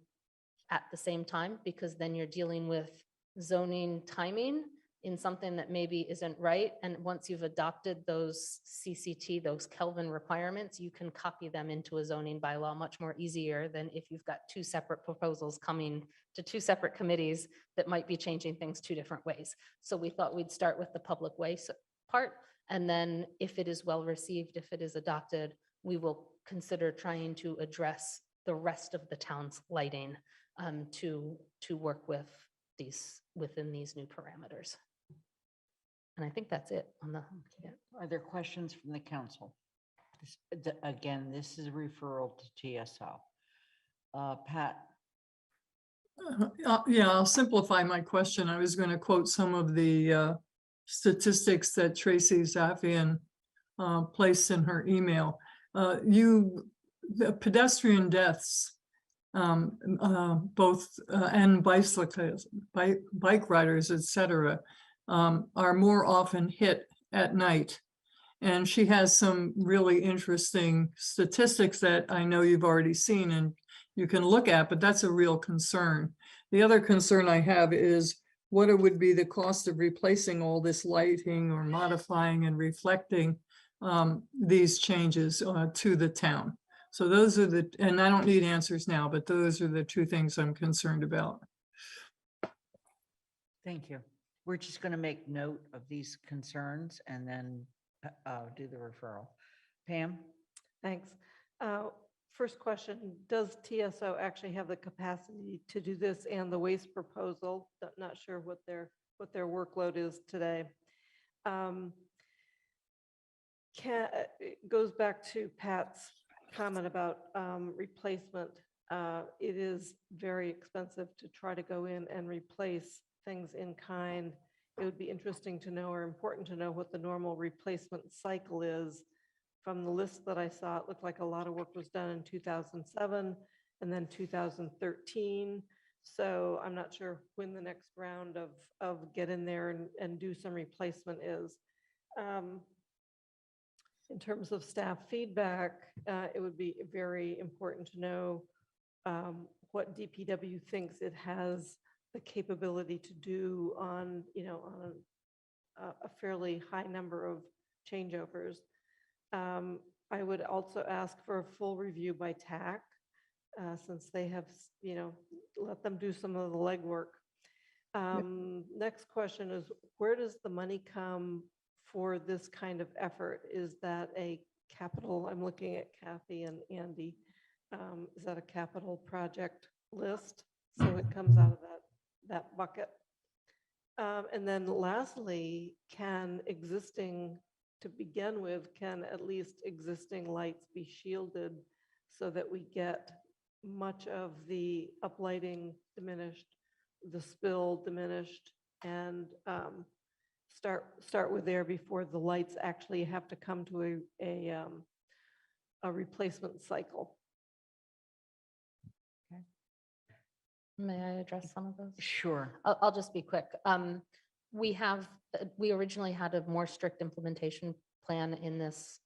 at the same time because then you're dealing with zoning timing in something that maybe isn't right. And once you've adopted those CCT, those Kelvin requirements, you can copy them into a zoning bylaw much more easier than if you've got two separate proposals coming to two separate committees that might be changing things two different ways. So we thought we'd start with the public way part. And then if it is well received, if it is adopted, we will consider trying to address the rest of the town's lighting to work with these within these new parameters. And I think that's it on the. Yeah. Are there questions from the council? Again, this is a referral to TSO. Pat? Yeah, I'll simplify my question. I was going to quote some of the statistics that Tracy Zafian placed in her email. The pedestrian deaths, both and bicyclists, bike riders, etc., are more often hit at night. And she has some really interesting statistics that I know you've already seen and you can look at, but that's a real concern. The other concern I have is what it would be the cost of replacing all this lighting or modifying and reflecting these changes to the town. So those are the, and I don't need answers now, but those are the two things I'm concerned about. Thank you. We're just going to make note of these concerns and then do the referral. Pam? Thanks. First question, does TSO actually have the capacity to do this and the waste proposal? Not sure what their workload is today. It goes back to Pat's comment about replacement. It is very expensive to try to go in and replace things in kind. It would be interesting to know or important to know what the normal replacement cycle is. From the list that I saw, it looked like a lot of work was done in 2007 and then 2013. So I'm not sure when the next round of get in there and do some replacement is. In terms of staff feedback, it would be very important to know what DPW thinks it has the capability to do on, on a fairly high number of changeovers. I would also ask for a full review by TAC, since they have, let them do some of the legwork. Next question is, where does the money come for this kind of effort? Is that a capital? I'm looking at Kathy and Andy. Is that a capital project list? So it comes out of that bucket. And then lastly, to begin with, can at least existing lights be shielded so that we get much of the uplighting diminished, the spill diminished, and start with there before the lights actually have to come to a replacement cycle? Okay. May I address some of those? Sure. I'll just be quick. We originally had a more strict implementation plan in this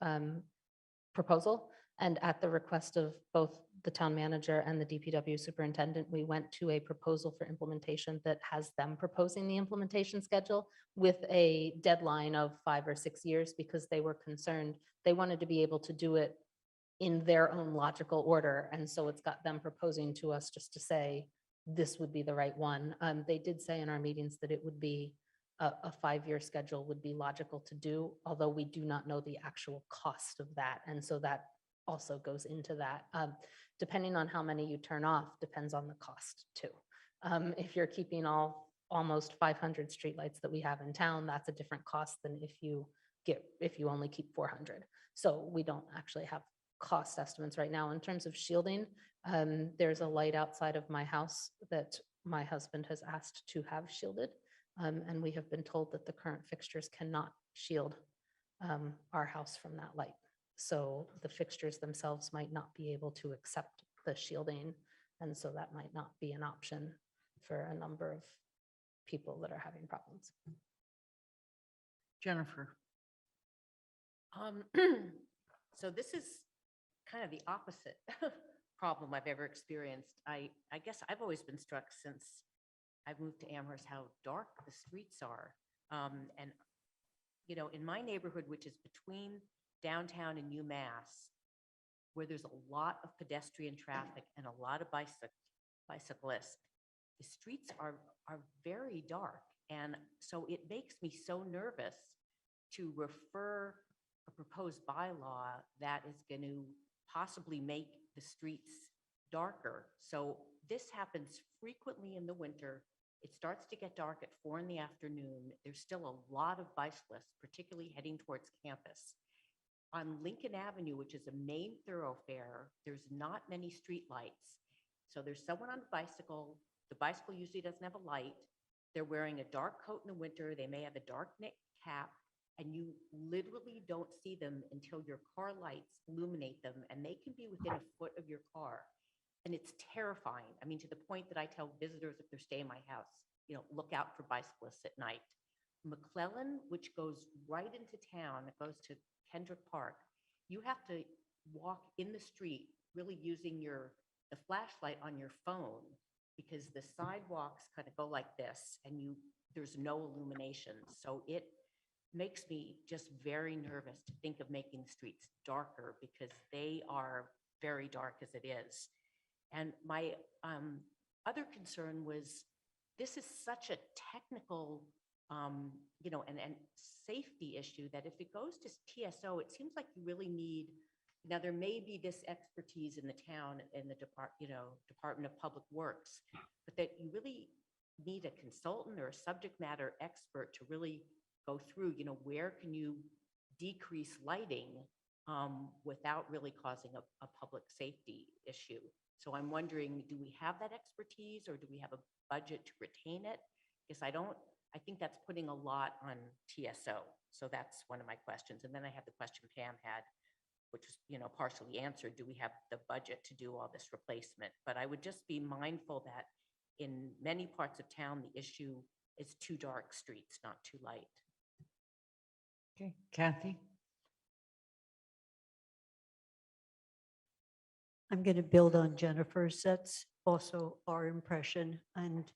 proposal. And at the request of both the town manager and the DPW superintendent, we went to a proposal for implementation that has them proposing the implementation schedule with a deadline of 5 or 6 years, because they were concerned. They wanted to be able to do it in their own logical order. And so it's got them proposing to us just to say, this would be the right one. They did say in our meetings that it would be a 5-year schedule would be logical to do, although we do not know the actual cost of that. And so that also goes into that. Depending on how many you turn off depends on the cost too. If you're keeping almost 500 streetlights that we have in town, that's a different cost than if you only keep 400. So we don't actually have cost estimates right now. In terms of shielding, there's a light outside of my house that my husband has asked to have shielded. And we have been told that the current fixtures cannot shield our house from that light. So the fixtures themselves might not be able to accept the shielding. And so that might not be an option for a number of people that are having problems. Jennifer. So this is kind of the opposite problem I've ever experienced. I guess I've always been struck since I've moved to Amherst how dark the streets are. And, you know, in my neighborhood, which is between downtown and UMass, where there's a lot of pedestrian traffic and a lot of bicyclists, the streets are very dark. And so it makes me so nervous to refer a proposed bylaw that is going to possibly make the streets darker. So this happens frequently in the winter. It starts to get dark at 4 p.m. There's still a lot of bicyclists, particularly heading towards campus. On Lincoln Avenue, which is a main thoroughfare, there's not many street lights. So there's someone on a bicycle. The bicycle usually doesn't have a light. They're wearing a dark coat in the winter. They may have a dark knit cap, and you literally don't see them until your car lights illuminate them, and they can be within a foot of your car. And it's terrifying. I mean, to the point that I tell visitors if they're staying in my house, you know, look out for bicyclists at night. McClellan, which goes right into town, it goes to Kendrick Park, you have to walk in the street really using the flashlight on your phone, because the sidewalks kind of go like this and there's no illumination. So it makes me just very nervous to think of making the streets darker, because they are very dark as it is. And my other concern was, this is such a technical, you know, and safety issue that if it goes to TSO, it seems like you really need, now there may be this expertise in the town and the Department of Public Works, but that you really need a consultant or a subject matter expert to really go through, you know, where can you decrease lighting without really causing a public safety issue. So I'm wondering, do we have that expertise, or do we have a budget to retain it? Because I think that's putting a lot on TSO. So that's one of my questions. And then I have the question Pam had, which was, you know, partially answered. Do we have the budget to do all this replacement? But I would just be mindful that in many parts of town, the issue is too dark streets, not too light. Okay, Kathy? I'm going to build on Jennifer's. That's also our impression. And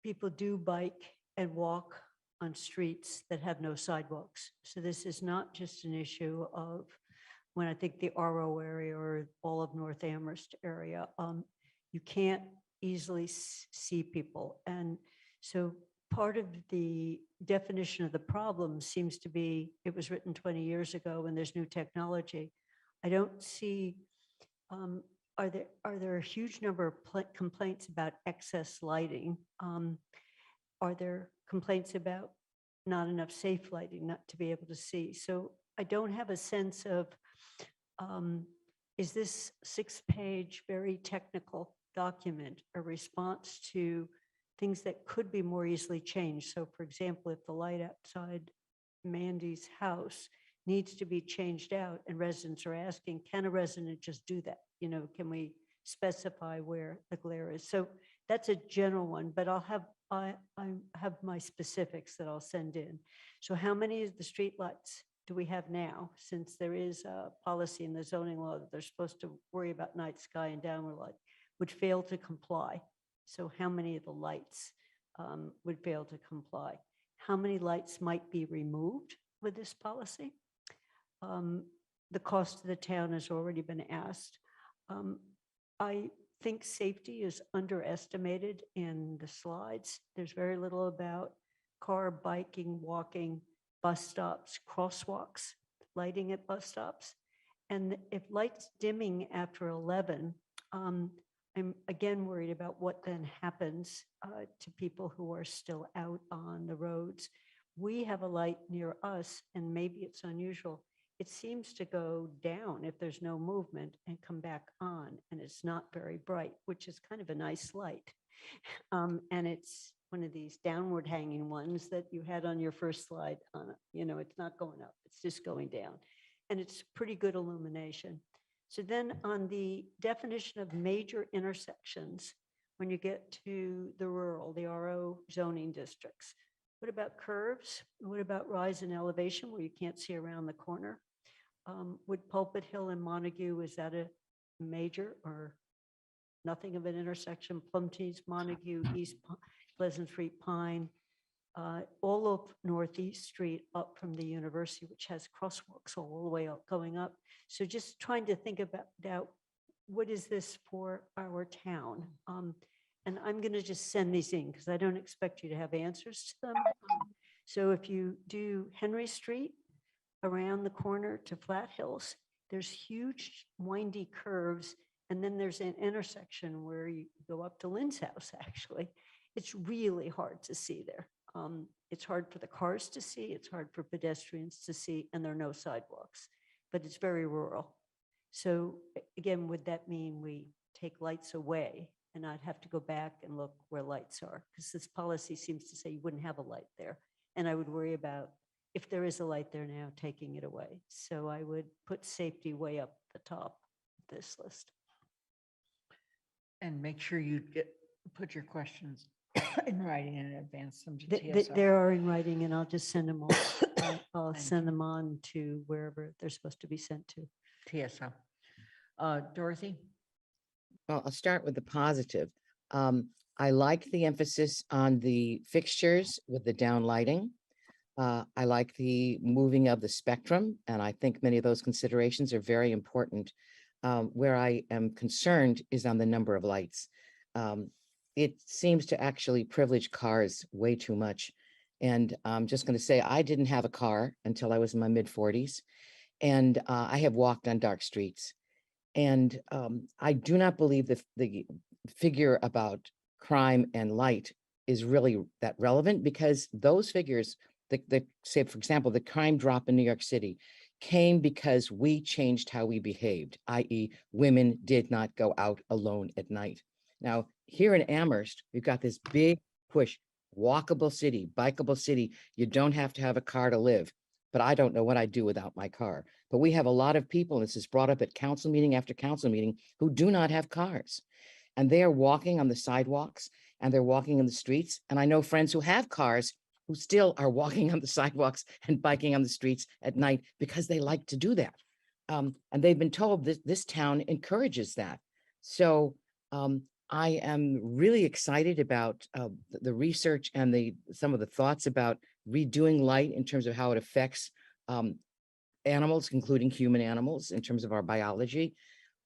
people do bike and walk on streets that have no sidewalks. So this is not just an issue of, when I think the RO area or all of North Amherst area, you can't easily see people. And so part of the definition of the problem seems to be, it was written 20 years ago and there's new technology. I don't see, are there a huge number of complaints about excess lighting? Are there complaints about not enough safe lighting, not to be able to see? So I don't have a sense of, is this 6-page, very technical document a response to things that could be more easily changed? So for example, if the light outside Mandy's house needs to be changed out and residents are asking, can a resident just do that? You know, can we specify where the glare is? So that's a general one, but I have my specifics that I'll send in. So how many of the streetlights do we have now, since there is a policy in the zoning law that they're supposed to worry about night sky and downward light, would fail to comply? So how many of the lights would fail to comply? How many lights might be removed with this policy? The cost to the town has already been asked. I think safety is underestimated in the slides. There's very little about car, biking, walking, bus stops, crosswalks, lighting at bus stops. And if lights dimming after 11, I'm again worried about what then happens to people who are still out on the roads. We have a light near us, and maybe it's unusual. It seems to go down if there's no movement and come back on, and it's not very bright, which is kind of a nice light. And it's one of these downward hanging ones that you had on your first slide. You know, it's not going up, it's just going down. And it's pretty good illumination. So then on the definition of major intersections, when you get to the rural, the RO zoning districts, What about curves? What about rise in elevation where you can't see around the corner? Would Pulpit Hill and Montague, is that a major or nothing of an intersection? Plumtees, Montague, Pleasant Street, Pine, all of Northeast Street up from the university, which has crosswalks all the way up going up. So just trying to think about what is this for our town? And I'm going to just send these in because I don't expect you to have answers to them. So if you do Henry Street around the corner to Flat Hills, there's huge windy curves. And then there's an intersection where you go up to Lynn's house, actually. It's really hard to see there. It's hard for the cars to see, it's hard for pedestrians to see, and there are no sidewalks, but it's very rural. So again, would that mean we take lights away and I'd have to go back and look where lights are? Because this policy seems to say you wouldn't have a light there. And I would worry about, if there is a light there now, taking it away. So I would put safety way up the top of this list. And make sure you put your questions in writing and advance them to They TSO. are in writing and I'll just send them on. I'll send them on to wherever they're supposed to be sent to. TSO. Dorothy? Well, I'll start with the positive. I like the emphasis on the fixtures with the down lighting. I like the moving of the spectrum, and I think many of those considerations are very important. Where I am concerned is on the number of lights. It seems to actually privilege cars way too much. And I'm just going to say, I didn't have a car until I was in my mid-40s, and I have walked on dark streets. And I do not believe the figure about crime and light is really that relevant, because those figures, say, for example, the crime drop in New York City came because we changed how we behaved, i.e. women did not go out alone at night. Now, here in Amherst, we've got this big push, walkable city, bikeable city. You don't have to have a car to live, but I don't know what I'd do without my car. But we have a lot of people, and this is brought up at council meeting after council meeting, who do not have cars. And they are walking on the sidewalks and they're walking in the streets. And I know friends who have cars who still are walking on the sidewalks and biking on the streets at night because they like to do that. And they've been told that this town encourages that. So I am really excited about the research and some of the thoughts about redoing light in terms of how it affects animals, including human animals, in terms of our biology.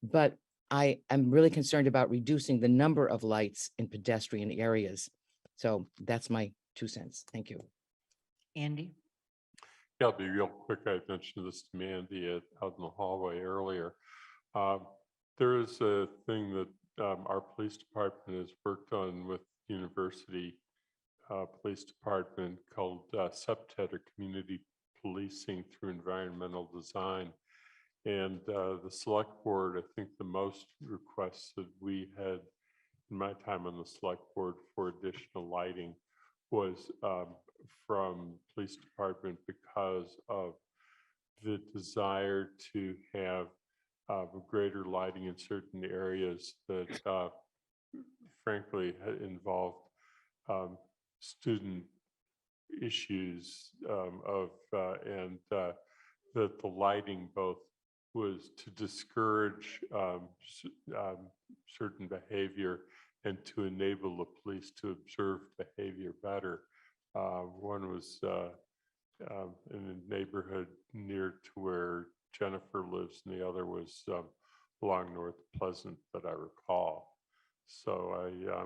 But I am really concerned about reducing the number of lights in pedestrian areas. So that's my 2 cents. Thank you. Andy? Yeah, I'll be real quick. I mentioned this to Mandy out in the hallway earlier. There is a thing that our police department has worked on with university police department called SEPTED, or Community Policing Through Environmental Design. And the select board, I think the most requests that we had in my time on the select board for additional lighting was from police department, because of the desire to have greater lighting in certain areas that frankly involved student issues and that the lighting both was to discourage certain behavior and to enable the police to observe behavior better. One was in a neighborhood near to where Jennifer lives, and the other was along North Pleasant that I recall. So I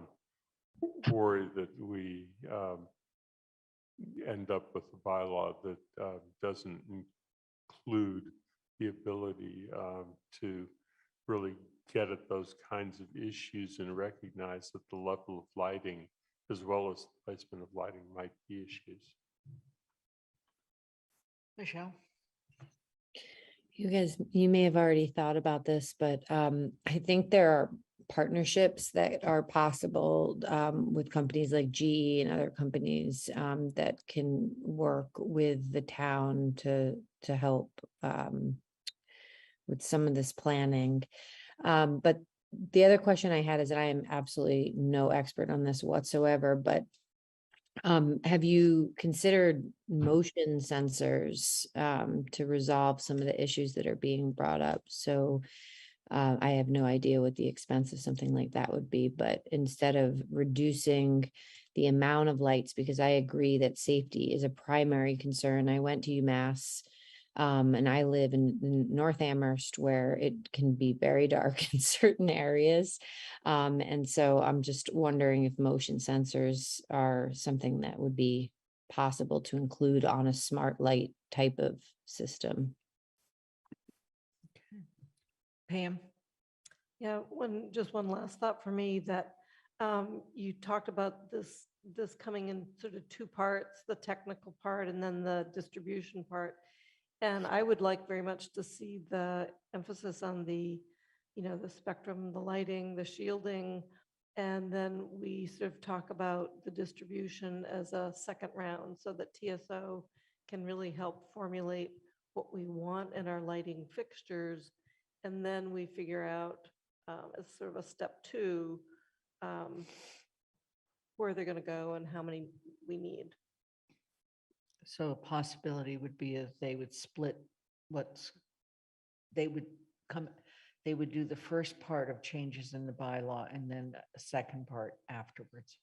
worry that we end up with a bylaw that doesn't include the ability to really get at those kinds of issues and recognize that the level of lighting as well as the placement of lighting might be issues. Michelle? You guys, you may have already thought about this, but I think there are partnerships that are possible with companies like GE and other companies that can work with the town to help with some of this planning. But the other question I had is that I am absolutely no expert on this whatsoever, but Have you considered motion sensors to resolve some of the issues that are being brought up? So I have no idea what the expense of something like that would be, but instead of reducing the amount of lights, because I agree that safety is a primary concern. I went to UMass and I live in North Amherst where it can be very dark in certain areas. And so I'm just wondering if motion sensors are something that would be possible to include on a smart light type of system. Pam? Yeah, just one last thought for me that you talked about this coming in sort of two parts, the technical part and then the distribution part. And I would like very much to see the emphasis on the, the spectrum, the lighting, the shielding, and then we sort of talk about the distribution as a second round so that TSO can really help formulate what we want in our lighting fixtures. And then we figure out as sort of a step two, where they're going to go and how many we need. So a possibility would be if they would split they would do the first part of changes in the bylaw and then a second part afterwards.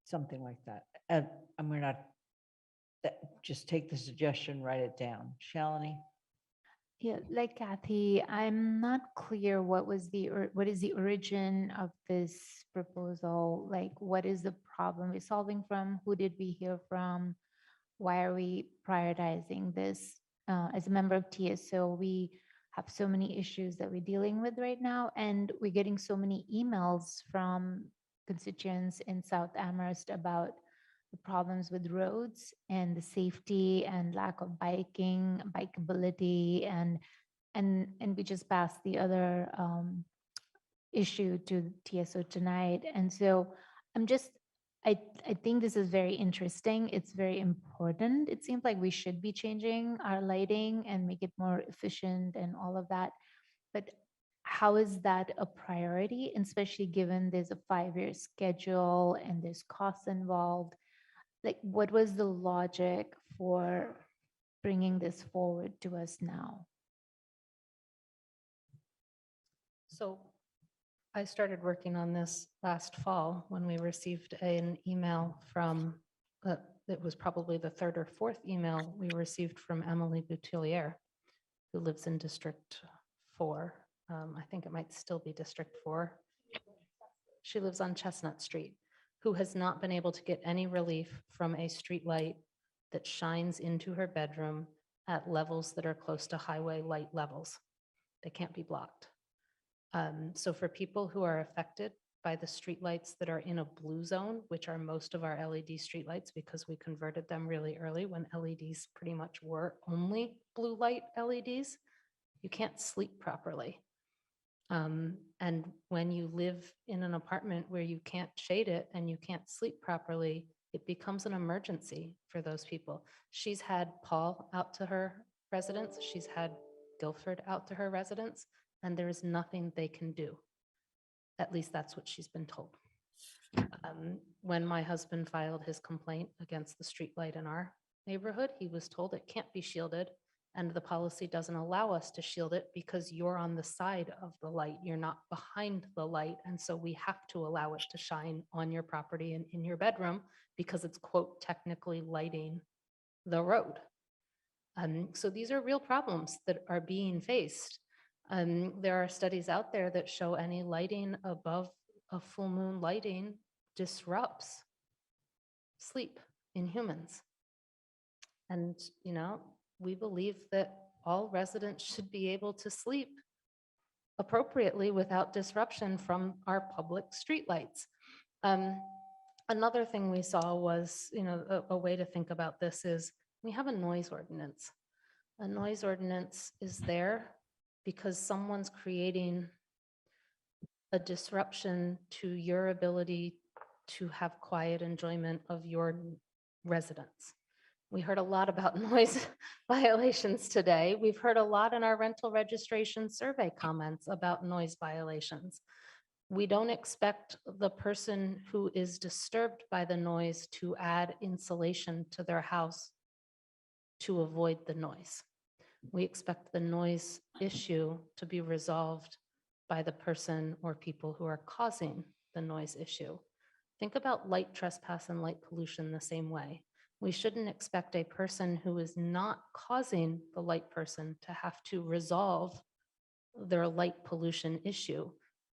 Something like that. And we're not, just take the suggestion, write it down. Shalini? Yeah, like Kathy, I'm not clear what is the origin of this proposal? Like, what is the problem we're solving from? Who did we hear from? Why are we prioritizing this? As a member of TSO, we have so many issues that we're dealing with right now, and we're getting so many emails from constituents in South Amherst about the problems with roads and the safety and lack of bikeability, and we just passed the other issue to TSO tonight. And so I think this is very interesting. It's very important. It seems like we should be changing our lighting and make it more efficient and all of that. But how is that a priority, and especially given there's a 5-year schedule and there's costs involved? Like, what was the logic for bringing this forward to us now? So I started working on this last fall when we received an email from, it was probably the third or fourth email we received from Emily Boutillier, who lives in District 4. I think it might still be District 4. She lives on Chestnut Street, who has not been able to get any relief from a street light that shines into her bedroom at levels that are close to highway light levels. They can't be blocked. So for people who are affected by the streetlights that are in a blue zone, which are most of our LED streetlights, because we converted them really early when LEDs pretty much were only blue light LEDs, you can't sleep properly. And when you live in an apartment where you can't shade it and you can't sleep properly, it becomes an emergency for those people. She's had Paul out to her residence. She's had Guilford out to her residence, and there is nothing they can do. At least that's what she's been told. When my husband filed his complaint against the streetlight in our neighborhood, he was told it can't be shielded, and the policy doesn't allow us to shield it because you're on the side of the light, you're not behind the light, and so we have to allow it to shine on your property and in your bedroom because it's, quote, technically lighting the road. So these are real problems that are being faced. There are studies out there that show any lighting above a full moon lighting disrupts sleep in humans. And, we believe that all residents should be able to sleep appropriately without disruption from our public streetlights. Another thing we saw was, a way to think about this is we have a noise ordinance. A noise ordinance is there because someone's creating a disruption to your ability to have quiet enjoyment of your residence. We heard a lot about noise violations today. We've heard a lot in our rental registration survey comments about noise violations. we don't expect the person who is disturbed by the noise to add insulation to their house to avoid the noise. We expect the noise issue to be resolved by the person or people who are causing the noise issue. Think about light trespass and light pollution the same way. We shouldn't expect a person who is not causing the light person to have to resolve their light pollution issue.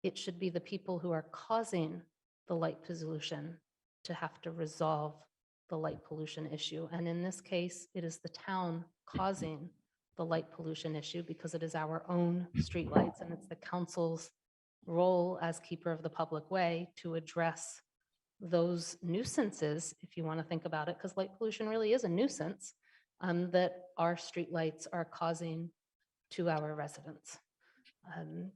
It should be the people who are causing the light pollution to have to resolve the light pollution issue. And in this case, it is the town causing the light pollution issue because it is our own streetlights, and it's the council's role as keeper of the public way to address those nuisances, if you want to think about it, because light pollution really is a nuisance that our streetlights are causing to our residents.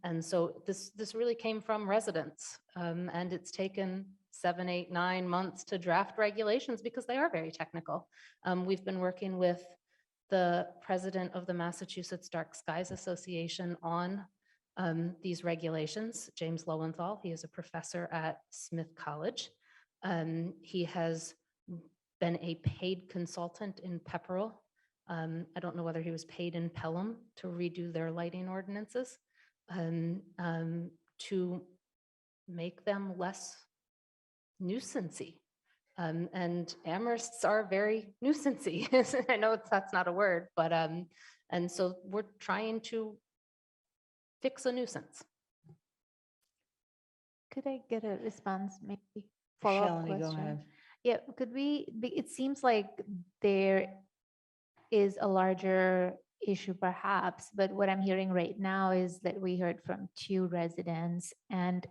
And so this really came from residents, and it's taken 7, 8, 9 months to draft regulations because they are very technical. We've been working with the president of the Massachusetts Dark Skies Association on these regulations, James Lowenthal. He is a professor at Smith College. He has been a paid consultant in Pepperell. I don't know whether he was paid in Pelham to redo their lighting ordinances to make them less nuisancey. And Amhersts are very nuisancey. I know that's not a word, but and so we're trying to fix a nuisance. Could I get a response, maybe Shalini, follow-up go question? ahead. Yeah, could we, it seems like there is a larger issue perhaps, but what I'm hearing right now is that we heard from 2 residents and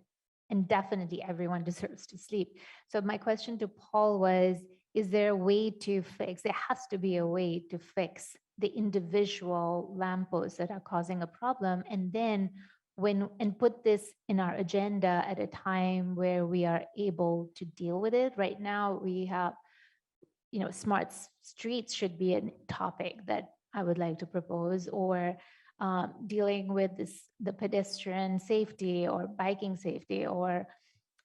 definitely everyone deserves to sleep. So my question to Paul was, is there a way to fix, there has to be a way to fix the individual lampposts that are causing a problem, and then and put this in our agenda at a time where we are able to deal with it. Right now we have, smart streets should be a topic that I would like to propose, or dealing with the pedestrian safety or biking safety, or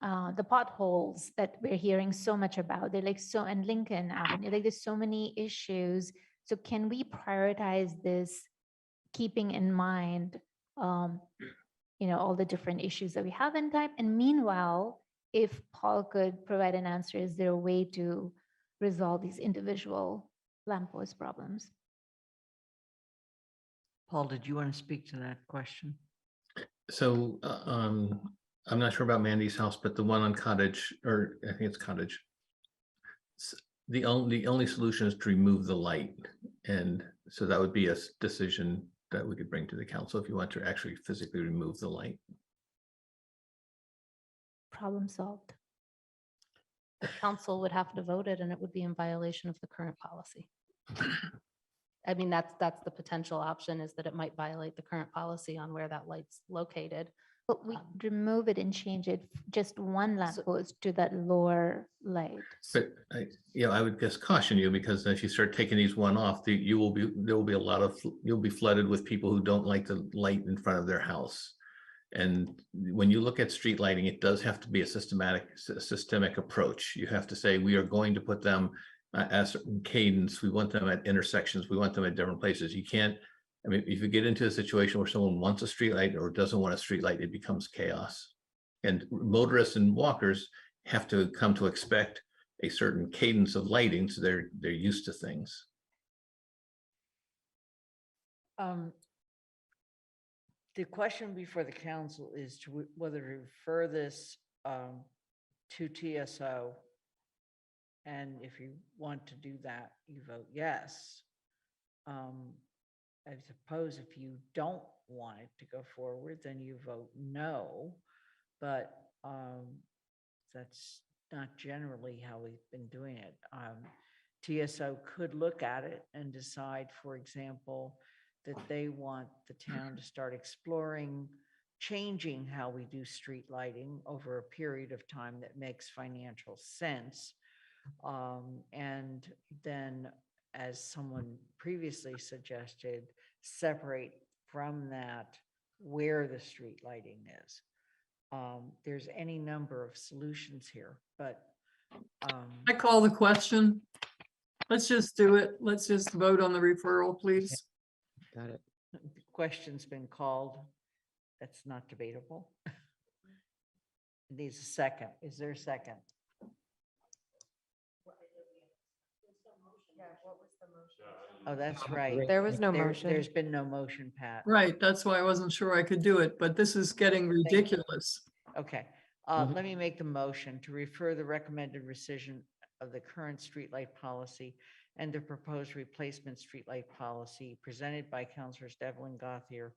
the potholes that we're hearing so much about. They're and Lincoln Avenue, there's so many issues. So can we prioritize this, keeping in mind, all the different issues that we have in time? And meanwhile, if Paul could provide an answer, is there a way to resolve these individual lamppost problems? Paul, did you want to speak to that question? So I'm not sure about Mandy's house, but the one on Cottage, or I think it's Cottage. The only solution is to remove the light. And so that would be a decision that we could bring to the council if you want to actually physically remove the light. Problem solved. The council would have to vote it, and it would be in violation of the current policy. I mean, that's the potential option, is that it might violate the current policy on where that light's located. But we remove it and change it, just one lamppost to that lower light. But I would just caution you, because if you start taking these one off, you'll be flooded with people who don't like the light in front of their house. And when you look at street lighting, it does have to be a systemic approach. You have to say, we are going to put them at a certain cadence. We want them at intersections. We want them at different places. You can't, if you get into a situation where someone wants a street light or doesn't want a street light, it becomes chaos. And motorists and walkers have to come to expect a certain cadence of lighting, so they're used to things. The question before the council is to whether to refer this to TSO. And if you want to do that, you vote yes. I suppose if you don't want it to go forward, then you vote no. But that's not generally how we've been doing it. TSO could look at it and decide, for example, that they want the town to start exploring changing how we do street lighting over a period of time that makes financial sense. And then, as someone previously suggested, separate from that where the street lighting is. there's any number of solutions here, but I call the question. Let's just do it. Let's just vote on the referral, please. Got it. the question's been called. That's not debatable. It needs a second. Is there a second? Oh, that's right. There was no There- motion. There's been no motion, Pat. Right, that's why I wasn't sure I could do it, but this is getting ridiculous. Okay, let me make the motion to refer the recommended rescission of the current streetlight policy and the proposed replacement streetlight policy presented by Councilors Devlin, Gothier,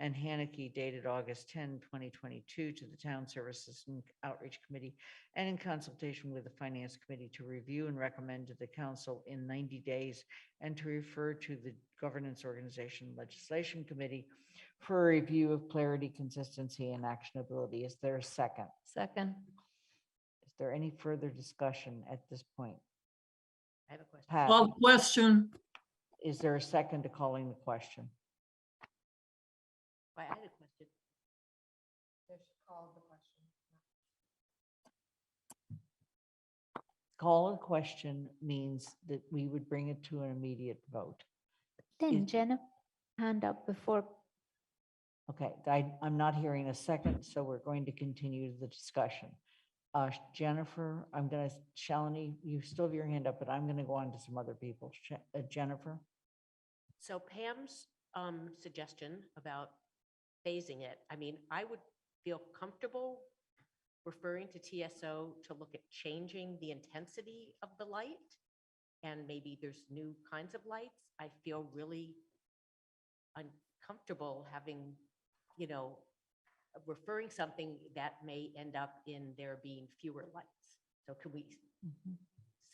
and Hannicky dated August 10, 2022 to the Town Services and Outreach Committee and in consultation with the Finance Committee to review and recommend to the council in 90 days and to refer to the Governance Organization Legislation Committee for a review of clarity, consistency, and actionability. Is there a second? Second. Is there any further discussion at this point? I have a question. Pat, Call the question. is there a second to calling the question? I had a question. Call a question means that we would bring it to an immediate vote. Then Jenna, hand up before. Okay, I'm not hearing a second, so we're going to continue the discussion. Jennifer, I'm gonna, Shalini, you still have your hand up, but I'm gonna go on to some other people. Jennifer? So Pam's suggestion about phasing it, I mean, I would feel comfortable referring to TSO to look at changing the intensity of the light. And maybe there's new kinds of lights. I feel really uncomfortable having, you know, referring something that may end up in there being fewer lights. So could we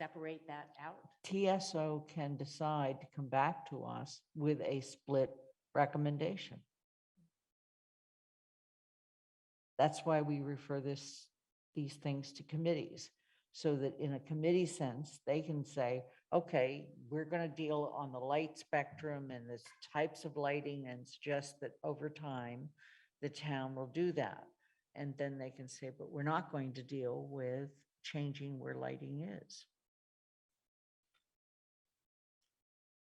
separate that out? TSO can decide to come back to us with a split recommendation. That's why we refer these things to committees, so that in a committee sense, they can say, okay, we're going to deal on the light spectrum and the types of lighting and suggest that over time, the town will do that. And then they can say, but we're not going to deal with changing where lighting is.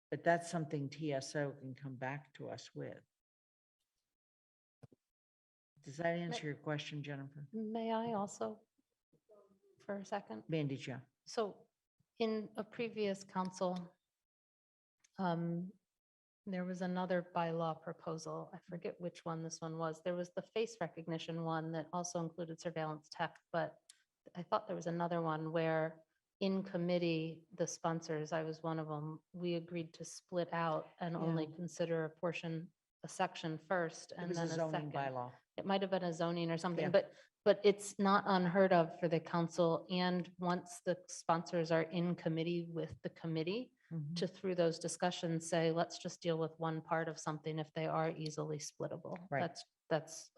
But that's something TSO can come back to us with. Does that answer your question, Jennifer? May I also, for a second? Mandy Jo. So in a previous council, there was another bylaw proposal. I forget which one this one was. There was the face recognition one that also included surveillance tech, but I thought there was another one where in committee, the sponsors, I was one of them, we agreed to split out and only consider a section first It and was then a a zoning second. bylaw. It might have been a zoning or something, Yeah. but it's not unheard of for the council. And once the sponsors are in committee with the committee, to through those discussions, say, let's just deal with one part of something if they are easily splittable. Right. That's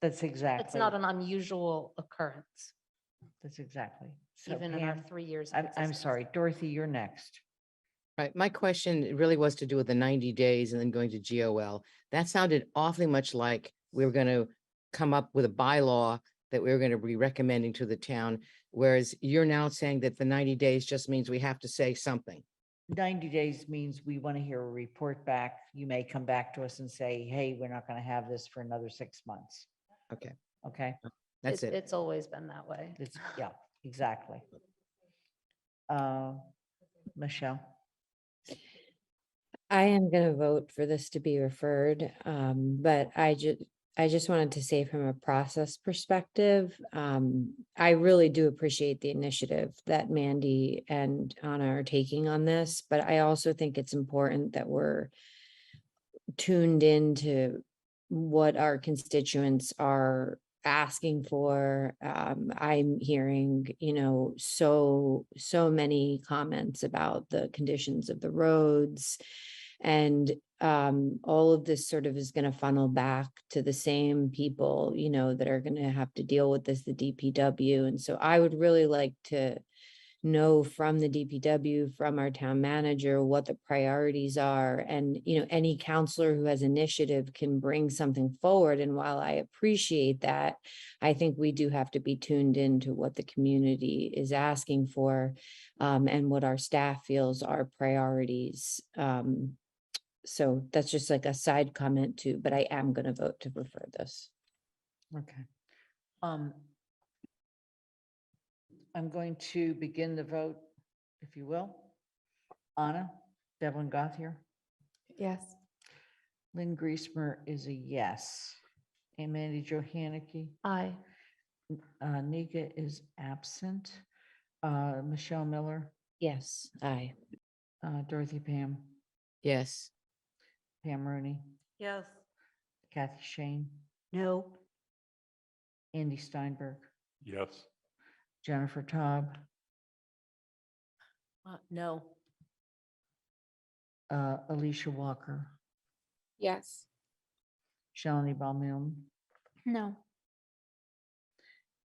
That's exactly. it's not an unusual occurrence, That's exactly. So even in our Pam, 3 years. of I'm existence. sorry, Dorothy, you're next. Right, my question really was to do with the 90 days and then going to GOL. That sounded awfully much like we were going to come up with a bylaw that we were going to be recommending to the town, whereas you're now saying that the 90 days just means we have to say something. 90 days means we want to hear a report back. You may come back to us and say, hey, we're not going to have this for another 6 months. Okay, Okay? that's it. It's always been that way. Yeah, exactly. Michelle? I am going to vote for this to be referred, but I just wanted to say from a process perspective, I really do appreciate the initiative that Mandy and Anna are taking on this, but I also think it's important that we're tuned into what our constituents are asking for. I'm hearing, so many comments about the conditions of the roads. And all of this sort of is going to funnel back to the same people, that are going to have to deal with this, the DPW. And so I would really like to know from the DPW, from our town manager, what the priorities are. And, you know, any counselor who has initiative can bring something forward. And while I appreciate that, I think we do have to be tuned into what the community is asking for, and what our staff feels are priorities. So that's just like a side comment too, but I am going to vote to refer this. Okay. I'm going to begin the vote, if you will. Anna, Devlin Gothier, Yes. Lynn Griesmer is a yes. And Mandy Johanicky, Aye. Nika is absent. Michelle Miller, Yes, aye. Dorothy Pam, Yes. Pam Rooney, Yes. Kathy Shane, No. Andy Steinberg, Yes. Jennifer Taub, No. Alicia Walker, Yes. Shalini Balmilne, No.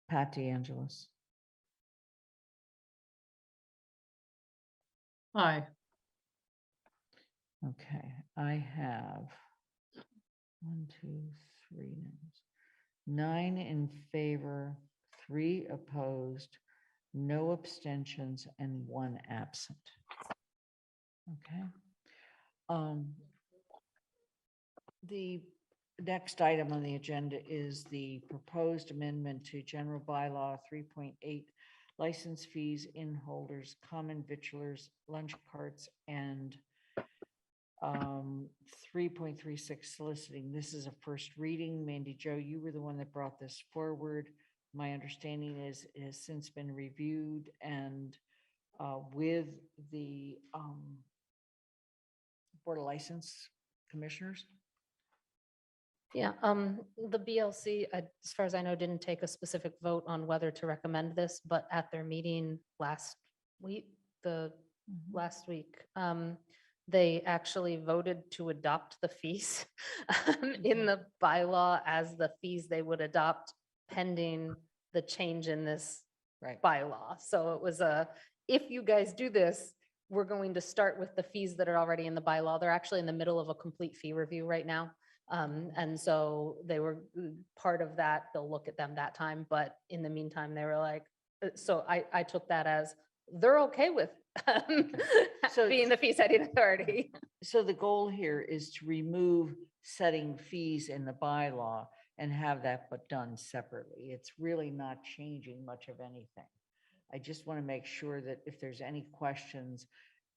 Pat DeAngelis. Aye. Okay, I have 1, 2, 3 names. 9 in favor, 3 opposed, no abstentions, and 1 absent. Okay. The next item on the agenda is the proposed amendment to general bylaw 3.8 license fees, in holders, common vitulers, lunch carts, and 3.36 soliciting. This is a first reading. Mandy Jo, you were the one that brought this forward. My understanding is it has since been reviewed and with the Board of License Commissioners. Yeah, the BLC, as far as I know, didn't take a specific vote on whether to recommend this, but at their meeting last week, they actually voted to adopt the fees in the bylaw as the fees they would adopt pending the change in this bylaw. So it was if you guys do this, we're going to start with the fees that are already in the bylaw. They're actually in the middle of a complete fee review right now. And so they were part of that. They'll look at them that time. But in the meantime, they were like, so I took that as they're okay with being the fee setting authority. So the goal here is to remove setting fees in the bylaw and have that but done separately. It's really not changing much of anything. I just want to make sure that if there's any questions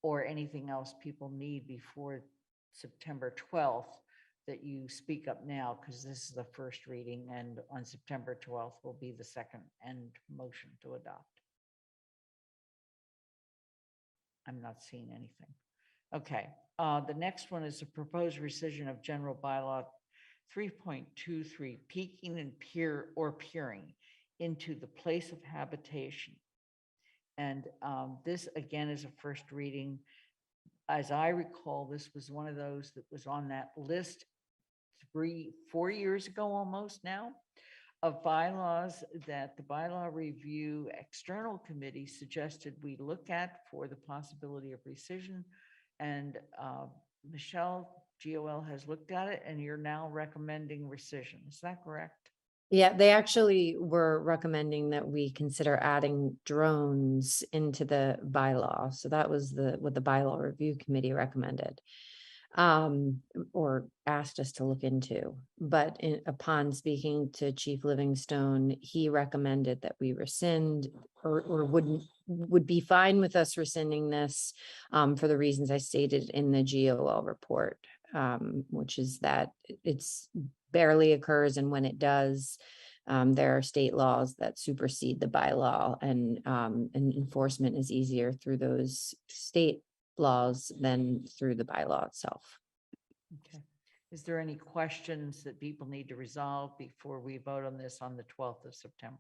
or anything else people need before September 12th, that you speak up now, because this is the first reading, and on September 12th will be the second and motion to adopt. I'm not seeing anything. Okay, the next one is a proposed rescission of general bylaw 3.23, peeking and peering into the place of habitation. And this again is a first reading. As I recall, this was one of those that was on that list 4 years ago almost now, of bylaws that the bylaw review external committee suggested we look at for the possibility of rescission. And Michelle, GOL has looked at it, and you're now recommending rescission. Is that correct? Yeah, they actually were recommending that we consider adding drones into the bylaw. So that was what the bylaw review committee recommended, or asked us to look into. But upon speaking to Chief Livingstone, he recommended that we rescind or would be fine with us rescinding this for the reasons I stated in the GOL report, which is that it's barely occurs, and when it does, there are state laws that supersede the bylaw, and enforcement is easier through those state laws than through the bylaw itself. Okay. Is there any questions that people need to resolve before we vote on this on the 12th of September?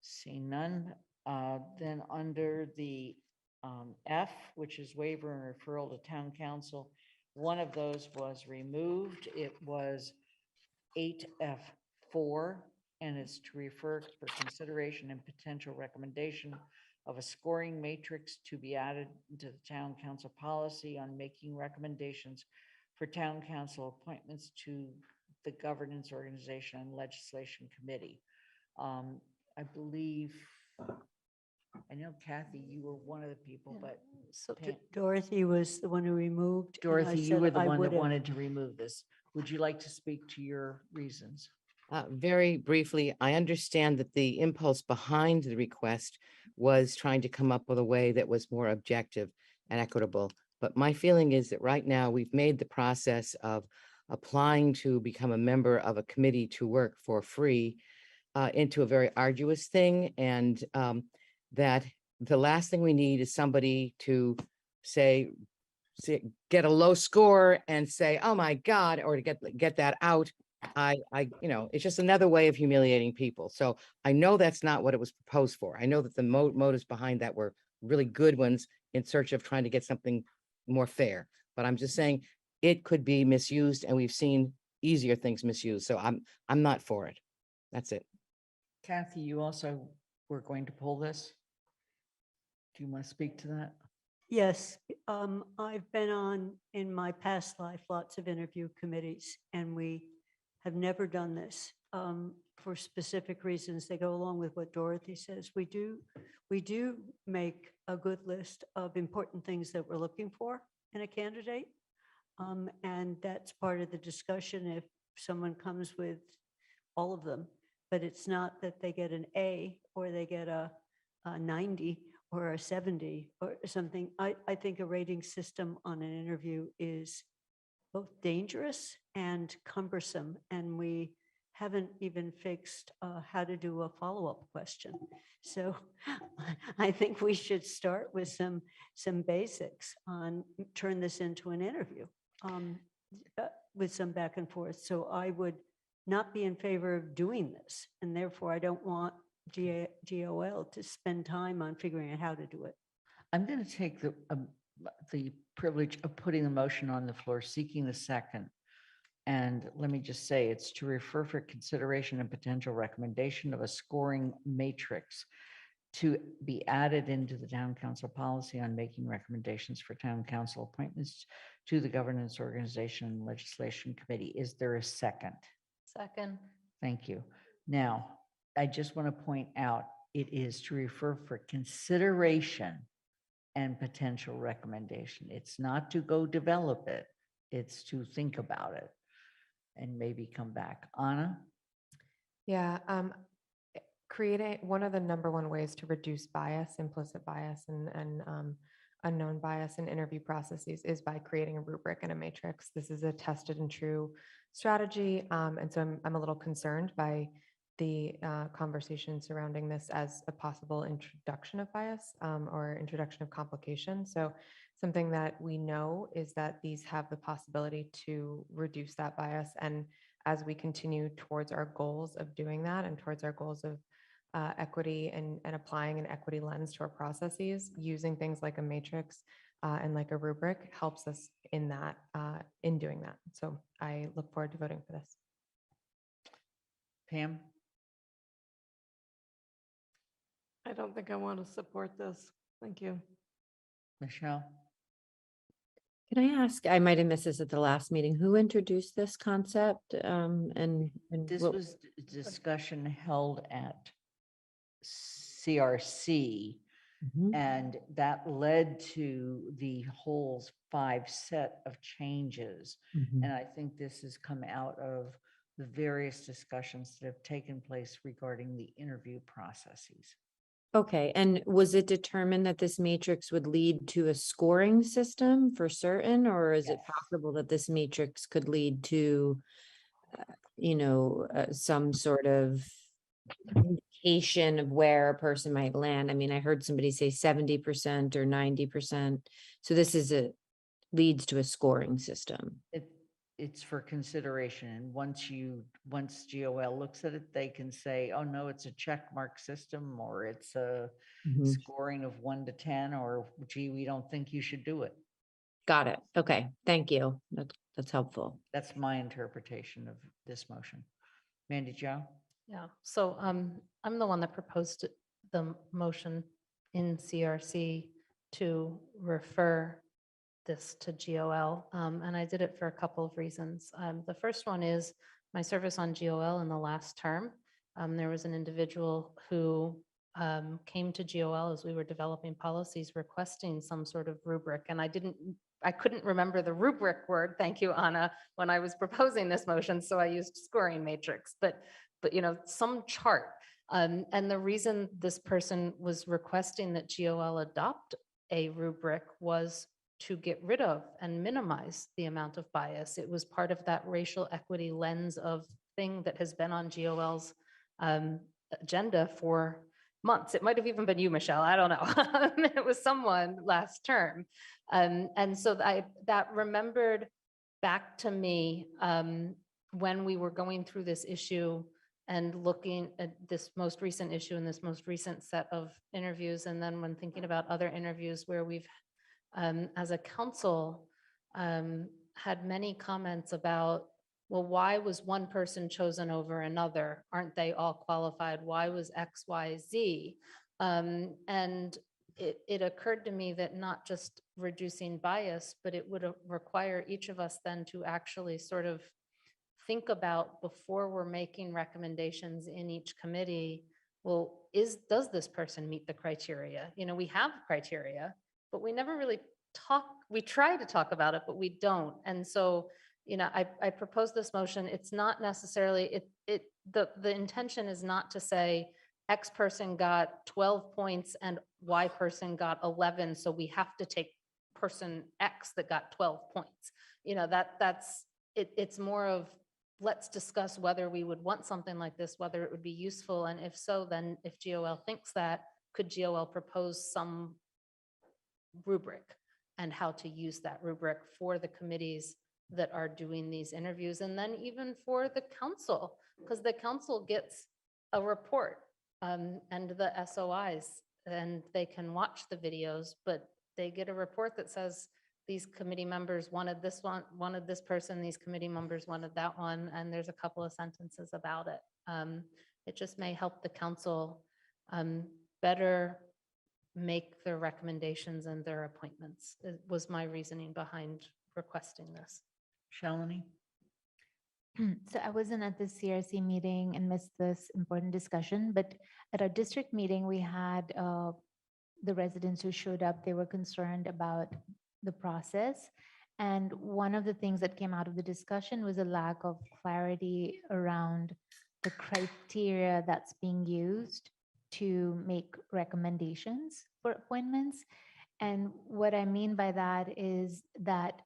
See none. Then under the F, which is waiver and referral to town council, one of those was removed. It was 8F4. and it's to refer for consideration and potential recommendation of a scoring matrix to be added to the town council policy on making recommendations for town council appointments to the governance organization and legislation committee. I believe, I know Kathy, you were one of the people, but So Pam- Dorothy was the one who removed. and I Dorothy, you said were the I one that would have. wanted to remove this. Would you like to speak to your reasons? Very briefly, I understand that the impulse behind the request was trying to come up with a way that was more objective and equitable. But my feeling is that right now we've made the process of applying to become a member of a committee to work for free into a very arduous thing, and that the last thing we need is somebody to say, get a low score and say, oh my God, or to get that out. It's just another way of humiliating people. So I know that's not what it was proposed for. I know that the motives behind that were really good ones in search of trying to get something more fair. But I'm just saying it could be misused, and we've seen easier things misused. So I'm not for it. That's it. Kathy, you also were going to pull this? Do you want to speak to that? Yes, I've been on, in my past life, lots of interview committees, and we have never done this for specific reasons. They go along with what Dorothy says. We do make a good list of important things that we're looking for in a candidate. And that's part of the discussion if someone comes with all of them, but it's not that they get an A or they get a 90 or a 70 or something. I think a rating system on an interview is both dangerous and cumbersome, and we haven't even fixed how to do a follow-up question. So I think we should start with some basics on turn this into an interview with some back and forth. So I would not be in favor of doing this, and therefore I don't want GOL to spend time on figuring out how to do it. I'm going to take the privilege of putting the motion on the floor, seeking the second. And let me just say, it's to refer for consideration and potential recommendation of a scoring matrix to be added into the town council policy on making recommendations for town council appointments to the governance organization and legislation committee. Is there a second? Second. Thank you. Now, I just want to point out, it is to refer for consideration and potential recommendation. It's not to go develop it. It's to think about it and maybe come back. Anna? Yeah, creating one of the number one ways to reduce bias, implicit bias, and unknown bias in interview processes is by creating a rubric and a matrix. This is a tested and true strategy, and so I'm a little concerned by the conversation surrounding this as a possible introduction of bias or introduction of complication. So something that we know is that these have the possibility to reduce that bias. And as we continue towards our goals of doing that and towards our goals of equity and applying an equity lens to our processes, using things like a matrix and like a rubric helps us in that, in doing that. So I look forward to voting for this. Pam? I don't think I want to support this. Thank you. Michelle? Can I ask, I might have missed this at the last meeting, who introduced this concept? And This what- was a discussion held at CRC, Mhm. and that led to the whole 5 set of changes. Mhm. And I think this has come out of the various discussions that have taken place regarding the interview processes. Okay, and was it determined that this matrix would lead to a scoring system for certain, or is it possible that this matrix could lead to, some sort of indication of where a person might land? I mean, I heard somebody say 70% or 90%. So this leads to a scoring system. It's for consideration, and once GOL looks at it, they can say, oh, no, it's a check mark system, or it's a Mhm. scoring of 1 to 10, or gee, we don't think you should do it. Got it. Okay, thank you. That's helpful. That's my interpretation of this motion. Mandy Jo? Yeah, so I'm the one that proposed the motion in CRC to refer this to GOL, and I did it for a couple of reasons. The first one is my service on GOL in the last term. There was an individual who came to GOL as we were developing policies requesting some sort of rubric, and I couldn't remember the rubric word, thank you, Anna, when I was proposing this motion, so I used scoring matrix, but some chart. And the reason this person was requesting that GOL adopt a rubric was to get rid of and minimize the amount of bias. It was part of that racial equity lens of thing that has been on GOL's agenda for months. It might have even been you, Michelle, I don't know. It was someone last term. And so that remembered back to me when we were going through this issue and looking at this most recent issue and this most recent set of interviews. And then when thinking about other interviews where we've, as a council, had many comments about, well, why was one person chosen over another? Aren't they all qualified? Why was X, Y, Z? And it occurred to me that not just reducing bias, but it would require each of us then to actually sort of think about, before we're making recommendations in each committee, well, does this person meet the criteria? We have criteria, but we never really we try to talk about it, but we don't. And so, I propose this motion. It's not necessarily, the intention is not to say X person got 12 points and Y person got 11, so we have to take person X that got 12 points. It's more of, let's discuss whether we would want something like this, whether it would be useful. And if so, then if GOL thinks that, could GOL propose some rubric and how to use that rubric for the committees that are doing these interviews? And then even for the council, because the council gets a report and the SOIs, and they can watch the videos, but they get a report that says, these committee members wanted this one, wanted this person, these committee members wanted that one, and there's a couple of sentences about it. It just may help the council better make their recommendations and their appointments. It was my reasoning behind requesting this. Shalini? So I wasn't at the CRC meeting and missed this important discussion, but at our district meeting, we had the residents who showed up, they were concerned about the process. And one of the things that came out of the discussion was a lack of clarity around the criteria that's being used to make recommendations for appointments. And what I mean by that is that,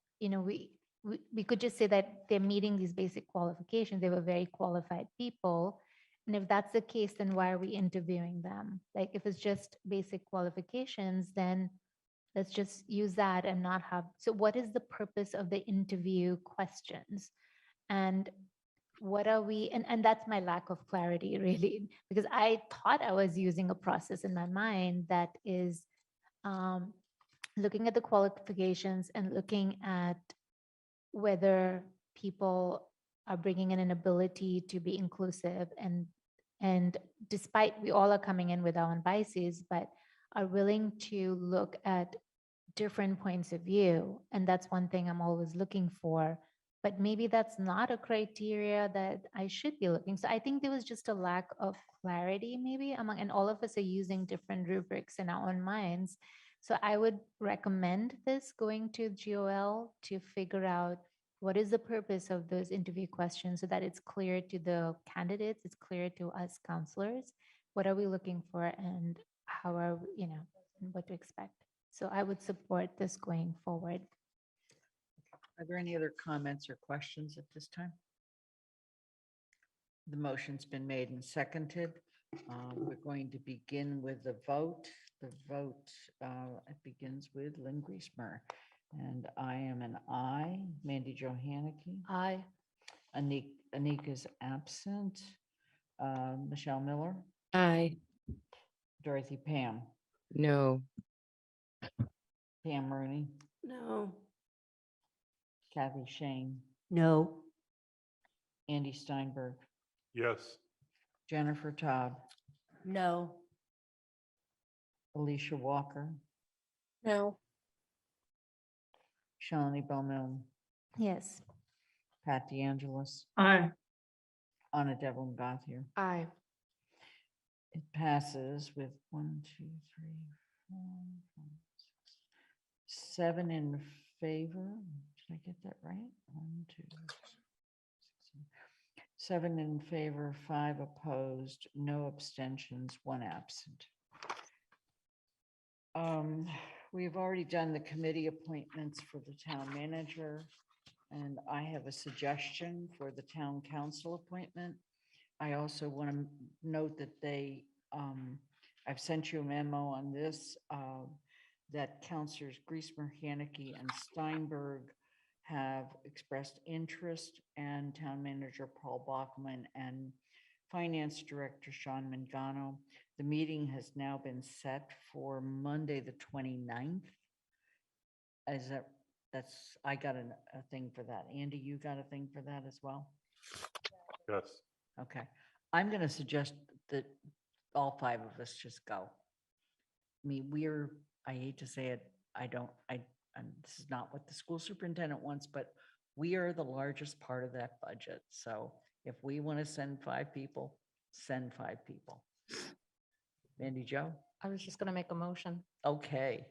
we could just say that they're meeting these basic qualifications. They were very qualified people. And if that's the case, then why are we interviewing them? Like, if it's just basic qualifications, then let's just use that and not have. So what is the purpose of the interview questions? And what are we, and that's my lack of clarity, really, because I thought I was using a process in my mind that is looking at the qualifications and looking at whether people are bringing in an ability to be inclusive, and despite we all are coming in with our own biases, but are willing to look at different points of view. And that's one thing I'm always looking for, but maybe that's not a criteria that I should be looking. So I think there was just a lack of clarity maybe among, and all of us are using different rubrics in our own minds. So I would recommend this going to GOL to figure out what is the purpose of those interview questions so that it's clear to the candidates, it's clear to us counselors, what are we looking for and how are, what to expect. So I would support this going forward. Are there any other comments or questions at this time? The motion's been made and seconded. We're going to begin with the vote. The vote it begins with Lynn Griesmer. And I am an aye. Mandy Johanicky. Aye. Anik is absent. Michelle Miller. Aye. Dorothy Pam. No. Pam Rooney. No. Kathy Shane. No. Andy Steinberg. Yes. Jennifer Todd, No. Alicia Walker, No. Shalini Bowman, Yes. Pat DeAngelis, Aye. Anna Devlin Gothier. Aye. It passes with 1, 2, 3, 4, 5, 6, 7 in favor. Did I get that right? 1, 2, 3, 6, 7 in favor, 5 opposed, no abstentions, 1 absent. We've already done the committee appointments for the town manager, and I have a suggestion for the town council appointment. I also want to note that I've sent you a memo on this, that Councilors Griesmer, Haneke, and Steinberg have expressed interest, and Town Manager Paul Bachman and Finance Director Sean Mangano. The meeting has now been set for Monday, the 29th. I got a thing for that. Andy, you got a thing for that as well? Yes. Okay. I'm going to suggest that all 5 of us just go. I mean, I hate to say it, and this is not what the school superintendent wants, but we are the largest part of that budget. So if we want to send 5 people, send 5 people. Mandy Jo? I was just going to make a motion Okay.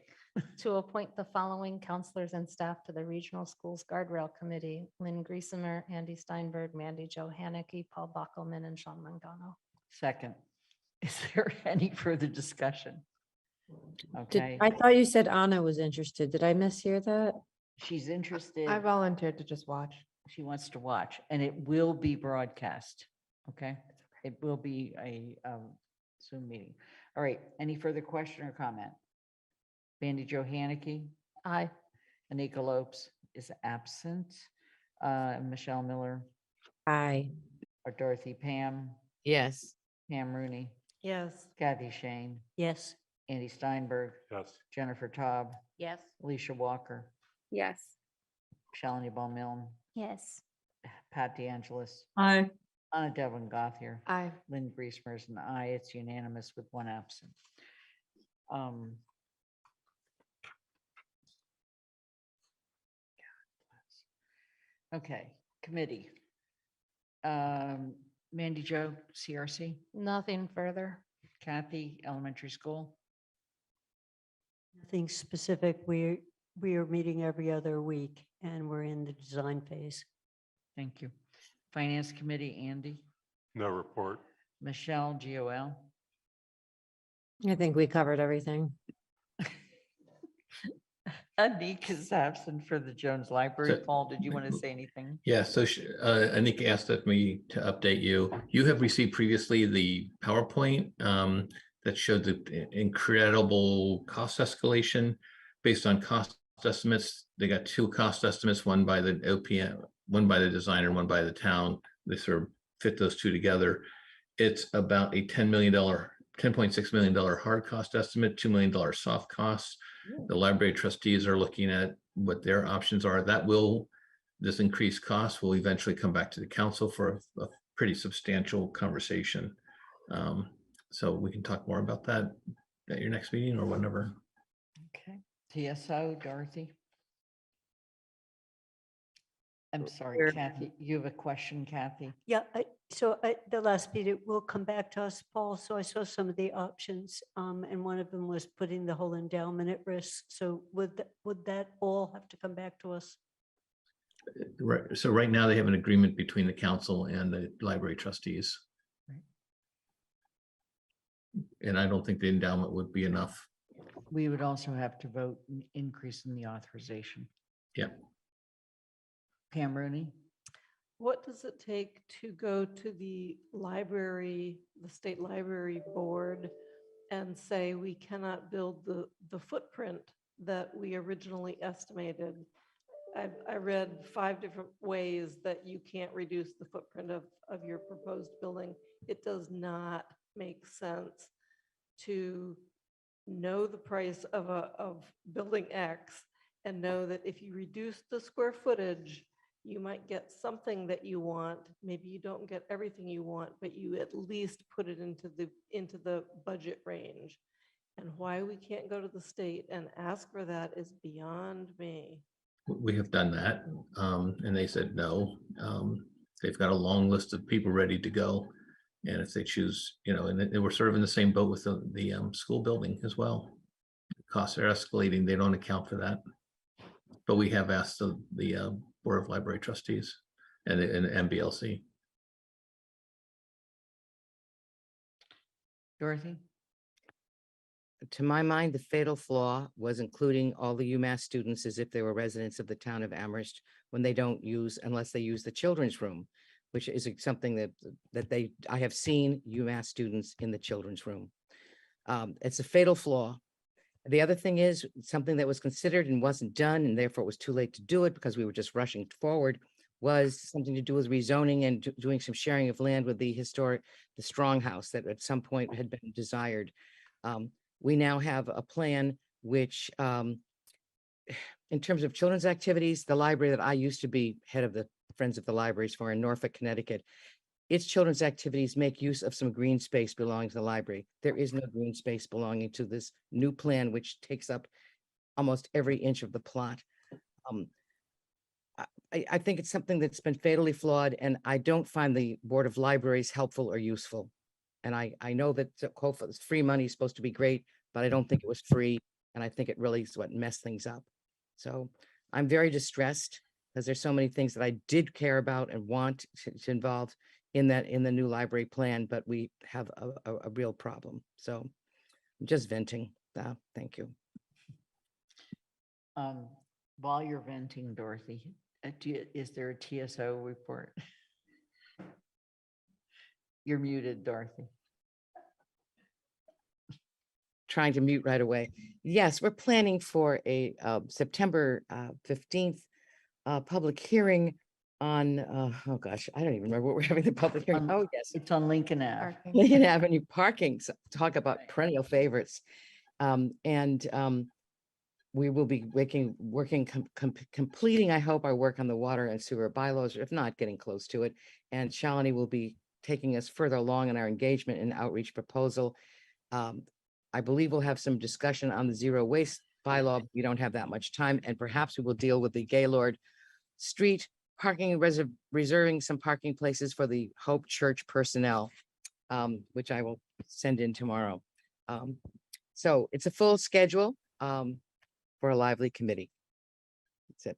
to appoint the following counselors and staff to the Regional Schools Guardrail Committee: Lynn Griesemer, Andy Steinberg, Mandy Jo Haneke, Paul Bockelman, and Sean Mangano. Second. Is there any further discussion? Did, Okay, I thought you said Anna was interested. Did I mishear that? she's interested. I volunteered to just watch. She wants to watch, and it will be broadcast. Okay, it will be a Zoom meeting. All right, any further question or comment? Bandy Jo Haneke, Aye. Anika Lopes is absent. Michelle Miller Aye. or Dorothy Pam, Yes. Pam Rooney, Yes. Kathy Shane, Yes. Andy Steinberg, Yes. Jennifer Taub, Yes. Alicia Walker, Yes. Shalini Bowman, Yes. Pat DeAngelis, Aye. Anna Devlin Gothier, Aye. Lynn Griesmer is an aye. It's unanimous with 1 absent. Okay, committee. Mandy Jo, CRC, Nothing further. Kathy, elementary school. Nothing specific. We are meeting every other week and we're in the design phase. Thank you. Finance committee, Andy, No report. Michelle, GOL. I think we covered everything. Anik is absent for the Jones Library. So- Paul, did you want to say anything? Yeah, so Anika asked of me to update you. You have received previously the PowerPoint that showed the incredible cost escalation based on cost estimates. They got 2 cost estimates, one by the OPM, one by the designer, one by the town. They sort of fit those 2 together. It's about a $10.6 million hard cost estimate, $2 million soft costs. The library trustees are looking at what their options are. This increased cost will eventually come back to the council for a pretty substantial conversation. So we can talk more about that at your next meeting or whenever. Okay. TSO, Dorothy. I'm sorry, Sure. Kathy, you have a question, Kathy? Yeah, the last meeting will come back to us, Paul. So I saw some of the options, and one of them was putting the whole endowment at risk. So would that all have to come back to us? Right. So right now they have an agreement between the council and the library trustees. Right. And I don't think the endowment would be enough. We would also have to vote increase in the authorization. Yeah. Pam Rooney? What does it take to go to the library, the state library board, and say we cannot build the footprint that we originally estimated? I read 5 different ways that you can't reduce the footprint of your proposed building. It does not make sense to know the price of building X and know that if you reduce the square footage, you might get something that you want. Maybe you don't get everything you want, but you at least put it into the budget range. And why we can't go to the state and ask for that is beyond me. We have done that, and they said no. They've got a long list of people ready to go. And if they choose, and they were sort of in the same boat with the school building as well. Costs are escalating. They don't account for that. But we have asked the Board of Library Trustees and MBLC. Dorothy? To my mind, the fatal flaw was including all the UMass students as if they were residents of the town of Amherst when they don't use, unless they use the children's room, which is something that I have seen UMass students in the children's room. It's a fatal flaw. The other thing is something that was considered and wasn't done, and therefore it was too late to do it because we were just rushing forward, was something to do with rezoning and doing some sharing of land with the Strong House that at some point had been desired. We now have a plan which, in terms of children's activities, the library that I used to be head of the Friends of the Libraries for in Norfolk, Connecticut, its children's activities make use of some green space belonging to the library. There is no green space belonging to this new plan, which takes up almost every inch of the plot. I think it's something that's been fatally flawed, and I don't find the Board of Libraries helpful or useful. And I know that free money is supposed to be great, but I don't think it was free. And I think it really is what messed things up. So I'm very distressed because there's so many things that I did care about and want to involve in the new library plan, but we have a real problem. So I'm just venting. Thank you. While you're venting, Dorothy, is there a TSO report? You're muted, Dorothy. Trying to mute right away. Yes, we're planning for a September 15th public hearing on, oh gosh, I don't even remember what we're having the public hearing. Oh, yes. It's on Lincoln Ave. Lincoln Avenue parking. So talk about perennial favorites. We will be completing, I hope, our work on the water and sewer bylaws, if not getting close to it. And Shalini will be taking us further along in our engagement and outreach proposal. I believe we'll have some discussion on the zero waste bylaw. We don't have that much time, and perhaps we will deal with the Gaylord Street parking, reserving some parking places for the Hope Church personnel, which I will send in tomorrow. So it's a full schedule for a lively committee. That's it.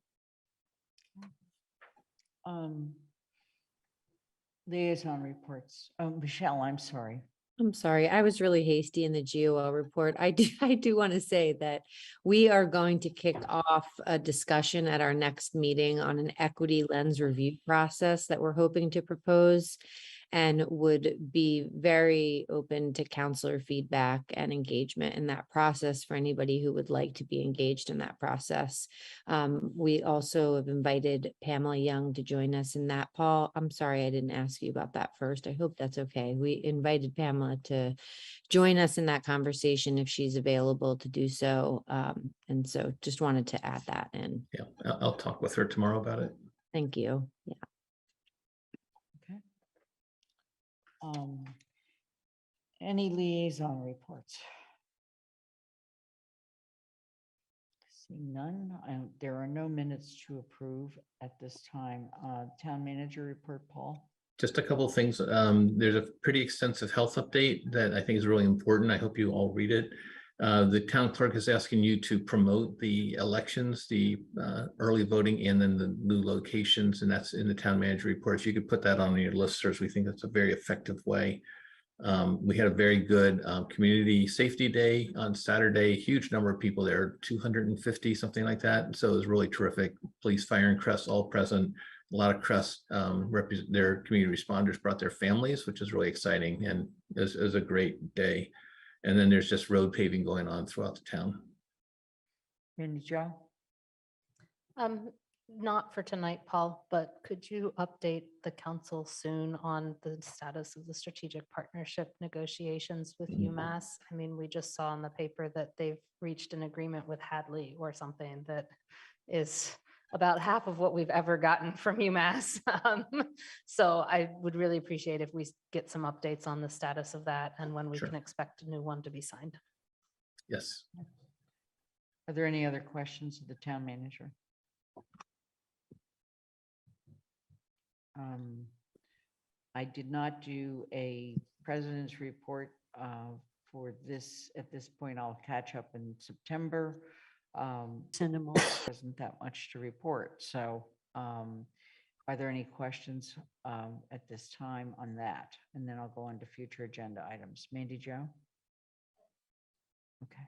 Liaison reports. Oh, Michelle, I'm sorry. I'm sorry, I was really hasty in the GOL report. I do want to say that we are going to kick off a discussion at our next meeting on an equity lens review process that we're hoping to propose, and would be very open to counselor feedback and engagement in that process for anybody who would like to be engaged in that process. We also have invited Pamela Young to join us in that. Paul, I'm sorry I didn't ask you about that first. I hope that's okay. We invited Pamela to join us in that conversation if she's available to do so. And so just wanted to add that in. Yeah, I'll talk with her tomorrow about it. Thank you. Yeah. Any liaison reports? Seeing none, there are no minutes to approve at this time. Town manager report, Paul. Just a couple of things. There's a pretty extensive health update that I think is really important. I hope you all read it. The town clerk is asking you to promote the elections, the early voting, and then the new locations, and that's in the town manager report. If you could put that on your listservs, we think that's a very effective way. We had a very good community safety day on Saturday. Huge number of people there, 250, something like that. So it was really terrific. Police, fire, and Crest all present. A lot of Crest their community responders brought their families, which is really exciting, and it was a great day. And then there's just road paving going on throughout the town. Randy Jo? Not for tonight, Paul, but could you update the council soon on the status of the strategic partnership negotiations with UMass? I mean, we just saw in the paper that they've reached an agreement with Hadley or something that is about half of what we've ever gotten from UMass. So I would really appreciate if we get some updates on the status of that and when we Sure. can expect a new one to be signed. Yes. Are there any other questions of the town manager? I did not do a president's report for this. At this point, I'll catch up in September. Send them all. Isn't that much to report. So are there any questions at this time on that? And then I'll go on to future agenda items. Mandy Jo? Okay.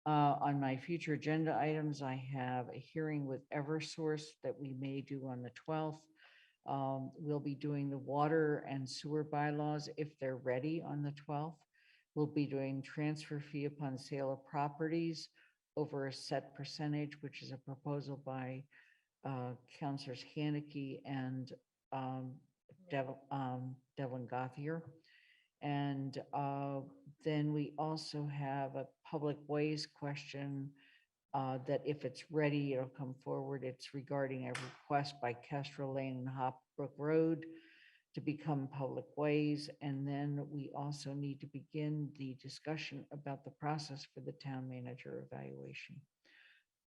On my future agenda items, I have a hearing with Eversource that we may do on the 12th. We'll be doing the water and sewer bylaws if they're ready on the 12th. We'll be doing transfer fee upon sale of properties over a set percentage, which is a proposal by Councilors Haneke and Devlin Gothier. And then we also have a public ways question that if it's ready, it'll come forward. It's regarding a request by Kestrel Lane and Hopbrook Road to become public ways. And then we also need to begin the discussion about the process for the town manager evaluation.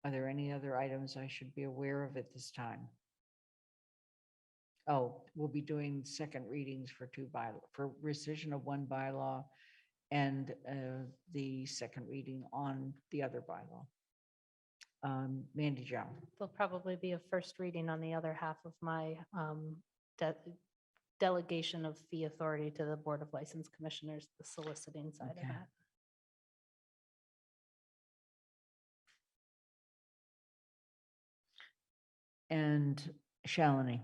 Are there any other items I should be aware of at this time? Oh, we'll be doing second readings for for rescission of one bylaw and the second reading on the other bylaw. Mandy Jo. There'll probably be a first reading on the other half of my delegation of fee authority to the Board of License Commissioners, the soliciting side of Okay. that. And Shalini.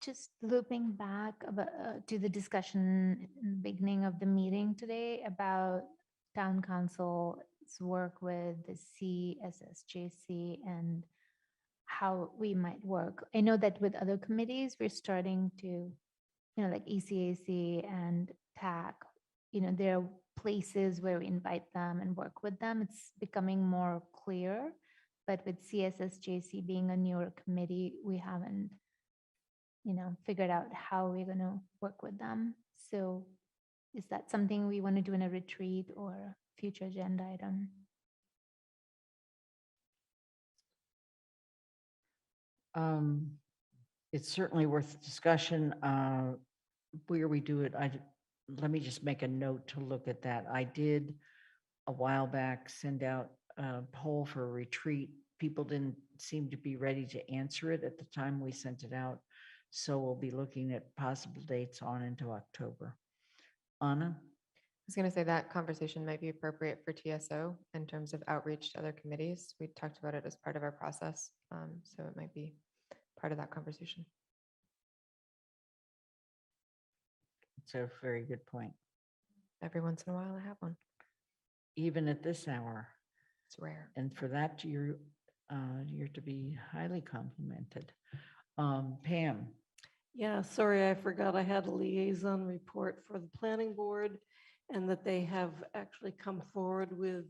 Just looping back to the discussion in the beginning of the meeting today about town council's work with the CSSJC and how we might work. I know that with other committees, we're starting to, like ECAC and TAC, there are places where we invite them and work with them. It's becoming more clear, but with CSSJC being a newer committee, we haven't figured out how we're going to work with them. So is that something we want to do in a retreat or a future agenda item? It's certainly worth discussion. Where we do it, let me just make a note to look at that. I did a while back send out a poll for a retreat. People didn't seem to be ready to answer it at the time we sent it out. So we'll be looking at possible dates on into October. Anna? I was going to say that conversation might be appropriate for TSO in terms of outreach to other committees. We talked about it as part of our process. So it might be part of that conversation. It's a very good point. Every once in a while I have one. Even at this hour. It's rare. And for that, you're to be highly complimented. Pam? Yeah, sorry, I forgot I had a liaison report for the planning board and that they have actually come forward with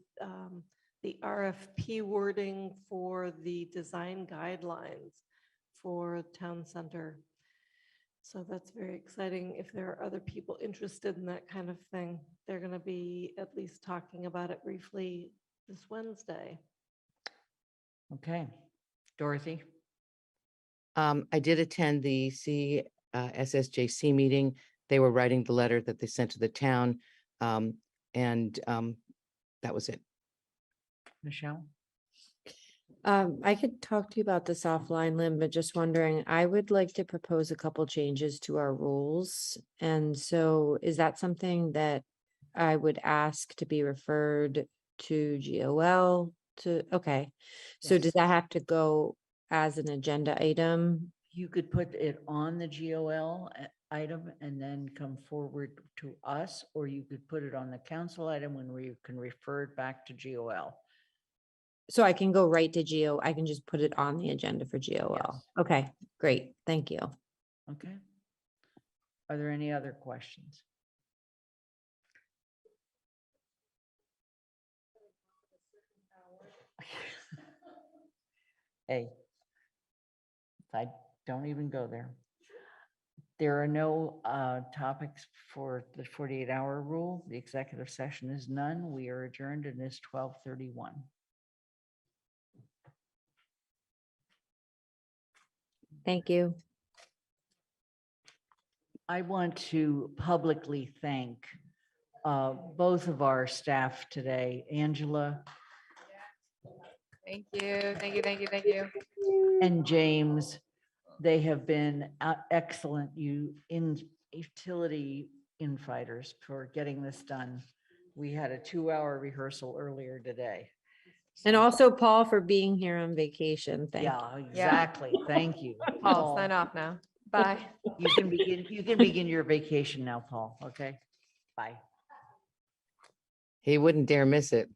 the RFP wording for the design guidelines for town center. So that's very exciting. If there are other people interested in that kind of thing, they're going to be at least talking about it briefly this Wednesday. Okay. Dorothy? I did attend the SSJC meeting. They were writing the letter that they sent to the town. And that was it. Michelle? I could talk to you about this offline, Lynn, but just wondering, I would like to propose a couple changes to our rules. And so is that something that I would ask to be referred to GOL okay. So does Yes. that have to go as an agenda item? You could put it on the GOL item and then come forward to us, or you could put it on the council item when we can refer it back to GOL. So I can go right to GO. I can just put it on the agenda for GOL. Yes. Okay, great. Thank you. Okay. Are there any other questions? Hey, I don't even go there. There are no topics for the 48-hour rule. The executive session is none. We are adjourned and it's 12:31. Thank you. I want to publicly thank both of our staff today, Angela Thank you, thank you, thank you, thank you. and James. They have been excellent utility infighters for getting this done. We had a 2-hour rehearsal earlier today. And also Paul for being here on vacation. Thank you. Yeah, exactly. Thank you. Paul, sign off now. Bye. You can begin your vacation now, Paul. Okay, bye. He wouldn't dare miss it.